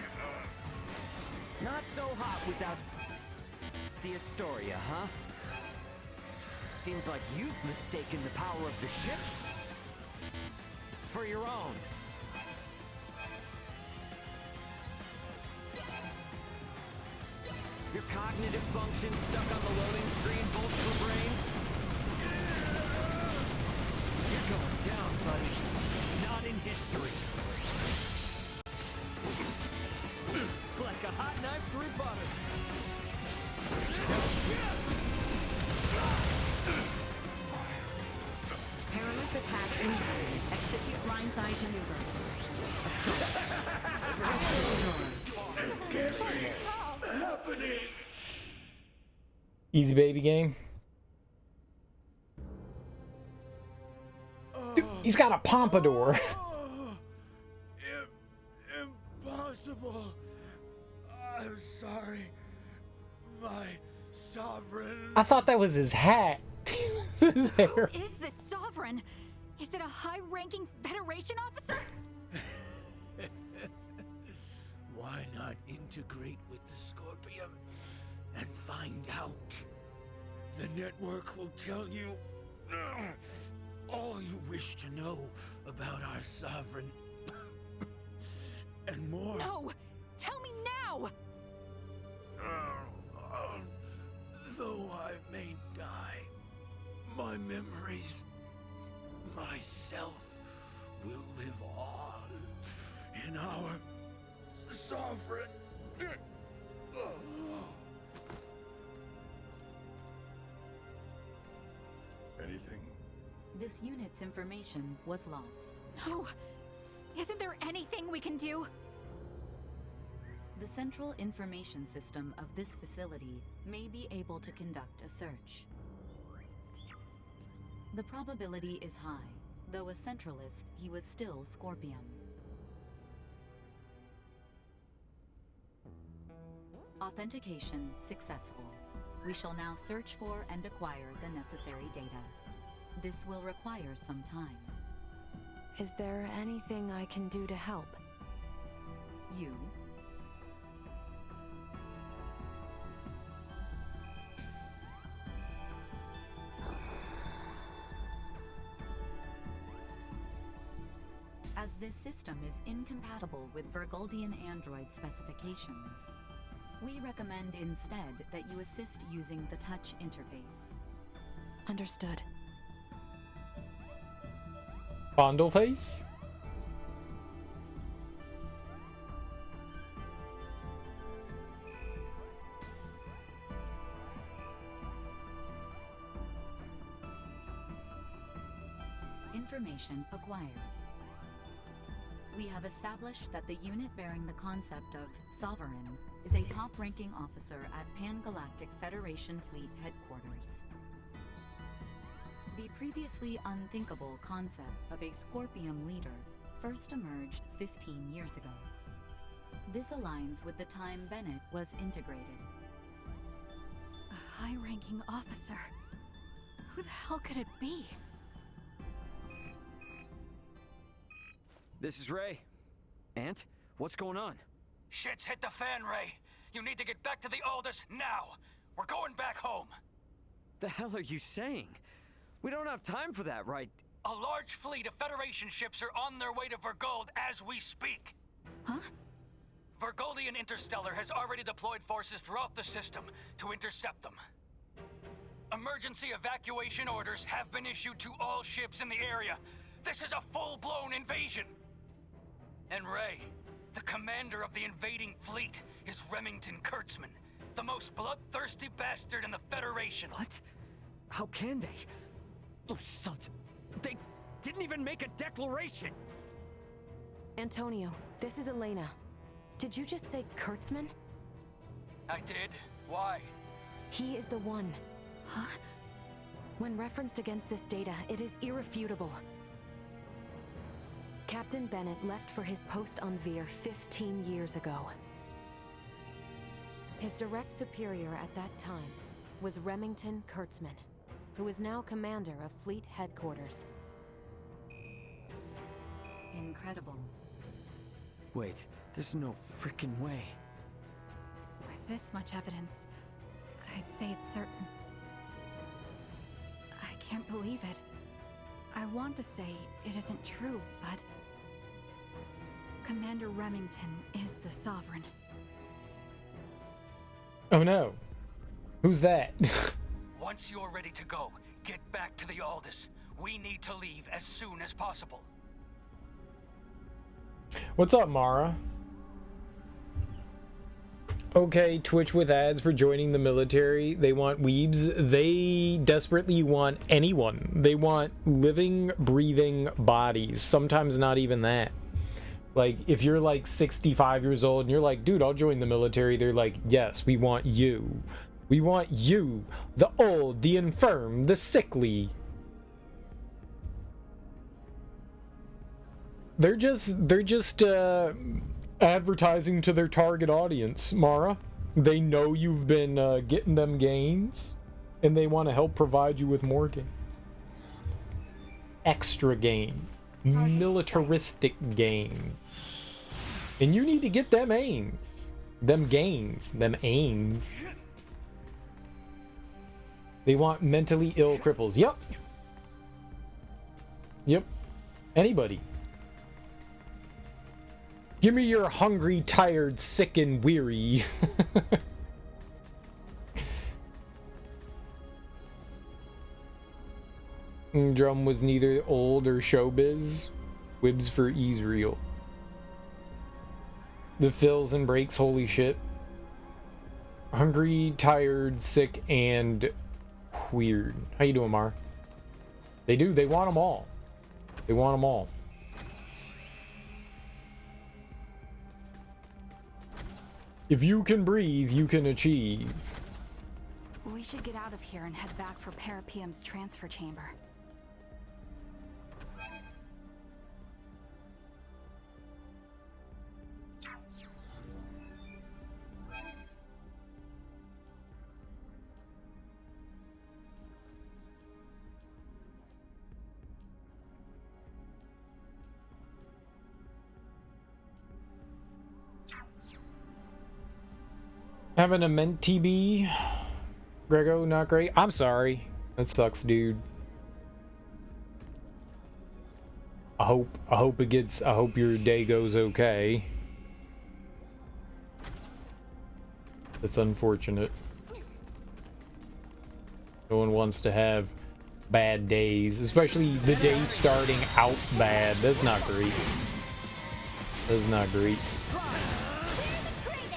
Not so hot without the Astoria, huh? Seems like you've mistaken the power of the ship for your own. Your cognitive function stuck on the loading screen bolts for brains? You're going down, buddy. Not in history. Like a hot knife through butter. Perilous attack incoming. Execute blindside maneuver. This can't be happening. Easy baby game. Dude, he's got a pompadour. Impossible. I'm sorry. My Sovereign. I thought that was his hat. His hair. Who is this Sovereign? Is it a high-ranking Federation officer? Why not integrate with the Scorpion and find out? The network will tell you all you wish to know about our Sovereign. And more. No! Tell me now! Though I may die, my memories, myself, will live on in our Sovereign. Anything? This unit's information was lost. No! Isn't there anything we can do? The central information system of this facility may be able to conduct a search. The probability is high. Though a centralist, he was still Scorpion. Authentication successful. We shall now search for and acquire the necessary data. This will require some time. Is there anything I can do to help? You? As this system is incompatible with Vergaldian android specifications, we recommend instead that you assist using the touch interface. Understood. Fondle face? Information acquired. We have established that the unit bearing the concept of Sovereign is a top-ranking officer at Pan-Galactic Federation Fleet Headquarters. The previously unthinkable concept of a Scorpium leader first emerged 15 years ago. This aligns with the time Bennett was integrated. A high-ranking officer? Who the hell could it be? This is Ray. Ant, what's going on? Shit's hit the fan, Ray. You need to get back to the Aldous now. We're going back home. The hell are you saying? We don't have time for that, right? A large fleet of Federation ships are on their way to Vergold as we speak. Huh? Vergoldian Interstellar has already deployed forces throughout the system to intercept them. Emergency evacuation orders have been issued to all ships in the area. This is a full-blown invasion. And Ray, the commander of the invading fleet, is Remington Kurtzman, the most bloodthirsty bastard in the Federation. What? How can they? Those sons... They didn't even make a declaration! Antonio, this is Elena. Did you just say Kurtzman? I did. Why? He is the one. Huh? When referenced against this data, it is irrefutable. Captain Bennett left for his post on Veer 15 years ago. His direct superior at that time was Remington Kurtzman, who is now commander of Fleet Headquarters. Incredible. Wait, there's no freaking way. With this much evidence, I'd say it's certain. I can't believe it. I want to say it isn't true, but... Commander Remington is the Sovereign. Oh no. Who's that? Once you're ready to go, get back to the Aldous. We need to leave as soon as possible. What's up, Mara? Okay, Twitch with ads for joining the military. They want weebs. They desperately want anyone. They want living, breathing bodies. Sometimes not even that. Like, if you're like 65 years old and you're like, dude, I'll join the military, they're like, yes, we want you. We want you. The old, the infirm, the sickly. They're just advertising to their target audience, Mara. They know you've been getting them gains, and they want to help provide you with more gains. Extra gains. Militaristic gains. And you need to get them aims. Them gains. Them aims. They want mentally ill cripples. Yep. Yep. Anybody. Give me your hungry, tired, sick, and weary. Drum was neither old or showbiz. Wibs for Israel. The fills and breaks, holy shit. Hungry, tired, sick, and weird. How you doing, Mar? They do. They want them all. They want them all. If you can breathe, you can achieve. We should get out of here and head back for Parapium's transfer chamber. Having a mint TB, Grego, not great. I'm sorry. That sucks, dude. I hope your day goes okay. That's unfortunate. No one wants to have bad days, especially the day starting out bad. That's not great. That's not great.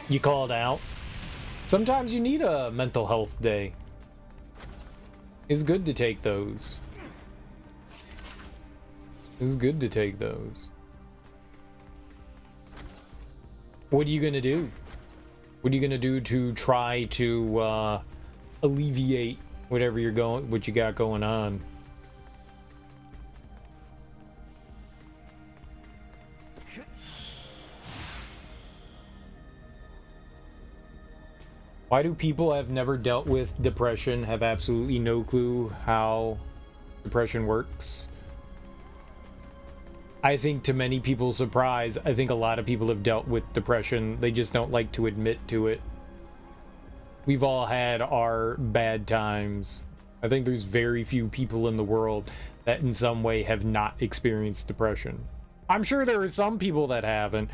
You called out. Sometimes you need a mental health day. It's good to take those. It's good to take those. What are you gonna do? What are you gonna do to try to alleviate what you got going on? Why do people have never dealt with depression have absolutely no clue how depression works? I think to many people's surprise, I think a lot of people have dealt with depression. They just don't like to admit to it. We've all had our bad times. I think there's very few people in the world that in some way have not experienced depression. I'm sure there are some people that haven't.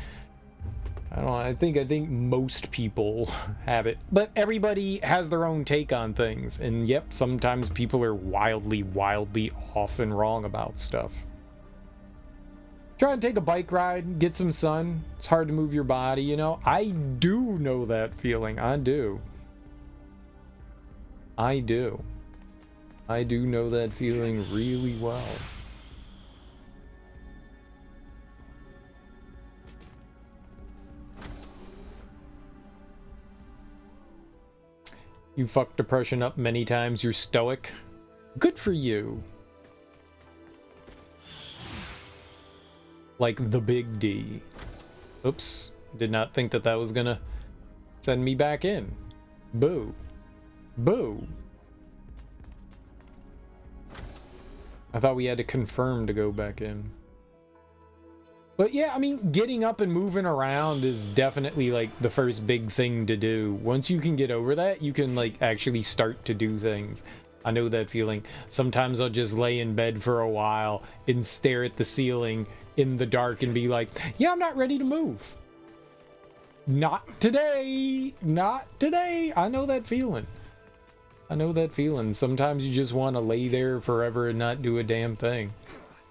I think most people have it, but everybody has their own take on things. And yep, sometimes people are wildly off and wrong about stuff. Try and take a bike ride, get some sun. It's hard to move your body, you know. I do know that feeling. I do know that feeling really well. You fucked depression up many times. You're stoic. Good for you. Like the big D. Oops. Did not think that was gonna send me back in. Boo. Boo. I thought we had to confirm to go back in. But yeah, I mean, getting up and moving around is definitely like the first big thing to do. Once you can get over that, you can like actually start to do things. I know that feeling. Sometimes I'll just lay in bed for a while and stare at the ceiling in the dark and be like, yeah, I'm not ready to move. Not today. Not today. I know that feeling. Sometimes you just want to lay there forever and not do a damn thing.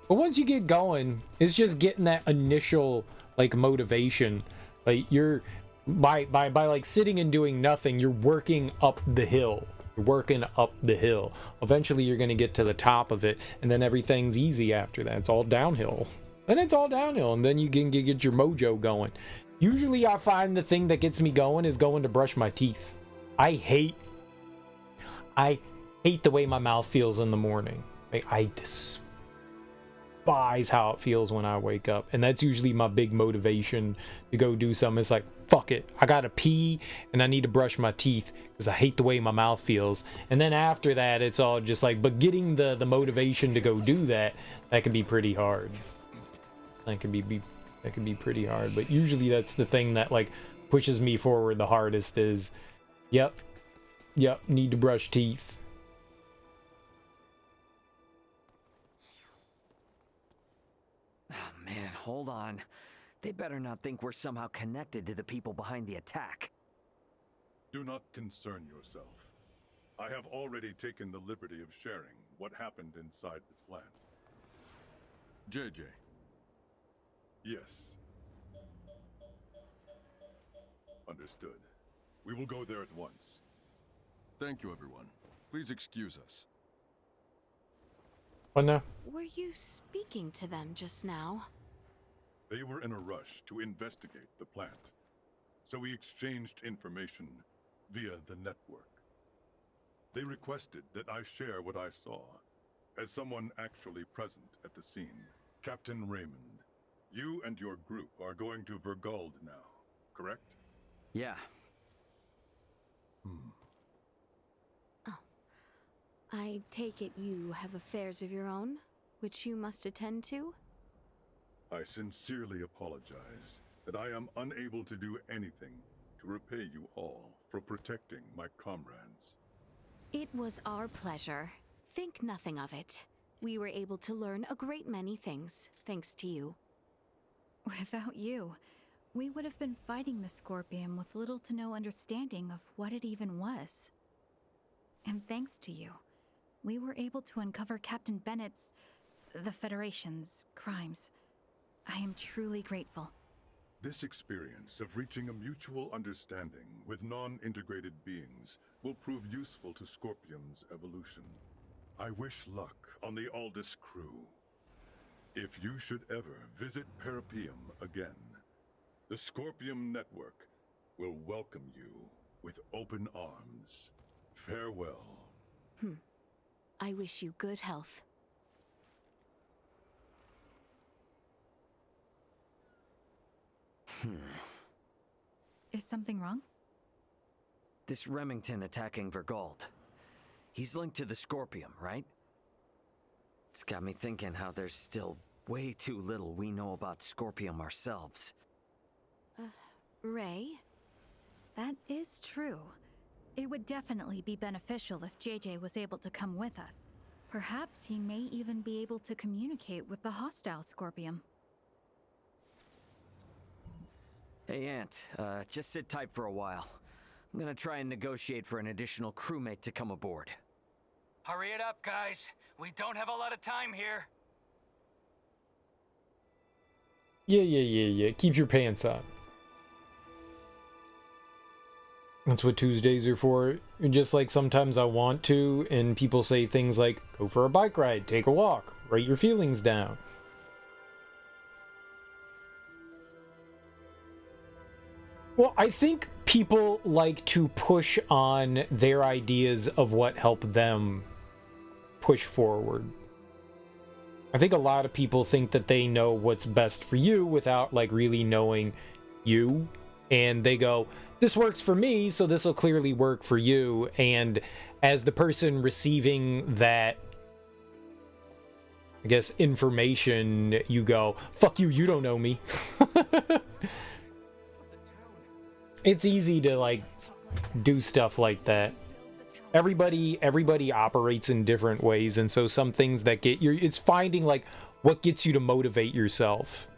But once you get going, it's just getting that initial like motivation. Like you're by like sitting and doing nothing, you're working up the hill. Eventually you're going to get to the top of it, and then everything's easy after that. It's all downhill. And then you can get your mojo going. Usually I find the thing that gets me going is going to brush my teeth. I hate the way my mouth feels in the morning. Like, I despise how it feels when I wake up, and that's usually my big motivation to go do something. It's like, fuck it, I gotta pee and I need to brush my teeth because I hate the way my mouth feels. And then after that, it's all just like, but getting the motivation to go do that can be pretty hard. That can be pretty hard. But usually that's the thing that like pushes me forward the hardest is, yep, need to brush teeth. Man, hold on. They better not think we're somehow connected to the people behind the attack. Do not concern yourself. I have already taken the liberty of sharing what happened inside the plant. JJ. Yes. Understood. We will go there at once. Thank you, everyone. Please excuse us. What now? Were you speaking to them just now? They were in a rush to investigate the plant, so we exchanged information via the network. They requested that I share what I saw, as someone actually present at the scene. Captain Raymond, you and your group are going to Vergald now, correct? Yeah. I take it you have affairs of your own, which you must attend to? I sincerely apologize that I am unable to do anything to repay you all for protecting my comrades. It was our pleasure. Think nothing of it. We were able to learn a great many things, thanks to you. Without you, we would have been fighting the Scorpion with little to no understanding of what it even was. And thanks to you, we were able to uncover Captain Bennett's, the Federation's, crimes. I am truly grateful. This experience of reaching a mutual understanding with non-integrated beings will prove useful to Scorpium's evolution. I wish luck on the Aldous crew. If you should ever visit Parapium again, the Scorpium Network will welcome you with open arms. Farewell. I wish you good health. Is something wrong? This Remington attacking Vergold. He's linked to the Scorpium, right? It's got me thinking how there's still way too little we know about Scorpium ourselves. Ray? That is true. It would definitely be beneficial if JJ was able to come with us. Perhaps he may even be able to communicate with the hostile Scorpium. Hey, Ant, just sit tight for a while. I'm gonna try and negotiate for an additional crewmate to come aboard. Hurry it up, guys. We don't have a lot of time here. Yeah. Keep your pants on. That's what Tuesdays are for. Just like sometimes I want to, and people say things like, go for a bike ride, take a walk, write your feelings down. Well, I think people like to push on their ideas of what helped them push forward. I think a lot of people think that they know what's best for you without like really knowing you, and they go, this works for me, so this will clearly work for you. And as the person receiving that, I guess, information, you go, fuck you, you don't know me. It's easy to like do stuff like that. Everybody operates in different ways, and so some things that get you, it's finding like what gets you to motivate yourself.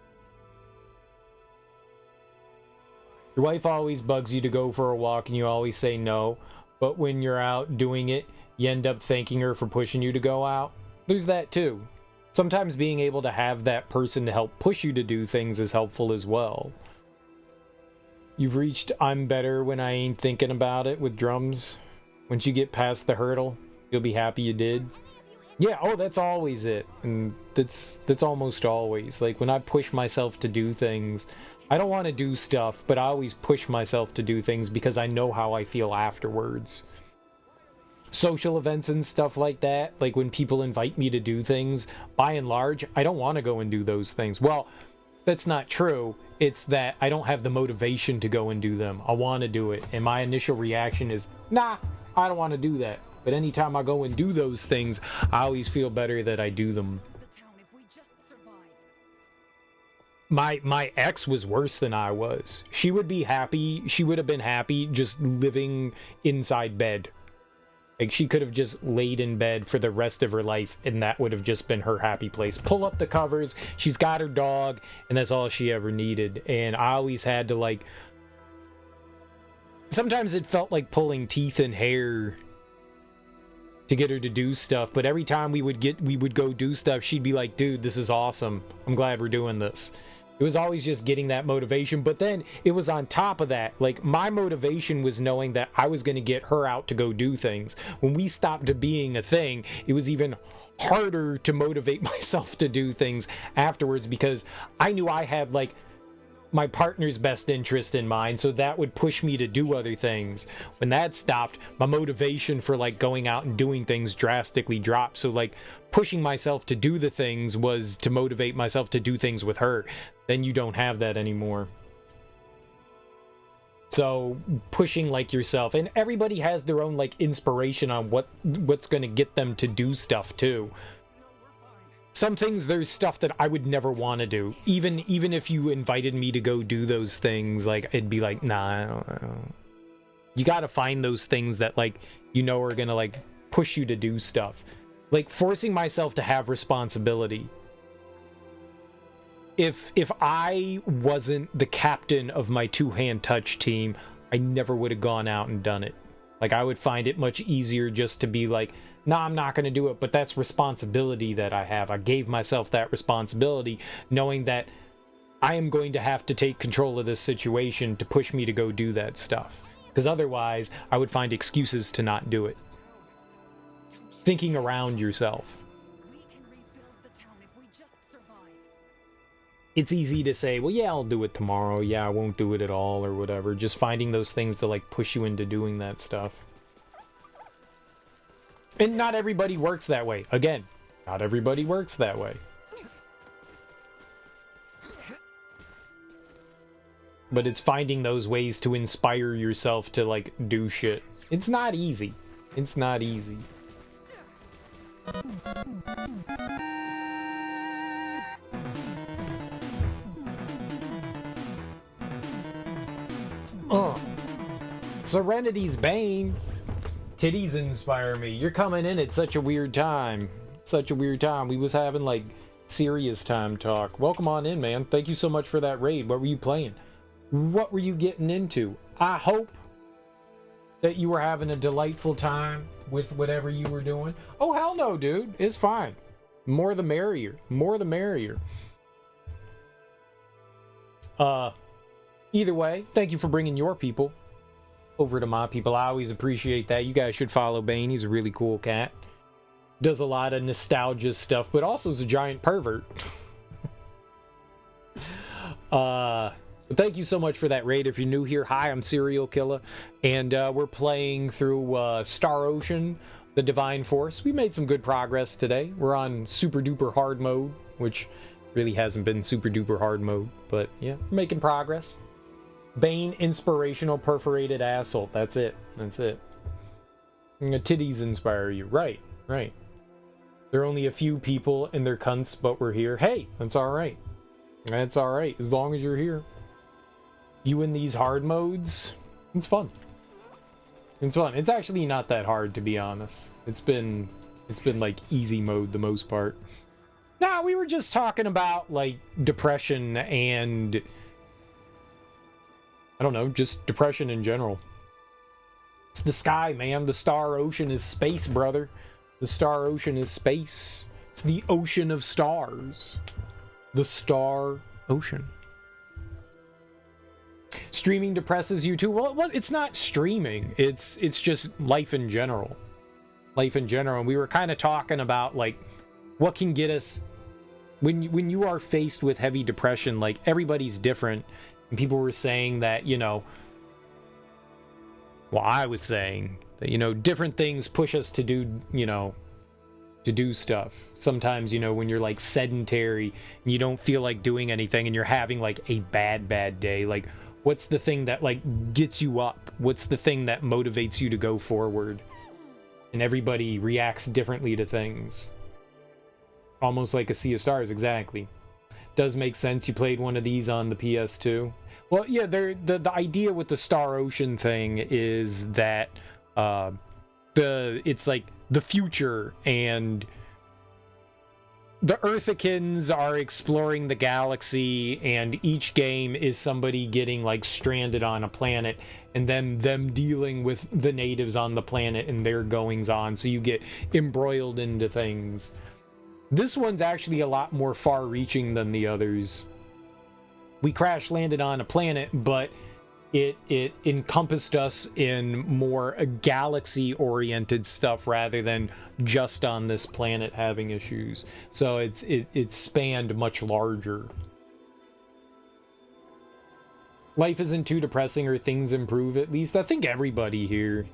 Your wife always bugs you to go for a walk and you always say no, but when you're out doing it, you end up thanking her for pushing you to go out. There's that too. Sometimes being able to have that person to help push you to do things is helpful as well. You've reached I'm better when I ain't thinking about it with drums. Once you get past the hurdle, you'll be happy you did. Yeah, oh, that's always it. And that's almost always. Like when I push myself to do things, I don't want to do stuff, but I always push myself to do things because I know how I feel afterwards. Social events and stuff like that, like when people invite me to do things, by and large, I don't want to go and do those things. Well, that's not true. It's that I don't have the motivation to go and do them. I want to do it, and my initial reaction is, nah, I don't want to do that. But anytime I go and do those things, I always feel better that I do them. My ex was worse than I was. She would be happy. She would have been happy just living inside bed. Like, she could have just laid in bed for the rest of her life, and that would have just been her happy place. Pull up the covers, she's got her dog, and that's all she ever needed. And I always had to, like... Sometimes it felt like pulling teeth and hair to get her to do stuff, but every time we would go do stuff, she'd be like, dude, this is awesome. I'm glad we're doing this. It was always just getting that motivation, but then it was on top of that. Like, my motivation was knowing that I was going to get her out to go do things. When we stopped being a thing, it was even harder to motivate myself to do things afterwards because I knew I had, like, my partner's best interest in mind, so that would push me to do other things. When that stopped, my motivation for like going out and doing things drastically dropped. So like pushing myself to do the things was to motivate myself to do things with her. Then you don't have that anymore. So pushing like yourself, and everybody has their own like inspiration on what's going to get them to do stuff too. Some things, there's stuff that I would never want to do. Even if you invited me to go do those things, like, it'd be like, nah, I don't. You gotta find those things that, like, you know are gonna, like, push you to do stuff. Like, forcing myself to have responsibility. If I wasn't the captain of my two-hand touch team, I never would have gone out and done it. Like, I would find it much easier just to be like, no, I'm not going to do it, but that's responsibility that I have. I gave myself that responsibility, knowing that I am going to have to take control of this situation to push me to go do that stuff. Because otherwise, I would find excuses to not do it. Thinking around yourself. it's easy to say, well, yeah, I'll do it tomorrow. Yeah, I won't do it at all or whatever. Just finding those things to like push you into doing that stuff. And not everybody works that way. Again, not everybody works that way. But it's finding those ways to inspire yourself to like do shit. It's not easy. It's not easy. Serenity's Bane. Titties inspire me. You're coming in at such a weird time. Such a weird time. We was having like serious time talk. Welcome on in, man. Thank you so much for that raid. What were you playing? What were you getting into? I hope that you were having a delightful time with whatever you were doing. Oh, hell no, dude. It's fine. More the merrier. More the merrier. Either way, thank you for bringing your people over to my people. I always appreciate that. You guys should follow Bane. He's a really cool cat. Does a lot of nostalgia stuff, but also is a giant pervert. But thank you so much for that raid. If you're new here, hi, I'm Serial Killer, and we're playing through Star Ocean, the Divine Force. We made some good progress today. We're on super duper hard mode, which really hasn't been super duper hard mode, but yeah, we're making progress. Bane, inspirational perforated asshole. That's it. That's it. Titties inspire you. Right, right. There are only a few people and they're cunts, but we're here. Hey, that's alright. That's alright, as long as you're here. You in these hard modes, it's fun. It's fun. It's actually not that hard, to be honest. It's been like easy mode the most part. Nah, we were just talking about like depression and I don't know, just depression in general. It's the sky, man. The Star Ocean is space, brother. The Star Ocean is space. It's the ocean of stars. The Star Ocean. Streaming depresses you too? Well, it's not streaming. It's just life in general. Life in general. And we were kind of talking about like what can get us when you are faced with heavy depression. Like everybody's different, and people were saying that, you know, well, I was saying that, you know, different things push us to do, you know, to do stuff. Sometimes, you know, when you're like sedentary and you don't feel like doing anything and you're having like a bad day, like what's the thing that like gets you up? What's the thing that motivates you to go forward? And everybody reacts differently to things. Almost like a Sea of Stars, exactly. Does make sense. You played one of these on the PS2. Well, yeah, the idea with the Star Ocean thing is that it's like the future, and the Earthicans are exploring the galaxy, and each game is somebody getting like stranded on a planet and then them dealing with the natives on the planet and their goings on, so you get embroiled into things. This one's actually a lot more far-reaching than the others. We crash landed on a planet, but it encompassed us in more galaxy-oriented stuff rather than just on this planet having issues. So it spanned much larger. Life isn't too depressing, or things improve, at least. I think everybody here,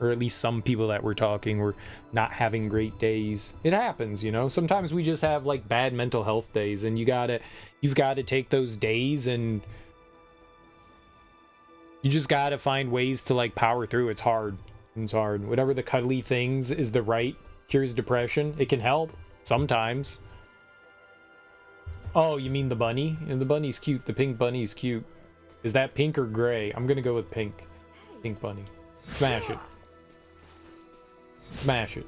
or at least some people that we're talking, were not having great days. It happens, you know? Sometimes we just have like bad mental health days, and you've got to take those days, and you just got to find ways to like power through. It's hard. It's hard. Whatever the cuddly things is the right cures depression. It can help sometimes. Oh, you mean the bunny? And the bunny's cute. The pink bunny's cute. Is that pink or gray? I'm gonna go with pink. Pink bunny. Smash it. Smash it.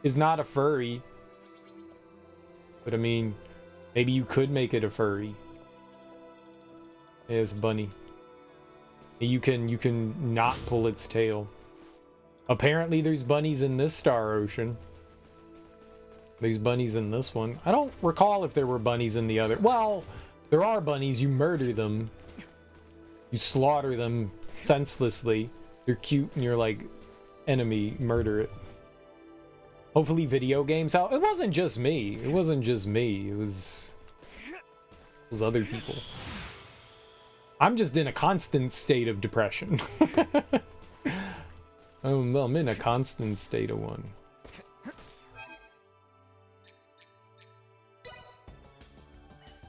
It's not a furry. But I mean, maybe you could make it a furry. Yeah, it's a bunny. You can not pull its tail. Apparently there's bunnies in this Star Ocean. There's bunnies in this one. I don't recall if there were bunnies in the other. Well, there are bunnies. You murder them. You slaughter them senselessly. They're cute and you're like, enemy, murder it. Hopefully video games out. It wasn't just me. It wasn't just me. It was those other people. I'm just in a constant state of depression. I'm in a constant state of one.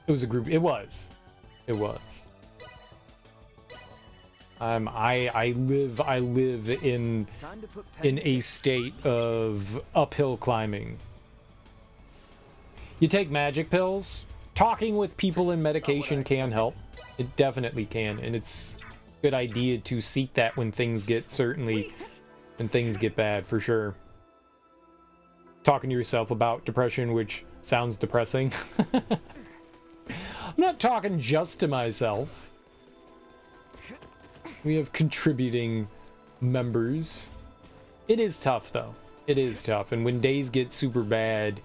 It was a group. It was. I live in a state of uphill climbing. You take magic pills. Talking with people in medication can help. It definitely can, and it's a good idea to seek that when things get when things get bad, for sure. Talking to yourself about depression, which sounds depressing. I'm not talking just to myself. We have contributing members. It is tough, though. It is tough, and when days get super bad,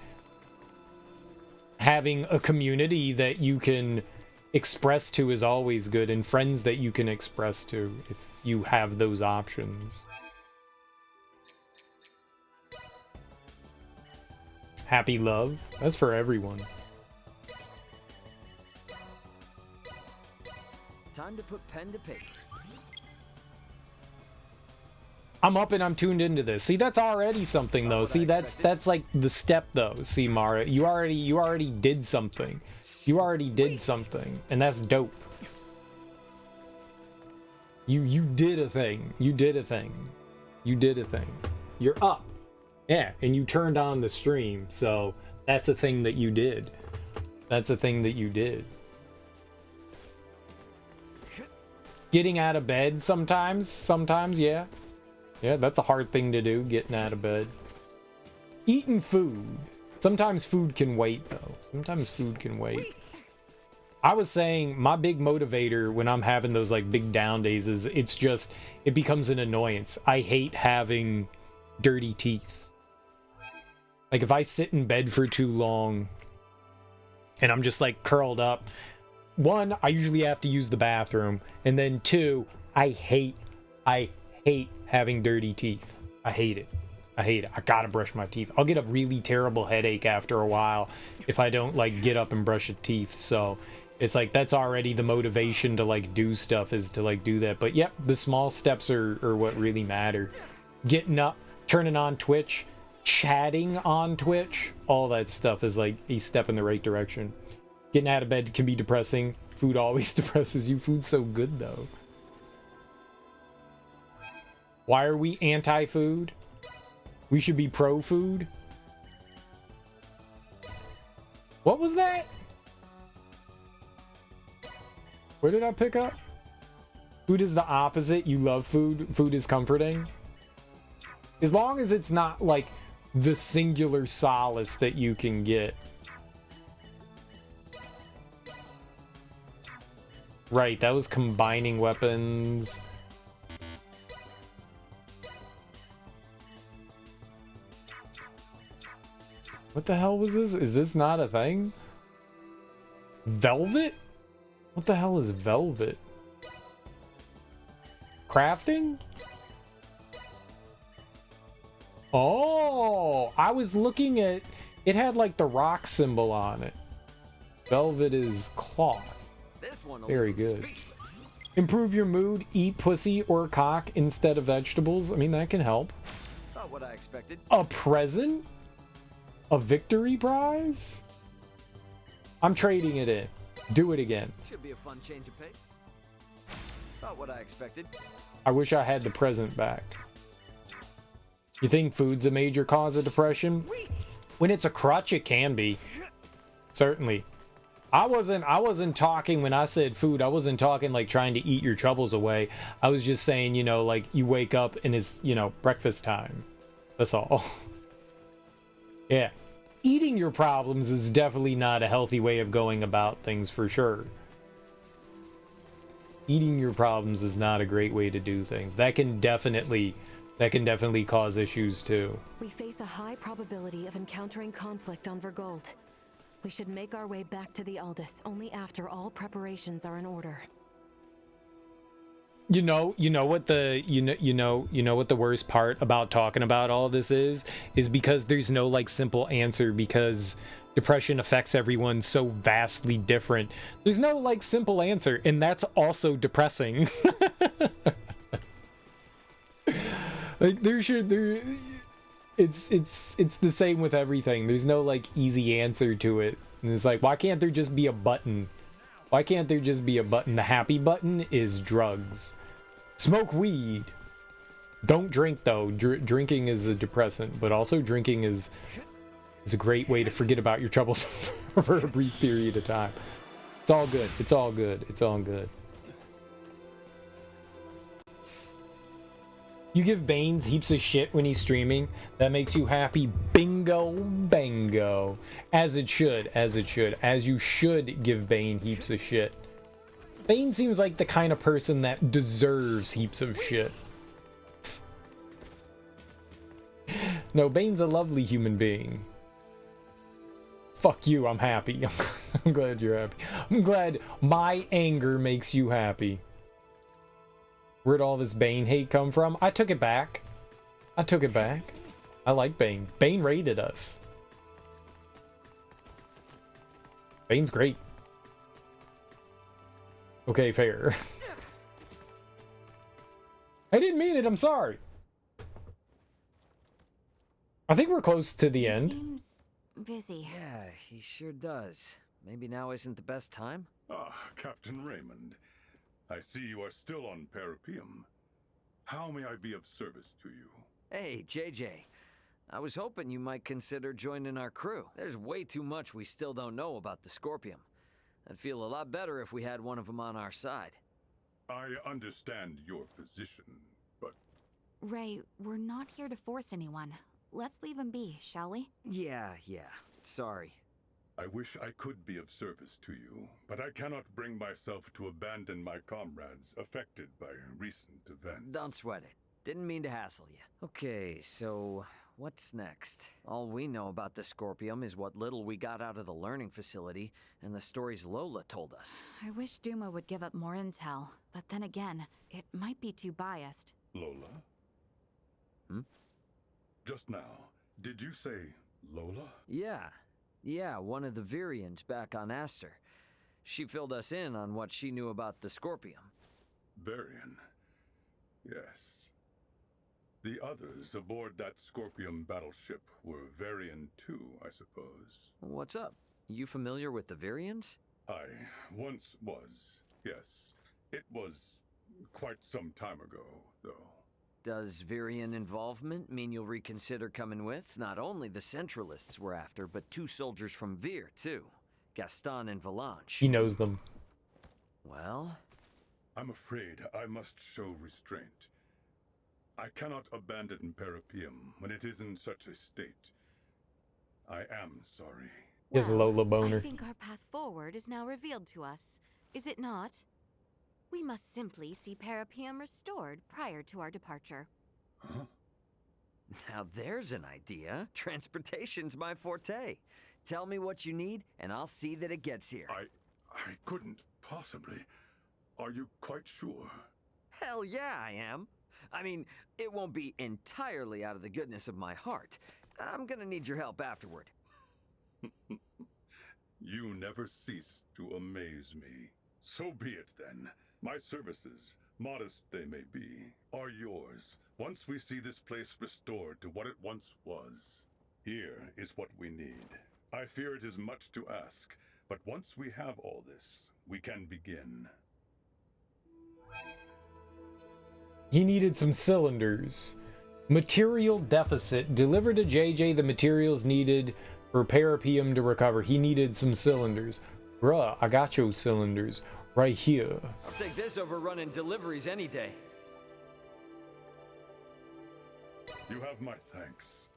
having a community that you can express to is always good, and friends that you can express to if you have those options. Happy love? That's for everyone. Time to put pen to paper. I'm up and I'm tuned into this. See, that's already something though. See, that's like the step though. See, Mara, you already did something. You already did something, and that's dope. You did a thing. You did a thing. You did a thing. You're up. Yeah, and you turned on the stream, so that's a thing that you did. That's a thing that you did. Getting out of bed sometimes, yeah. Yeah, that's a hard thing to do, getting out of bed. Eating food. Sometimes food can wait, though. Sometimes food can wait. I was saying my big motivator when I'm having those like big down days is it becomes an annoyance. I hate having dirty teeth. Like if I sit in bed for too long and I'm just like curled up, one, I usually have to use the bathroom, and then two, I hate having dirty teeth. I hate it. I gotta brush my teeth. I'll get a really terrible headache after a while if I don't like get up and brush the teeth. So it's like that's already the motivation to like do stuff, is to like do that. But yep, the small steps are what really matter. Getting up, turning on Twitch, chatting on Twitch, all that stuff is like a step in the right direction. Getting out of bed can be depressing. Food always depresses you. Food's so good though. Why are we anti-food? We should be pro-food? What was that? Where did I pick up? Food is the opposite. You love food. Food is comforting. As long as it's not like the singular solace that you can get. Right, that was combining weapons. What the hell was this? Is this not a thing? Velvet? What the hell is velvet? Crafting? Oh, I was looking at... It had like the rock symbol on it. Velvet is cloth. Very good. Improve your mood, eat pussy or cock instead of vegetables. I mean, that can help. Not what I expected. A present? A victory prize? I'm trading it in. Do it again. Should be a fun change of pace. Not what I expected. I wish I had the present back. You think food's a major cause of depression? When it's a crutch, it can be. Certainly. I wasn't talking when I said food. I wasn't talking like trying to eat your troubles away. I was just saying, you know, like you wake up and it's, you know, breakfast time. That's all. Yeah. Eating your problems is definitely not a healthy way of going about things, for sure. Eating your problems is not a great way to do things. That can definitely cause issues too. We face a high probability of encountering conflict on Vergold. We should make our way back to the Aldous only after all preparations are in order. You know what the worst part about talking about all this is because there's no like simple answer, because depression affects everyone so vastly different. There's no like simple answer, and that's also depressing. Like it's the same with everything. There's no like easy answer to it. And it's like, why can't there just be a button? Why can't there just be a button? The happy button is drugs. Smoke weed. Don't drink though. Drinking is a depressant, but also drinking is a great way to forget about your troubles for a brief period of time. It's all good. It's all good. It's all good. You give Baines heaps of shit when he's streaming. That makes you happy. Bingo, bango. As it should. As it should. As you should give Bane heaps of shit. Bane seems like the kind of person that deserves heaps of shit. No, Bane's a lovely human being. Fuck you, I'm happy. I'm glad you're happy. I'm glad my anger makes you happy. Where'd all this Bane hate come from? I took it back. I took it back. I like Bane. Bane raided us. Bane's great. Okay, fair. I didn't mean it, I'm sorry. I think we're close to the end. Seems busy. Yeah, he sure does. Maybe now isn't the best time? Ah, Captain Raymond. I see you are still on Parapeum. How may I be of service to you? Hey, JJ. I was hoping you might consider joining our crew. There's way too much we still don't know about the Scorpium. I'd feel a lot better if we had one of them on our side. I understand your position, but... Ray, we're not here to force anyone. Let's leave him be, shall we? Yeah. Sorry. I wish I could be of service to you, but I cannot bring myself to abandon my comrades affected by recent events. Don't sweat it. Didn't mean to hassle you. Okay, so what's next? All we know about the Scorpium is what little we got out of the learning facility and the stories Lola told us. I wish Duma would give up more intel, but then again, it might be too biased. Lola? Hmm? Just now, did you say Lola? Yeah, one of the Virians back on Aster. She filled us in on what she knew about the Scorpium. Varian. Yes. The others aboard that Scorpium battleship were Varian too, I suppose. What's up? You familiar with the Virians? I once was, yes. It was quite some time ago, though. Does Virian involvement mean you'll reconsider coming with? Not only the Centralists we're after, but 2 soldiers from Vir, too. Gaston and Valanche. He knows them. Well? I'm afraid I must show restraint. I cannot abandon Parapeum when it is in such a state. I am sorry. Yes, Lola Boner. I think our path forward is now revealed to us, is it not? We must simply see Parapeum restored prior to our departure. Huh? Now there's an idea. Transportation's my forte. Tell me what you need, and I'll see that it gets here. I couldn't possibly. Are you quite sure? Hell yeah, I am. I mean, it won't be entirely out of the goodness of my heart. I'm gonna need your help afterward. You never cease to amaze me. So be it then. My services, modest they may be, are yours once we see this place restored to what it once was. Here is what we need. I fear it is much to ask, but once we have all this, we can begin. He needed some cylinders. Material deficit. Deliver to JJ the materials needed for Parapeum to recover. He needed some cylinders. Bruh, I got your cylinders right here. I'll take this over running deliveries any day. You have my thanks.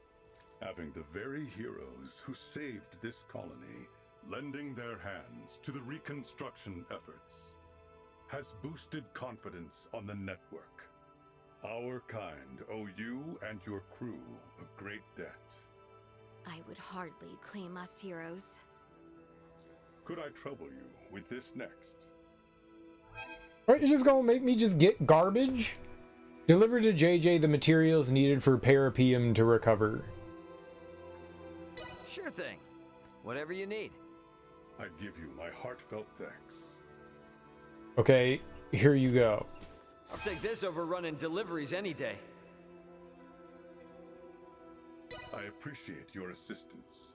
Having the very heroes who saved this colony lending their hands to the reconstruction efforts has boosted confidence on the network. Our kind owe you and your crew a great debt. I would hardly claim us heroes. Could I trouble you with this next? Right, you're just gonna make me just get garbage? Deliver to JJ the materials needed for Parapeum to recover. Sure thing. Whatever you need. I give you my heartfelt thanks. Okay, here you go. I'll take this over running deliveries any day. I appreciate your assistance.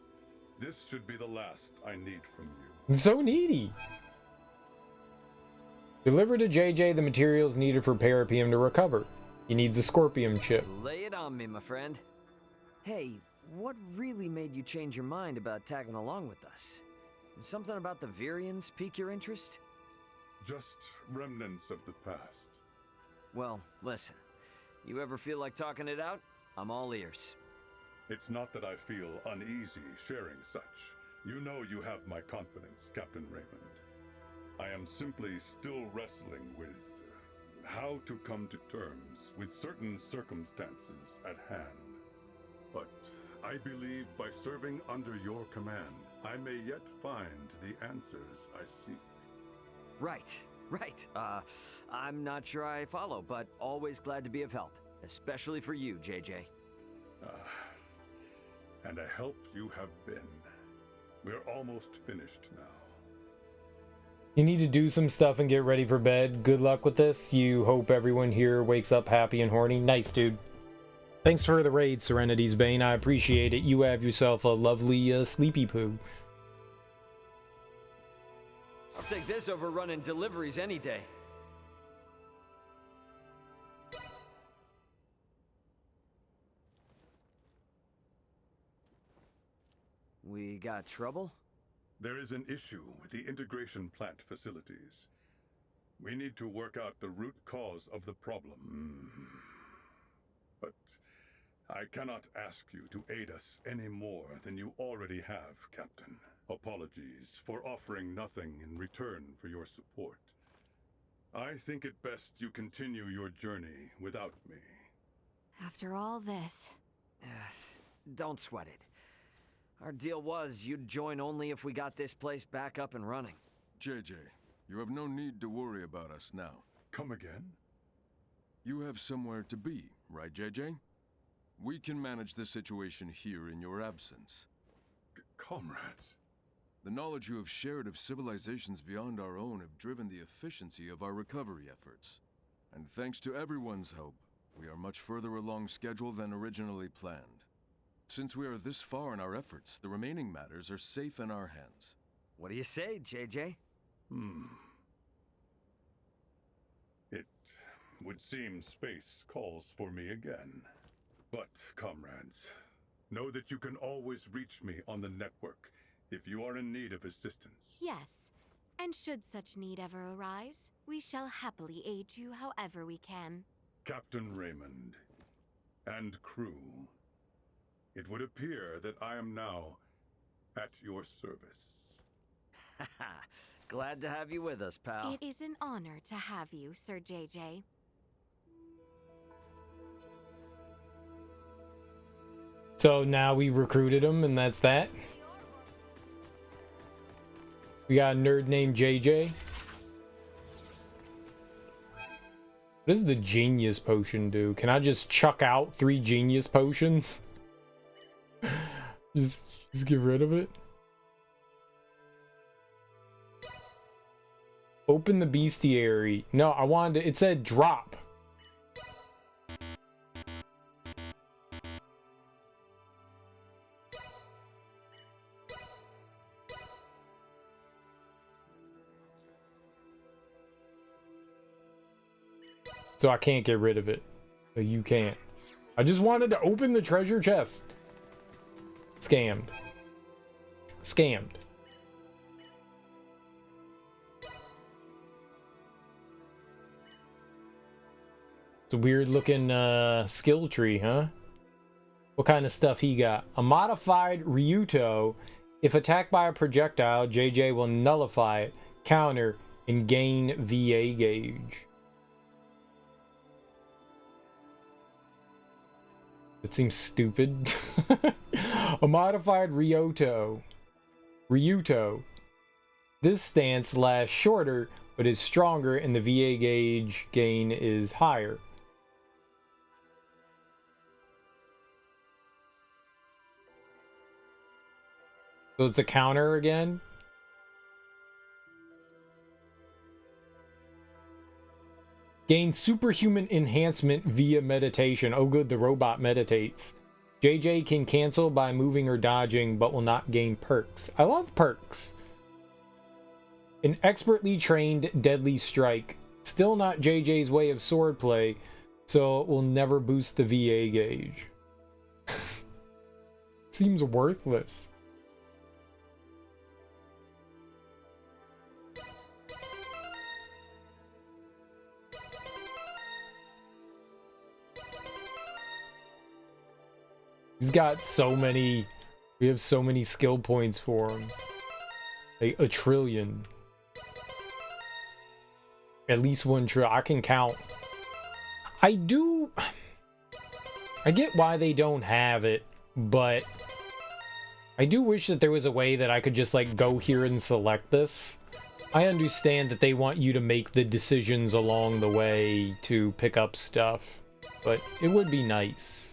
This should be the last I need from you. So needy. Deliver to JJ the materials needed for Parapium to recover. He needs a Scorpium chip. Lay it on me, my friend. Hey, what really made you change your mind about tagging along with us? Did something about the Virians pique your interest? Just remnants of the past. Well, listen. You ever feel like talking it out? I'm all ears. It's not that I feel uneasy sharing such. You know you have my confidence, Captain Raymond. I am simply still wrestling with how to come to terms with certain circumstances at hand. But I believe by serving under your command, I may yet find the answers I seek. Right. I'm not sure I follow, but always glad to be of help. Especially for you, JJ. And a help you have been. We're almost finished now. You need to do some stuff and get ready for bed. Good luck with this. You hope everyone here wakes up happy and horny. Nice, dude. Thanks for the raid, Serenity's Bane. I appreciate it. You have yourself a lovely sleepy poo. I'll take this over running deliveries any day. We got trouble? There is an issue with the integration plant facilities. We need to work out the root cause of the problem. But I cannot ask you to aid us any more than you already have, Captain. Apologies for offering nothing in return for your support. I think it best you continue your journey without me. After all this... Don't sweat it. Our deal was you'd join only if we got this place back up and running. JJ, you have no need to worry about us now. Come again? You have somewhere to be, right, JJ? We can manage the situation here in your absence. Comrades. The knowledge you have shared of civilizations beyond our own have driven the efficiency of our recovery efforts. And thanks to everyone's help, we are much further along schedule than originally planned. Since we are this far in our efforts, the remaining matters are safe in our hands. What do you say, JJ? It would seem space calls for me again. But, comrades, know that you can always reach me on the network if you are in need of assistance. Yes, and should such need ever arise, we shall happily aid you however we can. Captain Raymond and crew, it would appear that I am now at your service. Glad to have you with us, pal. It is an honor to have you, Sir JJ. So now we recruited him, and that's that. We got a nerd named JJ. What does the genius potion do? Can I just chuck out 3 genius potions? just get rid of it. Open the bestiary. No, I wanted to, it said drop. So I can't get rid of it. So you can't. I just wanted to open the treasure chest. Scammed. Scammed. It's a weird looking skill tree, huh? What kind of stuff he got? A modified Ryuto. If attacked by a projectile, JJ will nullify it, counter, and gain VA gauge. It seems stupid. A modified Ryuto. This stance lasts shorter, but is stronger, and the VA gauge gain is higher. So it's a counter again? Gain superhuman enhancement via meditation. Oh good, the robot meditates. JJ can cancel by moving or dodging, but will not gain perks. I love perks. An expertly trained deadly strike. Still not JJ's way of swordplay, so it will never boost the VA gauge. Seems worthless. He's got so many... We have so many skill points for him. Like a trillion. At least 1 trillion. I can count. I get why they don't have it, but I do wish that there was a way that I could just like go here and select this. I understand that they want you to make the decisions along the way to pick up stuff, but it would be nice.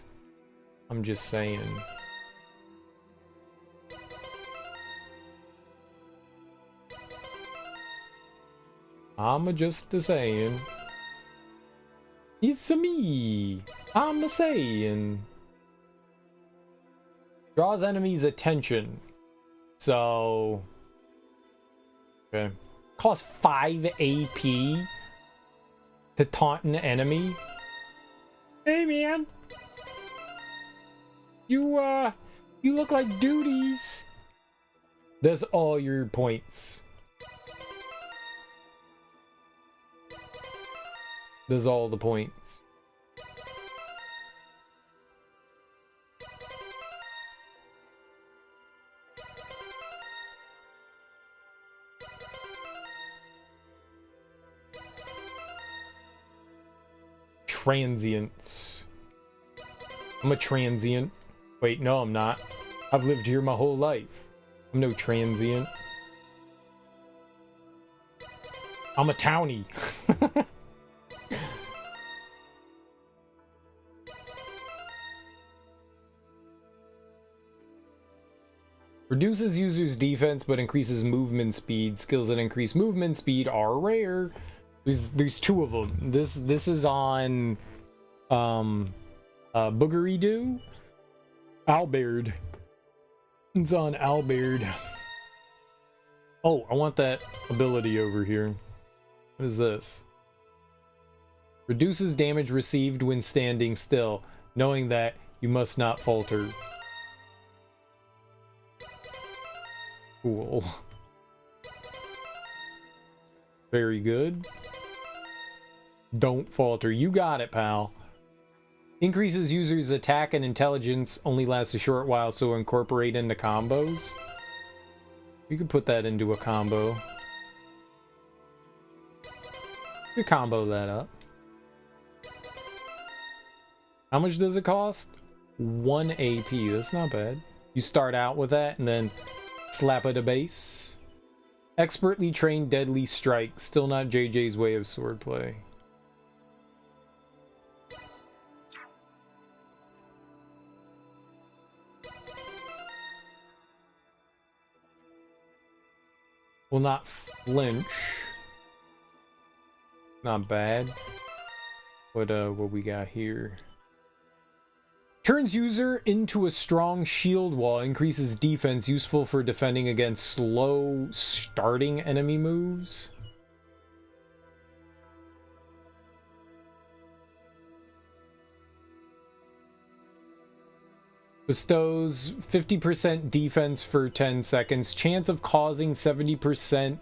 I'm just saying. I'm just saying. It's me. I'm a saying. Draws enemies' attention. So. Okay. Costs 5 AP to taunt an enemy. Hey, man. You look like duties. That's all your points. That's all the points. Transients. I'm a transient. Wait, no, I'm not. I've lived here my whole life. I'm no transient. I'm a townie. Reduces user's defense but increases movement speed. Skills that increase movement speed are rare. There's 2 of them. This is on Boogery Doo. Albert. It's on Albert. Oh, I want that ability over here. What is this? Reduces damage received when standing still, knowing that you must not falter. Cool. Very good. Don't falter. You got it, pal. Increases users' attack and intelligence, only lasts a short while, so incorporate into combos. You could put that into a combo. You could combo that up. How much does it cost? 1 AP. That's not bad. You start out with that and then slap at a base. Expertly trained deadly strike. Still not JJ's way of swordplay. Will not flinch. Not bad. What we got here? Turns user into a strong shield wall. Increases defense. Useful for defending against slow starting enemy moves. Bestows 50% defense for 10 seconds. Chance of causing 70%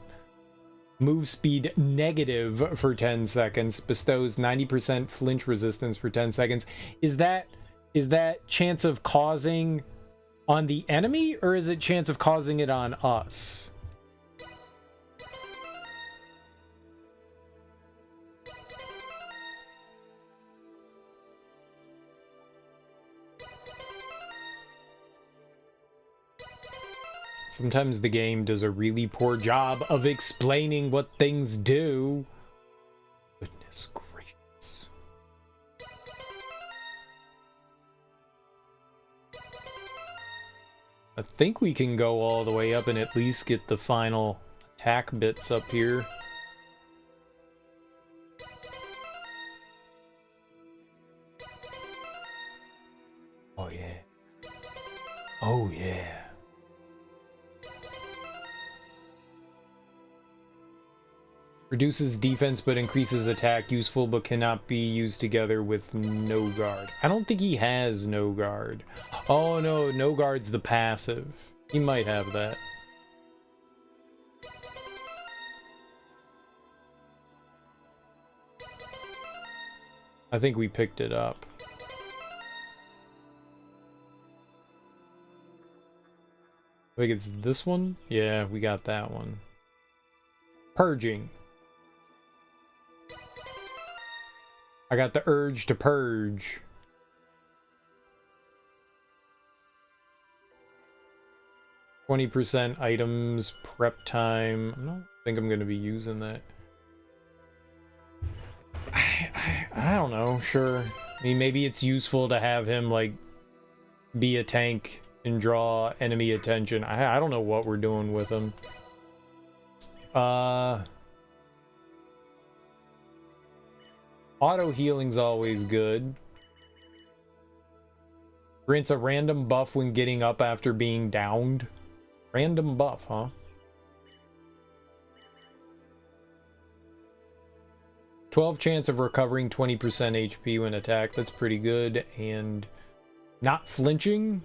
move speed negative for 10 seconds. Bestows 90% flinch resistance for 10 seconds. Is that chance of causing on the enemy, or is it chance of causing it on us? Sometimes the game does a really poor job of explaining what things do. Goodness gracious. I think we can go all the way up and at least get the final attack bits up here. Oh yeah. Oh yeah. Reduces defense but increases attack. Useful but cannot be used together with no guard. I don't think he has no guard. Oh no, no guard's the passive. He might have that. I think we picked it up. I think it's this one? Yeah, we got that one. Purging. I got the urge to purge. %, items, prep time. I don't think I'm going to be using that. I don't know, sure. I mean, maybe it's useful to have him, like, be a tank and draw enemy attention. I don't know what we're doing with him. Auto healing's always good. Grants a random buff when getting up after being downed. Random buff, huh? $12 chance of recovering 20% HP when attacked. That's pretty good. And not flinching.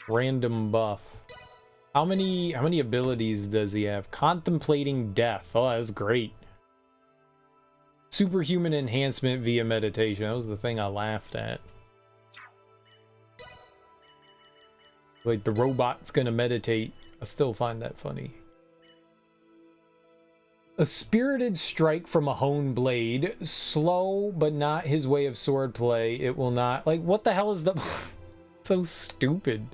Random buff. How many abilities does he have? Contemplating death. Oh, that's great. Superhuman enhancement via meditation. That was the thing I laughed at. Like the robot's gonna meditate. I still find that funny. A spirited strike from a honed blade. Slow, but not his way of swordplay. It will not... Like, what the hell is the... So stupid.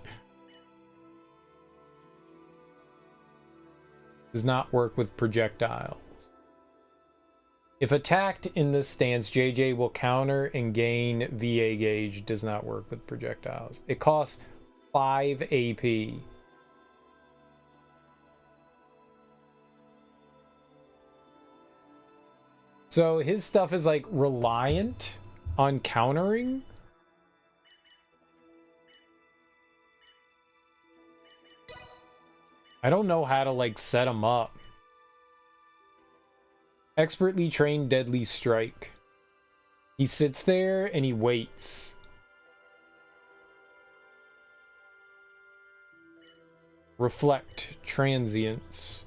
Does not work with projectiles. If attacked in this stance, JJ will counter and gain VA gauge. Does not work with projectiles. It costs 5 AP. So his stuff is like reliant on countering. I don't know how to like set him up. Expertly trained deadly strike. He sits there and he waits. Reflect transients.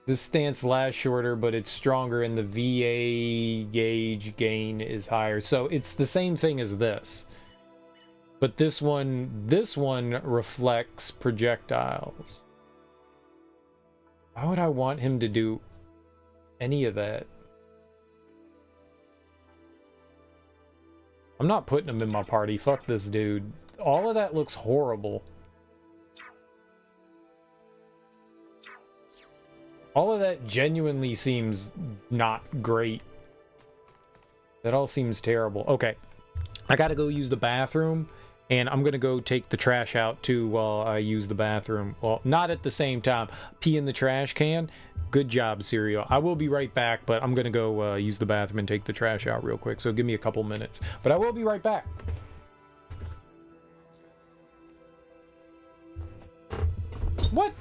This stance lasts shorter, but it's stronger and the VA gauge gain is higher. So it's the same thing as this. But this one reflects projectiles. Why would I want him to do any of that? I'm not putting him in my party. Fuck this dude. All of that looks horrible. All of that genuinely seems not great. That all seems terrible. Okay. I gotta go use the bathroom. And I'm gonna go take the trash out too while I use the bathroom. Well, not at the same time. Pee in the trash can. Good job, Serial. I will be right back, but I'm gonna go use the bathroom and take the trash out real quick. So give me a couple minutes. But I will be right back. What?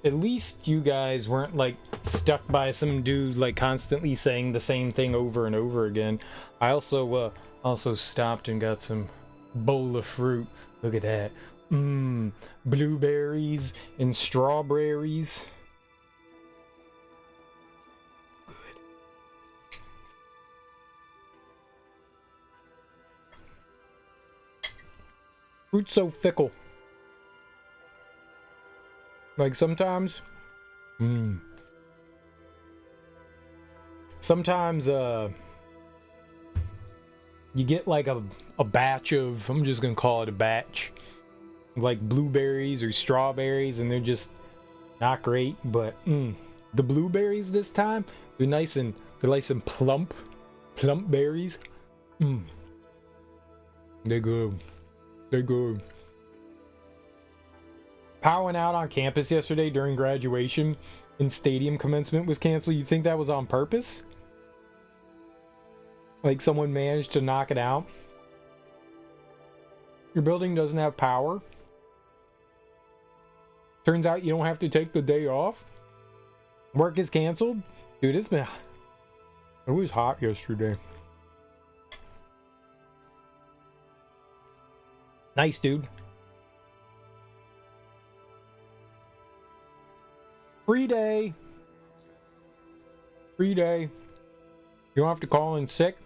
at least you guys weren't like stuck by some dude like constantly saying the same thing over and over again. I also stopped and got some bowl of fruit. Look at that. Blueberries and strawberries. Fruit's so fickle. Like sometimes, sometimes you get like a batch of, I'm just gonna call it a batch, like blueberries or strawberries, and they're just not great. But the blueberries this time, they're nice and plump berries. They're good. They're good. Power went out on campus yesterday during graduation and stadium commencement was canceled. You think that was on purpose? Like someone managed to knock it out? Your building doesn't have power? Turns out you don't have to take the day off? Work is canceled? Dude, it was hot yesterday. Nice, dude. Free day. Free day. You don't have to call in sick.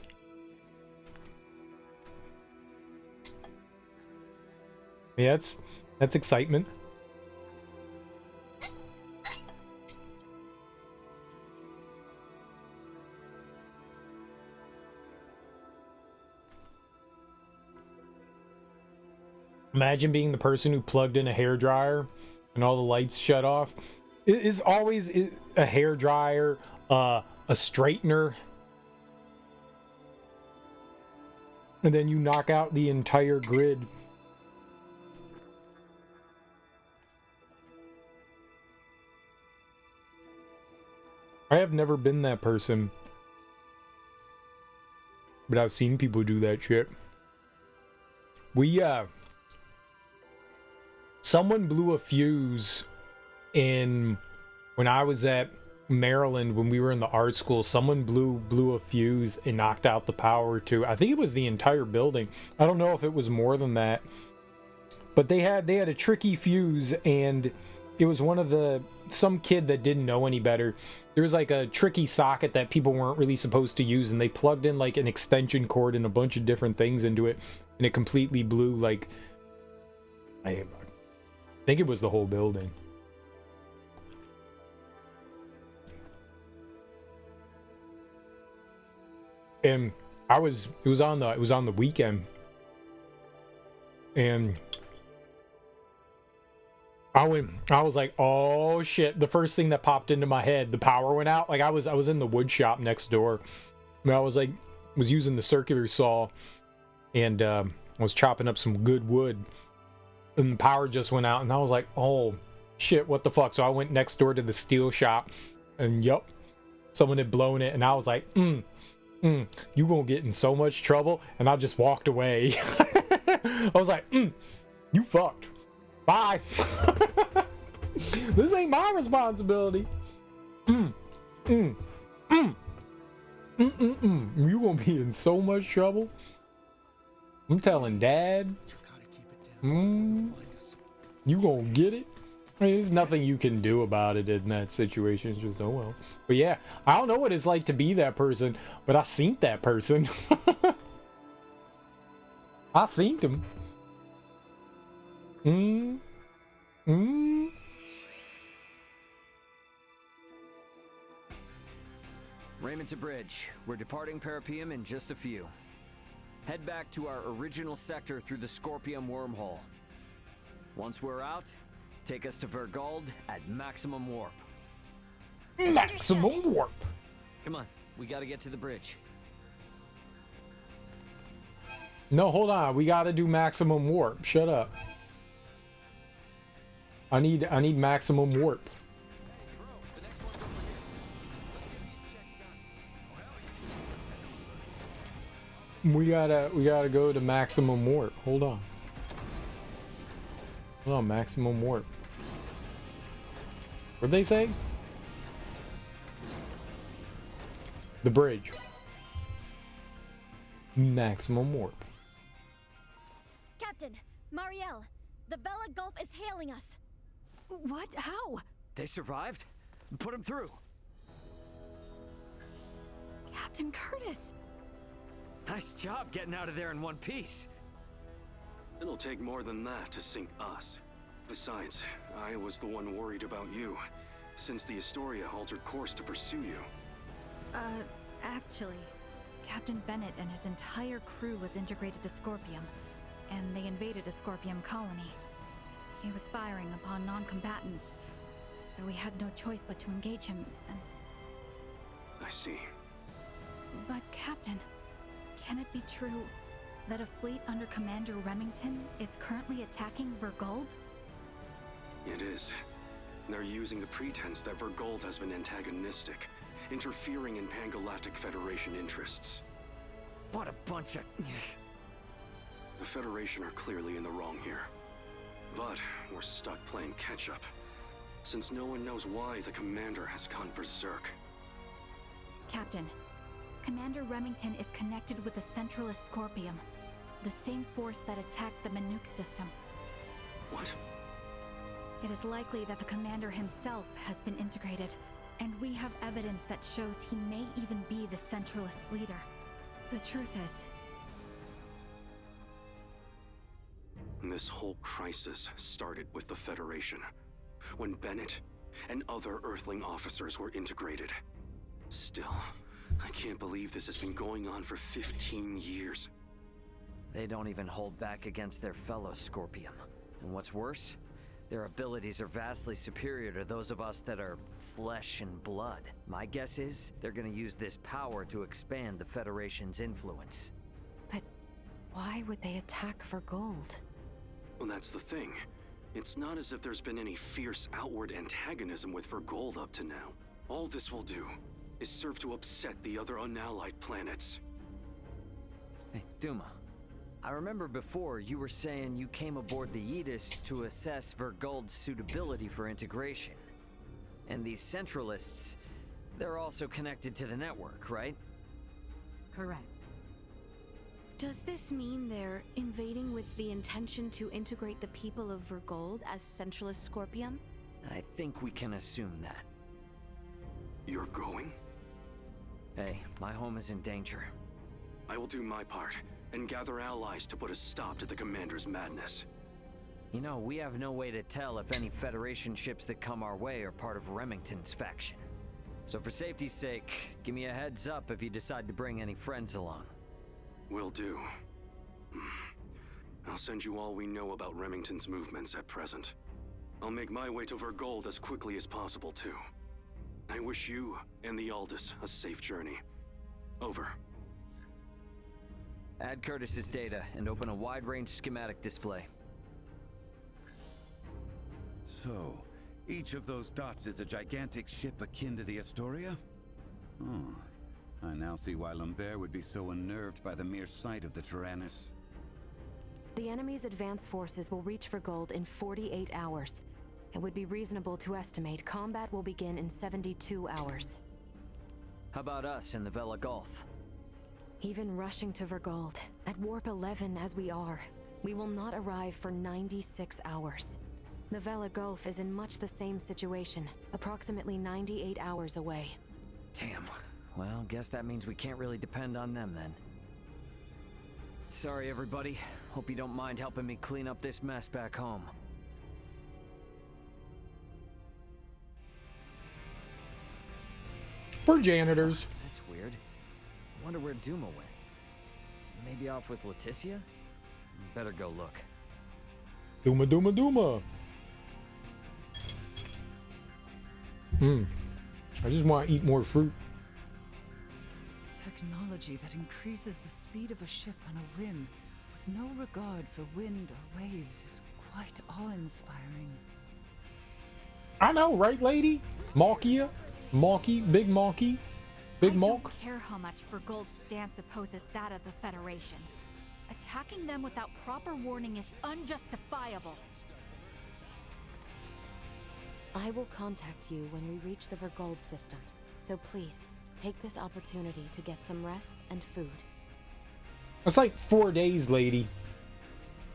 Yeah, that's excitement. Imagine being the person who plugged in a hairdryer and all the lights shut off. It is always a hairdryer, a straightener, and then you knock out the entire grid. I have never been that person, but I've seen people do that shit. Someone blew a fuse when I was at Maryland when we were in the art school. Someone blew a fuse and knocked out the power to, I think it was the entire building. I don't know if it was more than that, but they had a tricky fuse, and it was some kid that didn't know any better. There was like a tricky socket that people weren't really supposed to use, and they plugged in like an extension cord and a bunch of different things into it, and it completely blew, like, I think it was the whole building. And it was on the weekend, and I was like, oh shit. The first thing that popped into my head, the power went out. Like I was in the wood shop next door, and I was using the circular saw, and I was chopping up some good wood, and the power just went out, and I was like, oh shit, what the fuck? So I went next door to the steel shop, and yup, someone had blown it, and I was like, you gonna get in so much trouble. And I just walked away. I was like, you fucked. Bye. This ain't my responsibility. You gonna be in so much trouble. I'm telling Dad. You gonna get it. I mean, there's nothing you can do about it in that situation. It's just, oh well. But yeah, I don't know what it's like to be that person, but I seen that person. I seen him. Raymond to bridge. We're departing Parapium in just a few. Head back to our original sector through the Scorpium wormhole. Once we're out, take us to Vergald at maximum warp. Maximum warp. Come on, we gotta get to the bridge. No, hold on. We gotta do maximum warp. Shut up. I need maximum warp. We gotta go to maximum warp. Hold on. Hold on, maximum warp. What'd they say? The bridge. Maximum warp. Captain, Marielle, the Vela Gulf is hailing us. What? How? They survived? Put them through. Captain Curtis! Nice job getting out of there in one piece. It'll take more than that to sink us. Besides, I was the one worried about you, since the Astoria altered course to pursue you. Actually, Captain Bennett and his entire crew was integrated to Scorpium, and they invaded a Scorpium colony. He was firing upon non-combatants, so we had no choice but to engage him, and... I see. But, Captain, can it be true that a fleet under Commander Remington is currently attacking Vergold? It is. They're using the pretense that Vergold has been antagonistic, interfering in Pan-Galactic Federation interests. What a bunch of... The Federation are clearly in the wrong here. But we're stuck playing catch-up, since no one knows why the Commander has gone berserk. Captain, Commander Remington is connected with the Centralist Scorpium, the same force that attacked the Manuk system. What? It is likely that the Commander himself has been integrated, and we have evidence that shows he may even be the Centralist leader. The truth is... This whole crisis started with the Federation, when Bennett and other Earthling officers were integrated. Still, I can't believe this has been going on for 15 years. They don't even hold back against their fellow Scorpium. And what's worse, their abilities are vastly superior to those of us that are flesh and blood. My guess is they're gonna use this power to expand the Federation's influence. But why would they attack Vergold? Well, that's the thing. It's not as if there's been any fierce outward antagonism with Vergold up to now. All this will do is serve to upset the other unallied planets. Hey, Duma. I remember before you were saying you came aboard the Aegis to assess Vergold's suitability for integration. And these Centralists, they're also connected to the network, right? Correct. Does this mean they're invading with the intention to integrate the people of Vergold as Centralist Scorpium? I think we can assume that. You're going? Hey, my home is in danger. I will do my part, and gather allies to put a stop to the Commander's madness. You know, we have no way to tell if any Federation ships that come our way are part of Remington's faction. So for safety's sake, give me a heads up if you decide to bring any friends along. Will do. I'll send you all we know about Remington's movements at present. I'll make my way to Vergold as quickly as possible, too. I wish you and the Aldous a safe journey. Over. Add Curtis's data and open a wide-range schematic display. So, each of those dots is a gigantic ship akin to the Astoria? Oh, I now see why Lambert would be so unnerved by the mere sight of the Tyrannus. The enemy's advance forces will reach Vergold in 48 hours. It would be reasonable to estimate combat will begin in 72 hours. How about us in the Vela Gulf? Even rushing to Vergold, at Warp 11 as we are, we will not arrive for 96 hours. The Vela Gulf is in much the same situation, approximately 98 hours away. Damn. Well, guess that means we can't really depend on them then. Sorry, everybody. Hope you don't mind helping me clean up this mess back home. We're janitors. That's weird. I wonder where Duma went. Maybe off with Leticia? Better go look. Duma, Duma, Duma. I just want to eat more fruit. Technology that increases the speed of a ship on a whim, with no regard for wind or waves, is quite awe-inspiring. I know, right, lady? Malkia? Malky? Big Malky? Big Malk? I don't care how much Vergold's stance opposes that of the Federation. Attacking them without proper warning is unjustifiable. I will contact you when we reach the Vergold system. So please, take this opportunity to get some rest and food. It's like 4 days, lady.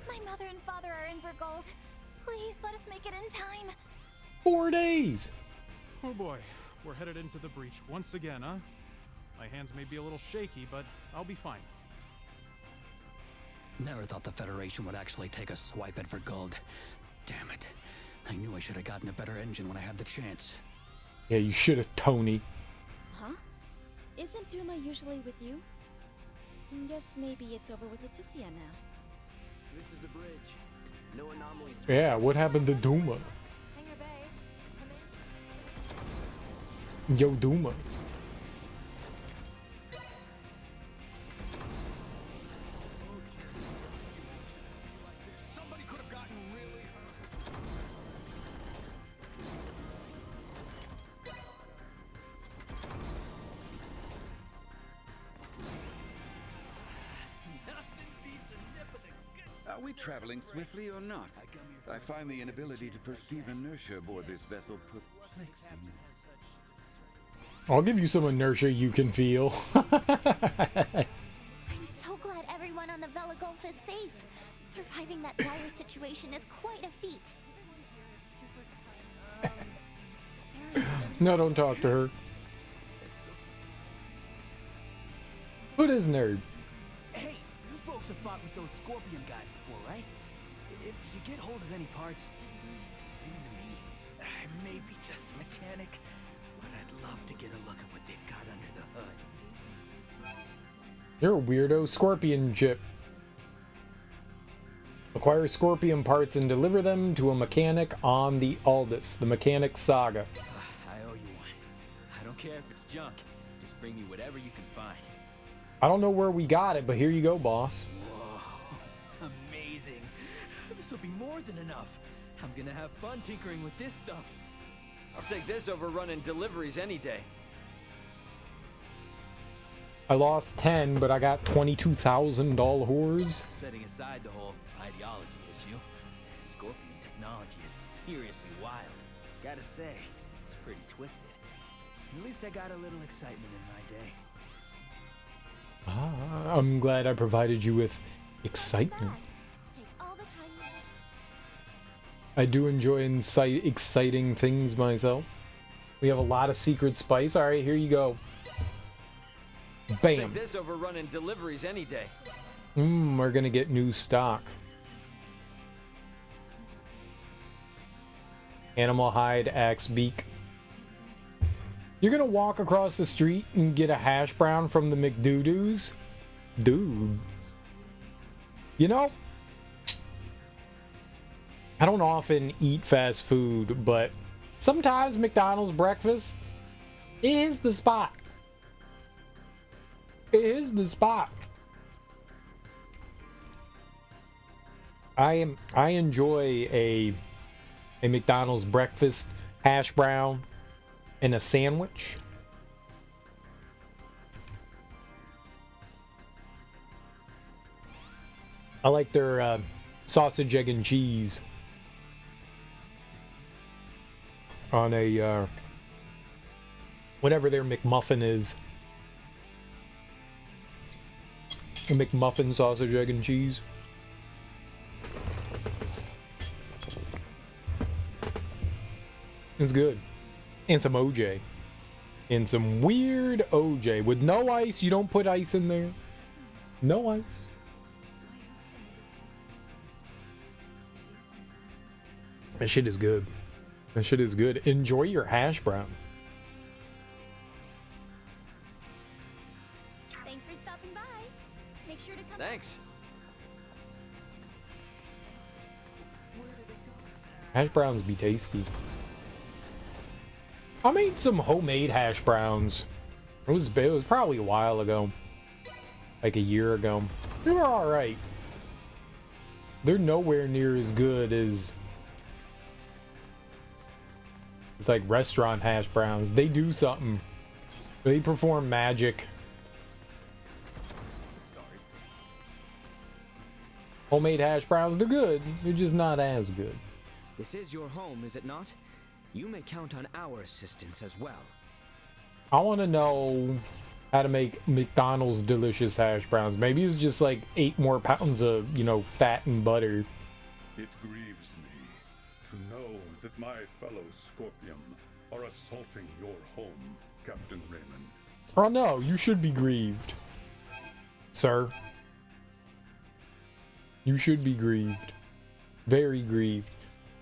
My mother and father are in Vergold. Please let us make it in time. 4 days. Oh boy, we're headed into the breach once again, huh? My hands may be a little shaky, but I'll be fine. Never thought the Federation would actually take a swipe at Vergold. Damn it. I knew I should have gotten a better engine when I had the chance. Yeah, you should have, Tony. Huh? Isn't Duma usually with you? Guess maybe it's over with Leticia now. This is the bridge. No anomalies. Yeah, what happened to Duma? Yo, Duma. Somebody could have gotten really hurt. Are we traveling swiftly or not? I find the inability to perceive inertia aboard this vessel perplexing. I'll give you some inertia you can feel. I'm so glad everyone on the Vela Gulf is safe. Surviving that dire situation is quite a feat. No, don't talk to her. Who is nerd? Hey, you folks have fought with those Scorpion guys before, right? If you get hold of any parts, bring them to me. I may be just a mechanic, but I'd love to get a look at what they've got under the hood. You're a weirdo. Scorpion chip. Acquire Scorpion parts and deliver them to a mechanic on the Aldous, the Mechanic Saga. I owe you one. I don't care if it's junk. Just bring me whatever you can find. I don't know where we got it, but here you go, boss. Whoa, amazing. This will be more than enough. I'm gonna have fun tinkering with this stuff. I'll take this over running deliveries any day. I lost 10, but I got $22,000. Setting aside the whole ideology issue, Scorpion technology is seriously wild. Gotta say, it's pretty twisted. At least I got a little excitement in my day. I'm glad I provided you with excitement. I do enjoy exciting things myself. We have a lot of secret spice. All right, here you go. Bam. Take this over running deliveries any day. We're gonna get new stock. Animal hide, axe beak. You're gonna walk across the street and get a hash brown from the McDoo-doos? Dude. You know, I don't often eat fast food, but sometimes McDonald's breakfast is the spot. It is the spot. I enjoy a McDonald's breakfast hash brown and a sandwich. I like their sausage, egg, and cheese on a whatever their McMuffin is. A McMuffin, sausage, egg, and cheese. It's good. And some OJ. And some weird OJ. With no ice. You don't put ice in there. No ice. That shit is good. That shit is good. Enjoy your hash brown. Thanks for stopping by. Make sure to come. Thanks. Hash browns be tasty. I made some homemade hash browns. It was probably a while ago. Like a year ago. They were alright. They're nowhere near as good as... It's like restaurant hash browns. They do something. They perform magic. Homemade hash browns, they're good. They're just not as good. This is your home, is it not? you may count on our assistance as well. I want to know how to make McDonald's delicious hash browns. Maybe it's just like 8 more pounds of, you know, fat and butter. It grieves me to know that my fellow Scorpion are assaulting your home, Captain Raymond. Oh no, you should be grieved, sir. You should be grieved. Very grieved.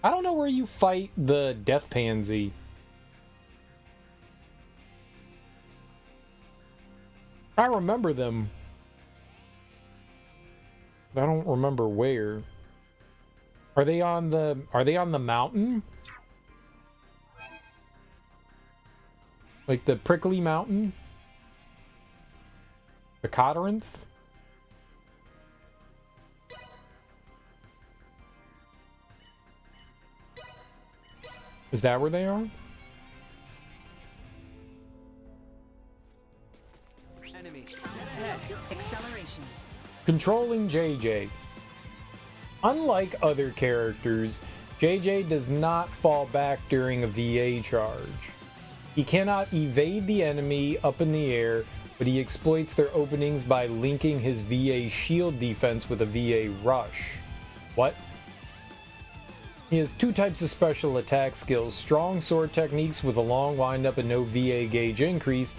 I don't know where you fight the Death Pansy. I remember them. I don't remember where. Are they on the mountain? Like the prickly mountain? The Codorinth? Is that where they are? Enemies, dead ahead. Acceleration. Controlling JJ. Unlike other characters, JJ does not fall back during a VA charge. He cannot evade the enemy up in the air, but he exploits their openings by linking his VA shield defense with a VA rush. What? He has 2 types of special attack skills: strong sword techniques with a long windup and no VA gauge increase,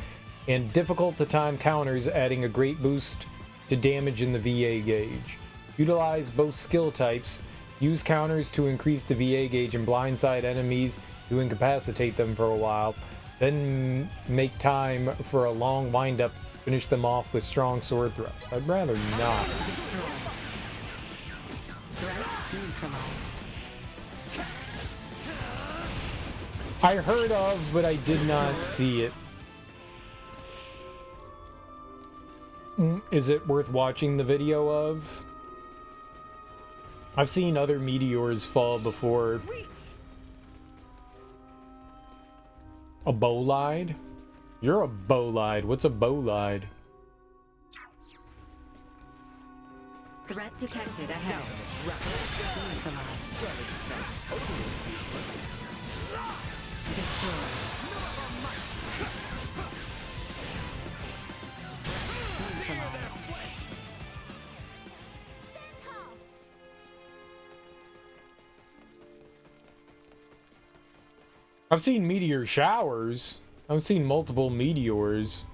and difficult to time counters adding a great boost to damage in the VA gauge. Utilize both skill types, use counters to increase the VA gauge and blindside enemies to incapacitate them for a while, then make time for a long windup, finish them off with strong sword thrusts. I'd rather not. I heard of, but I did not see it. Is it worth watching the video of? I've seen other meteors fall before. A bolide? You're a bolide. What's a bolide? Threat detected ahead. Destroy. I've seen meteor showers. I've seen multiple meteors.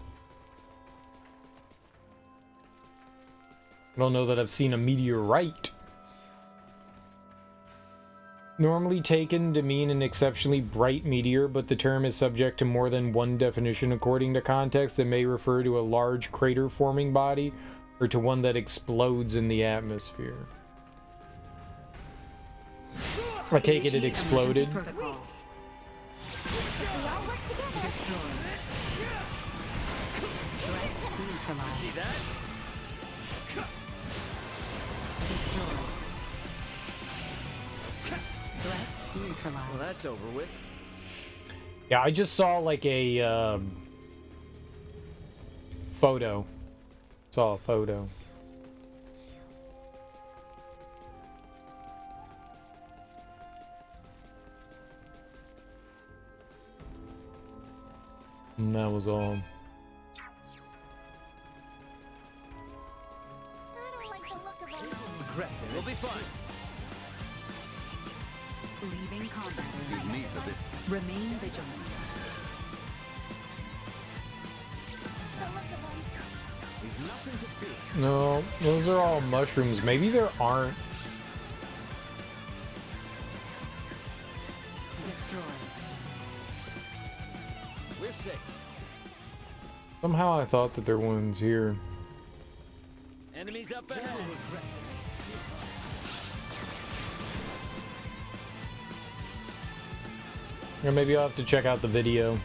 I don't know that I've seen a meteorite. Normally taken to mean an exceptionally bright meteor, but the term is subject to more than one definition according to context. It may refer to a large crater-forming body or to one that explodes in the atmosphere. I take it exploded. See that? Threat neutralized. Well, that's over with. Yeah, I just saw like a photo. Saw a photo. And that was all. We'll be fine. Leaving combat. Leave me for this. Remain vigilant. We've nothing to fear. No, those are all mushrooms. Maybe there aren't. Destroy. We're safe. Somehow I thought that there were ones here. Enemies up ahead. Or maybe I'll have to check out the video.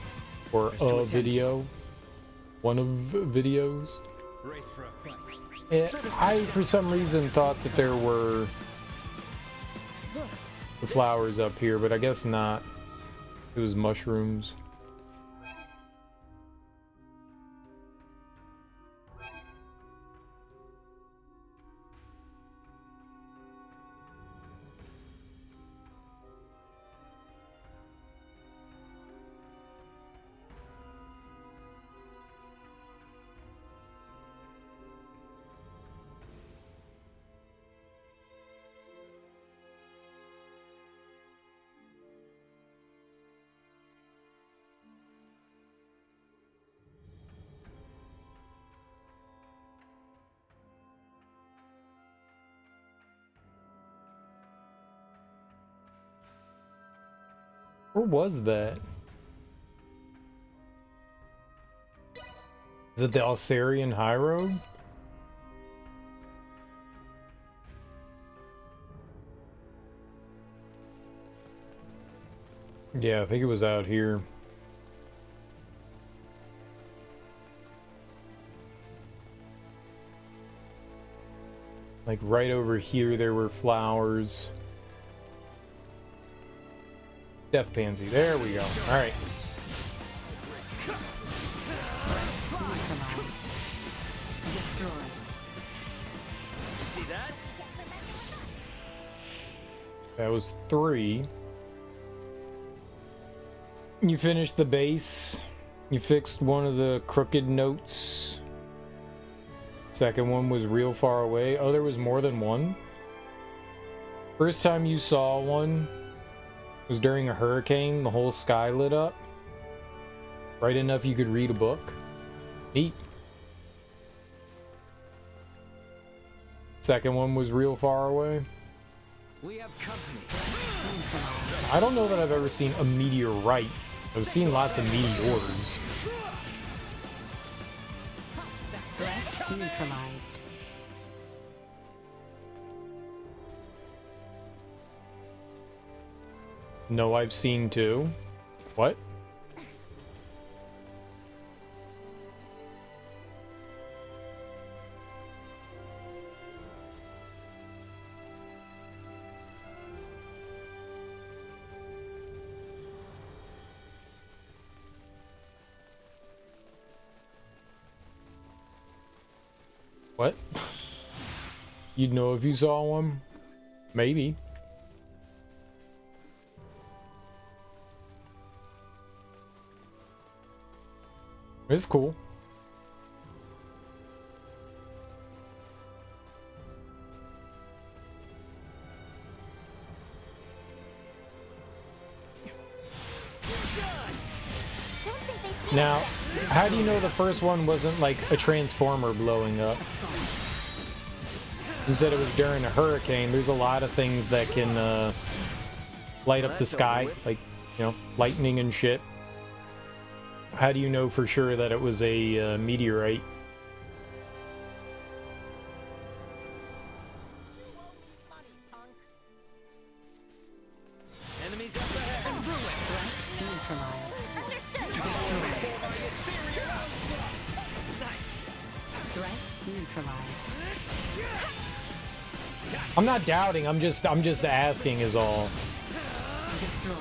Or a video. One of videos. Brace for a fight. I, for some reason, thought that there were the flowers up here, but I guess not. It was mushrooms. Where was that? Is it the Alsarian High Road? Yeah, I think it was out here. Like right over here there were flowers. Death Pansy, there we go. Alright. See that? That was 3. You finished the base. You fixed one of the crooked notes. Second one was real far away. Oh, there was more than one? First time you saw one was during a hurricane. The whole sky lit up. Bright enough you could read a book. Neat. Second one was real far away. We have company. I don't know that I've ever seen a meteorite. I've seen lots of meteors. Threat neutralized. No, I've seen 2. What? What? You'd know if you saw one? Maybe. It's cool. Now, how do you know the first one wasn't like a transformer blowing up? You said it was during a hurricane. There's a lot of things that can light up the sky, like, you know, lightning and shit. How do you know for sure that it was a meteorite? Enemies up ahead. Neutralized. Nice. Threat neutralized. I'm not doubting. I'm just asking is all.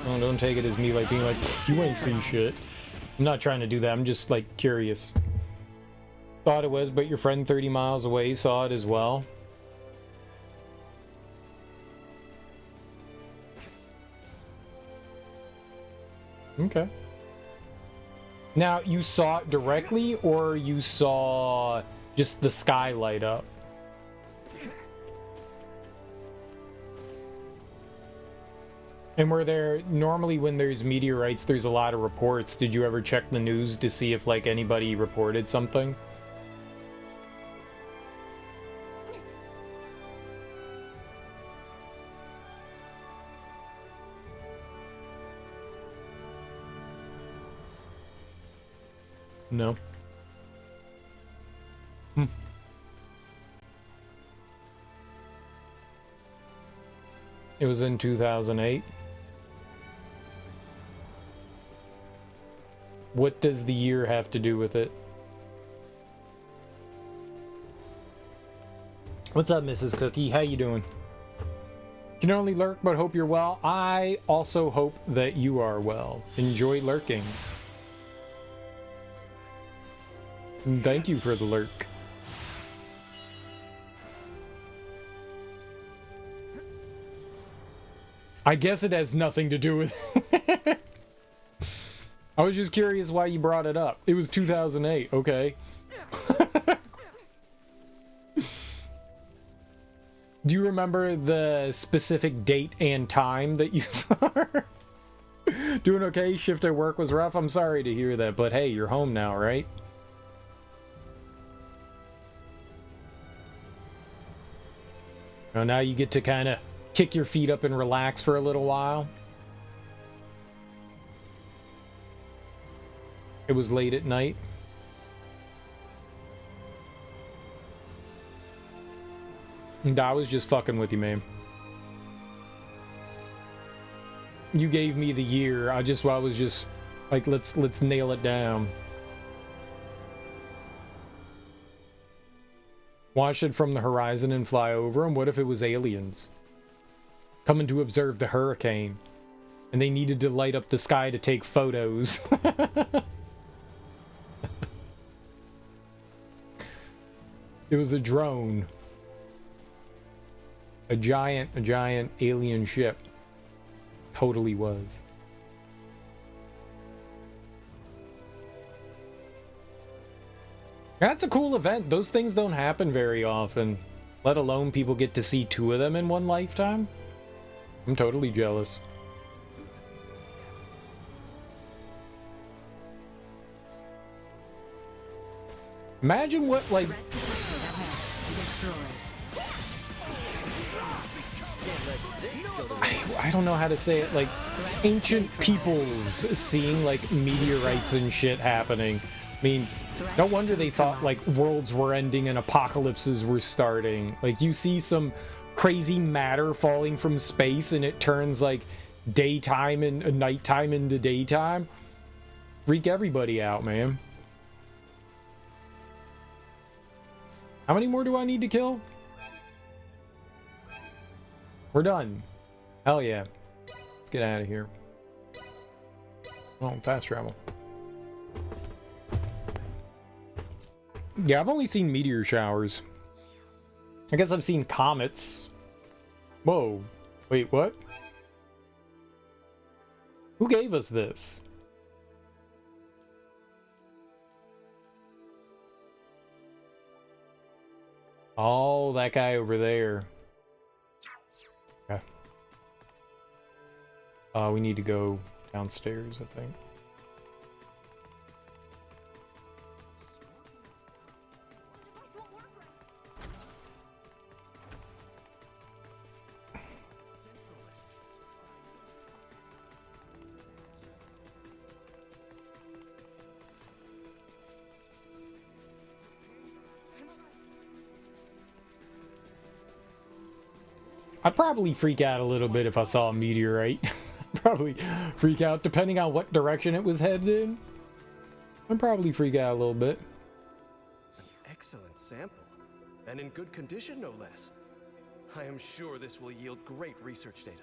Oh, don't take it as me like being like, you ain't seen shit. I'm not trying to do that. I'm just like curious. Thought it was, but your friend 30 miles away saw it as well. Okay. Now, you saw it directly, or you saw just the sky light up? And were there, normally when there's meteorites, there's a lot of reports. Did you ever check the news to see if, like, anybody reported something? No. It was in 2008. What does the year have to do with it? What's up, Mrs. Cookie? How you doing? Can only lurk, but hope you're well. I also hope that you are well. Enjoy lurking. And thank you for the lurk. I guess it has nothing to do with it. I was just curious why you brought it up. It was 2008, okay. Do you remember the specific date and time that you saw her? Doing okay? Shift at work was rough? I'm sorry to hear that, but hey, you're home now, right? Oh, now you get to kind of kick your feet up and relax for a little while. It was late at night. And I was just fucking with you, man. You gave me the year. I was just like, let's nail it down. Watch it from the horizon and fly over. And what if it was aliens coming to observe the hurricane, and they needed to light up the sky to take photos? It was a drone. A giant alien ship. Totally was. That's a cool event. Those things don't happen very often. Let alone people get to see 2 of them in one lifetime. I'm totally jealous. Imagine what, like... I don't know how to say it, like, ancient peoples seeing, like, meteorites and shit happening. I mean, no wonder they thought, like, worlds were ending and apocalypses were starting. Like, you see some crazy matter falling from space and it turns, like, daytime and nighttime into daytime. Freak everybody out, man. How many more do I need to kill? We're done. Hell yeah. Let's get out of here. Oh, fast travel. Yeah, I've only seen meteor showers. I guess I've seen comets. Whoa. Wait, what? Who gave us this? Oh, that guy over there. Okay. We need to go downstairs, I think. I'd probably freak out a little bit if I saw a meteorite. Probably freak out depending on what direction it was headed in. I'd probably freak out a little bit. An excellent sample, and in good condition no less. I am sure this will yield great research data.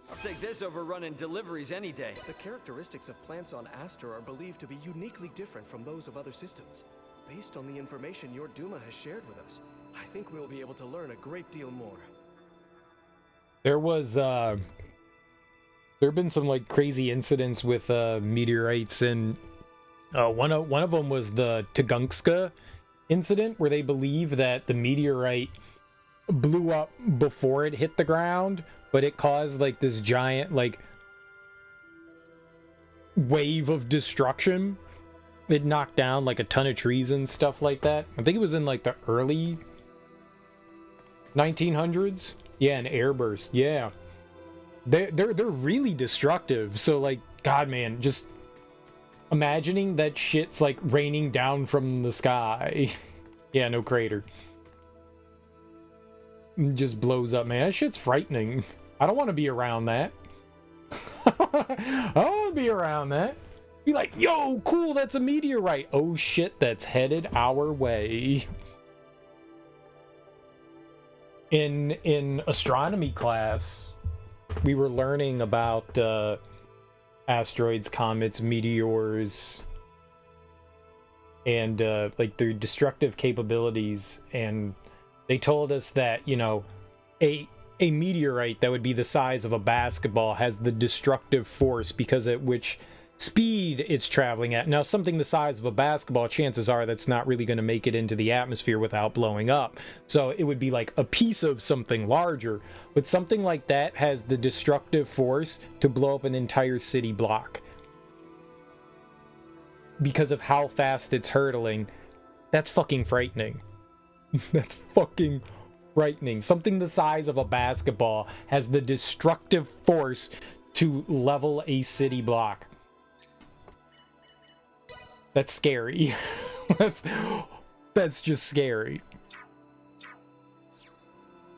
I'll take this over running deliveries any day. The characteristics of plants on Astor are believed to be uniquely different from those of other systems. Based on the information your Duma has shared with us, I think we will be able to learn a great deal more. There was, there have been some, like, crazy incidents with, meteorites, and, one of them was the Tunguska incident, where they believe that the meteorite blew up before it hit the ground, but it caused, like, this giant, like, wave of destruction. It knocked down, like, a ton of trees and stuff like that. I think it was in, like, the early 1900s. Yeah, an airburst. Yeah, they're really destructive. So, like, God, man, just imagining that shit's like raining down from the sky. Yeah, no crater. It just blows up, man. That shit's frightening. I don't want to be around that. I don't want to be around that. Be like, yo, cool, that's a meteorite. Oh shit, that's headed our way. In astronomy class, we were learning about asteroids, comets, meteors, and like their destructive capabilities. And they told us that, you know, a meteorite that would be the size of a basketball has the destructive force because at which speed it's traveling at. Now, something the size of a basketball, chances are that's not really going to make it into the atmosphere without blowing up. So it would be like a piece of something larger. But something like that has the destructive force to blow up an entire city block. Because of how fast it's hurtling. That's fucking frightening. That's fucking frightening. Something the size of a basketball has the destructive force to level a city block. That's scary. That's just scary.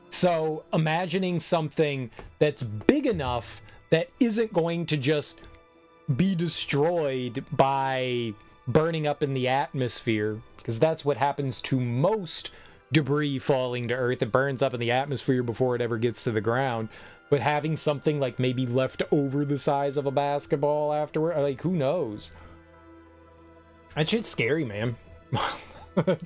So imagining something that's big enough that isn't going to just be destroyed by burning up in the atmosphere, because that's what happens to most debris falling to Earth. It burns up in the atmosphere before it ever gets to the ground. But having something like maybe left over the size of a basketball afterward, like, who knows? That shit's scary, man. That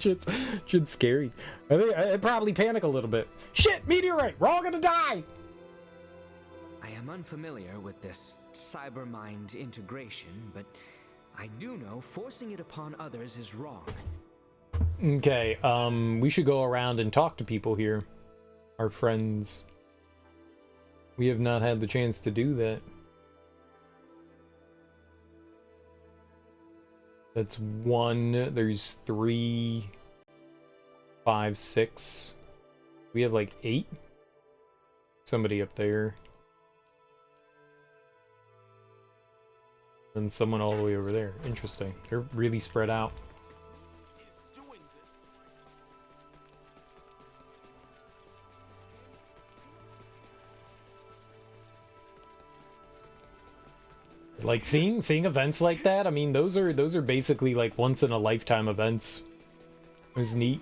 shit's scary. I think I'd probably panic a little bit. Shit, meteorite! We're all gonna die! I am unfamiliar with this cyber mind integration, but I do know forcing it upon others is wrong. Okay, we should go around and talk to people here. Our friends. We have not had the chance to do that. That's 1, there's 3, 5, 6. We have like 8? Somebody up there. And someone all the way over there. Interesting. They're really spread out. Like seeing events like that, I mean, those are basically like once in a lifetime events. It's neat.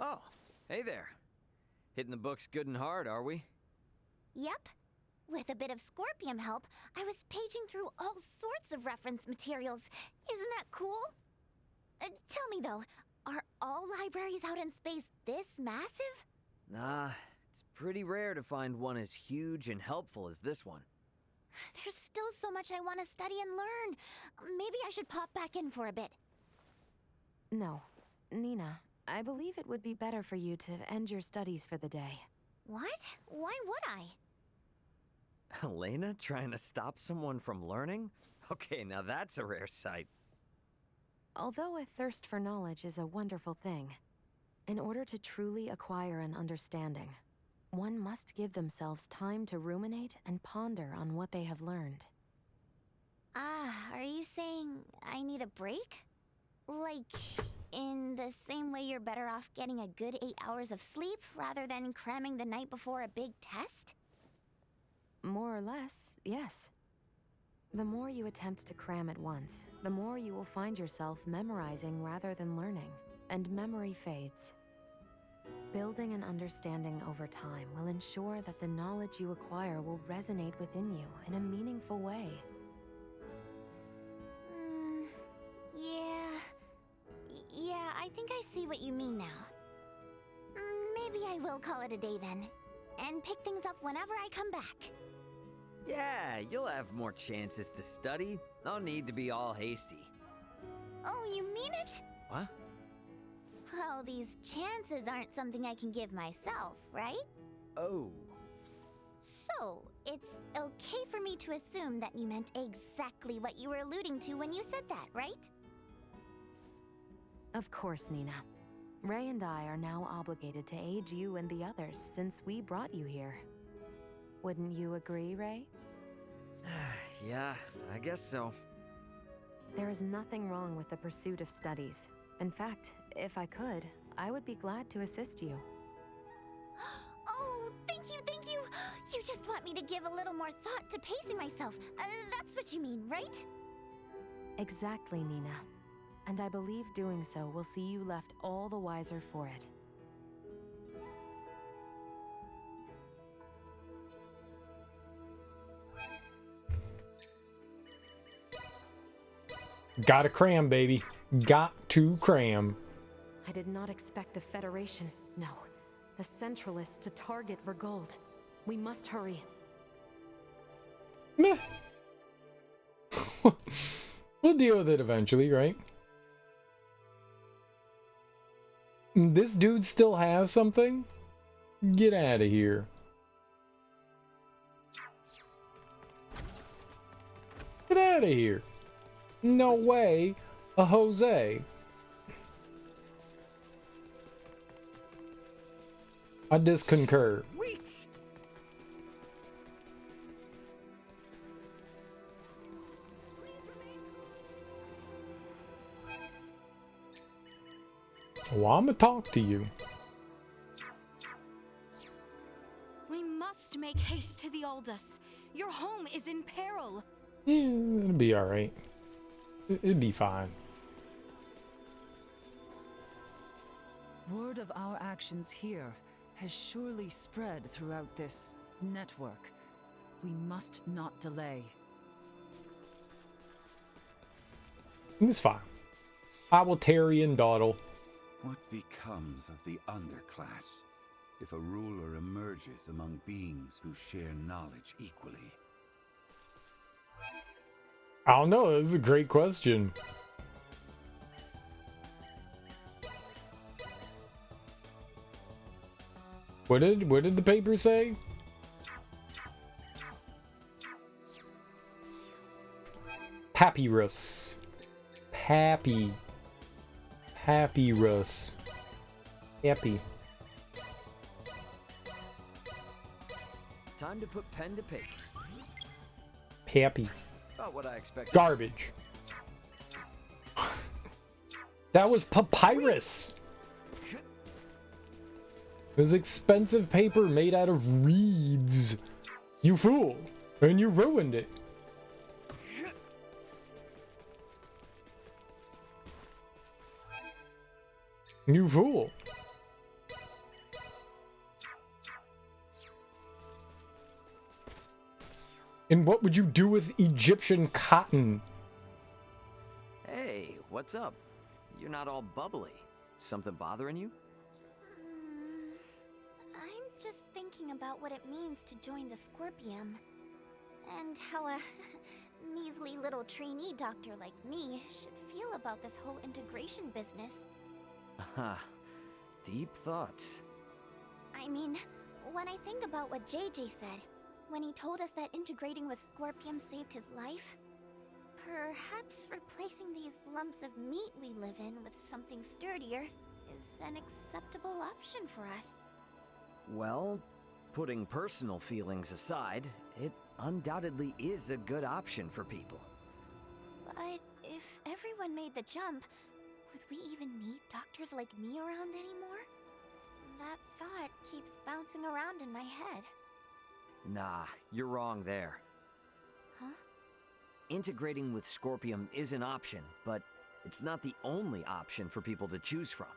Oh, hey there. Hitting the books good and hard, are we? Yep. With a bit of Scorpium help, I was paging through all sorts of reference materials. Isn't that cool? Tell me though, are all libraries out in space this massive? Nah, it's pretty rare to find one as huge and helpful as this one. There's still so much I want to study and learn. Maybe I should pop back in for a bit. No. Nina, I believe it would be better for you to end your studies for the day. What? Why would I? Elena trying to stop someone from learning? Okay, now that's a rare sight. Although a thirst for knowledge is a wonderful thing, in order to truly acquire an understanding, one must give themselves time to ruminate and ponder on what they have learned. Are you saying I need a break? Like, in the same way you're better off getting a good 8 hours of sleep rather than cramming the night before a big test? More or less, yes. The more you attempt to cram at once, the more you will find yourself memorizing rather than learning, and memory fades. Building an understanding over time will ensure that the knowledge you acquire will resonate within you in a meaningful way. Yeah, I think I see what you mean now. Maybe I will call it a day then, and pick things up whenever I come back. Yeah, you'll have more chances to study. No need to be all hasty. Oh, you mean it? What? Well, these chances aren't something I can give myself, right? Oh. So, it's okay for me to assume that you meant exactly what you were alluding to when you said that, right? Of course, Nina. Ray and I are now obligated to aid you and the others since we brought you here. Wouldn't you agree, Ray? Yeah, I guess so. There is nothing wrong with the pursuit of studies. In fact, if I could, I would be glad to assist you. Oh, thank you, thank you! You just want me to give a little more thought to pacing myself. That's what you mean, right? Exactly, Nina. And I believe doing so will see you left all the wiser for it. Gotta cram, baby. Got to cram. I did not expect the Federation, no, the Centralists to target Vergold. We must hurry. Meh. We'll deal with it eventually, right? This dude still has something? Get out of here. Get out of here. No way, a Jose. I disconcur. Wait! Well, I'm gonna talk to you. We must make haste to the Aldous. Your home is in peril. Yeah, it'll be alright. It'd be fine. Word of our actions here has surely spread throughout this network. We must not delay. It's fine. I will tarry and dawdle. What becomes of the underclass if a ruler emerges among beings who share knowledge equally? I don't know. This is a great question. What did the paper say? Papyrus. Papyrus. Happy. Time to put pen to paper. Happy. About what I expected. Garbage. That was papyrus. It was expensive paper made out of reeds. You fool. And you ruined it. You fool. And what would you do with Egyptian cotton? Hey, what's up? You're not all bubbly. Something bothering you? I'm just thinking about what it means to join the Scorpium. And how a measly little trainee doctor like me should feel about this whole integration business. Ha. Deep thoughts. I mean, when I think about what JJ said, when he told us that integrating with Scorpium saved his life, perhaps replacing these lumps of meat we live in with something sturdier is an acceptable option for us. Well, putting personal feelings aside, it undoubtedly is a good option for people. But if everyone made the jump, would we even need doctors like me around anymore? That thought keeps bouncing around in my head. Nah, you're wrong there. Huh? Integrating with Scorpium is an option, but it's not the only option for people to choose from.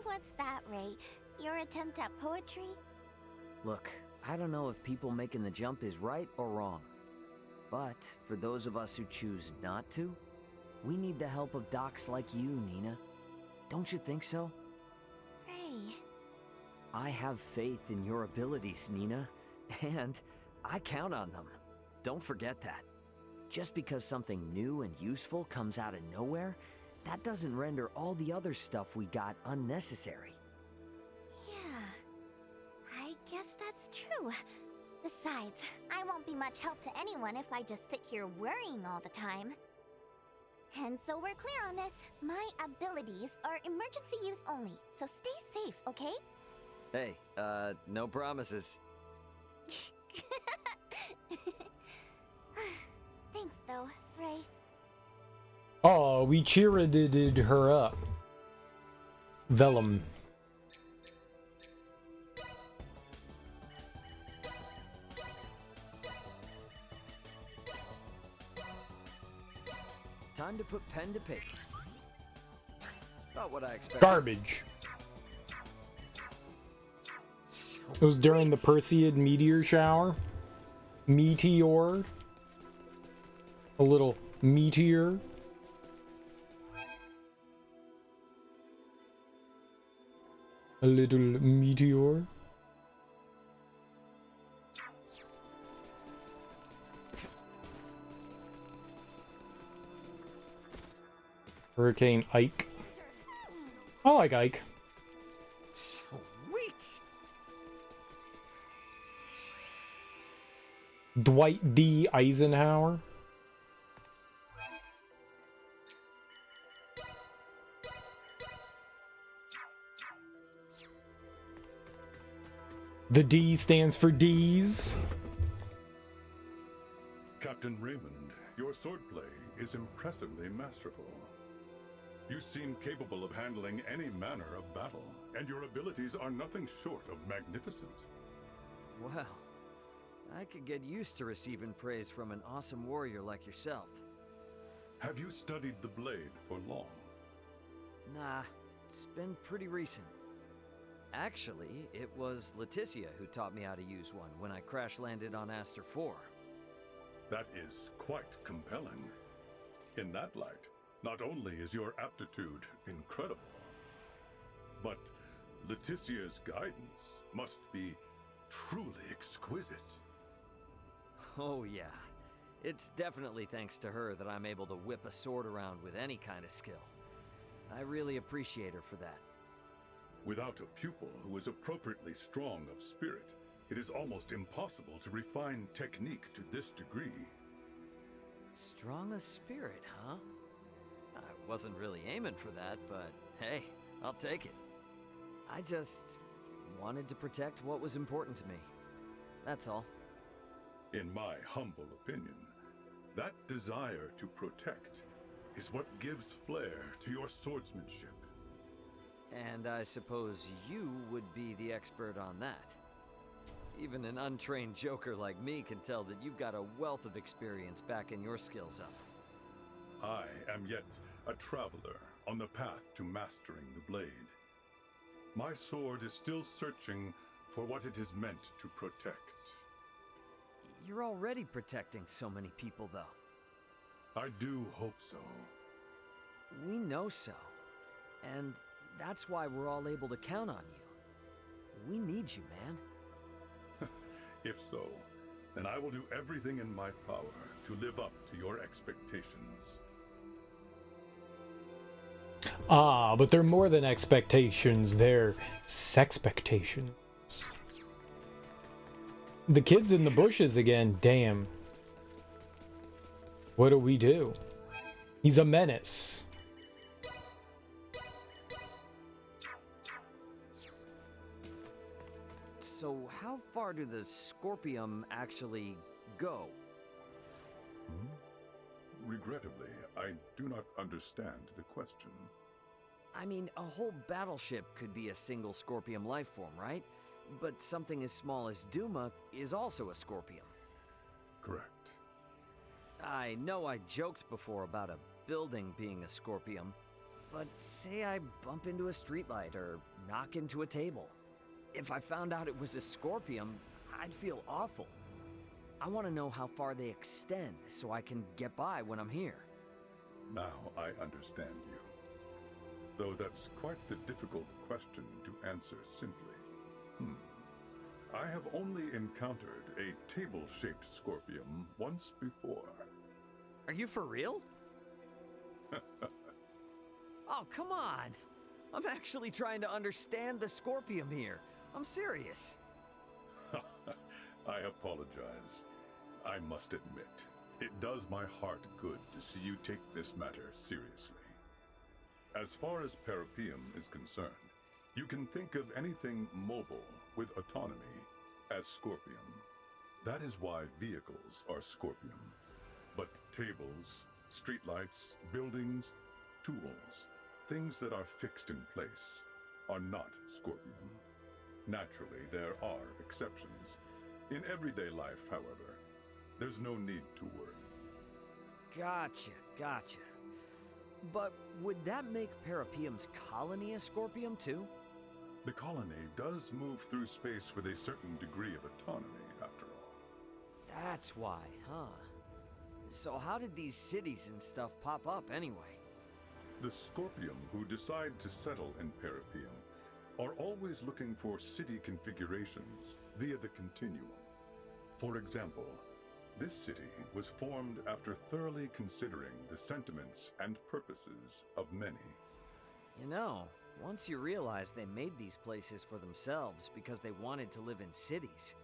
What's that, Ray? Your attempt at poetry? Look, I don't know if people making the jump is right or wrong. But for those of us who choose not to, we need the help of docs like you, Nina. Don't you think so? Ray. I have faith in your abilities, Nina. And I count on them. Don't forget that. Just because something new and useful comes out of nowhere, that doesn't render all the other stuff we got unnecessary. Yeah, I guess that's true. Besides, I won't be much help to anyone if I just sit here worrying all the time. And so we're clear on this. My abilities are emergency use only, so stay safe, okay? Hey, no promises. Thanks, though, Ray. Oh, we cheered her up. Vellum. Time to put pen to paper. About what I expected. Garbage. It was during the Perseid meteor shower. Meteor. A little meteor. A little meteor. Hurricane Ike. I like Ike. Sweet! Dwight D. Eisenhower. The D stands for D's. Captain Raymond, your swordplay is impressively masterful. You seem capable of handling any manner of battle, and your abilities are nothing short of magnificent. Well, I could get used to receiving praise from an awesome warrior like yourself. Have you studied the blade for long? Nah, it's been pretty recent. Actually, it was Leticia who taught me how to use one when I crash-landed on Aster 4. That is quite compelling. In that light, not only is your aptitude incredible, but Leticia's guidance must be truly exquisite. Oh yeah, it's definitely thanks to her that I'm able to whip a sword around with any kind of skill. I really appreciate her for that. Without a pupil who is appropriately strong of spirit, it is almost impossible to refine technique to this degree. Strong of spirit, huh? I wasn't really aiming for that, but hey, I'll take it. I just wanted to protect what was important to me. That's all. In my humble opinion, that desire to protect is what gives flair to your swordsmanship. And I suppose you would be the expert on that. Even an untrained joker like me can tell that you've got a wealth of experience backing your skills up. I am yet a traveler on the path to mastering the blade. My sword is still searching for what it is meant to protect. You're already protecting so many people, though. I do hope so. We know so. And that's why we're all able to count on you. We need you, man. If so, then I will do everything in my power to live up to your expectations. Ah, but they're more than expectations, they're sexpectations. The kid's in the bushes again, damn. What do we do? He's a menace. So how far do the Scorpium actually go? Regrettably, I do not understand the question. I mean, a whole battleship could be a single Scorpium life form, right? But something as small as Duma is also a Scorpium. Correct. I know I joked before about a building being a Scorpium, but say I bump into a streetlight or knock into a table. If I found out it was a Scorpium, I'd feel awful. I want to know how far they extend so I can get by when I'm here. Now I understand you. Though that's quite the difficult question to answer simply. I have only encountered a table-shaped Scorpium once before. Are you for real? Oh, come on! I'm actually trying to understand the Scorpium here. I'm serious. I apologize. I must admit, it does my heart good to see you take this matter seriously. As far as Parapium is concerned, you can think of anything mobile with autonomy as Scorpium. That is why vehicles are Scorpium. But tables, streetlights, buildings, tools, things that are fixed in place, are not Scorpium. Naturally, there are exceptions. In everyday life, however, there's no need to worry. Gotcha. But would that make Parapium's colony a Scorpium too? The colony does move through space with a certain degree of autonomy, after all. That's why, huh? So how did these cities and stuff pop up anyway? The Scorpium who decide to settle in Parapium are always looking for city configurations via the continuum. For example, this city was formed after thoroughly considering the sentiments and purposes of many. You know, once you realize they made these places for themselves because they wanted to live in cities,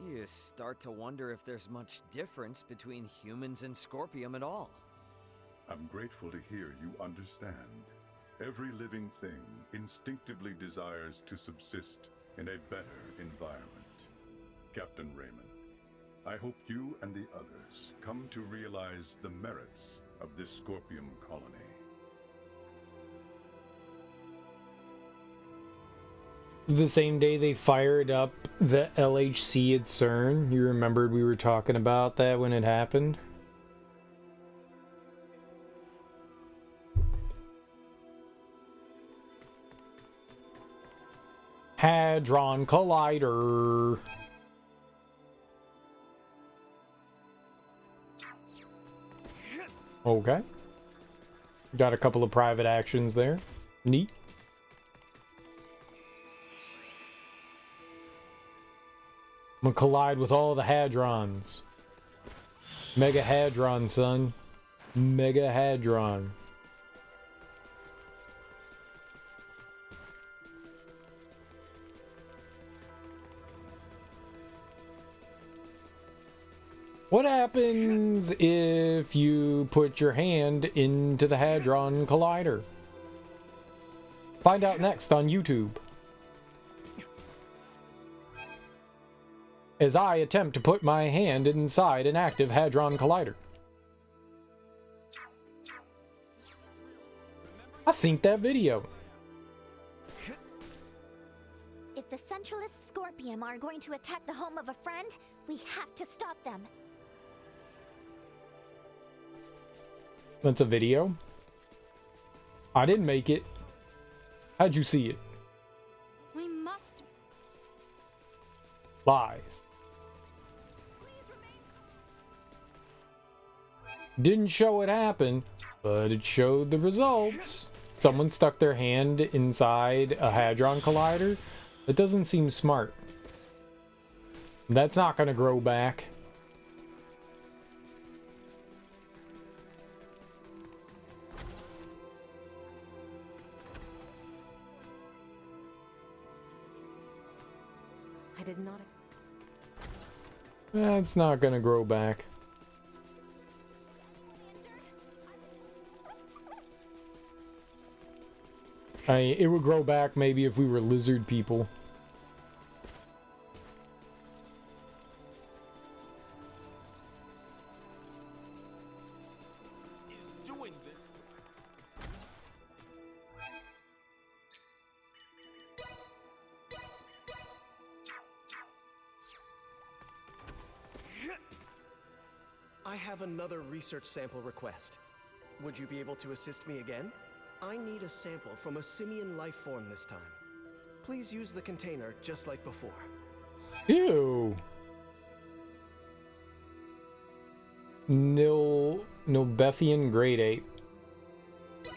you start to wonder if there's much difference between humans and Scorpium at all. I'm grateful to hear you understand. Every living thing instinctively desires to subsist in a better environment. Captain Raymond, I hope you and the others come to realize the merits of this Scorpium colony. The same day they fired up the LHC at CERN. You remembered we were talking about that when it happened? Hadron Collider. Okay. Got a couple of private actions there. Neat. I'm gonna collide with all the hadrons. Mega Hadron, son. Mega Hadron. What happens if you put your hand into the Hadron Collider? Find out next on YouTube. As I attempt to put my hand inside an active Hadron Collider. I synced that video. If the Centralist Scorpium are going to attack the home of a friend, we have to stop them. That's a video. I didn't make it. How'd you see it? We must. Lies. Didn't show it happen, but it showed the results. Someone stuck their hand inside a Hadron Collider. It doesn't seem smart. That's not gonna grow back. I did not. That's not gonna grow back. It would grow back maybe if we were lizard people. Is doing this. I have another research sample request. Would you be able to assist me again? I need a sample from a simian life form this time. Please use the container just like before. Ew. Nilbethian Great Ape.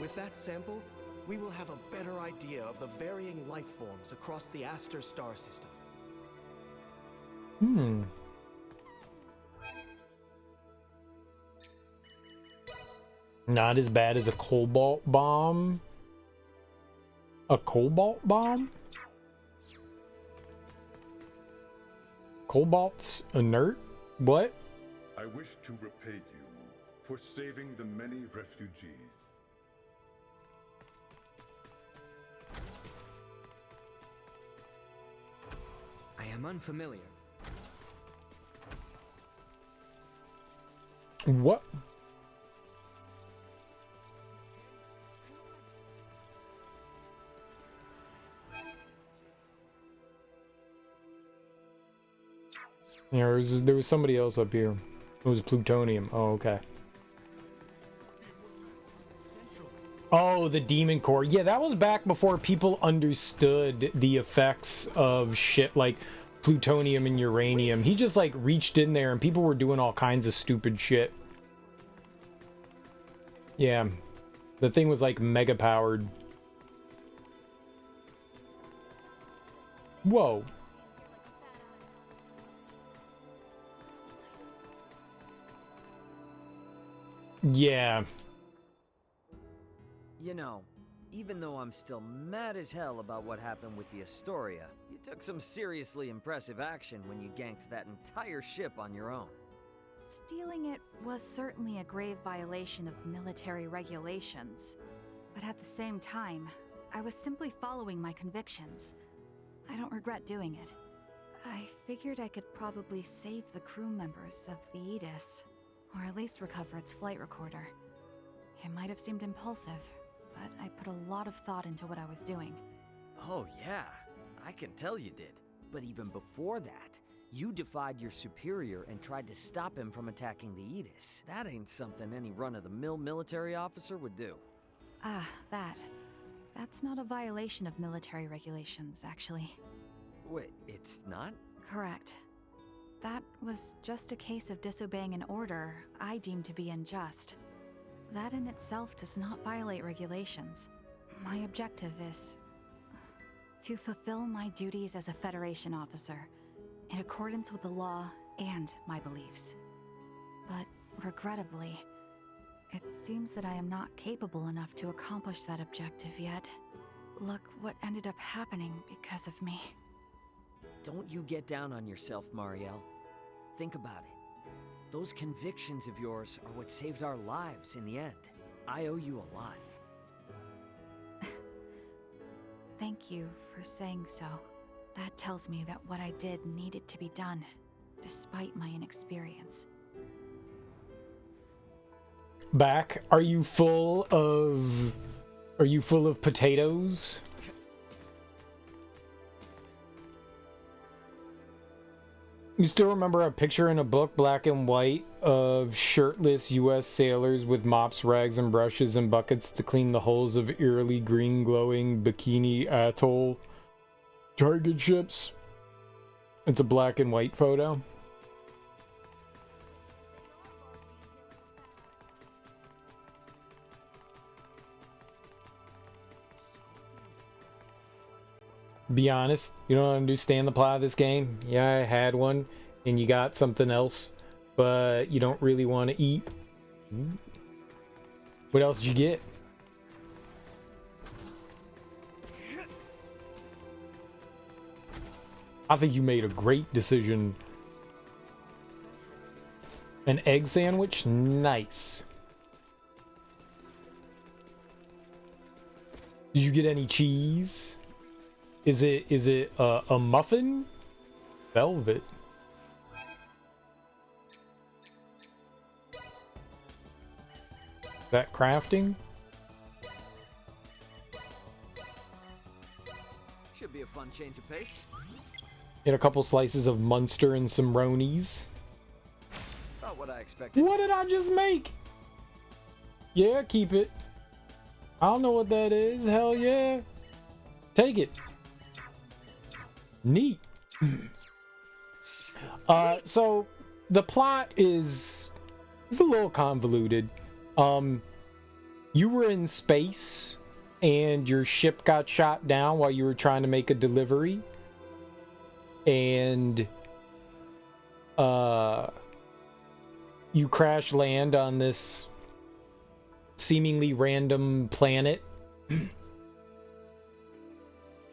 With that sample, we will have a better idea of the varying life forms across the Aster star system. Hmm. Not as bad as a cobalt bomb. A cobalt bomb? Cobalt's inert? What? I wish to repay you for saving the many refugees. I am unfamiliar. What? Yeah, there was somebody else up here. It was plutonium. Oh, okay. Oh, the demon core. Yeah, that was back before people understood the effects of shit like plutonium and uranium. He just like reached in there and people were doing all kinds of stupid shit. Yeah. The thing was like mega powered. Whoa. Yeah. You know, even though I'm still mad as hell about what happened with the Astoria, you took some seriously impressive action when you ganked that entire ship on your own. Stealing it was certainly a grave violation of military regulations. But at the same time, I was simply following my convictions. I don't regret doing it. I figured I could probably save the crew members of the Aegis, or at least recover its flight recorder. It might have seemed impulsive, but I put a lot of thought into what I was doing. Oh yeah, I can tell you did. But even before that, you defied your superior and tried to stop him from attacking the Aegis. That ain't something any run-of-the-mill military officer would do. Ah, that. That's not a violation of military regulations, actually. Wait, it's not? Correct. That was just a case of disobeying an order I deemed to be unjust. That in itself does not violate regulations. My objective is to fulfill my duties as a Federation officer, in accordance with the law and my beliefs. But regrettably, it seems that I am not capable enough to accomplish that objective yet. Look what ended up happening because of me. Don't you get down on yourself, Marielle. Think about it. Those convictions of yours are what saved our lives in the end. I owe you a lot. Thank you for saying so. That tells me that what I did needed to be done, despite my inexperience. Back, are you full of potatoes? You still remember a picture in a book, black and white, of shirtless U.S. sailors with mops, rags, and brushes and buckets to clean the hulls of eerily green glowing Bikini Atoll target ships? It's a black and white photo. Be honest, you don't understand the plot of this game. Yeah, I had one, and you got something else, but you don't really want to eat. What else did you get? I think you made a great decision. An egg sandwich? Nice. Did you get any cheese? Is it a muffin? Velvet. Is that crafting? Should be a fun change of pace. Get a couple slices of Munster and some Ronies. Not what I expected. What did I just make? Yeah, keep it. I don't know what that is. Hell yeah. Take it. Neat. So the plot is a little convoluted. You were in space and your ship got shot down while you were trying to make a delivery, and you crash land on this seemingly random planet.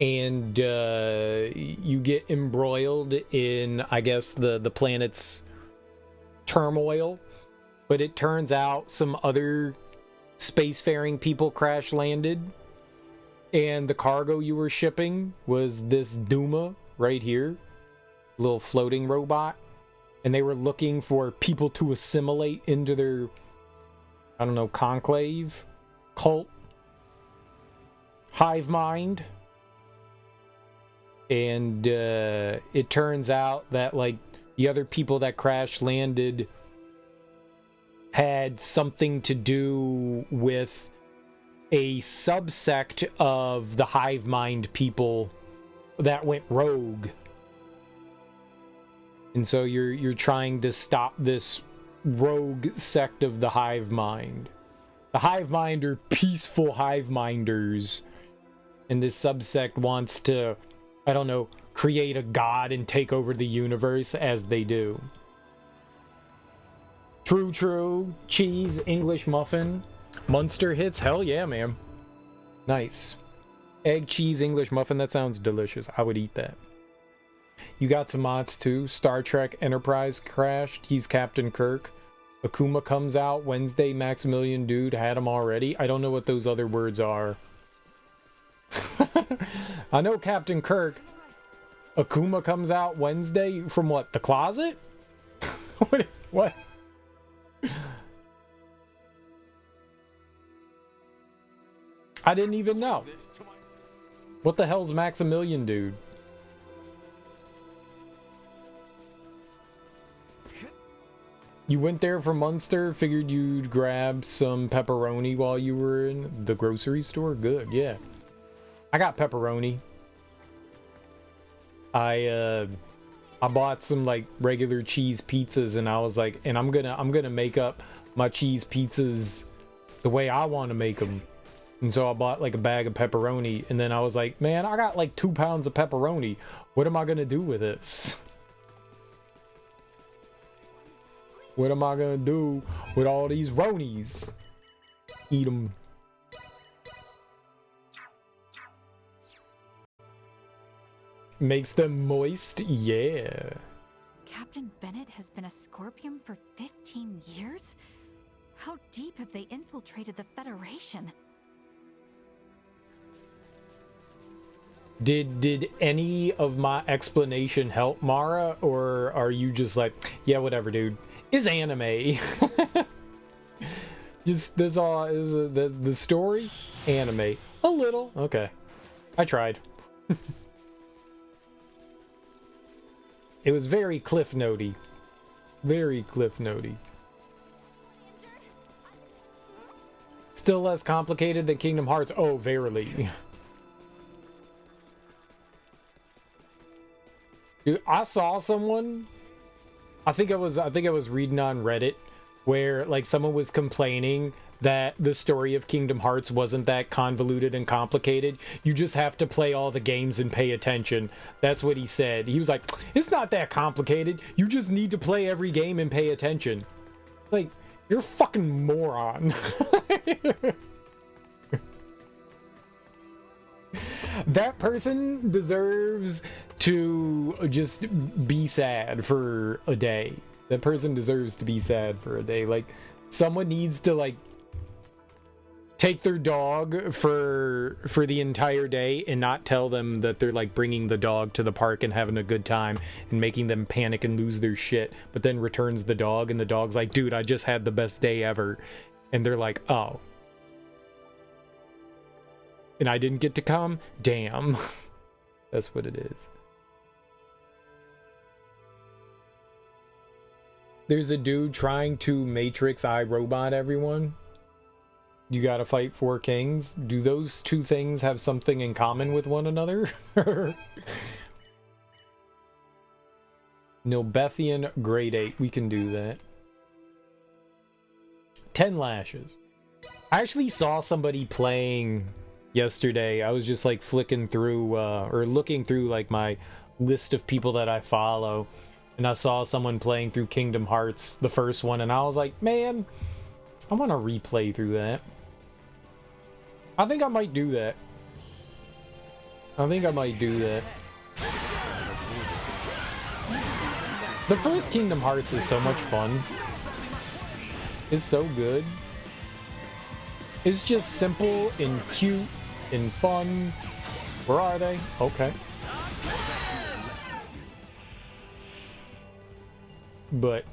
And you get embroiled in, I guess, the planet's turmoil. But it turns out some other spacefaring people crash landed. And the cargo you were shipping was this Duma right here. Little floating robot. And they were looking for people to assimilate into their, I don't know, conclave, cult, hive mind. And it turns out that, like, the other people that crash landed had something to do with a subsect of the hive mind people that went rogue. And so you're trying to stop this rogue sect of the hive mind. The hive mind are peaceful hive minders, and this subsect wants to, I don't know, create a god and take over the universe as they do. True. Cheese, English muffin. Munster hits? Hell yeah, man. Nice. Egg, cheese, English muffin. That sounds delicious. I would eat that. You got some mods too. Star Trek Enterprise crashed. He's Captain Kirk. Akuma comes out Wednesday. Maximilian Dude had him already. I don't know what those other words are. I know Captain Kirk. Akuma comes out Wednesday from what? The closet? What? I didn't even know. What the hell's Maximilian, dude? You went there for Munster, figured you'd grab some pepperoni while you were in the grocery store? Good, yeah. I got pepperoni. I bought some like regular cheese pizzas, and I was like, and I'm gonna make up my cheese pizzas the way I want to make them. And so I bought like a bag of pepperoni, and then I was like, man, I got like 2 pounds of pepperoni. What am I gonna do with this? What am I gonna do with all these ronies? Eat them. Makes them moist, yeah. Captain Bennett has been a Scorpion for 15 years? How deep have they infiltrated the Federation? Did any of my explanation help, Mara, or are you just like, yeah, whatever, dude? It's anime. Just this all is the story anime. A little, okay. I tried. It was very Cliff Notey. Very Cliff Notey. Still less complicated than Kingdom Hearts. Oh, verily. Dude, I saw someone. I think I was reading on Reddit where like someone was complaining that the story of Kingdom Hearts wasn't that convoluted and complicated. You just have to play all the games and pay attention. That's what he said. He was like, it's not that complicated. You just need to play every game and pay attention. Like, you're a fucking moron. That person deserves to just be sad for a day. That person deserves to be sad for a day. Like, someone needs to, like, take their dog for the entire day and not tell them that they're, like, bringing the dog to the park and having a good time and making them panic and lose their shit, but then returns the dog and the dog's like, dude, I just had the best day ever. And they're like, oh. And I didn't get to come? Damn. That's what it is. There's a dude trying to Matrix iRobot everyone. You gotta fight 4 kings. Do those 2 things have something in common with one another? Nilbethian grade 8. We can do that. 10 lashes. I actually saw somebody playing yesterday. I was just like flicking through or looking through like my list of people that I follow, and I saw someone playing through Kingdom Hearts, the first one, and I was like, man, I want to replay through that. I think I might do that. The first Kingdom Hearts is so much fun. It's so good. It's just simple and cute and fun. Where are they? Okay. But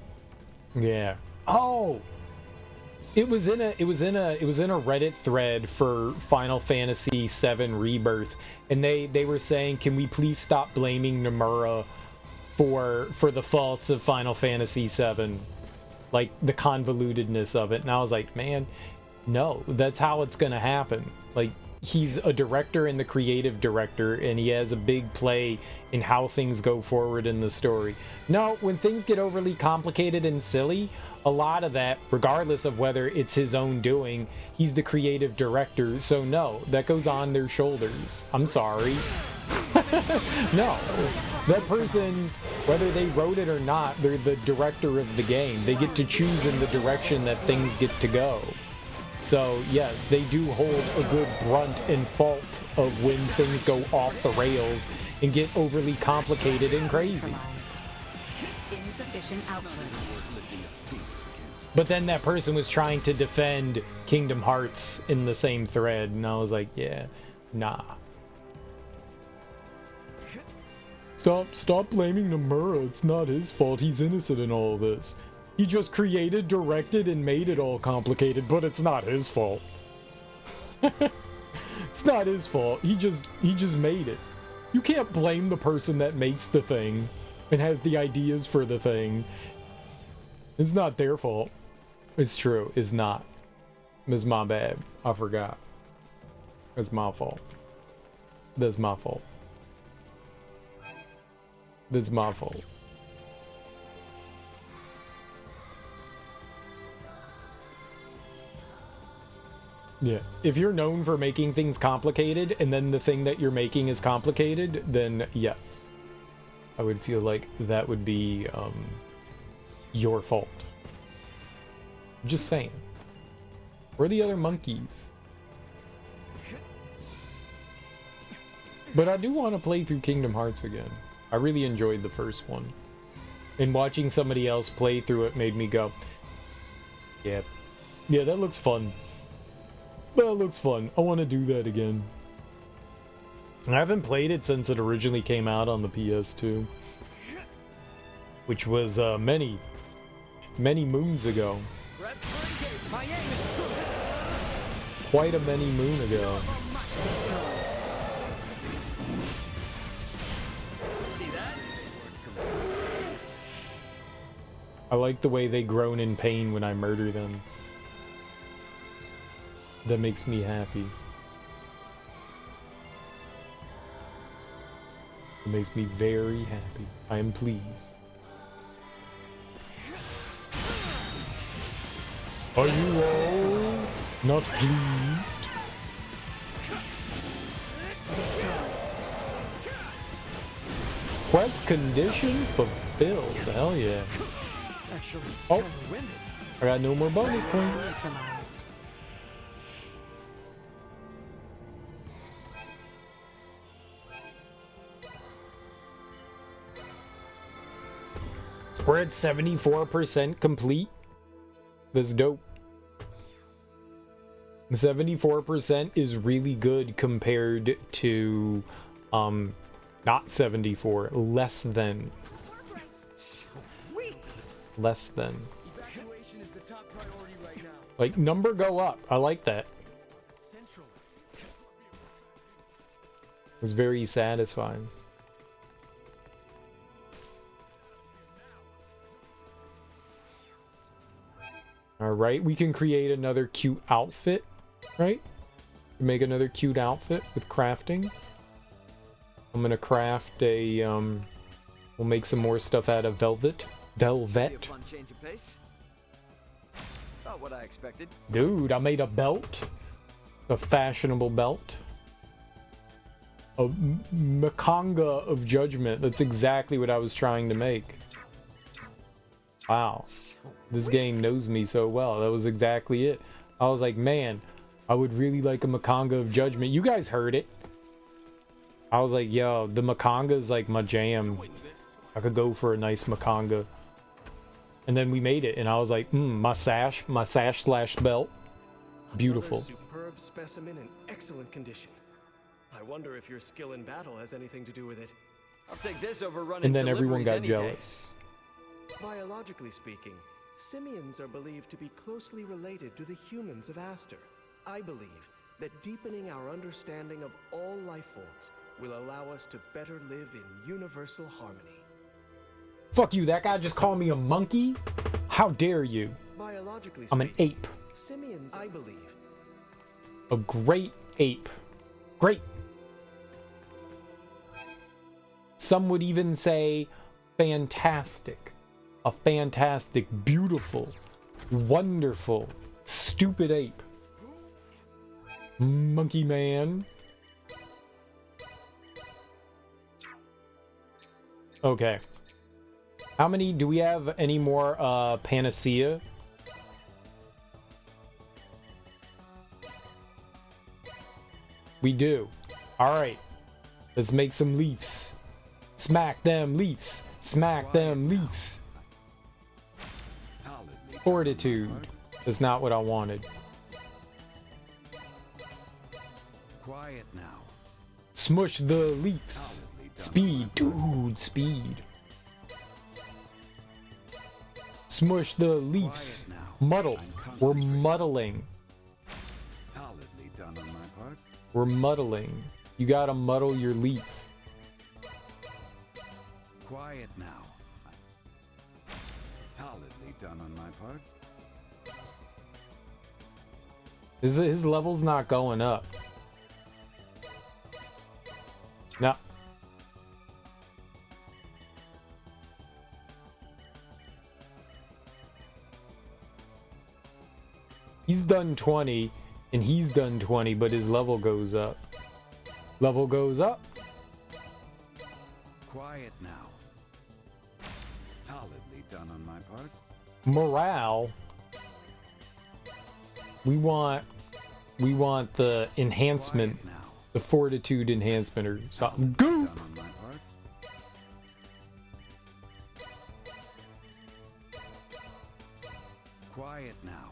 yeah. Oh, it was in a Reddit thread for Final Fantasy VII Rebirth, and they were saying, can we please stop blaming Nomura for the faults of Final Fantasy VII, like the convolutedness of it. And I was like, man, no, that's how it's gonna happen. Like, he's a director and the creative director, and he has a big play in how things go forward in the story. No, when things get overly complicated and silly, a lot of that, regardless of whether it's his own doing, he's the creative director, so no, that goes on their shoulders. I'm sorry. No, that person, whether they wrote it or not, they're the director of the game. They get to choose in the direction that things get to go. So yes, they do hold a good brunt and fault of when things go off the rails and get overly complicated and crazy. Insufficient output. But then that person was trying to defend Kingdom Hearts in the same thread, and I was like, yeah, nah. Stop blaming Nomura. It's not his fault. He's innocent in all of this. He just created, directed, and made it all complicated, but it's not his fault. It's not his fault. He just made it. You can't blame the person that makes the thing and has the ideas for the thing. It's not their fault. It's true. It's not. It's my bad. I forgot. It's my fault. That's my fault. That's my fault. Yeah. If you're known for making things complicated and then the thing that you're making is complicated, then yes. I would feel like that would be your fault. I'm just saying. Where are the other monkeys? But I do want to play through Kingdom Hearts again. I really enjoyed the first one. And watching somebody else play through it made me go, yeah, that looks fun. That looks fun. I want to do that again. I haven't played it since it originally came out on the PS2. Which was many moons ago. Quite a many moon ago. I like the way they groan in pain when I murder them. That makes me happy. It makes me very happy. I am pleased. Are you all not pleased? Quest condition fulfilled. Hell yeah. Oh, I got no more bonus points. We're at 74% complete. That's dope. 74% is really good compared to not 74, less than. Sweet. Less than. Evacuation is the top priority right now. Like, number go up. I like that. It's very satisfying. Alright, we can create another cute outfit, right? Make another cute outfit with crafting. I'm gonna craft a, we'll make some more stuff out of velvet. Velvet. Change of pace. Not what I expected. Dude, I made a belt. A fashionable belt. A Makanga of Judgment. That's exactly what I was trying to make. Wow. This game knows me so well. That was exactly it. I was like, man, I would really like a Makanga of Judgment. You guys heard it. I was like, yo, the Makanga is like my jam. I could go for a nice Makanga. And then we made it, and I was like, my sash slash belt. Beautiful. Another superb specimen in excellent condition. I wonder if your skill in battle has anything to do with it. I'll take this over running. And then everyone got jealous. Biologically speaking, simians are believed to be closely related to the humans of Aster. I believe that deepening our understanding of all life forms will allow us to better live in universal harmony. Fuck you, that guy just called me a monkey? How dare you? Biologically I'm an ape. Simians, I believe. A great ape. Great. Some would even say fantastic. A fantastic, beautiful, wonderful, stupid ape. Monkey man. Okay. How many, do we have any more panacea? We do. Alright. Let's make some leaves. Smack them leaves. Smack them leaves. Fortitude. That's not what I wanted. Quiet now. Smush the leaves. Speed, dude, speed. Smush the leaves. Muddle. We're muddling. Solidly done on my part. We're muddling. You gotta muddle your leaf. Quiet now. Solidly done on my part. His level's not going up. No. He's done 20, and he's done 20, but his level goes up. Level goes up. Quiet now. Solidly done on my part. Morale. We want the enhancement, the fortitude enhancement or something. Goop! Quiet now.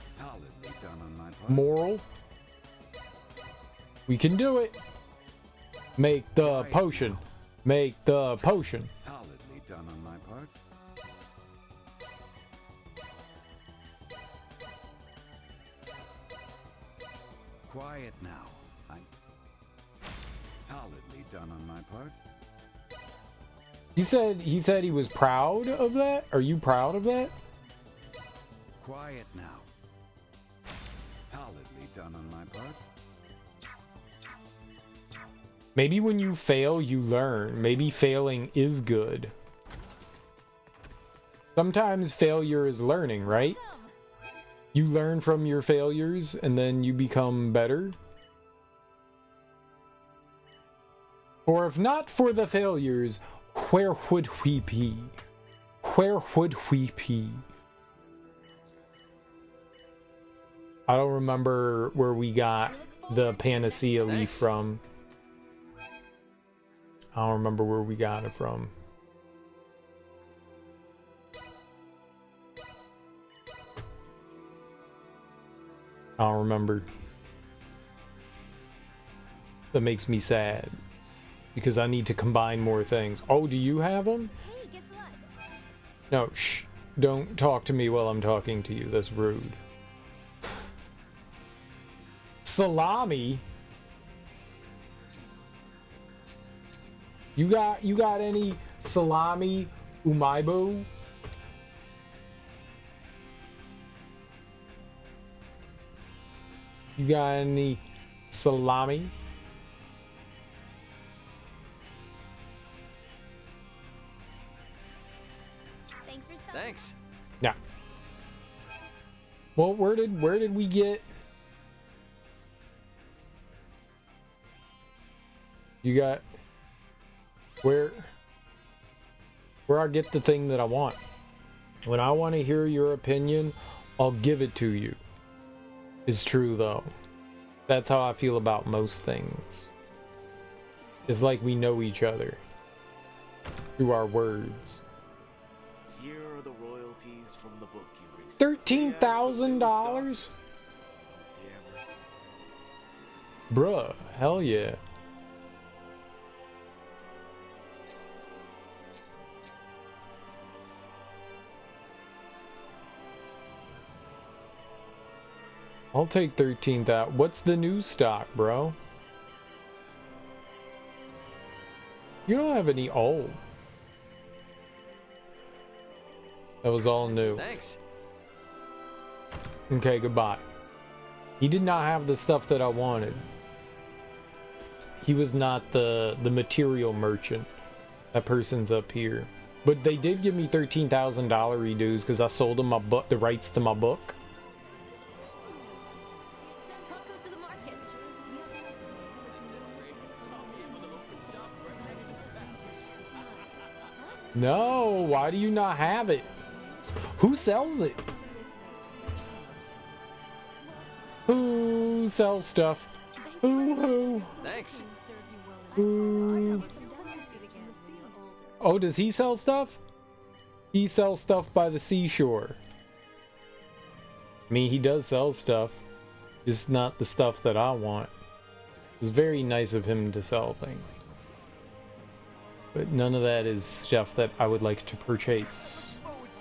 Solidly done on my part. Moral. We can do it. Make the potion. Make the potion. Solidly done on my part. Quiet now. I'm solidly done on my part. He said he was proud of that? Are you proud of that? Quiet now. Solidly done on my part. Maybe when you fail, you learn. Maybe failing is good. Sometimes failure is learning, right? You learn from your failures and then you become better. For if not for the failures, where would we be? Where would we be? I don't remember where we got the Panacea leaf from. I don't remember where we got it from. I don't remember. That makes me sad. Because I need to combine more things. Oh, do you have them? Hey, guess what? No, shh. Don't talk to me while I'm talking to you. That's rude. Salami? You got any salami umaibo? You got any salami? Thanks for stopping. Thanks. Yeah. Well, where did we get? You got where I get the thing that I want. When I want to hear your opinion, I'll give it to you. It's true though. That's how I feel about most things. It's like we know each other through our words. Here are the royalties from the book you recently. $13,000? Bruh, hell yeah. I'll take 13,000. What's the new stock, bro? You don't have any old. That was all new. Thanks. Okay, goodbye. He did not have the stuff that I wanted. He was not the material merchant. That person's up here. But they did give me $13,000 redos because I sold them the rights to my book. No, why do you not have it? Who sells it? Who sells stuff? Who? Thanks. Who? Oh, does he sell stuff? He sells stuff by the seashore. I mean, he does sell stuff. Just not the stuff that I want. It's very nice of him to sell things. But none of that is stuff that I would like to purchase.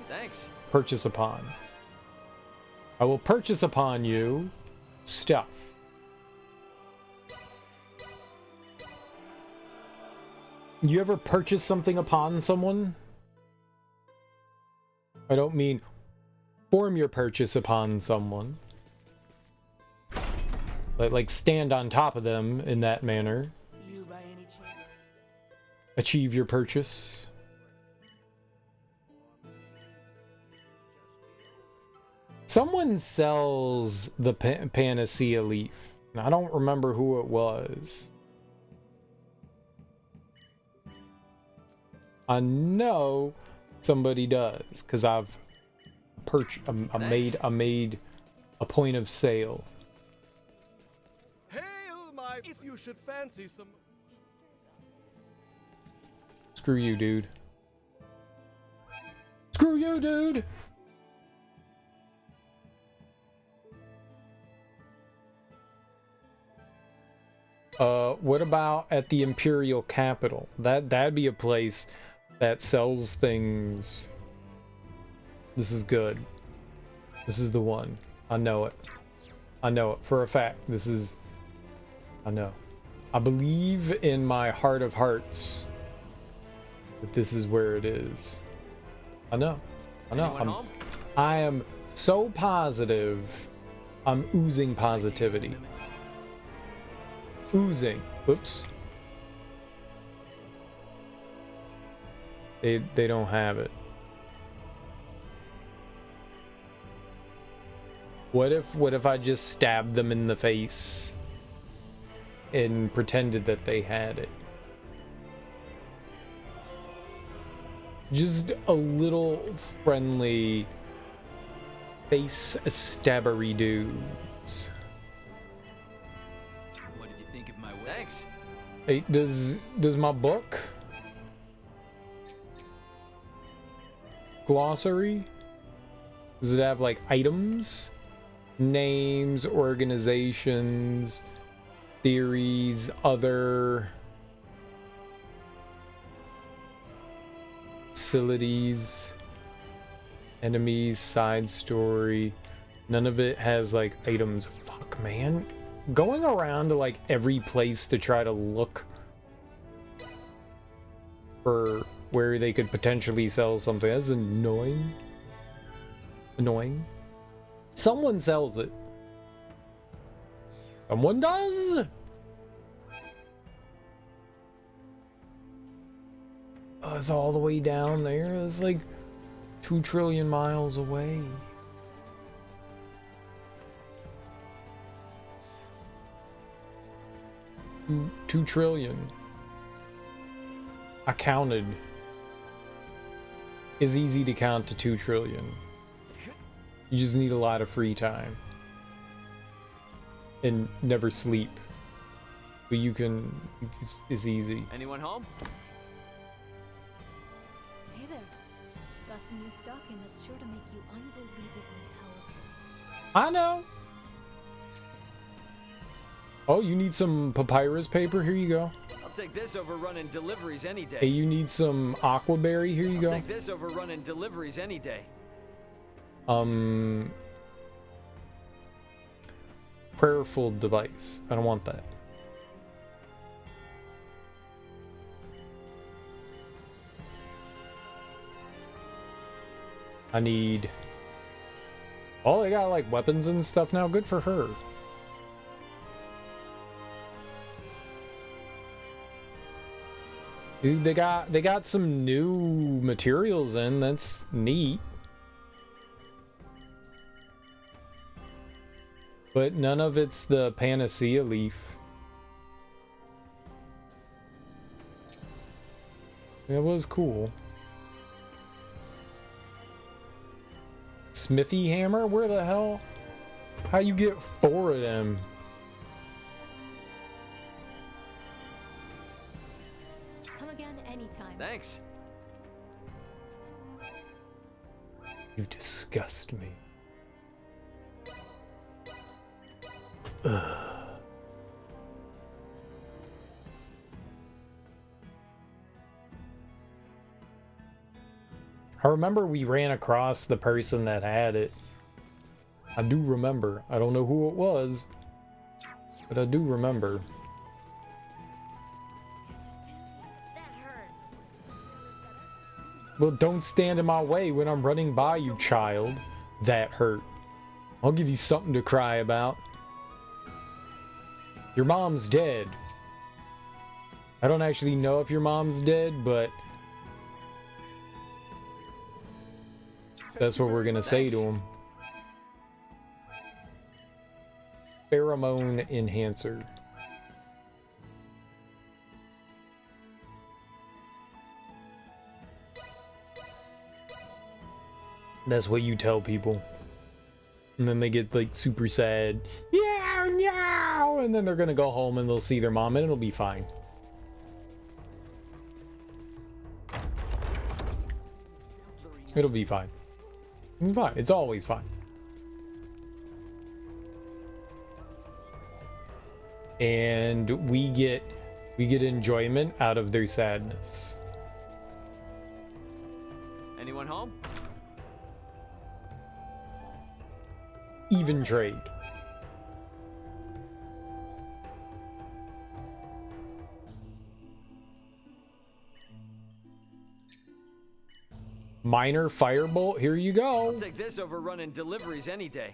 Thanks. Purchase upon. I will purchase upon you stuff. You ever purchase something upon someone? I don't mean form your purchase upon someone. Like stand on top of them in that manner. Achieve your purchase. Someone sells the Panacea Leaf. And I don't remember who it was. I know somebody does, because I've I made a point of sale. Hail my! If you should fancy some. Screw you, dude. Screw you, dude! What about at the Imperial Capital? That'd be a place that sells things. This is good. This is the one. I know it. I know it for a fact. This is... I know. I believe in my heart of hearts that this is where it is. I know. I know. I am so positive. I'm oozing positivity. Oozing. Whoops. They don't have it. What if I just stabbed them in the face and pretended that they had it? Just a little friendly face stabbery dudes. What did you think of my work? Thanks. Hey, does my book glossary, does it have like items, names, organizations, theories, other facilities, enemies, side story? None of it has like items. Fuck, man. Going around to like every place to try to look for where they could potentially sell something. That's annoying. Annoying. Someone sells it. Someone does. Oh, it's all the way down there. It's like 2 trillion miles away. Two trillion. I counted. It's easy to count to 2 trillion. You just need a lot of free time. And never sleep. But you can... It's easy. Anyone home? Hey there. Got some new stock in that's sure to make you unbelievably powerful. I know! Oh, you need some papyrus paper? Here you go. I'll take this over running deliveries any day. Hey, you need some aquaberry? Here you go. I'll take this over running deliveries any day. Prayerful device. I don't want that. I need... Oh, they got like weapons and stuff now. Good for her. Dude, they got some new materials in. That's neat. But none of it's the Panacea Leaf. It was cool. Smithy hammer? Where the hell? How you get 4 of them? Come again anytime. Thanks. You disgust me. Ugh. I remember we ran across the person that had it. I do remember. I don't know who it was, but I do remember. Well, don't stand in my way when I'm running by you, child. That hurt. I'll give you something to cry about. Your mom's dead. I don't actually know if your mom's dead, but that's what we're gonna say to him. Pheromone enhancer. That's what you tell people. And then they get like super sad. Yeah, no! And then they're gonna go home and they'll see their mom and it'll be fine. It'll be fine. It's fine. It's always fine. And we get enjoyment out of their sadness. Anyone home? Even trade. Minor firebolt, here you go. I'll take this over running deliveries any day.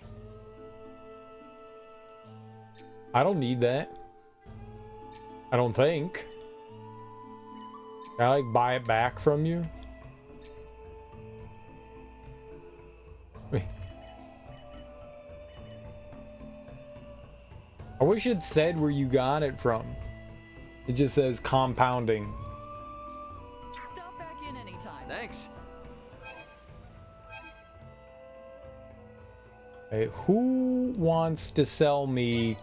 I don't need that. I don't think. Can I like buy it back from you? Wait. I wish it said where you got it from. It just says compounding. Stop back in anytime. Thanks. Okay, who wants to sell me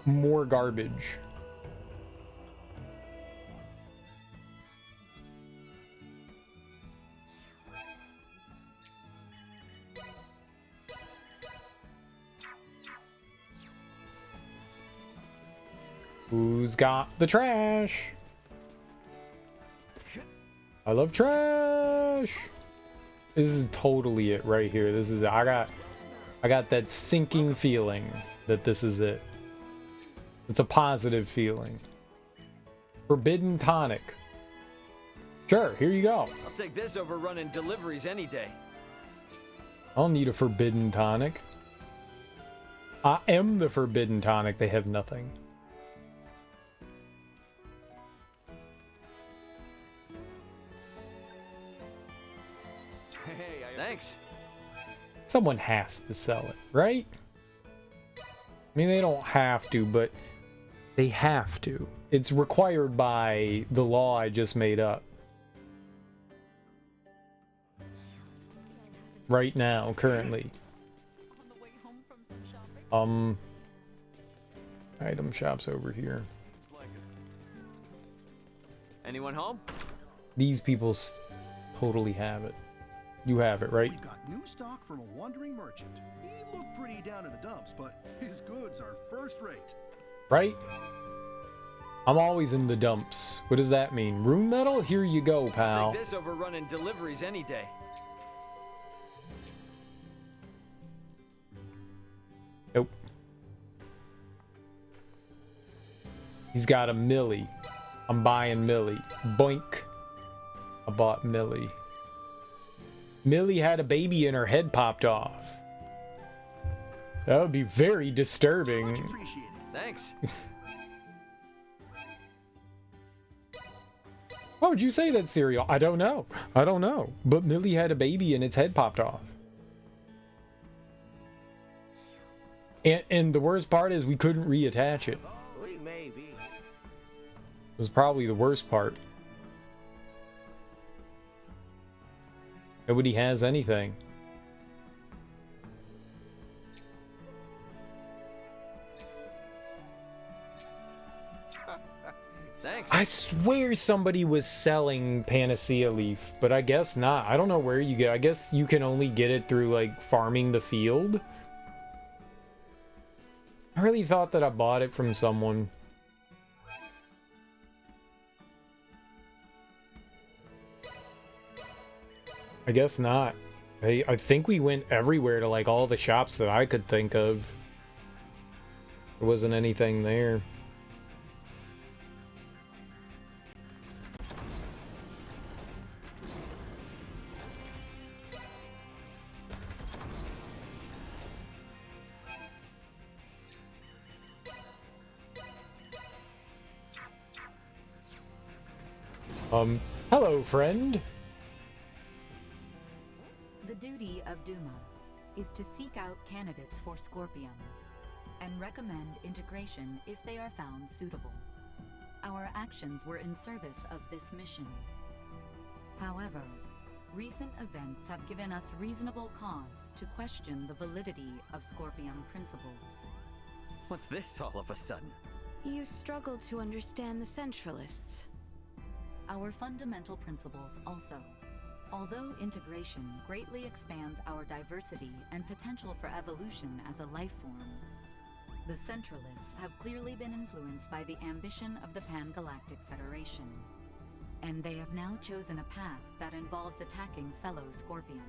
more garbage? Who's got the trash? I love trash. This is totally it right here. This is it. I got that sinking feeling that this is it. It's a positive feeling. Forbidden tonic. Sure, here you go. I'll take this over running deliveries any day. I don't need a forbidden tonic. I am the forbidden tonic. They have nothing. Thanks. Someone has to sell it, right? I mean, they don't have to, but they have to. It's required by the law I just made up. Right now, currently. Item shop's over here. Anyone home? These people totally have it. You have it, right? We've got new stock from a wandering merchant. He looked pretty down in the dumps, but his goods are first rate. Right? I'm always in the dumps. What does that mean? Rune metal? Here you go, pal. I'll take this over running deliveries any day. Nope. He's got a Millie. I'm buying Millie. Boink. I bought Millie. Millie had a baby and her head popped off. That would be very disturbing. Much appreciated. Thanks. Why would you say that, Cereal? I don't know. I don't know. But Millie had a baby and its head popped off. And the worst part is we couldn't reattach it. We may be. It was probably the worst part. Nobody has anything. Thanks. I swear somebody was selling Panacea Leaf, but I guess not. I don't know where you get it. I guess you can only get it through, like, farming the field. I really thought that I bought it from someone. I guess not. I think we went everywhere to like all the shops that I could think of. There wasn't anything there. Hello, friend. The duty of Duma is to seek out candidates for Scorpium and recommend integration if they are found suitable. Our actions were in service of this mission. However, recent events have given us reasonable cause to question the validity of Scorpium principles. What's this all of a sudden? You struggle to understand the Centralists. Our fundamental principles also. Although integration greatly expands our diversity and potential for evolution as a life form, the Centralists have clearly been influenced by the ambition of the Pan-Galactic Federation, and they have now chosen a path that involves attacking fellow Scorpium.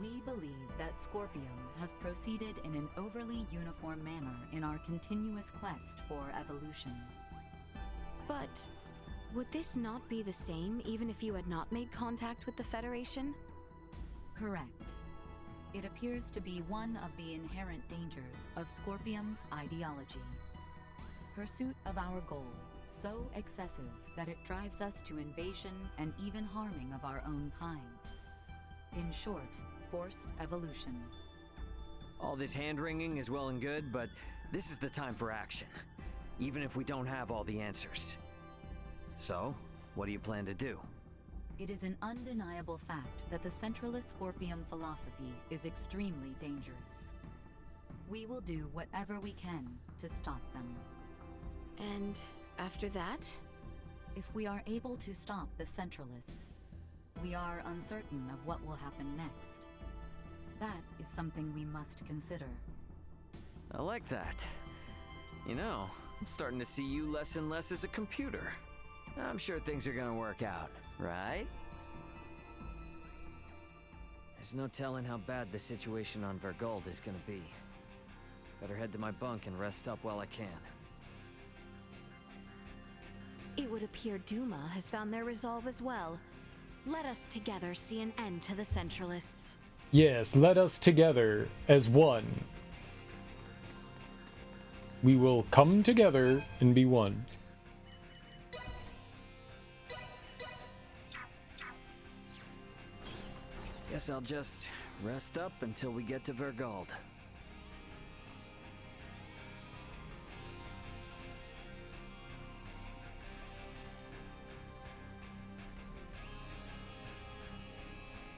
We believe that Scorpium has proceeded in an overly uniform manner in our continuous quest for evolution. But would this not be the same even if you had not made contact with the Federation? Correct. It appears to be one of the inherent dangers of Scorpium's ideology. Pursuit of our goal, so excessive that it drives us to invasion and even harming of our own kind. In short, forced evolution. All this hand-wringing is well and good, but this is the time for action, even if we don't have all the answers. So, what do you plan to do? It is an undeniable fact that the Centralist Scorpium philosophy is extremely dangerous. We will do whatever we can to stop them. And after that? If we are able to stop the Centralists, we are uncertain of what will happen next. That is something we must consider. I like that. You know, I'm starting to see you less and less as a computer. I'm sure things are gonna work out, right? There's no telling how bad the situation on Vergold is gonna be. Better head to my bunk and rest up while I can. It would appear Duma has found their resolve as well. Let us together see an end to the Centralists. Yes, let us together as one. We will come together and be one. Guess I'll just rest up until we get to Vergold.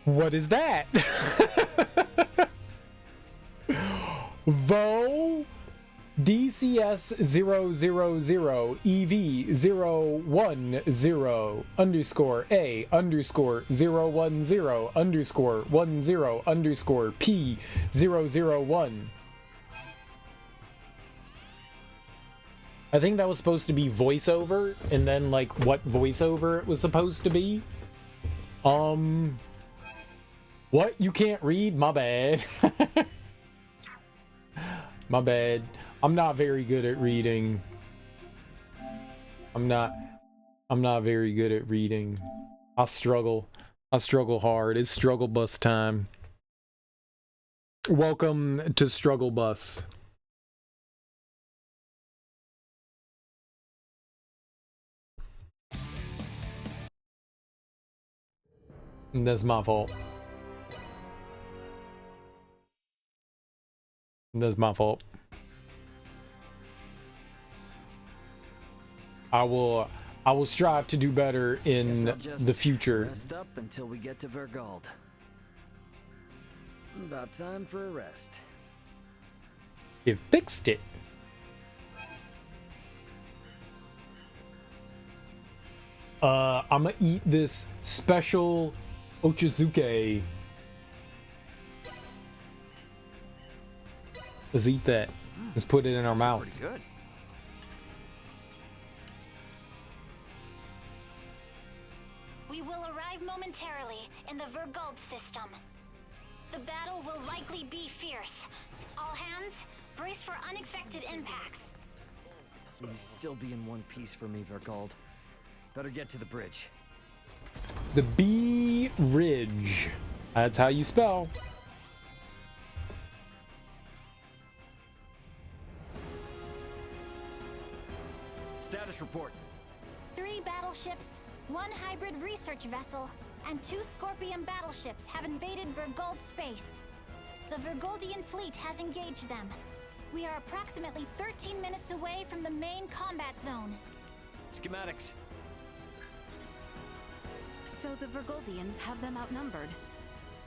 What is that? Vo DCS 000 EV 010 underscore A underscore 010 underscore 10 underscore P 001. I think that was supposed to be voiceover, and then like what voiceover it was supposed to be. What? You can't read? My bad. My bad. I'm not very good at reading. I'm not very good at reading. I struggle hard. It's struggle bus time. Welcome to Struggle Bus. That's my fault. That's my fault. I will strive to do better in the future. Rest up until we get to Vergold. About time for a rest. You fixed it. I'm gonna eat this special Ochazuke. Let's eat that. Let's put it in our mouth. Pretty good. We We will arrive momentarily in the Verguld system. The battle will likely be fierce. All hands, brace for unexpected impacts. Please still be in one piece for me, Verguld. Better get to the bridge. The B Ridge. That's how you spell. Status report. 3 battleships, 1 hybrid research vessel, and 2 Scorpion battleships have invaded Verguld space. The Vergoldian fleet has engaged them. We are approximately 13 minutes away from the main combat zone. Schematics. So the Vergoldians have them outnumbered.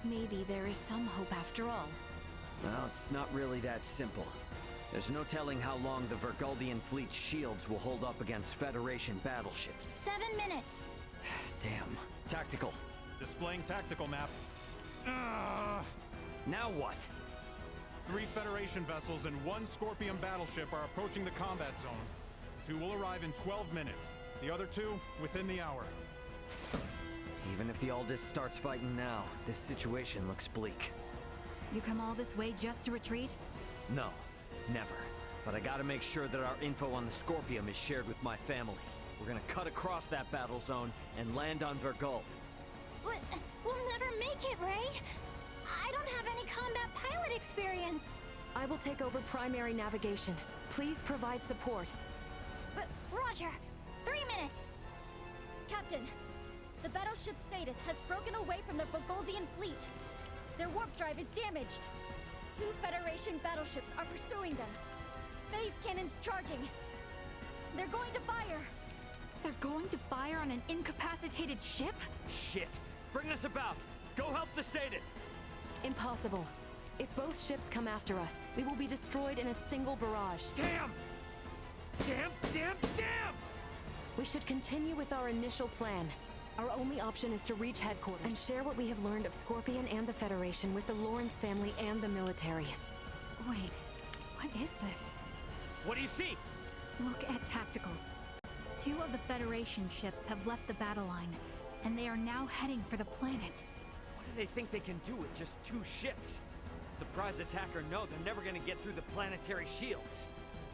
Maybe there is some hope after all. Well, it's not really that simple. There's no telling how long the Vergoldian fleet's shields will hold up against Federation battleships. 7 minutes. Damn. Tactical. Displaying tactical map. Now what? 3 Federation vessels and 1 Scorpion battleship are approaching the combat zone. 2 will arrive in 12 minutes. The other 2 within the hour. Even if the Aldis starts fighting now, this situation looks bleak. You come all this way just to retreat? No, never. But I gotta make sure that our info on the Scorpium is shared with my family. We're gonna cut across that battle zone and land on Verguld. But we'll never make it, Ray. I don't have any combat pilot experience. I will take over primary navigation. Please provide support. But Roger, 3 minutes. Captain, the battleship Sadith has broken away from the Vergoldian fleet. Their warp drive is damaged. 2 Federation battleships are pursuing them. Phase cannons charging. They're going to fire. They're going to fire on an incapacitated ship? Shit! Bring us about! Go help the Sadith! Impossible. If both ships come after us, we will be destroyed in a single barrage. Damn! Damn, damn, damn! We should continue with our initial plan. Our only option is to reach headquarters and share what we have learned of Scorpion and the Federation with the Lawrence family and the military. Wait, what is this? What do you see? Look at tacticals. 2 of the Federation ships have left the battle line, and they are now heading for the planet. What do they think they can do with just 2 ships? Surprise attack or no, they're never gonna get through the planetary shields.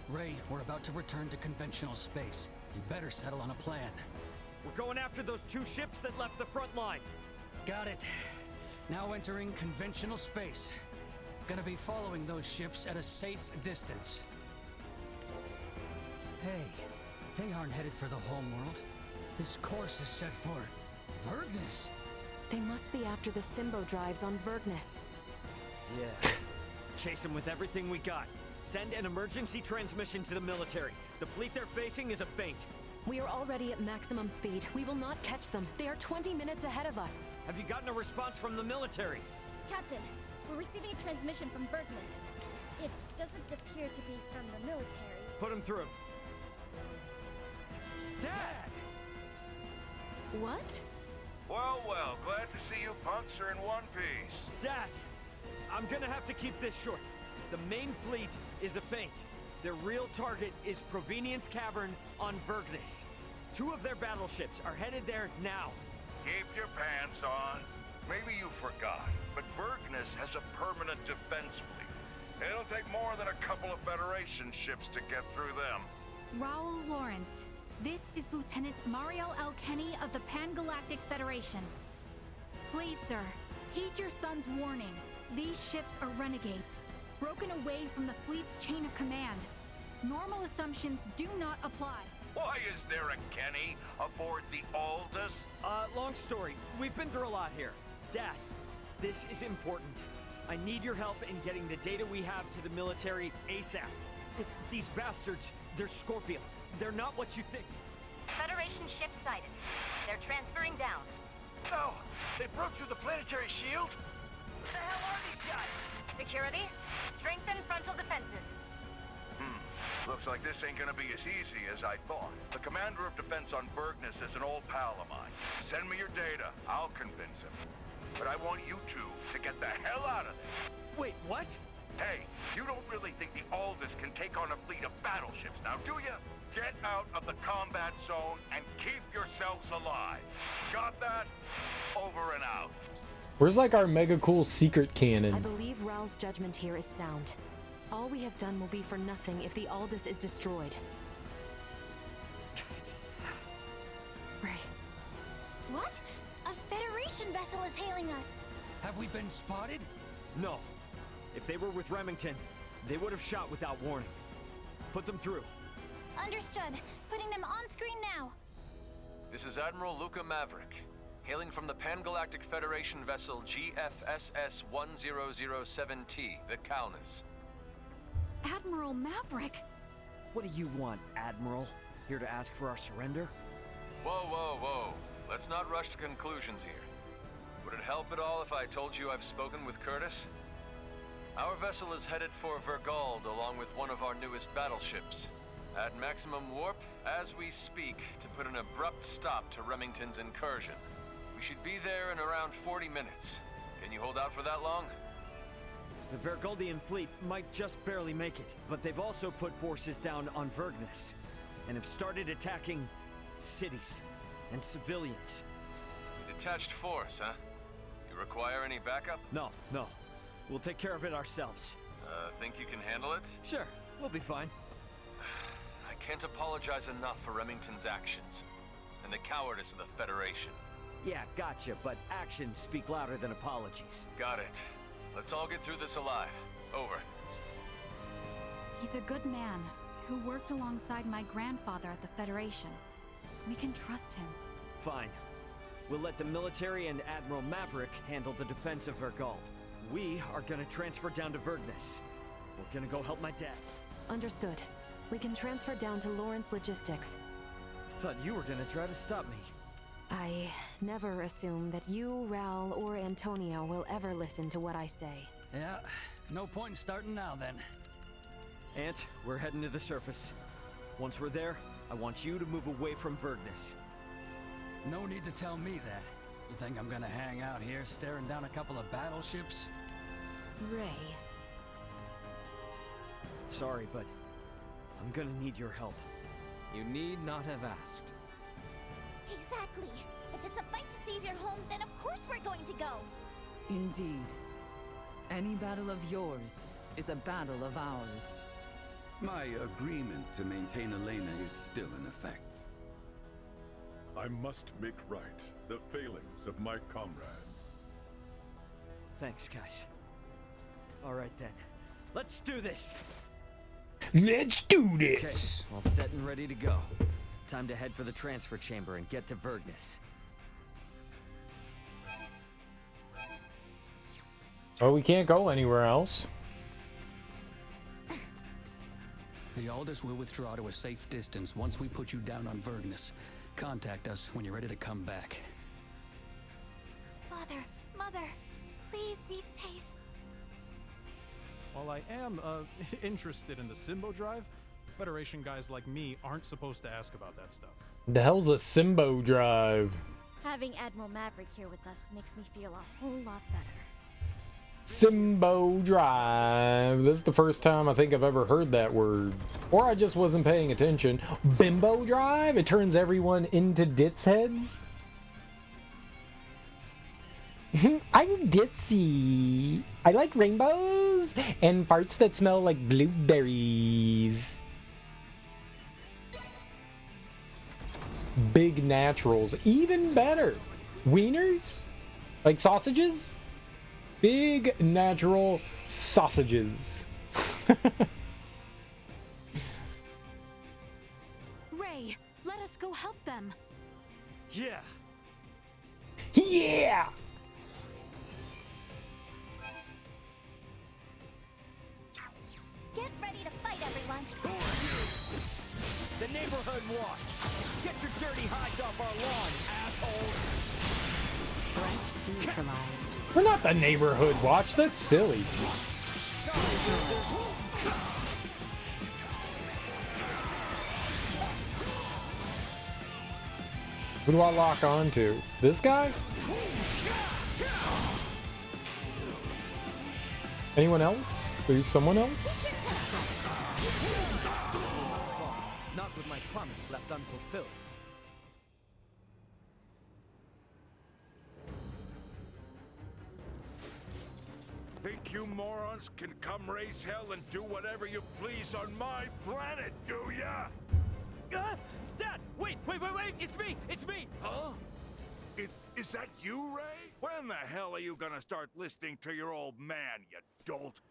Ray, we're about to return to conventional space. You better settle on a plan. We're going after those 2 ships that left the front line. Got it. Now entering conventional space. Gonna be following those ships at a safe distance. Hey, they aren't headed for the homeworld. This course is set for Vergnus. They must be after the Symbo drives on Vergnus. Yeah. Chase them with everything we got. Send an emergency transmission to the military. The fleet they're facing is a feint. We are already at maximum speed. We will not catch them. They are 20 minutes ahead of us. Have you gotten a response from the military? Captain, we're receiving a transmission from Vergnus. It doesn't appear to be from the military. Put him through. Dad! What? Well, well, glad to see you punks are in one piece. Dad! I'm gonna have to keep this short. The main fleet is a feint. Their real target is Provenience Cavern on Vergnus. 2 of their battleships are headed there now. Keep your pants on. Maybe you forgot, but Vergnus has a permanent defense fleet. It'll take more than a couple of Federation ships to get through them. Raoul Lawrence, this is Lieutenant Mariel L. Kenny of the Pan-Galactic Federation. Please, sir, heed your son's warning. These ships are renegades, broken away from the fleet's chain of command. Normal assumptions do not apply. Why is there a Kenny aboard the Aldous? Long story. We've been through a lot here. Dad, this is important. I need your help in getting the data we have to the military ASAP. These bastards, they're Scorpion. They're not what you think. Federation ship sighted. They're transferring down. No! They broke through the planetary shield? What the hell are these guys? Security, strengthen frontal defenses. Looks like this ain't gonna be as easy as I thought. The commander of defense on Vergnus is an old pal of mine. Send me your data. I'll convince him. But I want you 2 to get the hell out of this. Wait, what? Hey, you don't really think the Aldous can take on a fleet of battleships now, do you? Get out of the combat zone and keep yourselves alive. Got that? now. Where's like our mega cool secret I cannon? believe Raul's judgment here is sound. All we have done will be for nothing if the Aldous is destroyed. Ray. What? A Federation vessel is hailing us. Have we been spotted? No. If they were with Remington, they would have shot without warning. Put them through. Understood. Putting them on screen now. This is Admiral Luca Maverick, hailing from the Pan-Galactic Federation vessel GFSS-1007T, the Calnus. Admiral Maverick! What do you want, Admiral? Here to ask for our surrender? Whoa, whoa, whoa. Let's not rush to conclusions here. Would it help at all if I told you I've spoken with Curtis? Our vessel is headed for Vergald along with one of our newest battleships. At maximum warp, as we speak, to put an abrupt stop to Remington's incursion. We should be there in around 40 minutes. Can you hold out for that long? The Vergoldian fleet might just barely make it, but they've also put forces down on Vergnus, and have started attacking cities and civilians. A detached force, huh? You require any backup? No. We'll take care of it ourselves. Think you can handle it? Sure, we'll be fine. I can't apologize enough for Remington's actions, and the cowardice of the Federation. Yeah, gotcha, but actions speak louder than apologies. Got it. Let's all get through this alive. Over. He's a good man who worked alongside my grandfather at the Federation. We can trust him. Fine. We'll let the military and Admiral Maverick handle the defense of Vergald. We are gonna transfer down to Vergnus. We're gonna go help my dad. Understood. We can transfer down to Lawrence Logistics. Thought you were gonna try to stop me. I never assume that you, Raul, or Antonio will ever listen to what I say. Yeah, no point in starting now then. Ant, we're heading to the surface. Once we're there, I want you to move away from Vergnus. No need to tell me that. You think I'm gonna hang out here staring down a couple of battleships? Ray. Sorry, but I'm gonna need your help. You need not have asked. Exactly. If it's a fight to save your home, then of course we're going to go. Indeed. Any battle of yours is a battle of ours. My agreement to maintain Elena is still in effect. I must make right the failings of my comrades. Thanks, guys. All right then. Let's do this! Let's do Okay, this! All set and ready to go. Time to head for the transfer chamber and get to Vergnus. Oh, we can't go anywhere else. The Aldous will withdraw to a safe distance once we put you down on Vergnus. Contact us when you're ready to come back. Father, Mother, please be safe. While I am interested in the Simbo drive, Federation guys like me aren't supposed to ask about that stuff. The hell's a Simbo drive? Having Admiral Maverick here with us makes me feel a whole lot better. Simbo drive. This is the first time I think I've ever heard that word. Or I just wasn't paying attention. Bimbo drive? It turns everyone into ditz heads? I'm ditzy. I like rainbows and farts that smell like blueberries. Big naturals, even better. Wieners? Like sausages? Big natural sausages. Ray, let us go help them. Yeah! Yeah! Get ready to fight, everyone. Who are you? The Neighborhood Watch! Get your dirty hides off our lawn, assholes! Threat neutralized. We're not the Neighborhood Watch, that's silly. Who do I lock on to? This guy? Anyone else? There's someone else? Not with my promise left unfulfilled. Think you morons can come raise hell and do whatever you please on my planet, do ya? Dad! Wait! It's me! Huh? Is that you, Ray? When the hell are you gonna start listening to your old man, you dolt?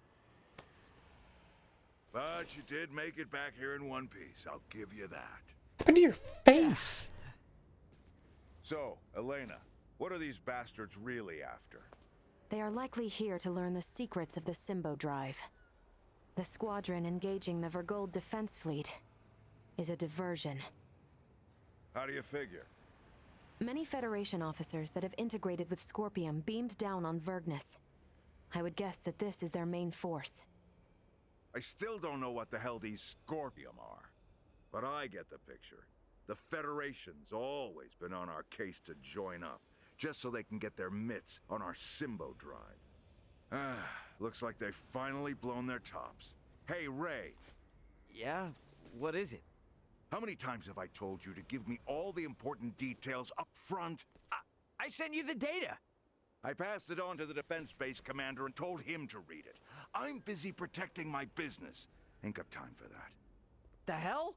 But you did make it back here in one piece. I'll give you that. Open to your face! So, Elena, what are these bastards really after? They are likely here to learn the secrets of the Symbo Drive. The squadron engaging the Vergold defense fleet is a diversion. How do you figure? Many Federation officers that have integrated with Scorpium beamed down on Vergnus. I would guess that this is their main force. I still don't know what the hell these Scorpium are, but I get the picture. The Federation's always been on our case to join up, just so they can get their mitts on our Symbo Drive. Looks like they've finally blown their tops. Hey, Ray. Yeah? What is it? How many times have I told you to give me all the important details up front? I sent you the data! I passed it on to the defense base commander and told him to read it. I'm busy protecting my business. Ain't got time for that. The hell?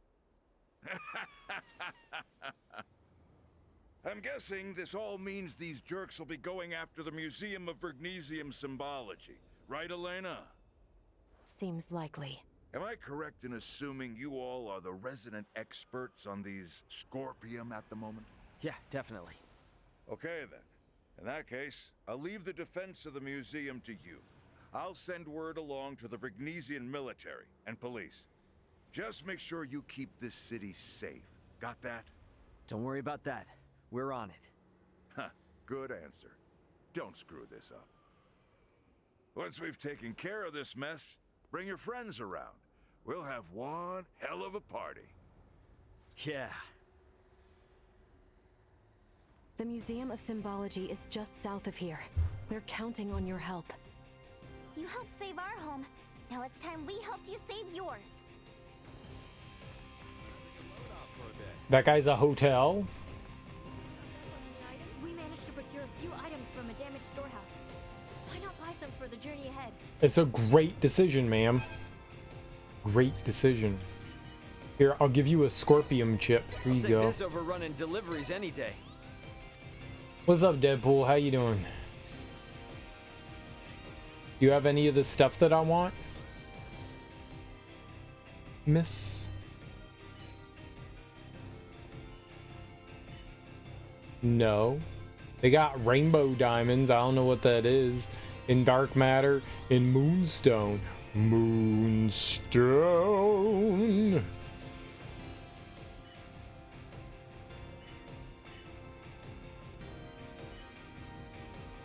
I'm guessing this all means these jerks will be going after the Museum of Vergnesium Symbology. Right, Elena? Seems likely. Am I correct in assuming you all are the resident experts on these Scorpium at the moment? Yeah, definitely. Okay, then. In that case, I'll leave the defense of the museum to you. I'll send word along to the Vergnesian military and police. Just make sure you keep this city safe. Got that? Don't worry about that. We're on it. Huh, good answer. Don't screw this up. Once we've taken care of this mess, bring your friends around. We'll have one hell of a party. Yeah. The Museum of Symbology is just south of here. We're counting on your help. You helped save our home. Now it's time we helped you save yours. That guy's a hotel. We managed to procure a few items from a damaged storehouse. Why not buy some for the journey ahead? It's a great decision, ma'am. Great decision. Here, I'll give you a Scorpium chip. Here you I'll go. take this over running deliveries any day. What's up, Deadpool? How you doing? Do you have any of the stuff that I want? Miss? No. They got rainbow diamonds. I don't know what that is. In dark matter. In moonstone. Moonstone.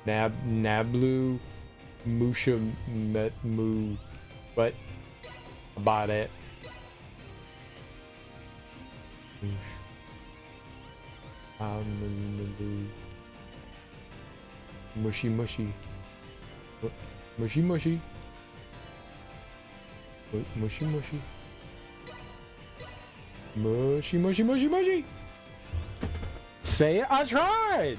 Nablu. Musha Metmu. What? I'll buy that. Mushy mushy. Mushy mushy. Mushy mushy. Mushy mushy mushy mushy. Say it, I tried.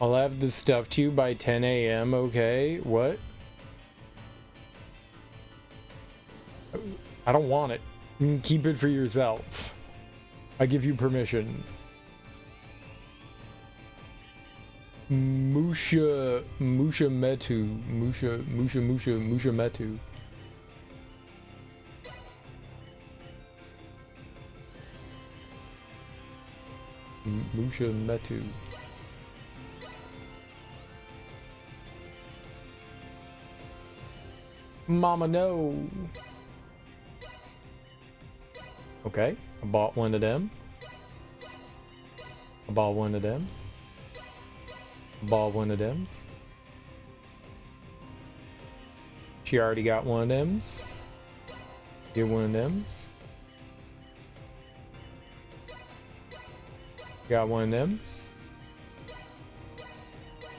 I'll have this stuff to you by 10 a.m. Okay, what? I don't want it. You can keep it for yourself. I give you permission. Musha Metu. Musha Metu. Musha Metu. Mama, no. Okay, I bought one of them. I bought one of them. I bought one of them's. She already got one of them's. Get one of them's. Got one of them's.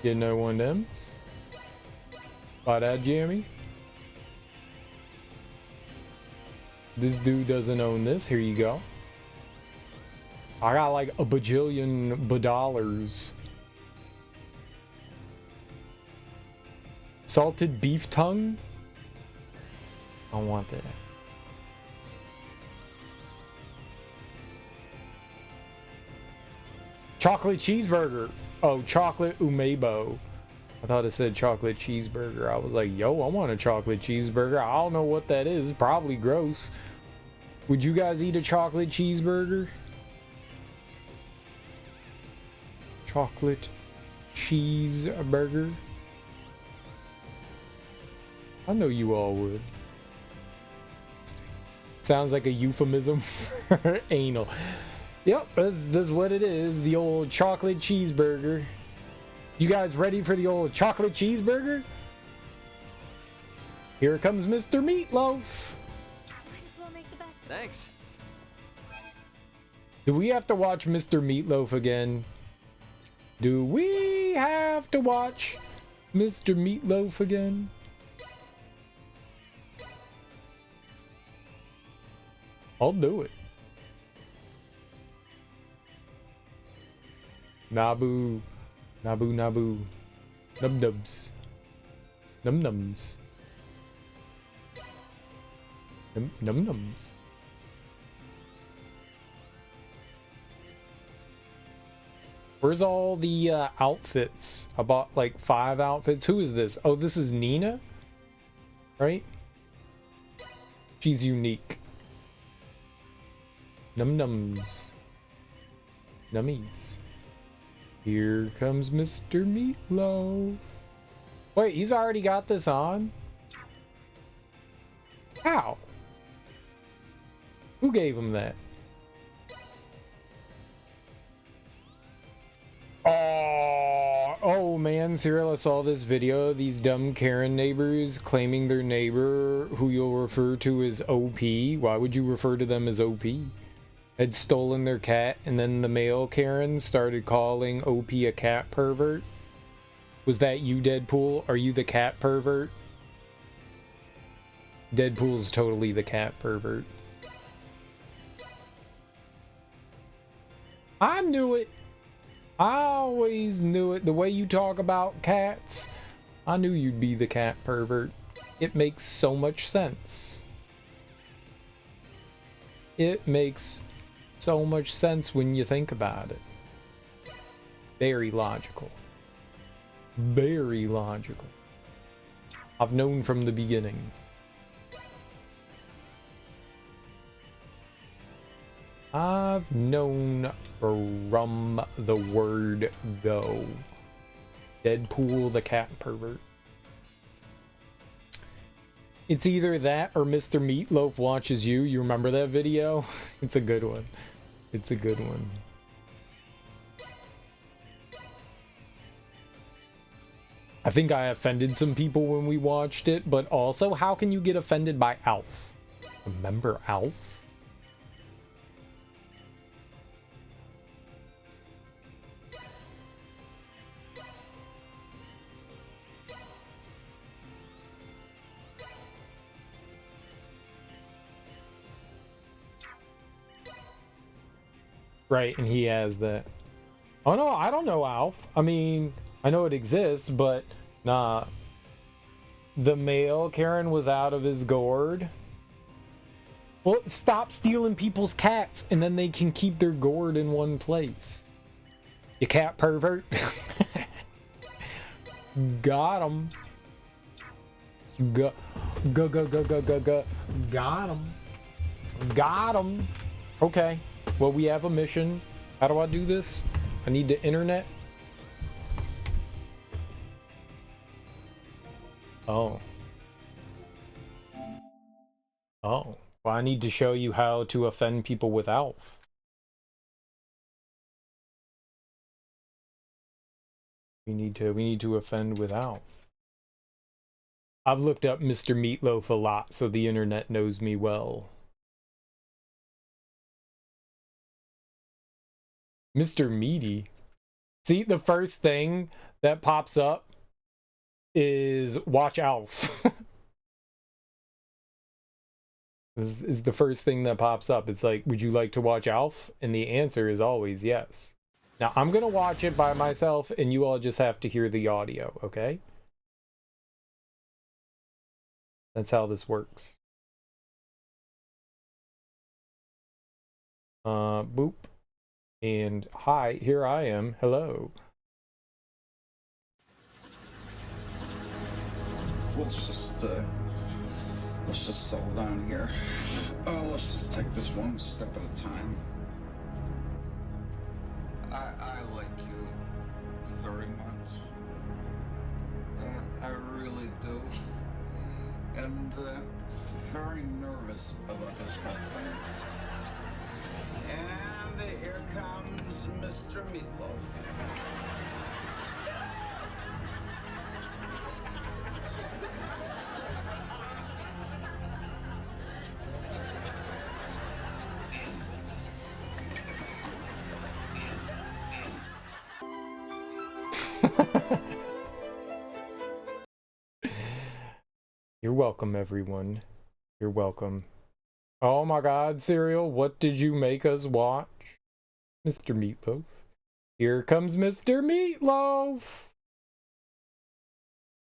Get another one of them's. Buy that, Jeremy. This dude doesn't own this. Here you go. I got like a bajillion dollars. Salted beef tongue? I don't want that. Chocolate cheeseburger. Oh, chocolate umebo. I thought it said chocolate cheeseburger. I was like, yo, I want a chocolate cheeseburger. I don't know what that is. It's probably gross. Would you guys eat a chocolate cheeseburger? Chocolate cheeseburger? I know you all would. Sounds like a euphemism for anal. Yep, that's what it is. The old chocolate cheeseburger. You guys ready for the old chocolate cheeseburger? Here comes Mr. Meatloaf. Thanks. Do we have to watch Mr. Meatloaf again? Do we have to watch Mr. Meatloaf again? I'll do it. Nabu. Nabu Nabu. Nub nubs. Num nums. Num nums. Where's all the outfits? I bought like 5 outfits. Who is this? Oh, this is Nina? Right? She's unique. Num nums. Nummies. Here comes Mr. Meatloaf. Wait, he's already got this on? How? Who gave him that? Oh man, Cyril, I saw this video. These dumb Karen neighbors claiming their neighbor, who you'll refer to as OP. Why would you refer to them as OP? Had stolen their cat, and then the male Karen started calling OP a cat pervert. Was that you, Deadpool? Are you the cat pervert? Deadpool's totally the cat pervert. I knew it. I always knew it. The way you talk about cats, I knew you'd be the cat pervert. It makes so much sense. It makes so much sense when you think about it. Very logical. Very logical. I've known from the beginning. I've known from the word go. Deadpool the cat pervert. It's either that or Mr. Meatloaf watches you. You remember that video? It's a good one. It's a good one. I think I offended some people when we watched it, but also, how can you get offended by Alf? Remember Alf? Right, and he has that. Oh no, I don't know Alf. I mean, I know it exists, but nah. The male Karen was out of his gourd. Well, stop stealing people's cats, and then they can keep their gourd in one place. You cat pervert. Got him. Got him. Got him. Okay. Well, we have a mission. How do I do this? I need the internet. Oh. Oh. Well, I need to show you how to offend people with Alf. We need to offend with Alf. I've looked up Mr. Meatloaf a lot, so the internet knows me well. Mr. Meaty. See, the first thing that pops up is watch Alf. This is the first thing that pops up. It's like, would you like to watch Alf? And the answer is always yes. Now, I'm going to watch it by myself, and you all just have to hear the audio, okay? That's how this works. Boop. And hi, here I am. Hello. Let's just settle down here. Let's just take this one step at a time. I like you very much. I really do. And very nervous about this whole thing. And here comes Mr. Meatloaf. You're welcome, everyone. You're welcome. Oh my god, Serial, what did you make us watch? Mr. Meatloaf. Here comes Mr. Meatloaf!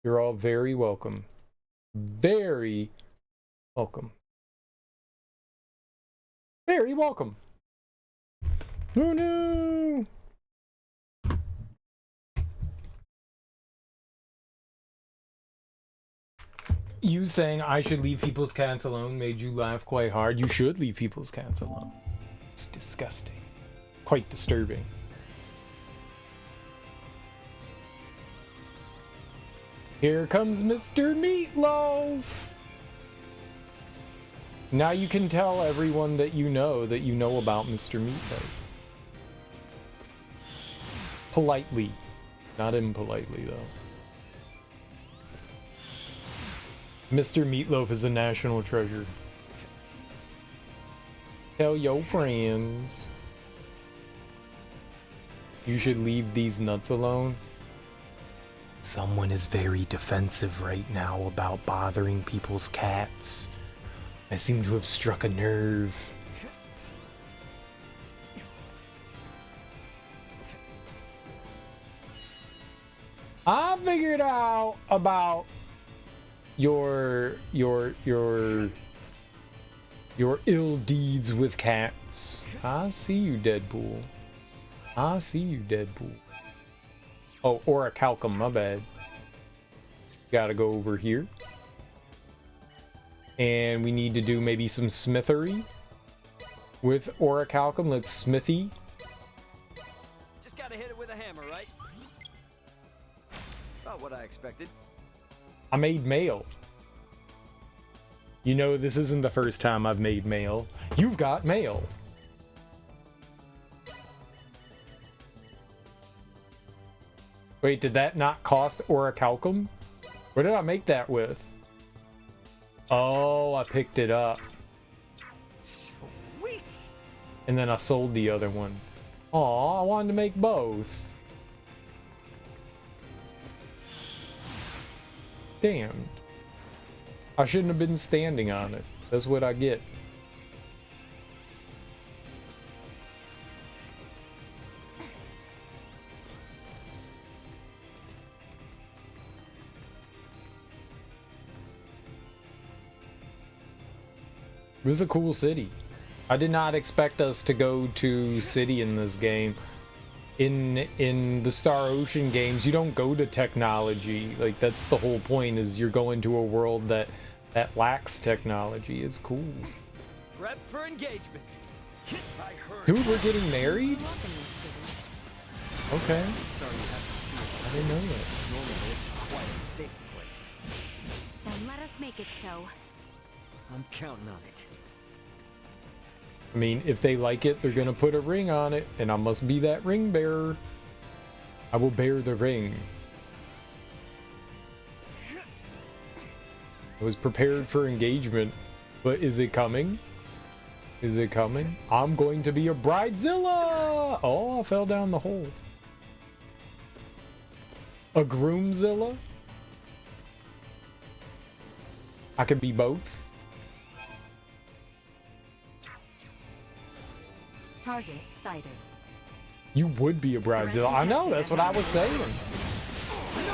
You're all very welcome. Very welcome. Very welcome. Oh no! You saying I should leave people's cats alone made you laugh quite hard. You should leave people's cats alone. It's disgusting. Quite disturbing. Here comes Mr. Meatloaf! Now you can tell everyone that you know about Mr. Meatloaf. Politely. Not impolitely, though. Mr. Meatloaf is a national treasure. Tell your friends. You should leave these nuts alone. Someone is very defensive right now about bothering people's cats. I seem to have struck a nerve. I figured out about your ill deeds with cats. I see you, Deadpool. I see you, Deadpool. Oh, Orichalcum, my bad. Gotta go over here. And we need to do maybe some smithery with Orichalcum. Let's smithy. Just gotta hit it with a hammer, right? About what I expected. I made mail. You know, this isn't the first time I've made mail. You've got mail. Wait, did that not cost Orichalcum? What did I make that with? Oh, I picked it up. Sweet. And then I sold the other one. Aw, I wanted to make both. Damned. I shouldn't have been standing on it. That's what I get. This is a cool city. I did not expect us to go to city in this game. In the Star Ocean games, you don't go to technology. Like, that's the whole point, is you're going to a world that lacks technology. It's cool. Prep for engagement. Dude, we're getting married? Okay. Sorry you have to see it. I didn't know that. Normally it's a quiet, safe place. Then let us make it so. I'm counting on it. I mean, if they like it, they're gonna put a ring on it, and I must be that ring bearer. I will bear the ring. I was prepared for engagement, but is it coming? Is it coming? I'm going to be a bridezilla! Oh, I fell down the hole. A groomzilla? I could be both. Target sighted. You would be a bridezilla. I know, that's what I was saying.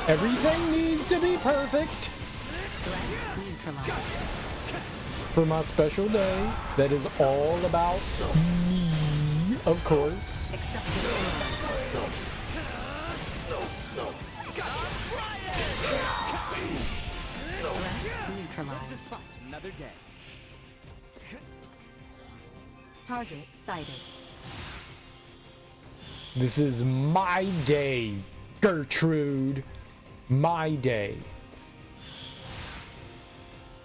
Everything needs to be perfect. neutralized. For my special day, that is all about me, of course. Neutralized. Another day. Target sighted. This is my day, Gertrude. My day.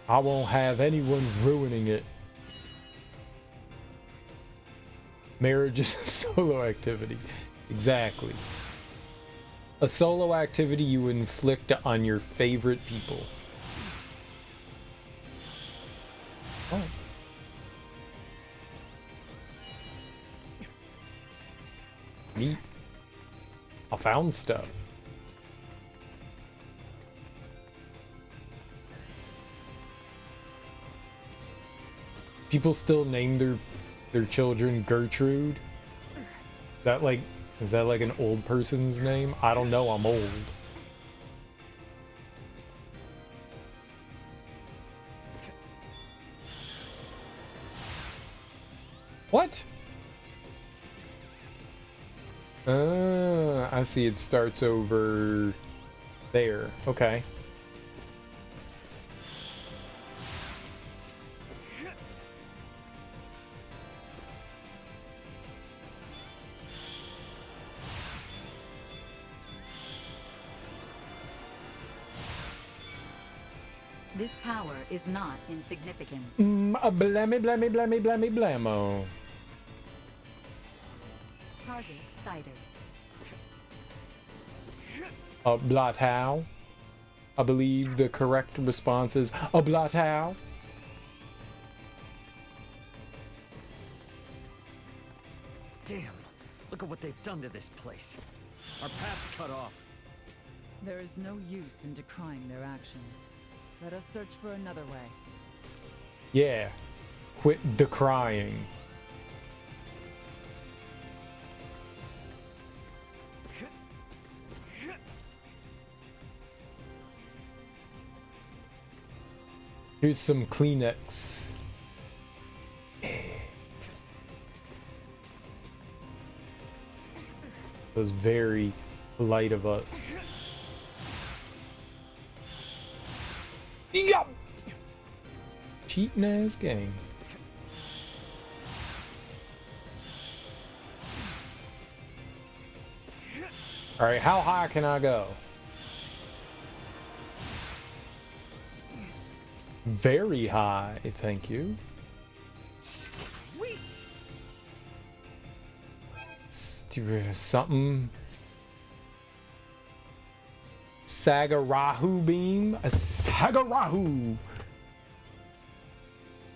I won't have anyone ruining it. Marriage is a solo activity. Exactly. A solo activity you inflict on your favorite people. Oh. Neat. I found stuff. People still name their children Gertrude? Is that like an old person's name? I don't know, I'm old. What? I see it starts over there. Okay. This power is not insignificant. Blammy, blammy, blammy, blammy, blammo. Target sighted. Blatow. I believe the correct response is Blatow. Damn, look at what they've done to this place. Our path's cut off. There is no use in decrying their actions. Let us search for another way. Yeah. Quit decrying. Here's some Kleenex. It was very polite of us. Yup! Cheating ass game. Alright, how high can I go? Very high, thank you. Sweet. Something. Sagarahu beam? A Sagarahu!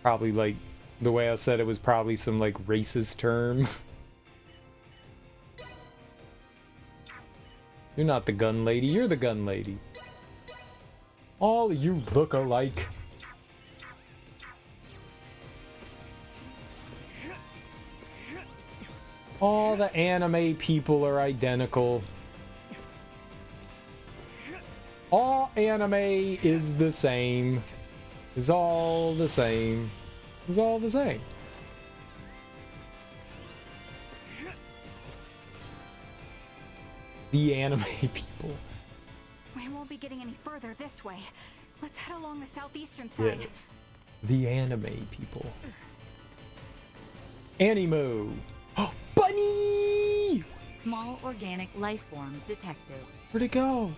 Probably like, the way I said it was probably some like racist term. You're not the gun lady, you're the gun lady. All you look alike. All the anime people are identical. All anime is the same. Is all the same. Is all the same. The anime people. We won't be getting any further this way. Let's head along the southeastern side. Yes. The anime people. Animo. Oh, bunny! Small organic life form detected. Where'd it go?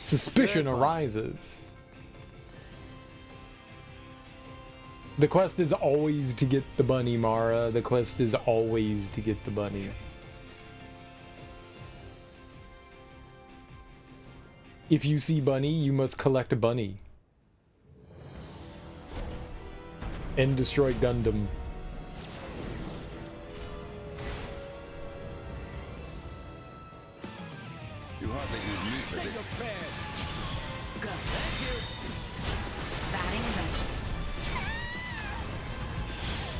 Suspicion arises. The quest is always to get the bunny, Mara. The quest is always to get the bunny. If you see bunny, you must collect a bunny. And destroy Gundam. You hardly use me for this. Go. Thank you. Batting ready.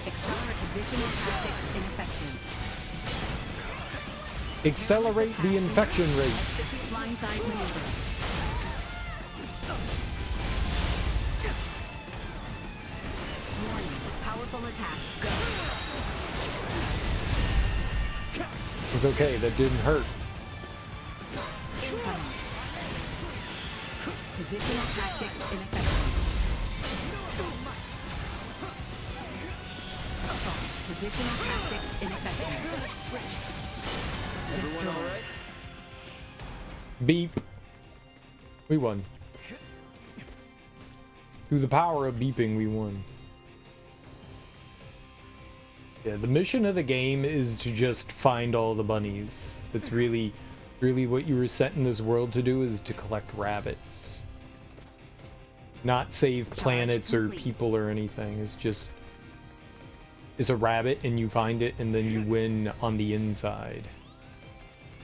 Accelerate position and tactics ineffective. Accelerate the infection rate. Blindside maneuver. Warning, powerful attack. It's okay, that didn't hurt. Incoming. Positional tactics ineffective. Assault. Positional tactics ineffective. Everyone all right? Beep. We won. Through the power of beeping, we won. Yeah, the mission of the game is to just find all the bunnies. That's really what you were sent in this world to do, is to collect rabbits. Not save planets or people or anything. It's just... it's a rabbit and you find it and then you win on the inside.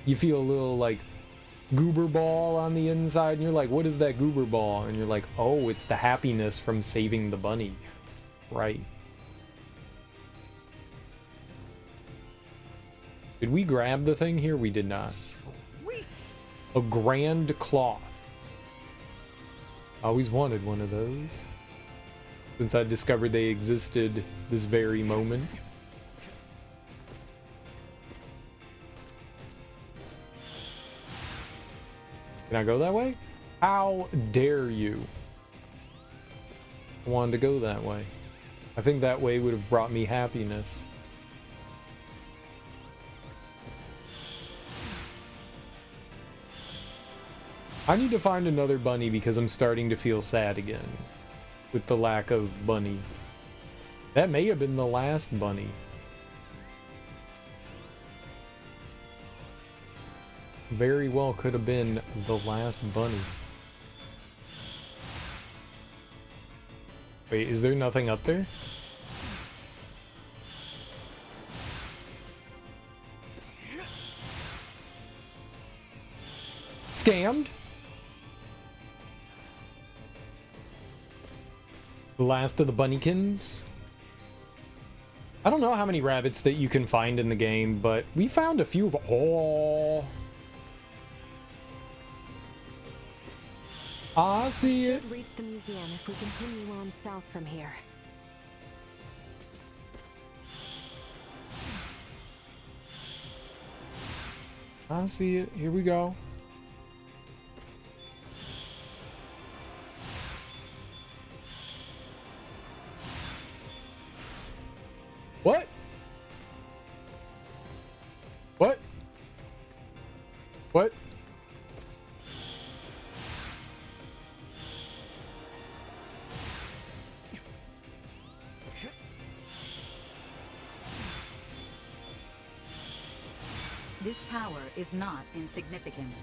You feel a little like goober ball on the inside and you're like, what is that goober ball? And you're like, oh, it's the happiness from saving the bunny. Right. Did we grab the thing here? We did not. Sweet. A grand cloth. I always wanted one of those. Since I discovered they existed this very moment. Can I go that way? How dare you? I wanted to go that way. I think that way would have brought me happiness. I need to find another bunny because I'm starting to feel sad again with the lack of bunny. That may have been the last bunny. Very well could have been the last bunny. Wait, is there nothing up there? Scammed? The last of the bunnykins? I don't know how many rabbits that you can find in the game, but we found a few of... oh. I see it. We should reach the museum if we continue on south from here. I see it. Here we go. What? What? What? This power is not insignificant.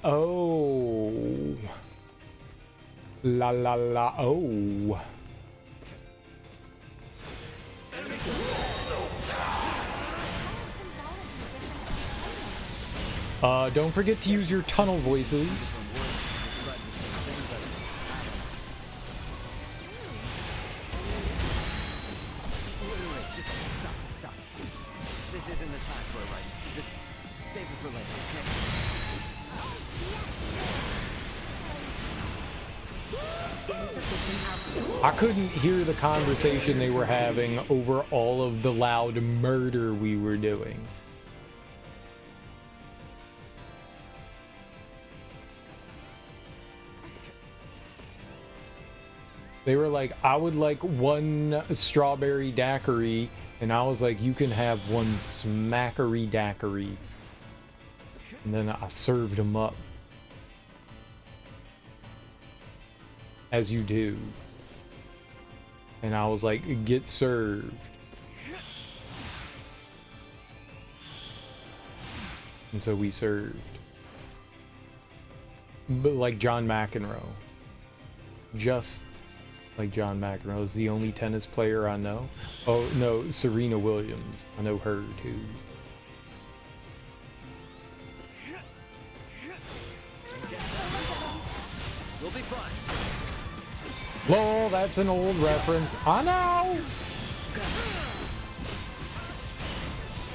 Oh. La la la. Oh. Don't forget to use your tunnel voices. Wait, just stop. This isn't the time for it right now. Just save it for later, okay? I couldn't hear the conversation they were having over all of the loud murder we were doing. They were like, I would like one strawberry daiquiri, and I was like, you can have one smackery daiquiri. And then I served them up. As you do. And I was like, get served. And so we served. But like John McEnroe. Just like John McEnroe is the only tennis player I know. Oh no, Serena Williams. I know her too. We'll be fine. Lol, that's an old reference. I know!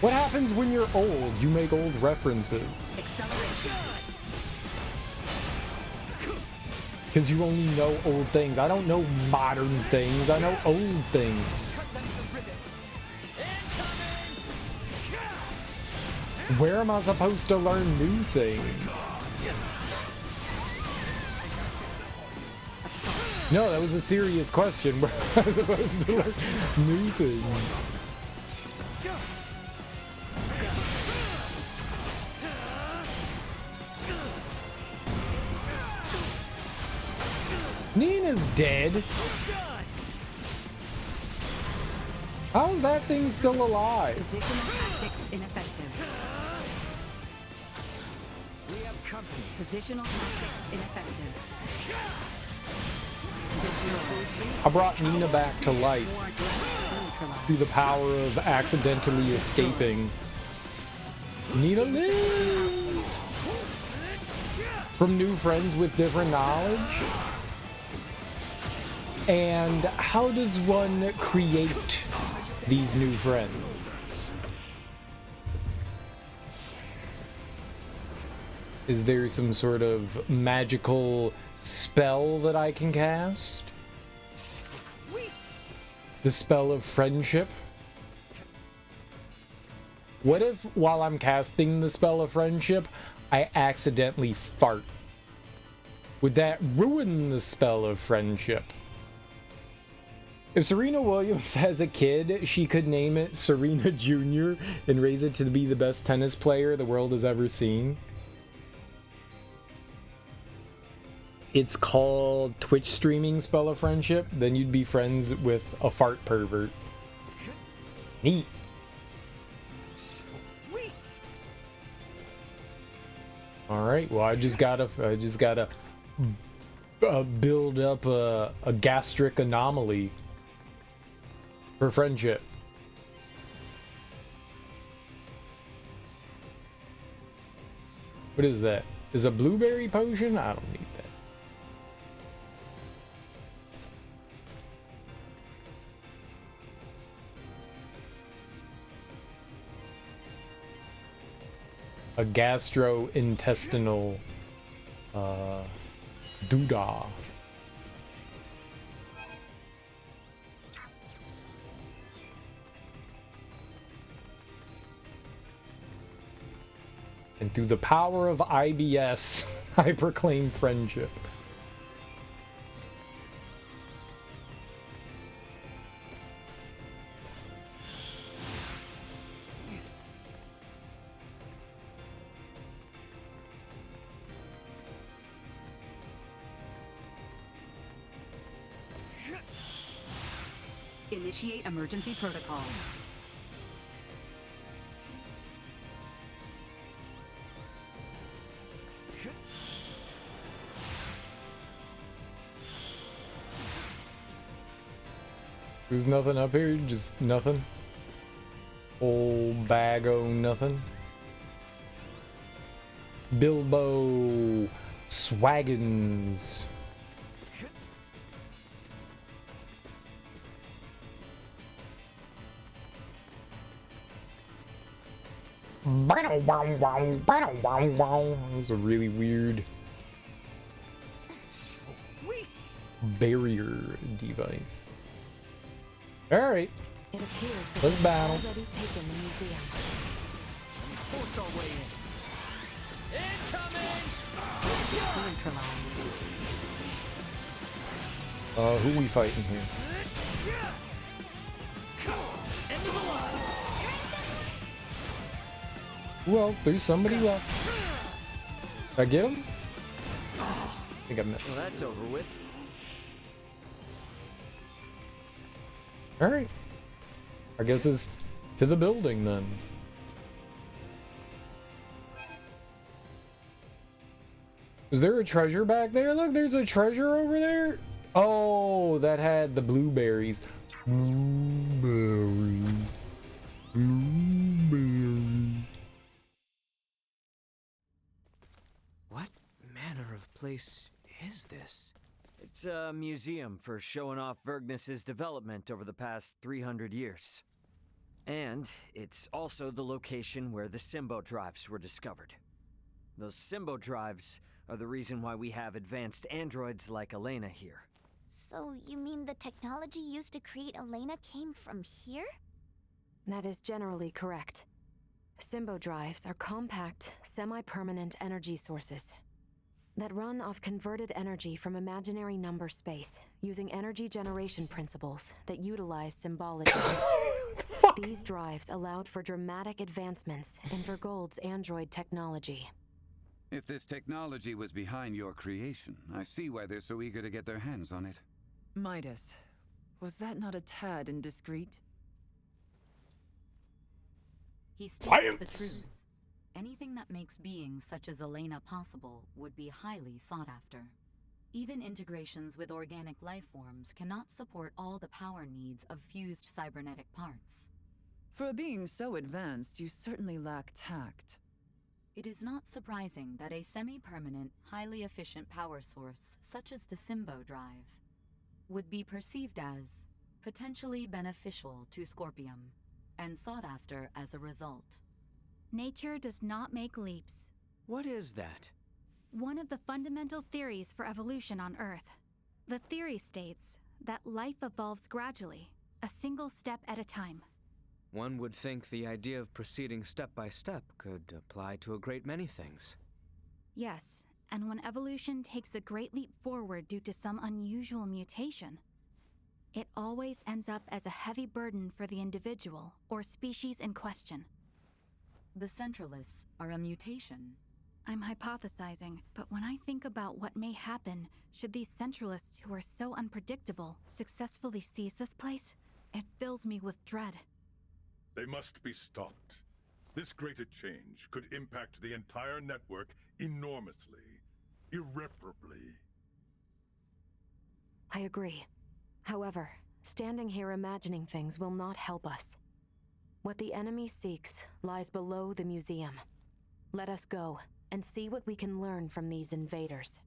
What happens when you're old? You make old references. Because you only know old things. I don't know modern things. I know old things. Where am I supposed to learn new things? No, that was a serious question. Where am I supposed to learn new things? Nina's dead. How is that thing still alive? Positional tactics ineffective. We have company. Positional tactics ineffective. I brought Nina back to life through the power of accidentally escaping. Nina lives! From new friends with different knowledge? And how does one create these new friends? Is there some sort of magical spell that I can cast? The spell of friendship? What if, while I'm casting the spell of friendship, I accidentally fart? Would that ruin the spell of friendship? If Serena Williams has a kid, she could name it Serena Jr. and raise it to be the best tennis player the world has ever seen. It's called Twitch streaming spell of friendship. Then you'd be friends with a fart pervert. Neat. Sweet. All right. Well, I just gotta build up a gastric anomaly for friendship. What is that? Is a blueberry potion? I don't need that. A gastrointestinal doodah. And through the power of IBS, I proclaim friendship. Initiate emergency protocols. There's nothing up here, just nothing. Whole bag o' nothing. Bilbo Swaggins. That was a really weird barrier device. Alright, let's battle. Who we fighting here? Who else? There's somebody left. Did I get him? I think I missed. Well, that's over with. Alright. I guess it's to the building then. Is there a treasure back there? Look, there's a treasure over there. Oh, that had the blueberries. Blueberry. Blueberry. What manner of place is this? It's a museum for showing off Vergnus's development over the past 300 years. And it's also the location where the Symbo drives were discovered. Those Symbo drives are the reason why we have advanced androids like Elena here. So you mean the technology used to create Elena came from here? That is generally correct. Symbo drives are compact, semi-permanent energy sources that run off converted energy from imaginary number space, using energy generation principles that utilize symbology. These drives allowed for dramatic advancements in Vergold's android technology. If this technology was behind your creation, I see why they're so eager to get their hands on it. Midas, was that not a tad indiscreet? He speaks the truth. Anything that makes beings such as Elena possible would be highly sought after. Even integrations with organic life forms cannot support all the power needs of fused cybernetic parts. For a being so advanced, you certainly lack tact. It is not surprising that a semi-permanent, highly efficient power source, such as the Symbo drive, would be perceived as potentially beneficial to Scorpium, and sought after as a result. Nature does not make leaps. What is that? One of the fundamental theories for evolution on Earth. The theory states that life evolves gradually, a single step at a time. One would think the idea of proceeding step by step could apply to a great many things. Yes, and when evolution takes a great leap forward due to some unusual mutation, it always ends up as a heavy burden for the individual or species in question. The Centralists are a mutation. I'm hypothesizing, but when I think about what may happen should these Centralists who are so unpredictable successfully seize this place, it fills me with dread. They must be stopped. This greater change could impact the entire network enormously, irreparably. I agree. However, standing here imagining things will not help us. What the enemy seeks lies below the museum. Let us go and see what we can learn from these invaders.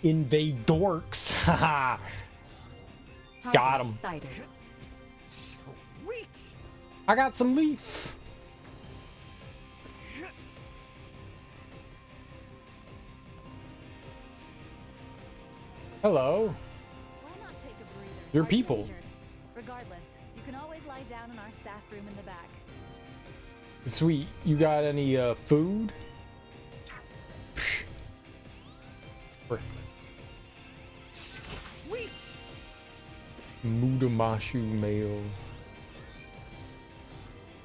Invadorks. Haha. Got him. Sweet. I got some leaf. Hello. Why not take a breather? Your Are you people. injured? Regardless, you can always lie down in our staff room in the back. Sweet. You got any food? Worthless. Sweet. Mudamashu mail.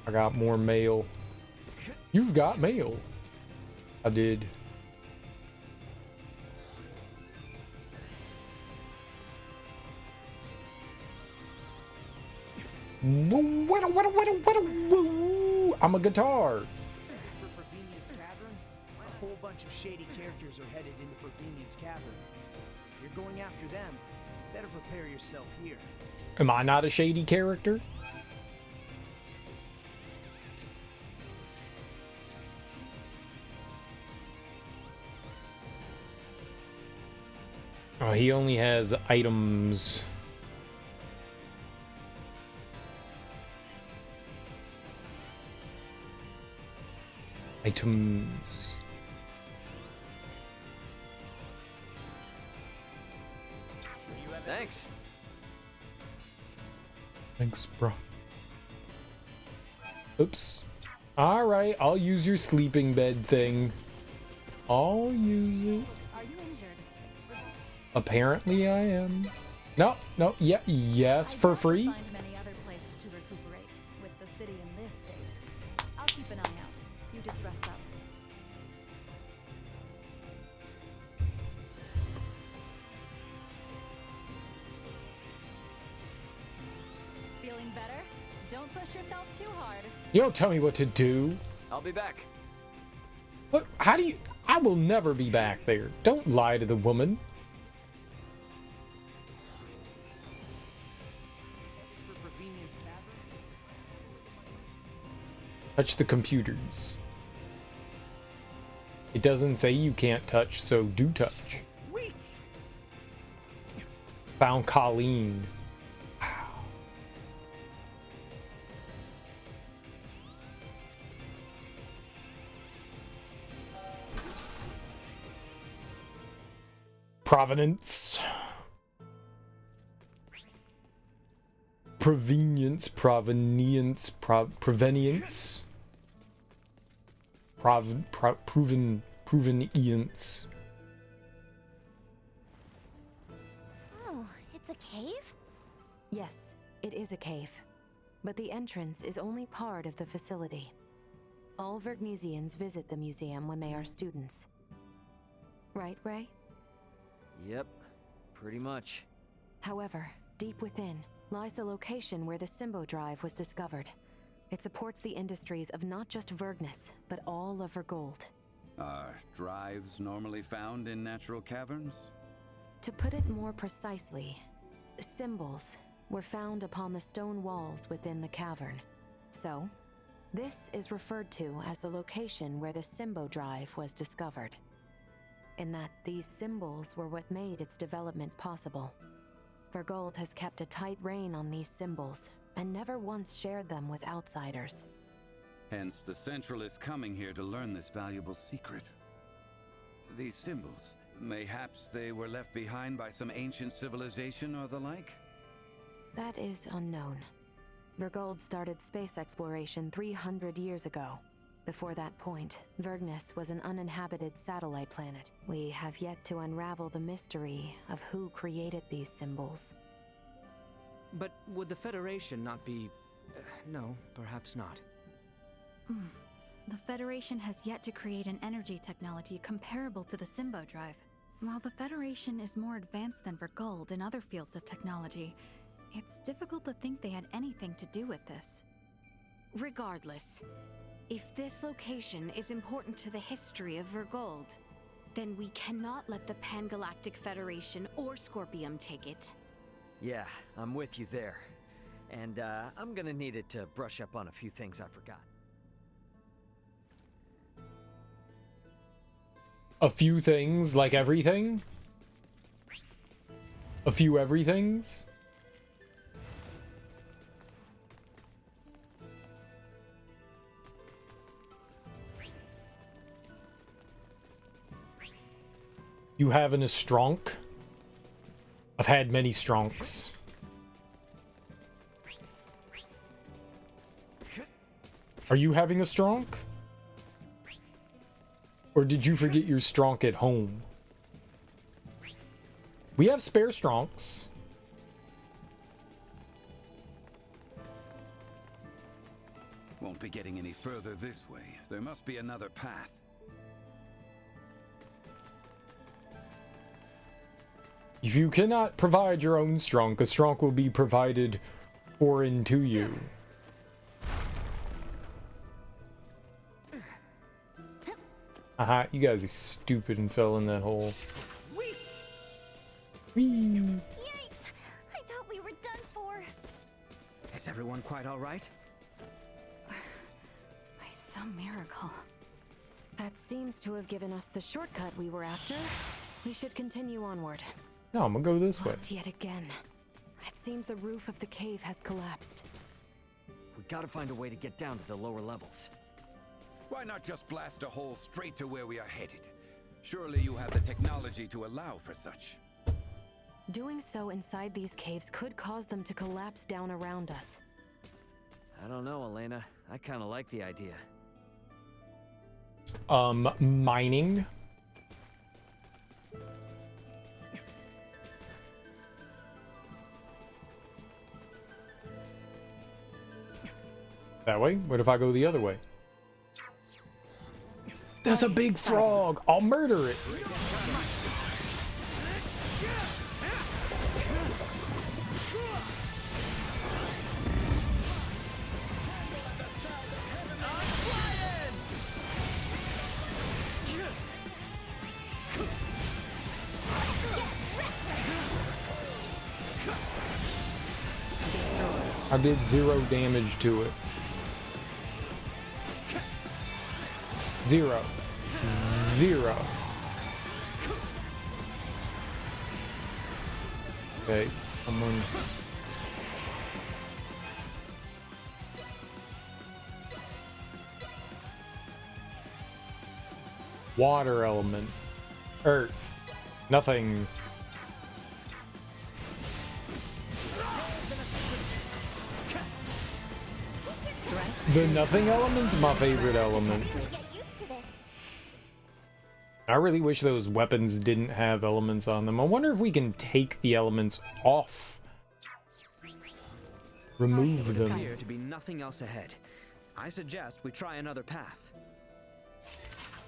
I got more mail. You've got mail. I did. I'm a guitar. For Provenience Cavern, a whole bunch of shady characters are headed into Provenience Cavern. If you're going after them, better prepare yourself here. Am I not a shady character? Oh, he only has items. Items. Thanks. Thanks, bro. Oops. Alright, I'll use your sleeping bed thing. I'll use it. Are you injured? Apparently I am. No, no, yeah, yes, for free. Find many other places to recuperate with the city in this state. I'll keep an eye out. You just rest up. Feeling better? Don't push yourself too hard. You don't tell me what to do. I'll be back. What? How do you? I will never be back there. Don't lie to the woman. Touch the computers. It doesn't say you can't touch, so do touch. Sweet. Found Colleen. Wow. Provenance. Provenience. Provenience. Provenience. Provenience. Oh, it's a cave? Yes, it is a cave. But the entrance is only part of the facility. All Vergnesians visit the museum when they are students. Right, Ray? Yep, pretty much. However, deep within lies the location where the Symbo Drive was discovered. It supports the industries of not just Vergnus, but all of Vergold. Are drives normally found in natural caverns? To put it more precisely, symbols were found upon the stone walls within the cavern. So, this is referred to as the location where the Symbo Drive was discovered. In that these symbols were what made its development possible. Vergold has kept a tight rein on these symbols, and never once shared them with outsiders. Hence, the Central is coming here to learn this valuable secret. These symbols, mayhaps they were left behind by some ancient civilization or the like? That is unknown. Vergold started space exploration 300 years ago. Before that point, Vergnus was an uninhabited satellite planet. We have yet to unravel the mystery of who created these symbols. But would the Federation not be... no, perhaps not. The Federation has yet to create an energy technology comparable to the Symbo Drive. While the Federation is more advanced than Vergold in other fields of technology, it's difficult to think they had anything to do with this. Regardless, if this location is important to the history of Vergold, then we cannot let the Pangalactic Federation or Scorpium take it. Yeah, I'm with you there. And I'm gonna need it to brush up on a few things I forgot. A few things, like everything? A few everythings? You having a stronk? I've had many stronks. Are you having a stronk? Or did you forget your stronk at home? We have spare stronks. Won't be getting any further this way. There must be another path. If you cannot provide your own stronk, a stronk will be provided foreign to you. Aha, you guys are stupid and fell in that hole. Wait! Whee! Yikes! I thought we were done for. Is everyone quite all right? By some miracle. That seems to have given us the shortcut we were after. We should continue onward. No, I'm gonna go this way. Locked yet again. It seems the roof of the cave has collapsed. We gotta find a way to get down to the lower levels. Why not just blast a hole straight to where we are headed? Surely you have the technology to allow for such. Doing so inside these caves could cause them to collapse down around us. I don't know, Elena. I kinda like the idea. Mining. That way? What if I go the other way? There's a big frog! I'll murder it! I did 0 damage to it. 0. 0. Okay, someone... Water element. Earth. Nothing. The nothing element's my favorite element. I really wish those weapons didn't have elements on them. I wonder if we can take the elements off. Remove them. There appear to be nothing else ahead. I suggest we try another path.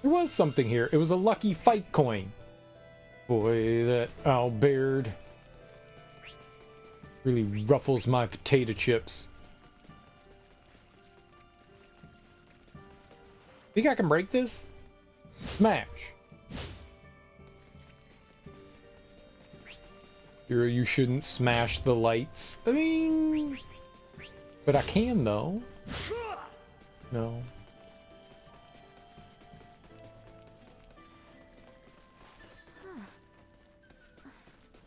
There was something here. It was a lucky fight coin. Boy, that Albert really ruffles my potato chips. Think I can break this? Smash. You shouldn't smash the lights. I mean, but I can though. No.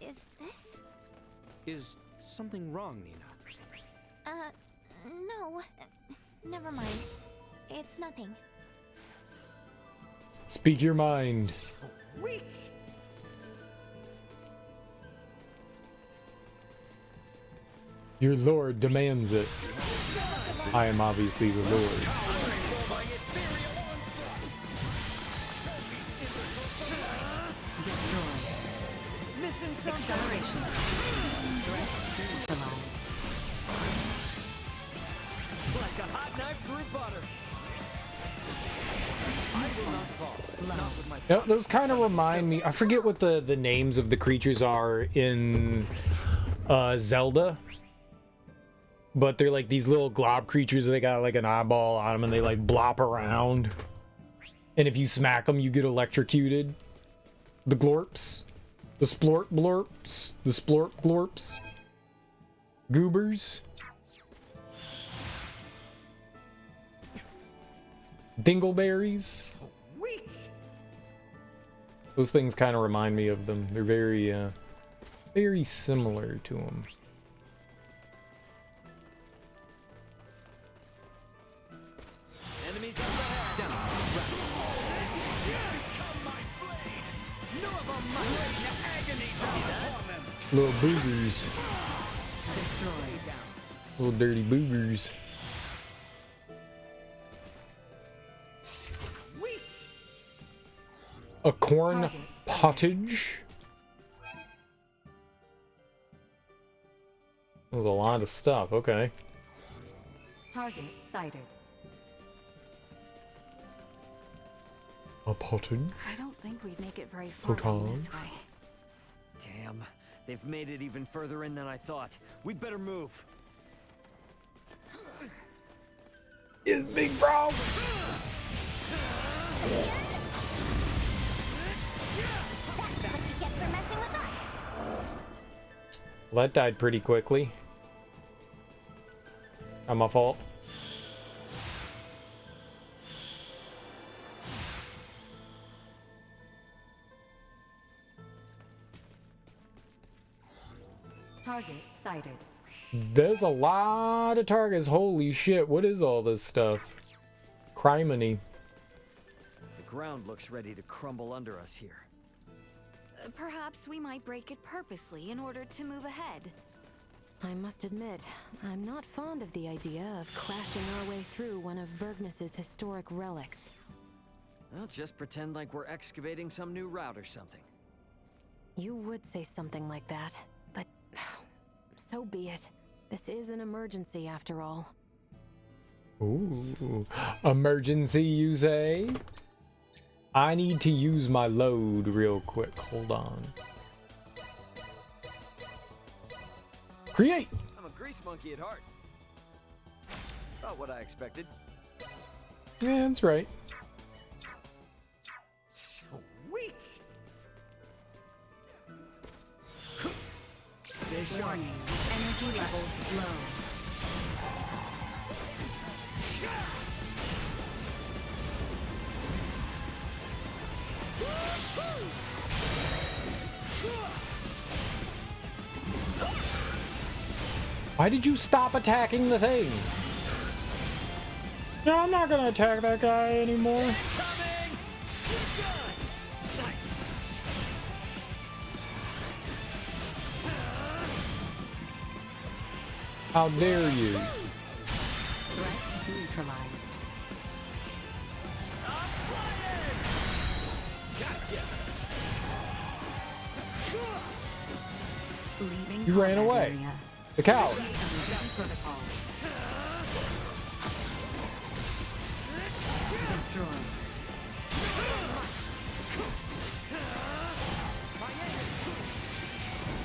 Is this? Is something wrong, Nina? No. Never mind. It's nothing. Speak your mind. Sweet! Your lord demands it. I am obviously the lord. Missing acceleration. Threat neutralized. Like a hot knife through butter. I will not fall. Not with my Yep, those kind of remind me. I forget what the names of the creatures are in Zelda. But they're like these little glob creatures. They got like an eyeball on them and they like blop around. And if you smack them, you get electrocuted. The glorps. The splort blorps. The splort glorps. Goobers. Dingleberries. Sweet! Those things kind of remind me of them. They're very, very similar to them. enemies up ahead. Down. Become my blade. None of them might bring the agony down upon them. Little boogers. Destroy down. Little dirty boogers. Sweet! A corn pottage. There's a lot of stuff. Okay. Target sighted. A pottage. I don't think we'd make it very far from this way. Damn, they've made it even further in than I thought. We better move. It's big bro. That's what you get for messing with us. Well, that died pretty quickly. Not my fault. Target sighted. There's a lot of targets. Holy shit, what is all this stuff? Criminy. The ground looks ready to crumble under us here. Perhaps we might break it purposely in order to move ahead. I must admit, I'm not fond of the idea of crashing our way through one of Vergnus's historic relics. Well, just pretend like we're excavating some new route or something. You would say something like that, but so be it. This is an emergency after all. Ooh, emergency, you say? I need to use my load real quick. Hold on. Create! I'm a grease monkey at heart. Not what I expected. Yeah, that's right. Sweet! Stay sharp. Warning. Energy levels low. Why did you stop attacking the thing? No, I'm not gonna attack that guy anymore. How dare you? Threat neutralized. Leaving You ran away. area. The coward. Protocols. Destroy.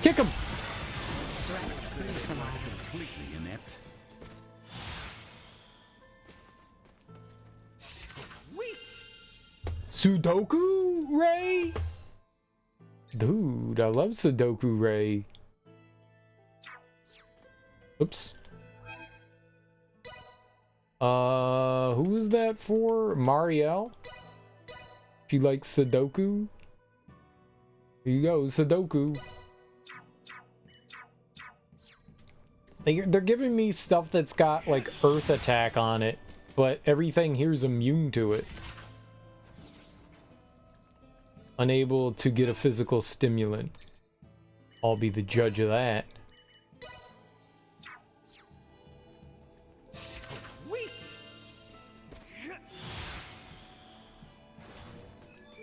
Kick him. Threat neutralized. Completely inept. Sudoku Ray? Dude, I love Sudoku Ray. Oops. Who is that for? Marielle? She likes Sudoku? Here you go, Sudoku. They're giving me stuff that's got like Earth Attack on it, but everything here's immune to it. Unable to get a physical stimulant. I'll be the judge of that.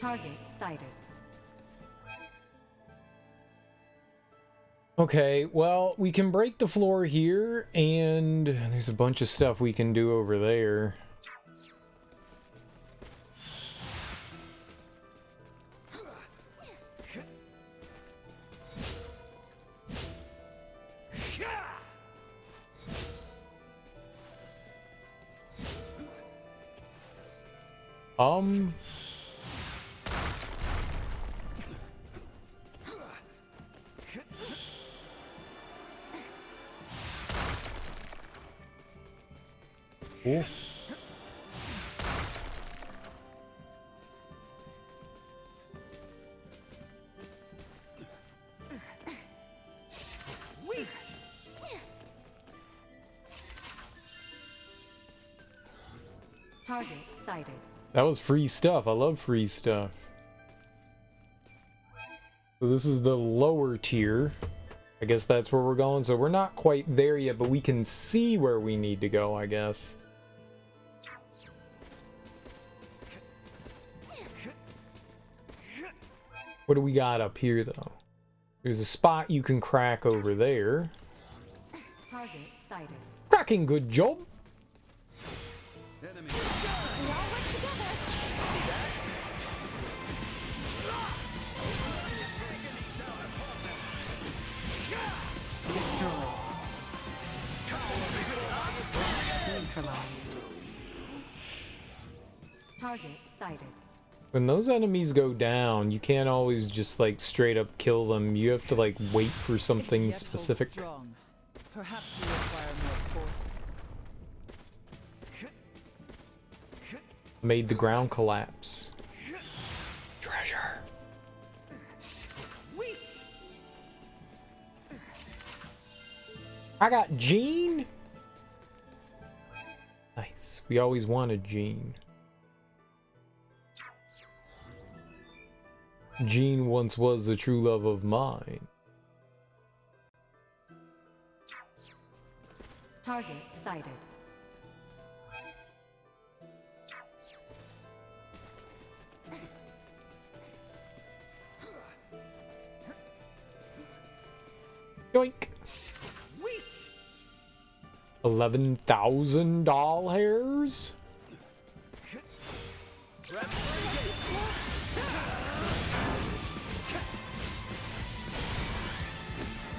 Target sighted. Okay, well, we can break the floor here, and there's a bunch of stuff we can do over there. Cool. Target sighted. That was free stuff. I love free stuff. So this is the lower tier. I guess that's where we're going. So we're not quite there yet, but we can see where we need to go, I guess. What do we got up here, though? There's a spot you can crack over there. Target sighted. Cracking, good job. Destroy. Neutralized. Target sighted. When those enemies go down, you can't always just like straight up kill them. You have to like wait for something specific. Perhaps you require more force. Made the ground collapse. Treasure. I got Jean. Nice. We always wanted Jean. Jean once was the true love of mine. Target sighted. Yoink. 11,000 doll hairs?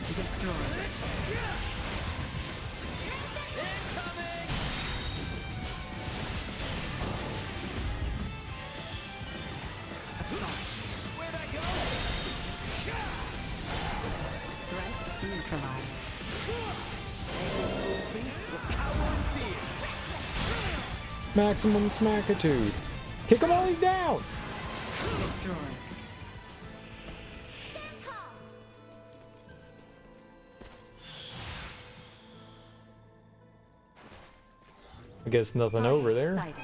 Destroy. Threat neutralized. Maximum smackitude. Kick him while he's down. Destroy. I guess nothing over there. Sighted.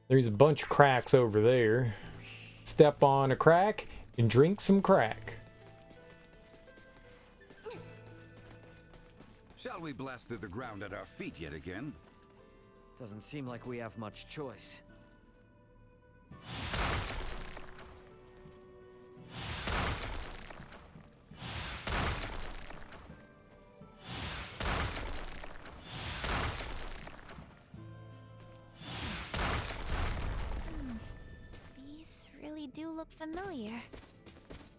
There's a bunch of cracks over there. Step on a crack and drink some crack. Shall we blast through the ground at our feet yet again? Doesn't seem like we have much choice. These really do look familiar.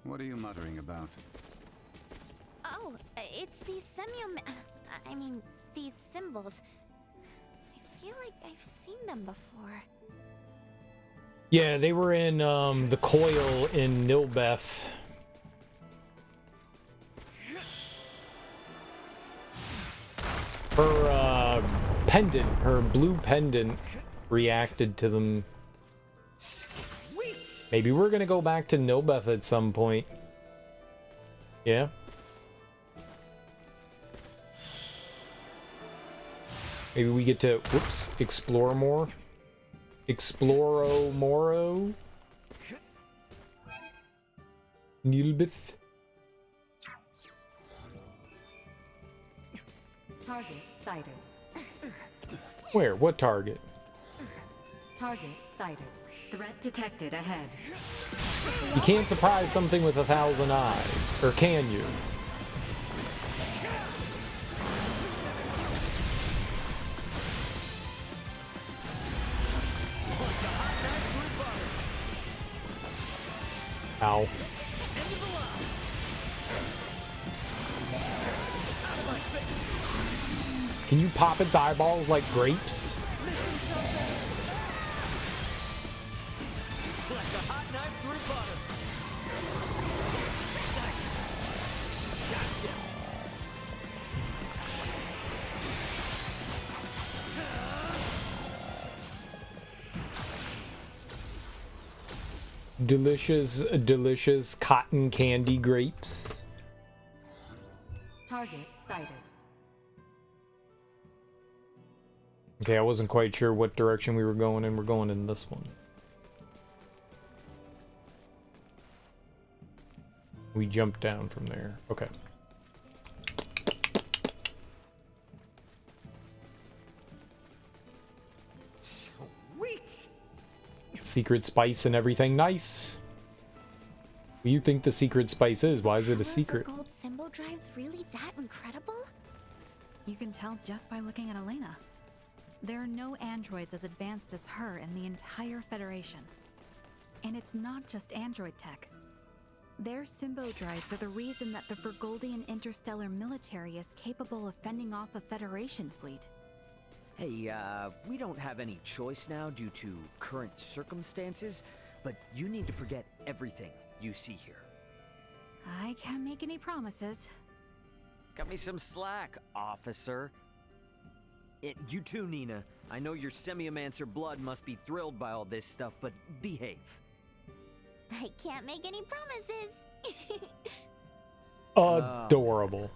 What are you muttering about? Oh, it's these I mean, these symbols. I feel like I've seen them before. Yeah, they were in the coil in Nilbeth. Her pendant, her blue pendant, reacted to them. Maybe we're gonna go back to Nilbeth at some point. Yeah. Maybe we get to, whoops, explore more. Exploro Moro. Nilbeth. Target sighted. Where? What target? Target sighted. Threat detected ahead. You can't surprise something with 1,000 eyes. Or can you? Ow. Can you pop its eyeballs like grapes? Like a hot knife through butter. Nice. Gotcha. Delicious, delicious cotton candy grapes. Target sighted. Okay, I wasn't quite sure what direction we were going in. We're going in this one. We jumped down from there. Okay. Sweet. Secret spice and everything. Nice. What do you think the secret spice is? Why is it a secret? Gold symbol drive's really that incredible? You can tell just by looking at Elena. There are no androids as advanced as her in the entire Federation. And it's not just android tech. Their Symbo drives are the reason that the Vergoldian interstellar military is capable of fending off a Federation fleet. Hey, we don't have any choice now due to current circumstances, but you need to forget everything you see here. I can't make any promises. Cut me some slack, officer. You too, Nina. I know your Semiomancer blood must be thrilled by all this stuff, but behave. I can't make any promises. Adorable.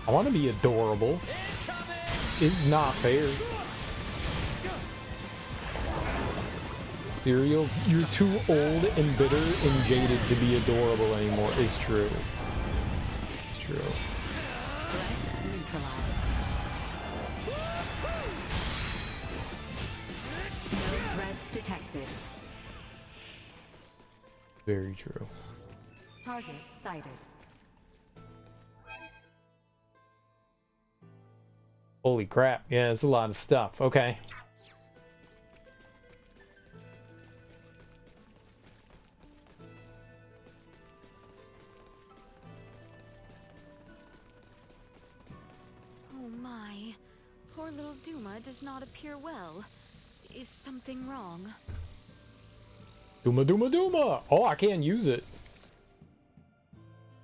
I want to be adorable. Is not fair. Serial, you're too old and bitter and jaded to be adorable anymore. Is true. It's true. Neutralized. No threats detected. Very true. Target sighted. Holy crap. Yeah, it's a lot of stuff. Okay. Oh my. Poor little Duma does not appear well. Is something wrong? Duma Duma Duma! Oh, I can't use it.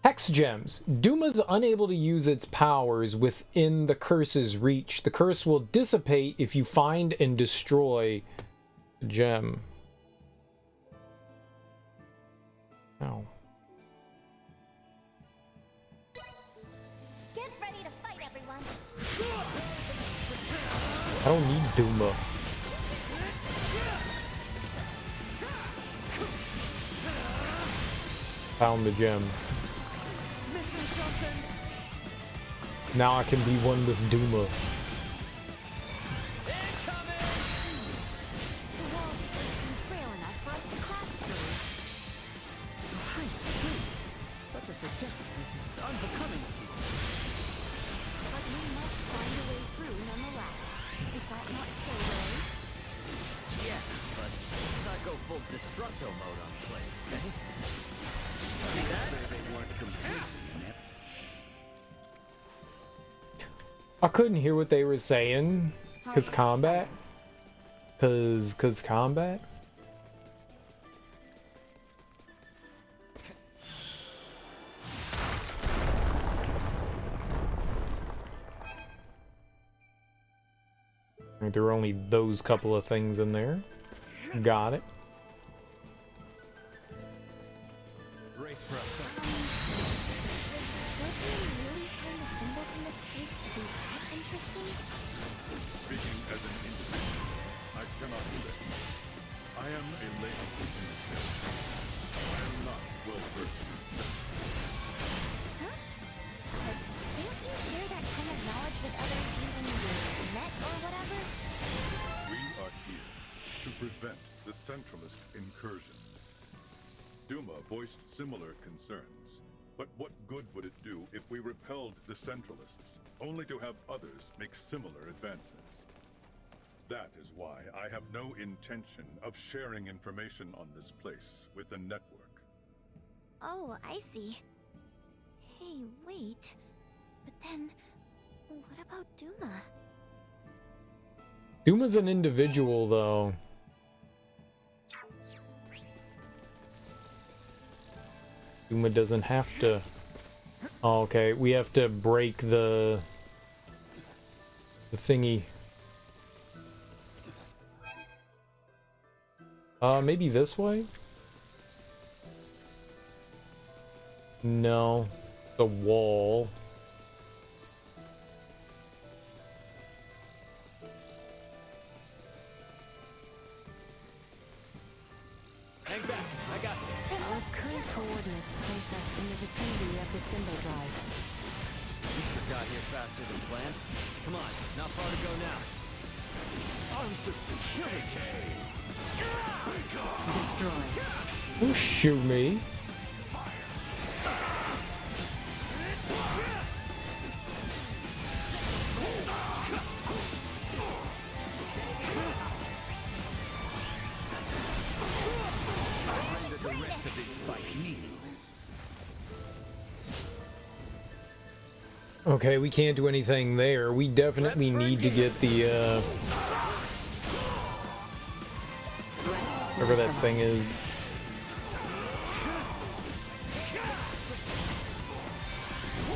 Hex gems. Duma's unable to use its powers within the curse's reach. The curse will dissipate if you find and destroy a gem. Ow. Get ready to fight, everyone. I don't need Duma. Found the gem. Missing something? Now I can be one with Duma. Such a suggestion is unbecoming of you. But we must find a way through nonetheless. Is that not so, Ray? Yeah, but let's not go full Destructo mode on the place, okay? See that? Say they weren't completely inept. I couldn't hear what they were saying. Cause combat? Cause combat? There are only those couple of things in there. Got it. Race for us. Really find the symbols in this cave to be that interesting? Speaking as an individual, I cannot do that. I am a lady in this field. I am not well versed in this. Huh? But don't you share that kind of knowledge with others using the net or whatever? We are here to prevent the Centralist incursion. Duma voiced similar concerns, but what good would it do if we repelled the Centralists, only to have others make similar advances? That is why I have no intention of sharing information on this place with the network. Oh, I see. Hey, wait. But then, what about Duma? Duma's an individual, though. Duma doesn't have to... Oh, okay, we have to break the thingy. Maybe this way? No. The wall. Hang back, I got this. Our current coordinates place us in the vicinity of the symbol drive. We sure got here faster than planned. Come on, not far to go now. Arms of Destroy. Don't shoot me. The rest of this fight meaningless. Okay, we can't do anything there. We definitely need to get the, whatever that thing is.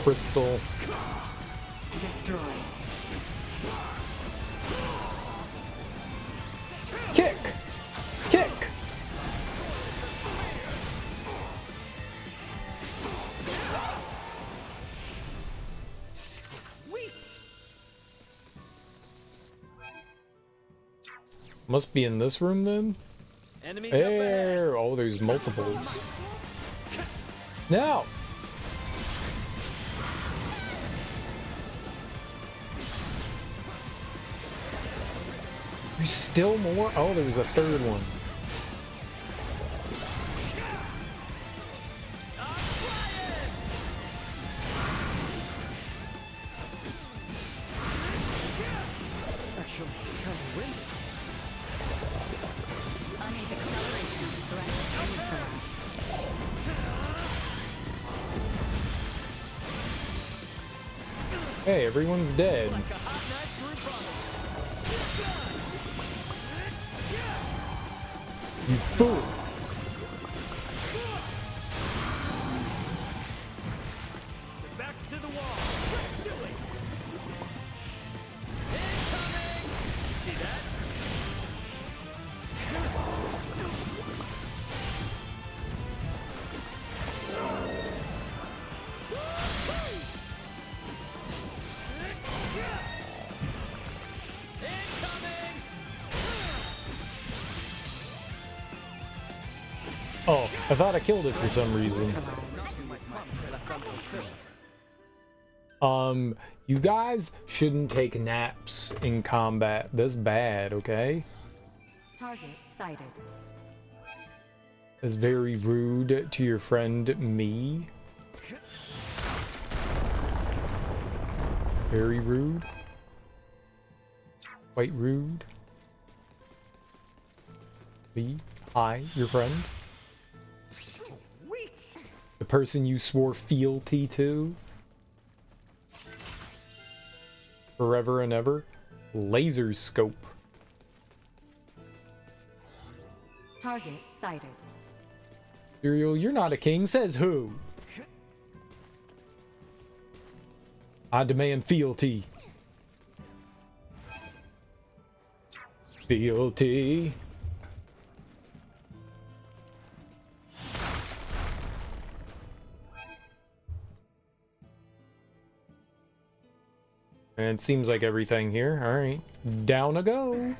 Crystal. Destroy. Kick! Kick! Must be in this room then? Enemies up ahead. There! Oh, there's multiples. Now! There's still more? Oh, there was a third one. Actually, kind of winded. Unable acceleration. Threat neutralized. Hey, everyone's dead. You fool! Your backs to the wall. Let's do it. Incoming. See that? Incoming. Oh, I thought I killed it for some reason. You guys shouldn't take naps in combat. That's bad, okay? Target sighted. That's very rude to your friend me. Very rude. Quite rude. Me? Hi, your friend? Sweet. The person you swore fealty to? Forever and ever? Laser scope. Target sighted. Serial, you're not a king, says who? I demand fealty. Fealty. And it seems like everything here. Alright. Down a go.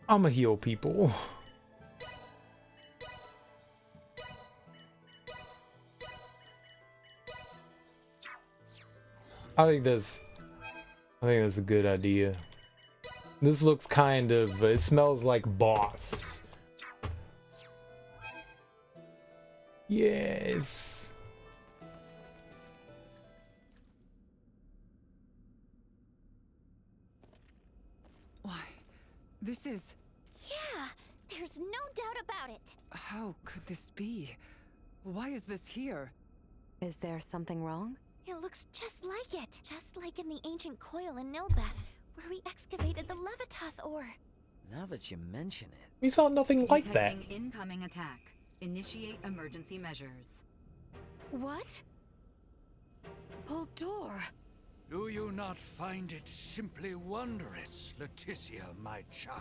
I'ma heal people. I think that's a good idea. This looks kind of, it smells like boss. Yes. Why, this is... Yeah, there's no doubt about it. How could this be? Why is this here? Is there something wrong? It looks just like it. Just like in the ancient coil in Nilbeth, where we excavated the Levitas ore. Now that you mention it... We saw nothing like that. Detecting incoming attack. Initiate emergency measures. What? Poldor! Do you not find it simply wondrous, Leticia, my child?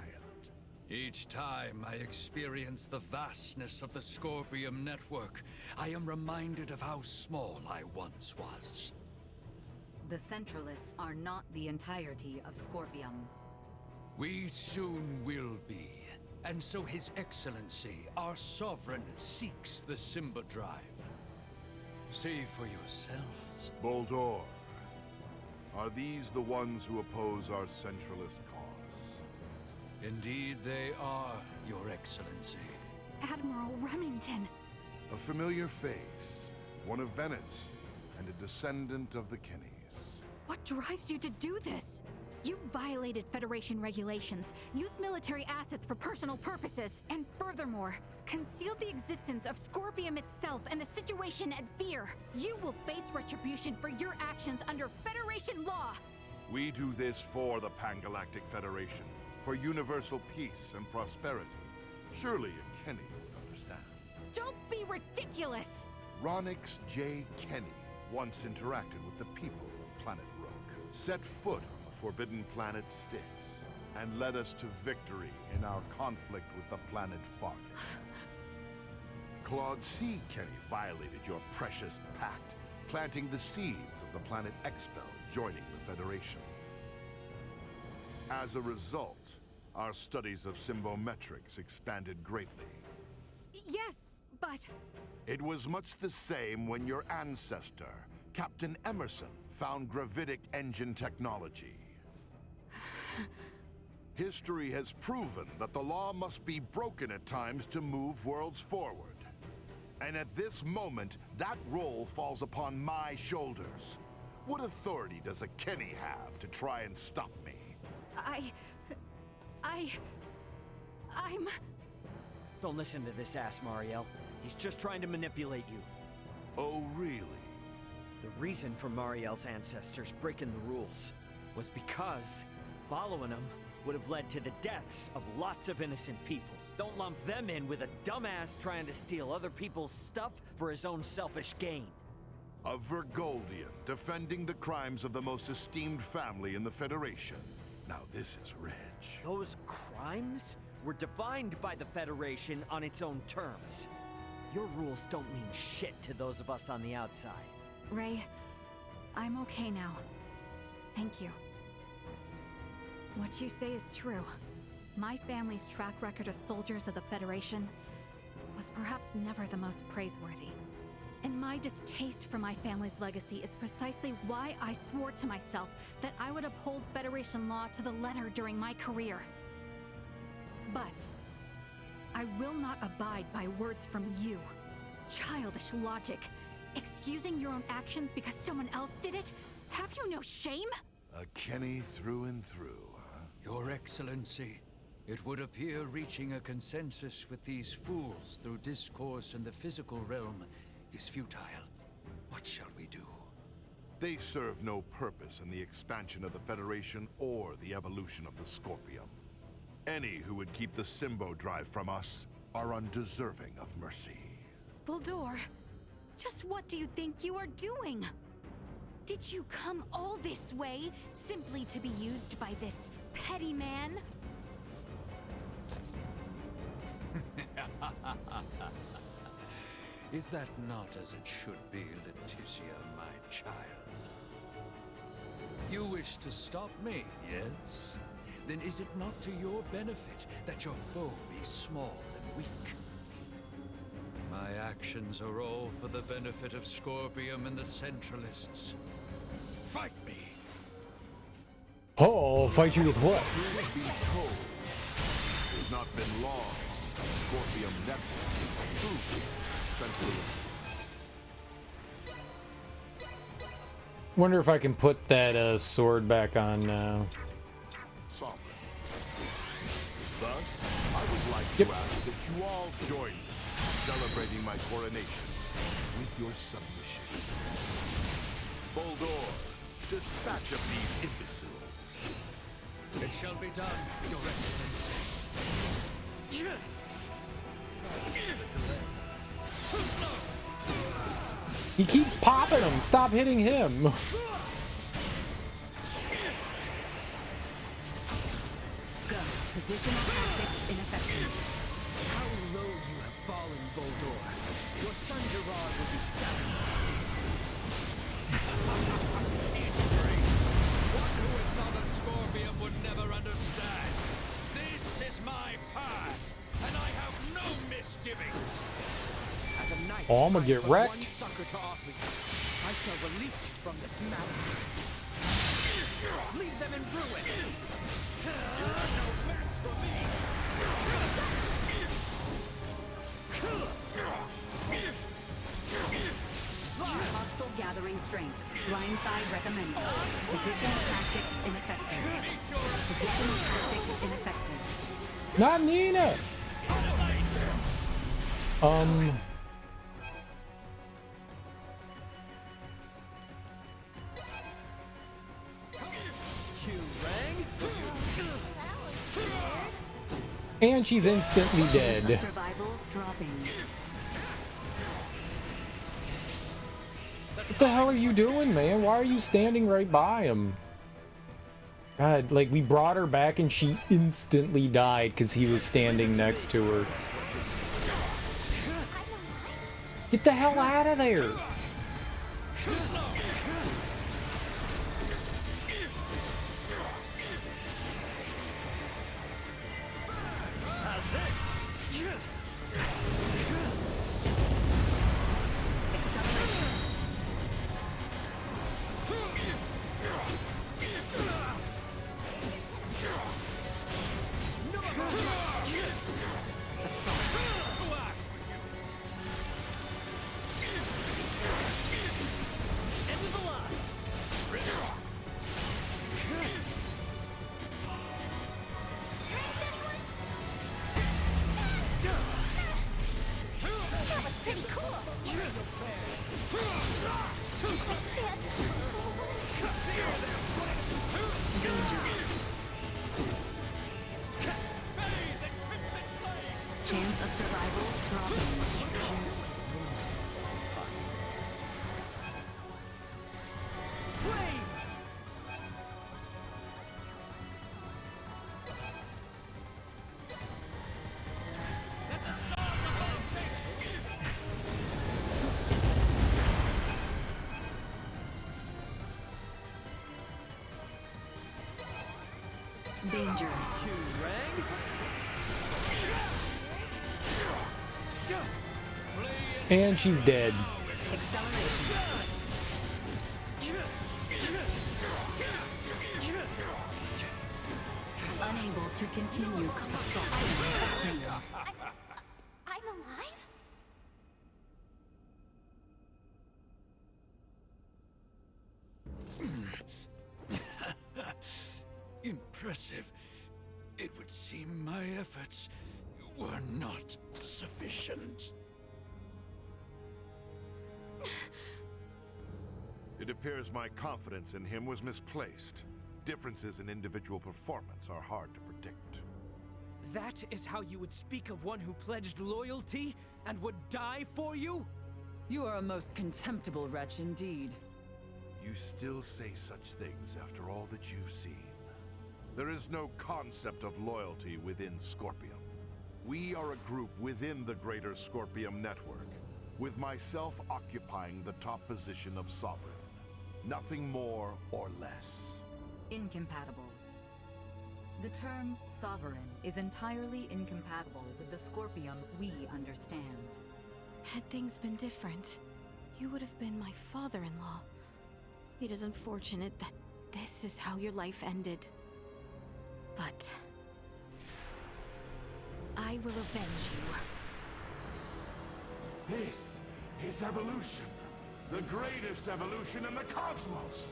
Each time I experience the vastness of the Scorpium network, I am reminded of how small I once was. The Centralists are not the entirety of Scorpium. We soon will be, and so His Excellency, our Sovereign, seeks the Simba Drive. See for yourselves. Boldor, are these the ones who oppose our centralist cause? Indeed they are, Your Excellency. Admiral Remington! A familiar face, one of Bennett's, and a descendant of the Kennys. What drives you to do this? You violated Federation regulations, used military assets for personal purposes, and furthermore, concealed the existence of Scorpium itself and the situation at Fear. You will face retribution for your actions under Federation law! We do this for the Pangalactic Federation, for universal peace and prosperity. Surely a Kenny would understand. Don't be ridiculous! Ronix J. Kenny once interacted with the people of Planet Rogue, set foot on the forbidden planet Styx, and led us to victory in our conflict with the planet Fargate. Claude C. Kenny violated your precious pact, planting the seeds of the planet Expel joining the Federation. As a result, our studies of symbometrics expanded greatly. Yes, but... It was much the same when your ancestor, Captain Emerson, found gravitic engine technology. History has proven that the law must be broken at times to move worlds forward. And at this moment, that role falls upon my shoulders. What authority does a Kenny have to try and stop me? I'm... Don't listen to this ass, Mariel. He's just trying to manipulate you. Oh, really? The reason for Mariel's ancestors breaking the rules was because following them would have led to the deaths of lots of innocent people. Don't lump them in with a dumbass trying to steal other people's stuff for his own selfish gain. A Vergoldian defending the crimes of the most esteemed family in the Federation. Now this is rich. Those crimes were defined by the Federation on its own terms. Your rules don't mean shit to those of us on the outside. Ray, I'm okay now. Thank you. What you say is true. My family's track record as soldiers of the Federation was perhaps never the most praiseworthy. And my distaste for my family's legacy is precisely why I swore to myself that I would uphold Federation law to the letter during my career. But I will not abide by words from you. Childish logic. Excusing your own actions because someone else did it? Have you no shame? A Kenny through and through, huh? Your Excellency, it would appear reaching a consensus with these fools through discourse in the physical realm is futile. What shall we do? They serve no purpose in the expansion of the Federation or the evolution of the Scorpium. Any who would keep the Symbo Drive from us are undeserving of mercy. Buldur, just what do you think you are doing? Did you come all this way simply to be used by this petty man? Is that not as it should be, Leticia, my child? You wish to stop me, yes? Then is it not to your benefit that your foe be small and weak? My actions are all for the benefit of Scorpium and the Centralists. Fight me! Oh, fight you with what? Be told, it's not been long. Scorpium Network, true Centralist. Wonder if I can put that sword back on now. Sovereign. Thus, I would like to ask that you all join me, celebrating my coronation with your submission. Buldur, dispatch of these imbeciles. It shall be done, Your Excellency. Too slow! He keeps popping him. Stop hitting him. Go. Positional tactics ineffective. How low you have fallen, Buldur. Your son Gerard will be saddened to see it. One who is not a Scorpion would never understand. This is my path, and I have no misgivings. As a knight, Oh, I'm gonna get wrecked. one succor to offer you. I shall release you from this matter. Leave them in ruin. You are no match for me. Hostile gathering strength. Blindside recommended. Positional tactics ineffective. Positional tactics ineffective. Not Nina. And she's instantly dead. Survival dropping. What the hell are you doing, man? Why are you standing right by him? God, like, we brought her back and she instantly died because he was standing next to her. Get the hell out of there! Chance of survival dropping. Danger. And she's dead. Unable to continue assault. I'm alive? Impressive. It would seem my efforts were not sufficient. It appears my confidence in him was misplaced. Differences in individual performance are hard to predict. That is how you would speak of one who pledged loyalty and would die for you? You are a most contemptible wretch indeed. You still say such things after all that you've seen. There is no concept of loyalty within Scorpium. We are a group within the greater Scorpium network, with myself occupying the top position of Sovereign. Nothing more or less. Incompatible. The term Sovereign is entirely incompatible with the Scorpium we understand. Had things been different, you would have been my father-in-law. It is unfortunate that this is how your life ended. But I will avenge you. This is evolution. The greatest evolution in the cosmos.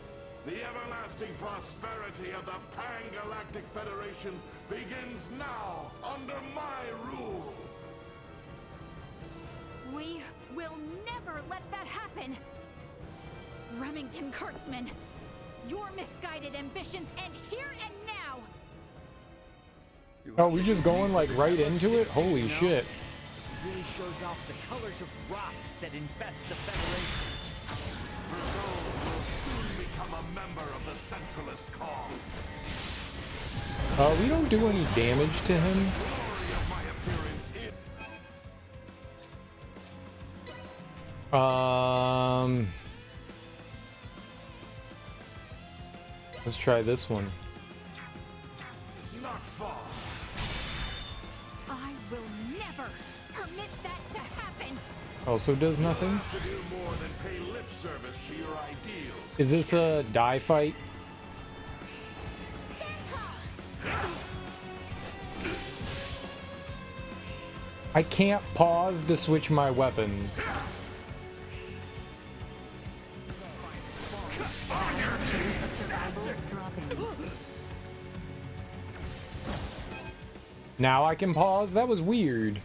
The everlasting prosperity of the Pan-Galactic Federation begins now under my rule. We will never let that happen! Remington Kurtzman, your misguided ambitions end here and now! Oh, we just going like right into it? Holy shit. It really shows off the colors of rot that infest the Federation. Vergol will soon become a member of the Centralist cause. We don't do any damage to him. Glory of my appearance in... Let's try this one. It's not far. I will never permit that to happen! Also does nothing. You have to do more than pay lip service to your ideals. Is this a die fight? I can't pause to switch my weapon. Now I can pause? That was weird.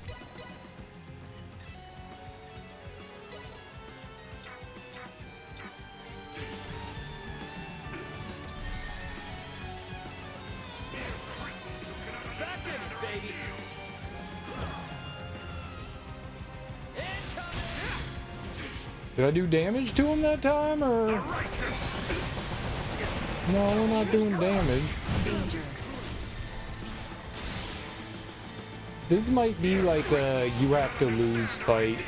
Did I do damage to him that time, or? No, we're not doing damage. This might be like a you have to lose fight.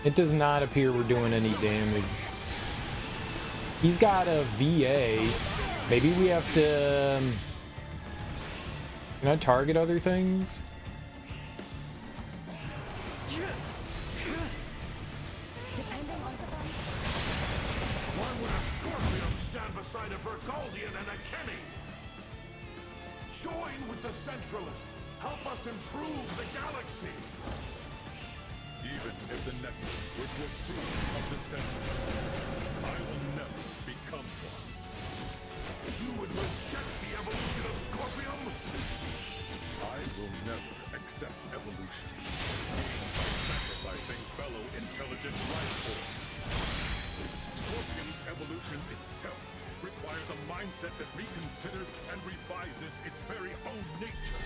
It does not appear we're doing any damage. He's got a VA. Maybe we have to... Can I target other things? Beside a Vergoldian and a Kenny. Join with the Centralists. Help us improve the galaxy. Even if the network were to approve of the Centralists, I will never become one. You would reject the evolution of Scorpium? I will never accept evolution, even by sacrificing fellow intelligent life forms. Scorpium's evolution itself requires a mindset that reconsiders and revises its very own nature.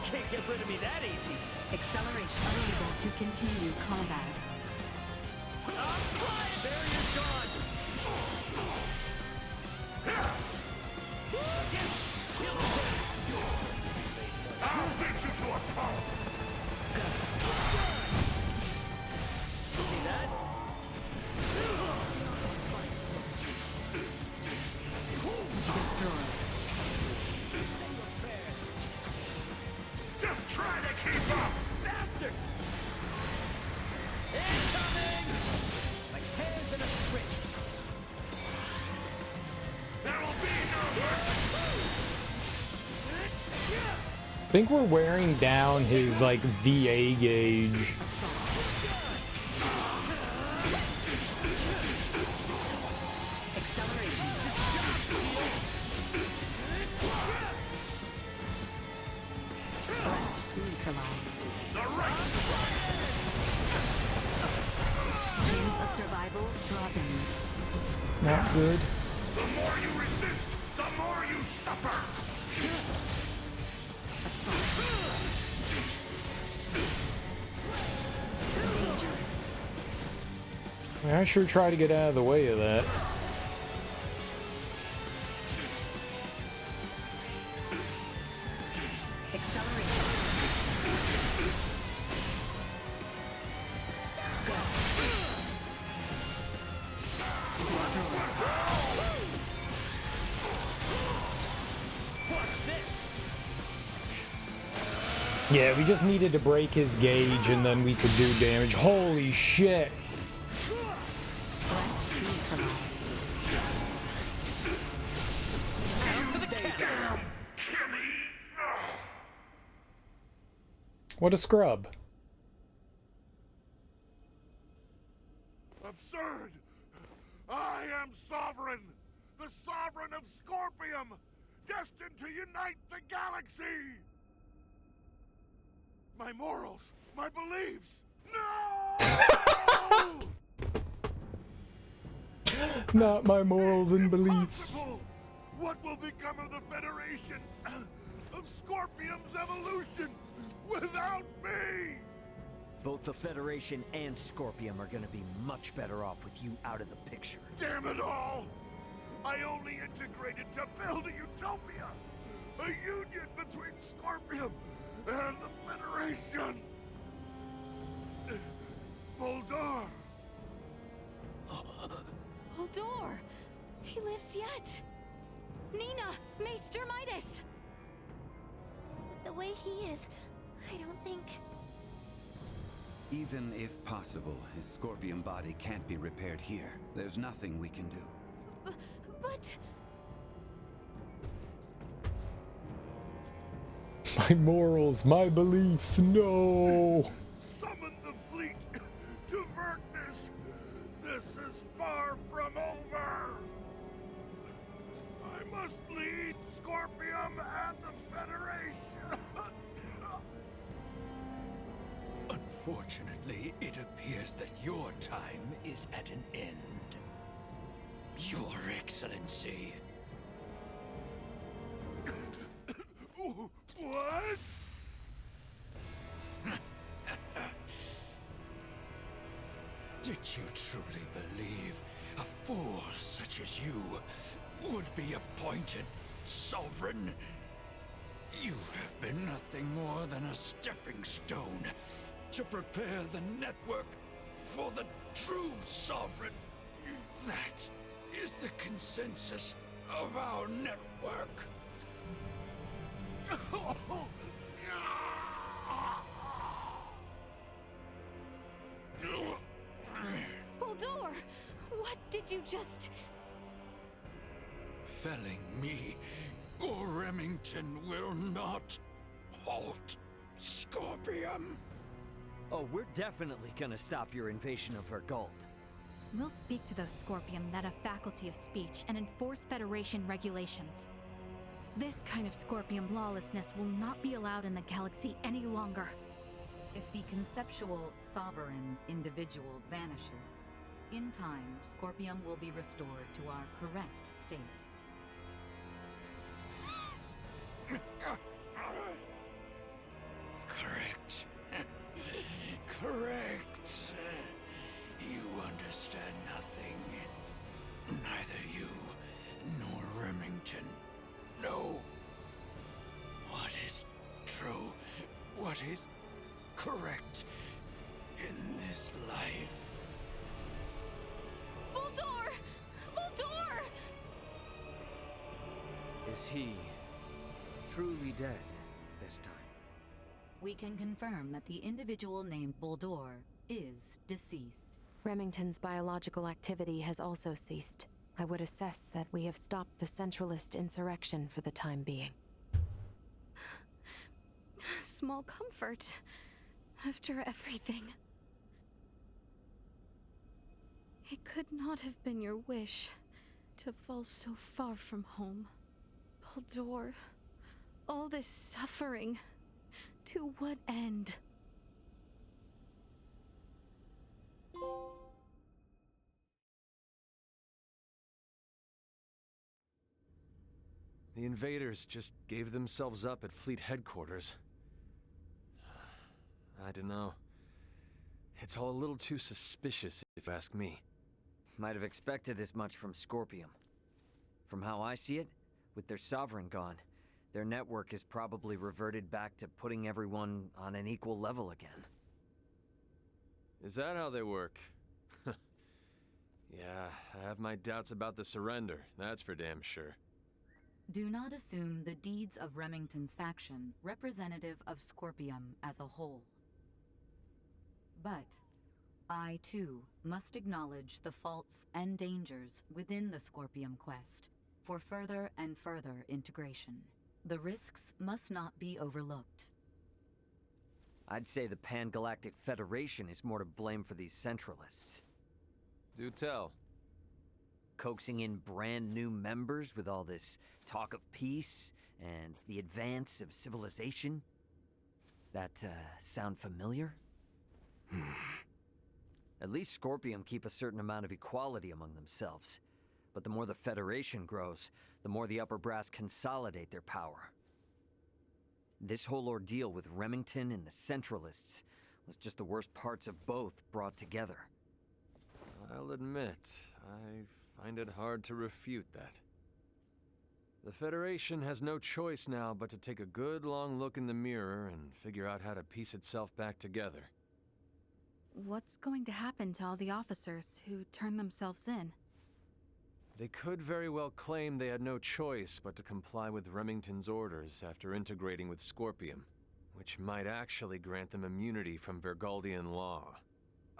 Can't get rid of me that easy. Acceleration unable to continue combat. Barrier's gone. I'll beat you to a pulp. See that? I think we're wearing down his, like, VA gauge. Chains of survival dropping. It's not good. The more you resist, the more you suffer! I sure try to get out of the way of that. Yeah, we just needed to break his gauge and then we could do damage. Holy shit! What a scrub. Absurd! I am Sovereign! The Sovereign of Scorpium! Destined to unite the galaxy! My morals, my beliefs! No! Not my morals and beliefs. Impossible! What will become of the Federation? Of Scorpium's evolution? Without me! Both the Federation and Scorpium are gonna be much better off with you out of the picture. Damn it all! I only integrated to build a utopia! A union between Scorpium and the Federation! Boldor! Boldor! He lives yet! Nina! Maester Midas! The way he is, I don't think... Even if possible, his Scorpion body can't be repaired here. There's nothing we can do. But... My morals, my beliefs, no! Summon the fleet to Verkness! This is far from over! I must lead Scorpium and the Federation! Unfortunately, it appears that your time is at an end. Your Excellency. What? Did you truly believe a fool such as you would be appointed sovereign? You have been nothing more than a stepping stone to prepare the network for the true sovereign. That is the consensus of our network. Boldor! What did you just... Felling me or Remington will not halt Scorpium. Oh, we're definitely gonna stop your invasion of Vergold. We'll speak to those Scorpium that have faculty of speech and enforce Federation regulations. This kind of Scorpium lawlessness will not be allowed in the galaxy any longer. If the conceptual sovereign individual vanishes, in time, Scorpium will be restored to our correct state. Correct. Correct. You understand nothing. Neither you nor Remington know what is true, what is correct in this life. Boldor! Boldor! Is he truly dead this time? We can confirm that the individual named Boldor is deceased. Remington's biological activity has also ceased. I would assess that we have stopped the Centralist insurrection for the time being. small comfort after everything. It could not have been your wish to fall so far from home. Baldur, all this suffering, to what end? The invaders just gave themselves up at Fleet headquarters. I don't know. It's all a little too suspicious, if you ask me. Might have expected as much from Scorpium. From how I see it, with their sovereign gone, their network is probably reverted back to putting everyone on an equal level again. Is that how they work? Yeah, I have my doubts about the surrender, that's for damn sure. Do not assume the deeds of Remington's faction representative of Scorpium as a whole. But I, too, must acknowledge the faults and dangers within the Scorpium quest for further and further integration. The risks must not be overlooked. I'd say the Pan-Galactic Federation is more to blame for these Centralists. Do tell. Coaxing in brand new members with all this talk of peace and the advance of civilization? That, sound familiar? At least Scorpium keep a certain amount of equality among themselves. But the more the Federation grows, the more the upper brass consolidate their power. This whole ordeal with Remington and the Centralists was just the worst parts of both brought together. I'll admit, I find it hard to refute that. The Federation has no choice now but to take a good long look in the mirror and figure out how to piece itself back together. What's going to happen to all the officers who turned themselves in? They could very well claim they had no choice but to comply with Remington's orders after integrating with Scorpium, which might actually grant them immunity from Vergaldian law.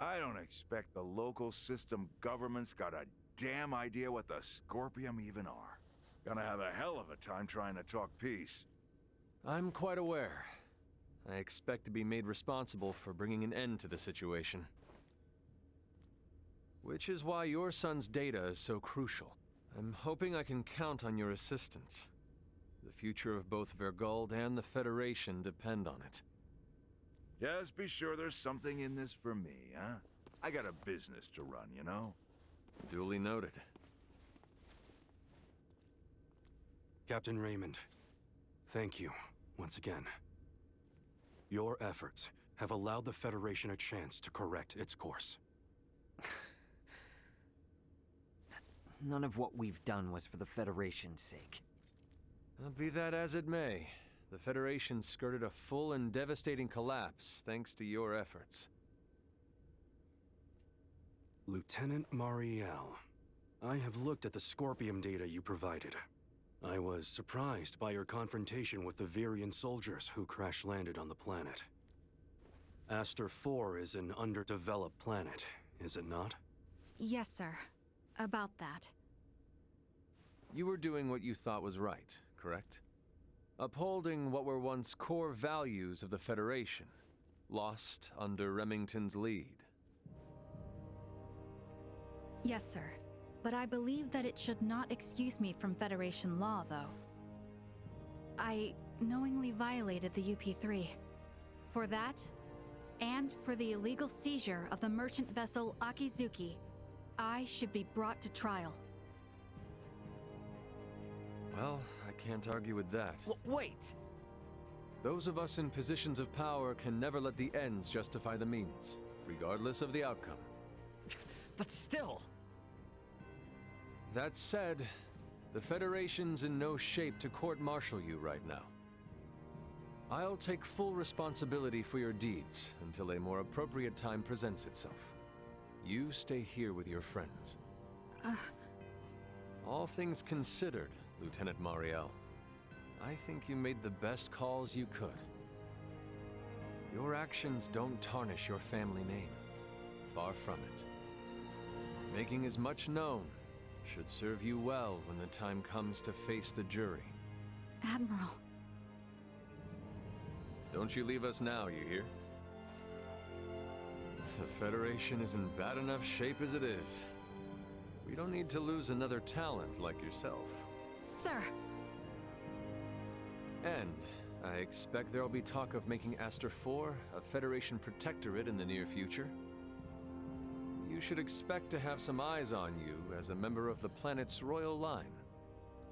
I don't expect the local system government's got a damn idea what the Scorpium even are. Gonna have a hell of a time trying to talk peace. I'm quite aware. I expect to be made responsible for bringing an end to the situation. Which is why your son's data is so crucial. I'm hoping I can count on your assistance. The future of both Vergald and the Federation depend on it. Just be sure there's something in this for me, huh? I got a business to run, you know? Duly noted. Captain Raymond, thank you once again. Your efforts have allowed the Federation a chance to correct its course. None of what we've done was for the Federation's sake. Be that as it may, the Federation skirted a full and devastating collapse thanks to your efforts. Lieutenant Mariel, I have looked at the Scorpium data you provided. I was surprised by your confrontation with the Virian soldiers who crash-landed on the planet. Aster 4 is an underdeveloped planet, is it not? Yes, sir. About that. You were doing what you thought was right, correct? Upholding what were once core values of the Federation, lost under Remington's lead. Yes, sir. But I believe that it should not excuse me from Federation law, though. I knowingly violated the UP-3. For that, and for the illegal seizure of the merchant vessel Akizuki, I should be brought to trial. Well, I can't argue with that. Wait! Those of us in positions of power can never let the ends justify the means, regardless of the outcome. But still! That said, the Federation's in no shape to court-martial you right now. I'll take full responsibility for your deeds until a more appropriate time presents itself. You stay here with your friends. All things considered, Lieutenant Mariel, I think you made the best calls you could. Your actions don't tarnish your family name. Far from it. Making as much known should serve you well when the time comes to face the jury. Admiral. Don't you leave us now, you hear? The Federation is in bad enough shape as it is. We don't need to lose another talent like yourself. Sir! And I expect there'll be talk of making Aster 4 a Federation protectorate in the near future. You should expect to have some eyes on you as a member of the planet's royal line.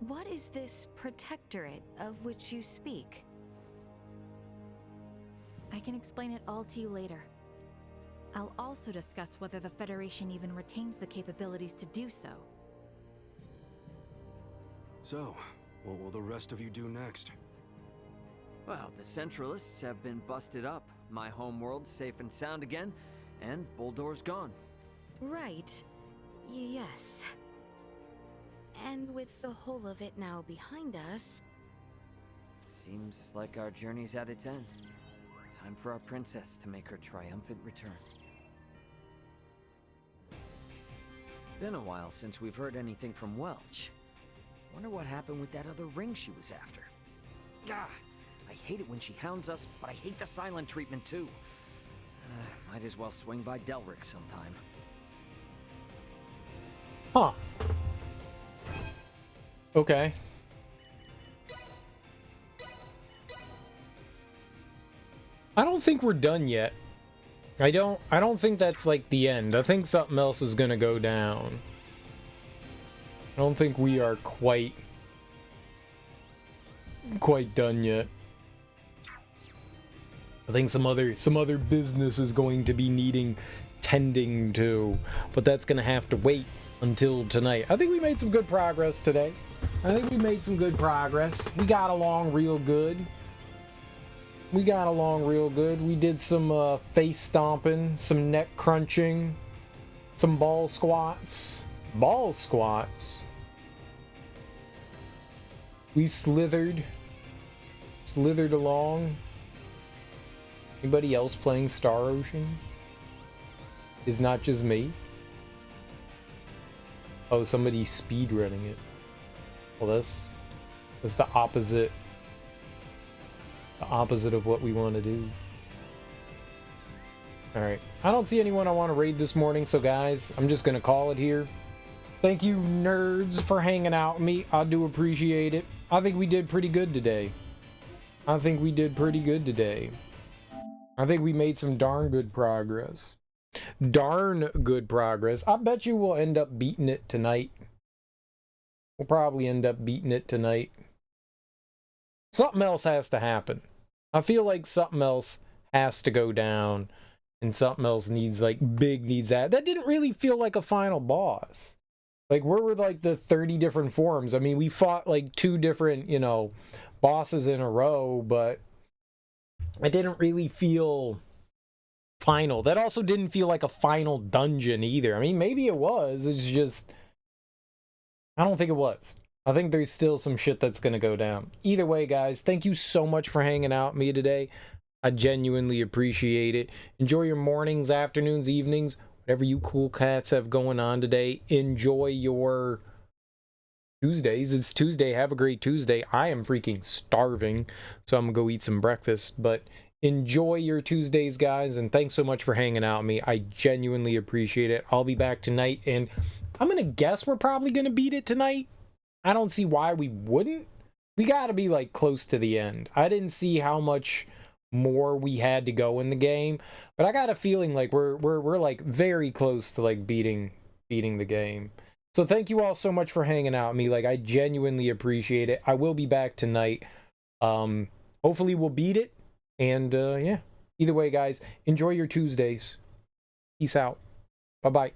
What is this protectorate of which you speak? I can explain it all to you later. I'll also discuss whether the Federation even retains the capabilities to do so. So, what will the rest of you do next? Well, the Centralists have been busted up. My homeworld's safe and sound again, and Buldor's gone. Right. Yes. And with the whole of it now behind us... Seems like our journey's at its end. Time for our princess to make her triumphant return. Been a while since we've heard anything from Welch. Wonder what happened with that other ring she was after. Gah! I hate it when she hounds us, but I hate the silent treatment too. Might as well swing by Delric sometime. Huh. Okay. I don't think we're done yet. I don't think that's like the end. I think something else is gonna go down. I don't think we are quite done yet. I think some other business is going to be needing tending to, but that's gonna have to wait until tonight. I think we made some good progress today. We got along real good. We did some face stomping, some neck crunching, some ball squats. We slithered along. Anybody else playing Star Ocean? Is not just me. Oh, somebody's speedrunning it. Well, that's the opposite. The opposite of what we want to do. Alright. I don't see anyone I want to raid this morning, so guys, I'm just going to call it here. Thank you, nerds, for hanging out with me. I do appreciate it. I think we did pretty good today. I think we made some darn good progress. I bet you we'll end up beating it tonight. We'll probably end up beating it tonight. Something else has to happen. I feel like something else has to go down, and something else needs that. That didn't really feel like a final boss. Like, where were like the 30 different forms? I mean, we fought like 2 different, bosses in a row, but it didn't really feel final. That also didn't feel like a final dungeon either. I mean, maybe it was. It's just, I don't think it was. I think there's still some shit that's going to go down. Either way, guys, thank you so much for hanging out with me today. I genuinely appreciate it. Enjoy your mornings, afternoons, evenings, whatever you cool cats have going on today. Enjoy your Tuesdays. It's Tuesday. Have a great Tuesday. I am freaking starving, so I'm going to go eat some breakfast. But enjoy your Tuesdays, guys, and thanks so much for hanging out with me. I genuinely appreciate it. I'll be back tonight, and I'm going to guess we're probably going to beat it tonight. I don't see why we wouldn't. We got to be like close to the end. I didn't see how much more we had to go in the game, but I got a feeling like we're like very close to like beating the game. So thank you all so much for hanging out with me. Like, I genuinely appreciate it. I will be back tonight. Hopefully we'll beat it. And yeah. Either way, guys, enjoy your Tuesdays. Peace out. Bye-bye.